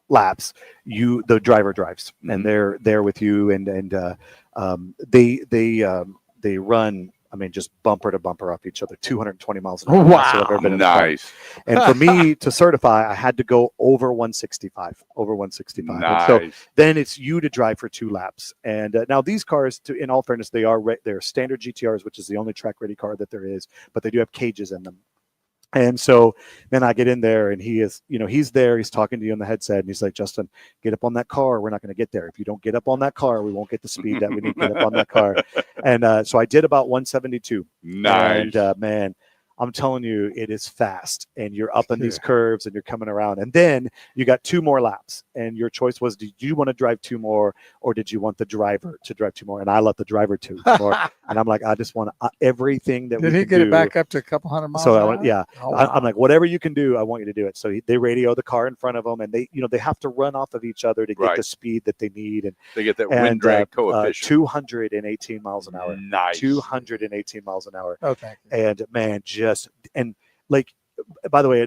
laps, the driver drives, and they're there with you, and they run. I mean, just bumper to bumper off each other, 220 miles an hour. That's what I've ever been in the car. Nice. And for me to certify, I had to go over 165. And Nice. so then it's you to drive for 2 laps. And now these cars, in all fairness, they're standard GTRs, which is the only track ready car that there is, but they do have cages in them. And so then I get in there, and he is, you know, he's there, he's talking to you on the headset, and he's like, Justin, get up on that car. We're not going to get there. If you don't get up on that car, we won't get the speed that we need to get up on that car. And so I did about 172. Nice. And man, I'm telling you, it is fast, and you're up in these curves, and you're coming around, and then you got 2 more laps, and your choice was, did you want to drive 2 more, or did you want the driver to drive 2 more? And I let the driver 2 more, and I'm like, I just want everything that Did we he can get do. it back up to a couple hundred miles? So an I went, hour? yeah, Oh, wow. I'm like, whatever you can do, I want you to do it. So they radio the car in front of them, and they have to run off of each other to get Right. the speed that they need, and They get that wind drag coefficient. 218 miles an hour. Nice. 218 miles an hour. Oh, thank you. And man, like, by the way,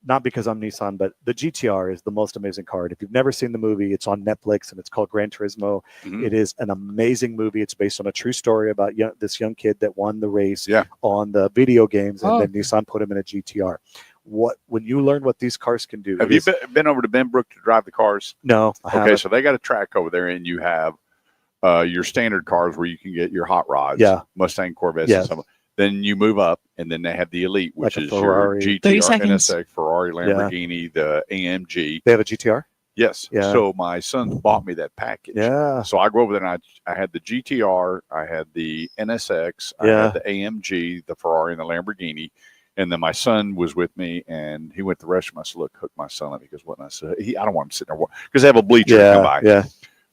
not because I'm Nissan, but the GTR is the most amazing car. If you've never seen the movie, it's on Netflix, and it's called Gran Turismo. Mhm. It is an amazing movie. It's based on a true story about this young kid that won the race on the video games, and then Nissan put him in a GTR. When you learn what these cars can do. Have you been over to Benbrook to drive the cars? No. I Okay, haven't. so they got a track over there, and you have your standard cars where you can get your hot rods, Yeah. Mustang, Corvettes, Yes. and stuff. Then you move up, and then they have the Elite, which Like a is Ferrari. your 30 GTR, seconds. NSX, Ferrari, Lamborghini, the AMG. They have a GTR? Yes. Yeah. So my son bought me that package. Yeah. So I go over there, and I had the GTR, I had the NSX, I Yeah. had the AMG, the Ferrari, and the Lamborghini. And then my son was with me, and he went to the restroom. I said, "Look, hook my son up." He goes, "What?" And I said, I don't want him sitting there because they have a bleacher come by. Yeah.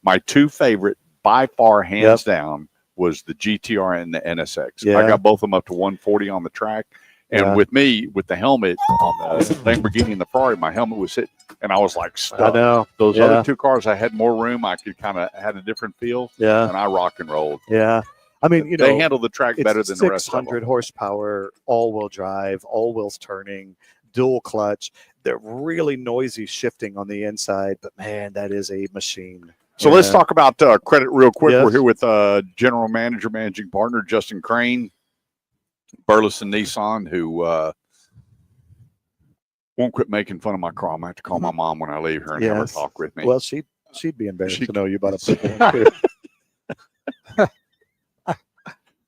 My 2 favorite, by far, hands down, was the GTR and the NSX. Yeah. I got both of them up to 140 on the track. And Yeah. with me, with the helmet on the Lamborghini and the Ferrari, my helmet was hit, and I was like stuck. I know. Those Yeah. other 2 cars, I had more room. I could kind of had a different feel, Yeah. and I rock and rolled. Yeah. I mean, They handle the track better than the rest of 600 them. horsepower, all-wheel drive, all wheels turning, dual clutch. They're really noisy shifting on the inside, but man, that is a machine. So let's talk about credit real quick. Yes. We're here with General Manager, Managing Partner, Justin Crane, Burleson Nissan, who won't quit making fun of my car. I'm going to have to call my mom when I leave here and have her Yes. talk with me. Well, she'd be embarrassed She- to know you bought a purple one, too.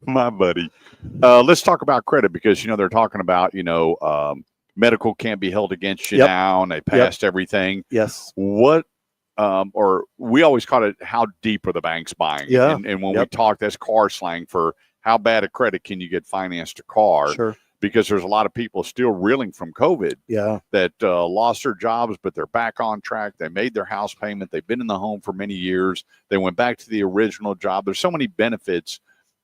My buddy. Let's talk about credit because, they're talking about, medical can't be held against you Yep. now, and they passed everything. Yes. What, or we always call it, how deep are the banks buying? Yeah. And when we Yep. talk, that's car slang for how bad a credit can you get financed a car? Sure. Because there's a lot of people still reeling from COVID Yeah. that lost their jobs, but they're back on track. They made their house payment. They've been in the home for many years. They went back to the original job. There's so many benefits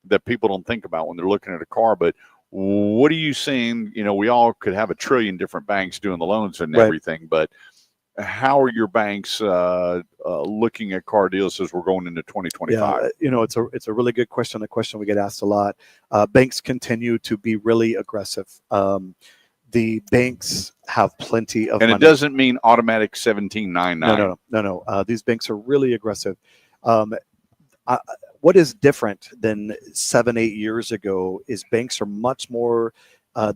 that people don't think about when they're looking at a car. But what are you seeing? You know, we all could have a trillion different banks doing the loans and Right. everything, but how are your banks looking at car deals as we're going into 2025? Yeah, you know, it's a really good question. A question we get asked a lot. Banks continue to be really aggressive. The banks have plenty of And money. it doesn't mean automatic 1799. No. These banks are really aggressive. What is different than 7-8 years ago is banks are much more.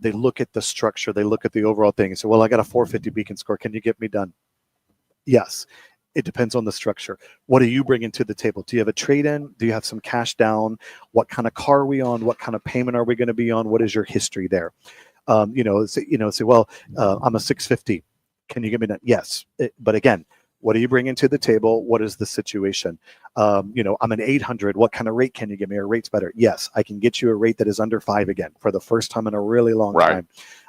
They look at the structure. They look at the overall thing and say, well, I got a 450 beacon score. Can you get me done? Yes. It depends on the structure. What are you bringing to the table? Do you have a trade-in? Do you have some cash down? What kind of car are we on? What kind of payment are we going to be on? What is your history there? Say, well, I'm a 650. Can you get me done? Yes. But again, what are you bringing to the table? What is the situation? I'm an 800. What kind of rate can you give me? Our rate's better. Yes, I can get you a rate that is under 5 again for the first time in a really long time.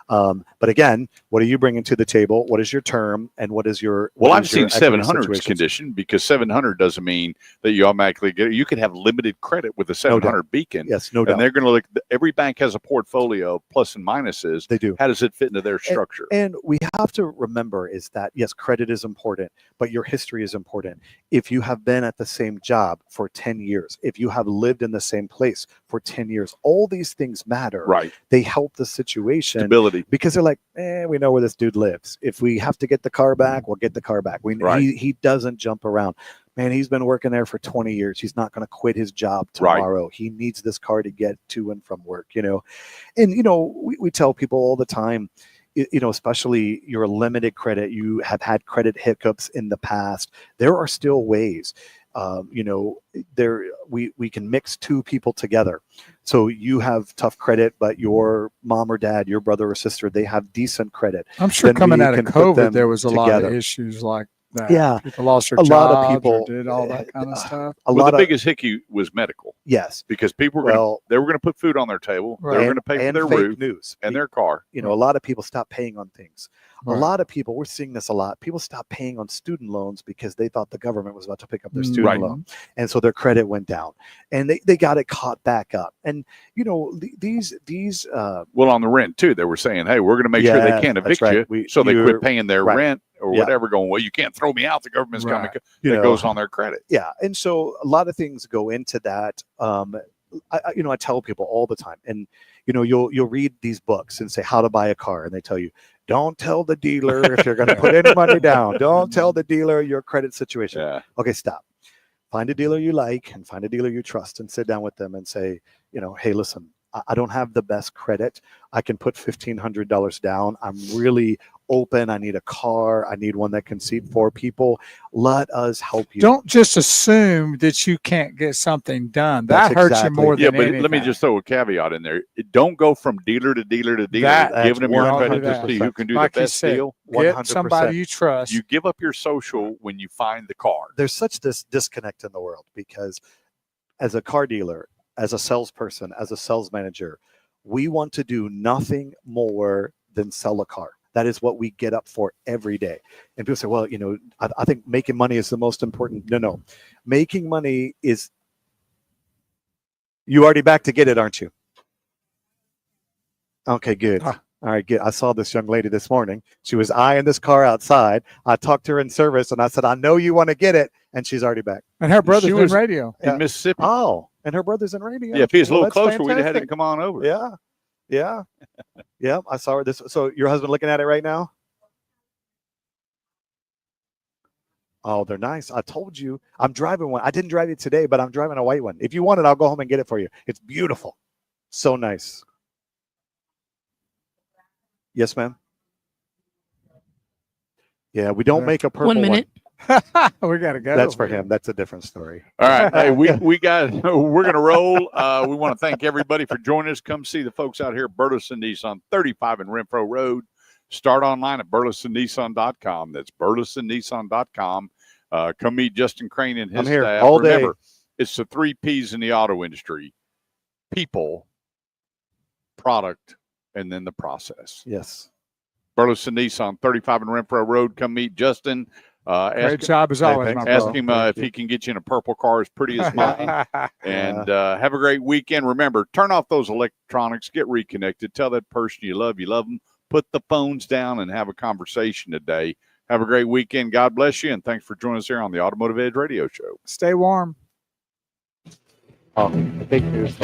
But again, what are you bringing to the table? What is your term? And what is your I've seen 700's condition, because 700 doesn't mean that you automatically get it. You can have limited credit with a 700 beacon. Yes, no doubt. And they're going to look. Every bank has a portfolio of plus and minuses. They do. How does it fit into their structure? And we have to remember is that, yes, credit is important, but your history is important. If you have been at the same job for 10 years, if you have lived in the same place for 10 years, all these things matter. Right. They help the situation. Stability. Because they're like, we know where this dude lives. If we have to get the car back, we'll get the car back. He doesn't jump around. Man, he's been working there for 20 years. He's not going to quit his job tomorrow. Right. He needs this car to get to and from work, And, we tell people all the time, especially you're a limited credit, you have had credit hiccups in the past. There are still ways. We can mix two people together. So you have tough credit, but your mom or dad, your brother or sister, they have decent credit. I'm sure coming out of COVID, there was a lot of issues like that. Yeah, people lost their jobs. A lot of people did all that kind of stuff. The biggest hickey was medical. Yes, because people were they were going to put food on their table. Right. They were going to pay for their roof and their car. A lot of people stopped paying on things. Right. A lot of people, we're seeing this a lot. People stopped paying on student loans because they thought the government was about to pick up their student loan, and so their credit went down, and they got it caught back up. And these on the rent too, they were saying, hey, we're going to make sure they can't evict you, so they quit paying their rent. Or whatever, going, well, you can't throw me out. The government's coming. That goes on their credit. Yeah, and so a lot of things go into that. I tell people all the time, and you'll read these books and say how to buy a car, and they tell you, don't tell the dealer if you're going to put any money down. Don't tell the dealer your credit situation. Yeah. Okay, stop. Find a dealer you like and find a dealer you trust, and sit down with them and say, hey, listen, I don't have the best credit. I can put $1,500 down. I'm really open. I need a car. I need one that can seat 4 people. Let us help you. Don't just assume that you can't get something done. That hurts you more than anything. Let me just throw a caveat in there. Don't go from dealer to dealer to dealer, giving them your credit just to see who can do the best deal. 100%. Get somebody you trust. You give up your social when you find the car. There's such this disconnect in the world, because as a car dealer, as a salesperson, as a sales manager, we want to do nothing more than sell a car. That is what we get up for every day. And people say, well, I think making money is the most important. No. Making money is, you already back to get it, aren't you? Okay, good. All right, good. I saw this young lady this morning. She was eyeing this car outside. I talked to her in service, and I said, I know you want to get it. And she's already back. And her brother's in radio. In Mississippi. Oh, and her brother's in radio. Yeah, if he's a little closer, we'd have had him come on over. Yeah. Yeah, I saw her. So your husband looking at it right now? Oh, they're nice. I told you. I'm driving one. I didn't drive it today, but I'm driving a white one. If you want it, I'll go home and get it for you. It's beautiful. So nice. Yes, ma'am. Yeah, we don't make a purple 1 minute. We gotta go. That's for him. That's a different story. All right. Hey, we're gonna roll. We want to thank everybody for joining us. Come see the folks out here at Burleson Nissan, 35 in Renfro Road. Start online at burlesonnissan.com. That's burlesonnissan.com. Come meet Justin Crane and his staff. All day. Remember, it's the 3 P's in the auto industry: people, product, and then the process. Yes. Burleson Nissan, 35 in Renfro Road. Come meet Justin. Great job as always, my Ask bro. him if he can get you in a purple car as pretty as mine. And have a great weekend. Remember, turn off those electronics, get reconnected. Tell that person you love them. Put the phones down and have a conversation today. Have a great weekend. God bless you. And thanks for joining us here on the Automotive Edge Radio Show. Stay warm. Oh, the big news.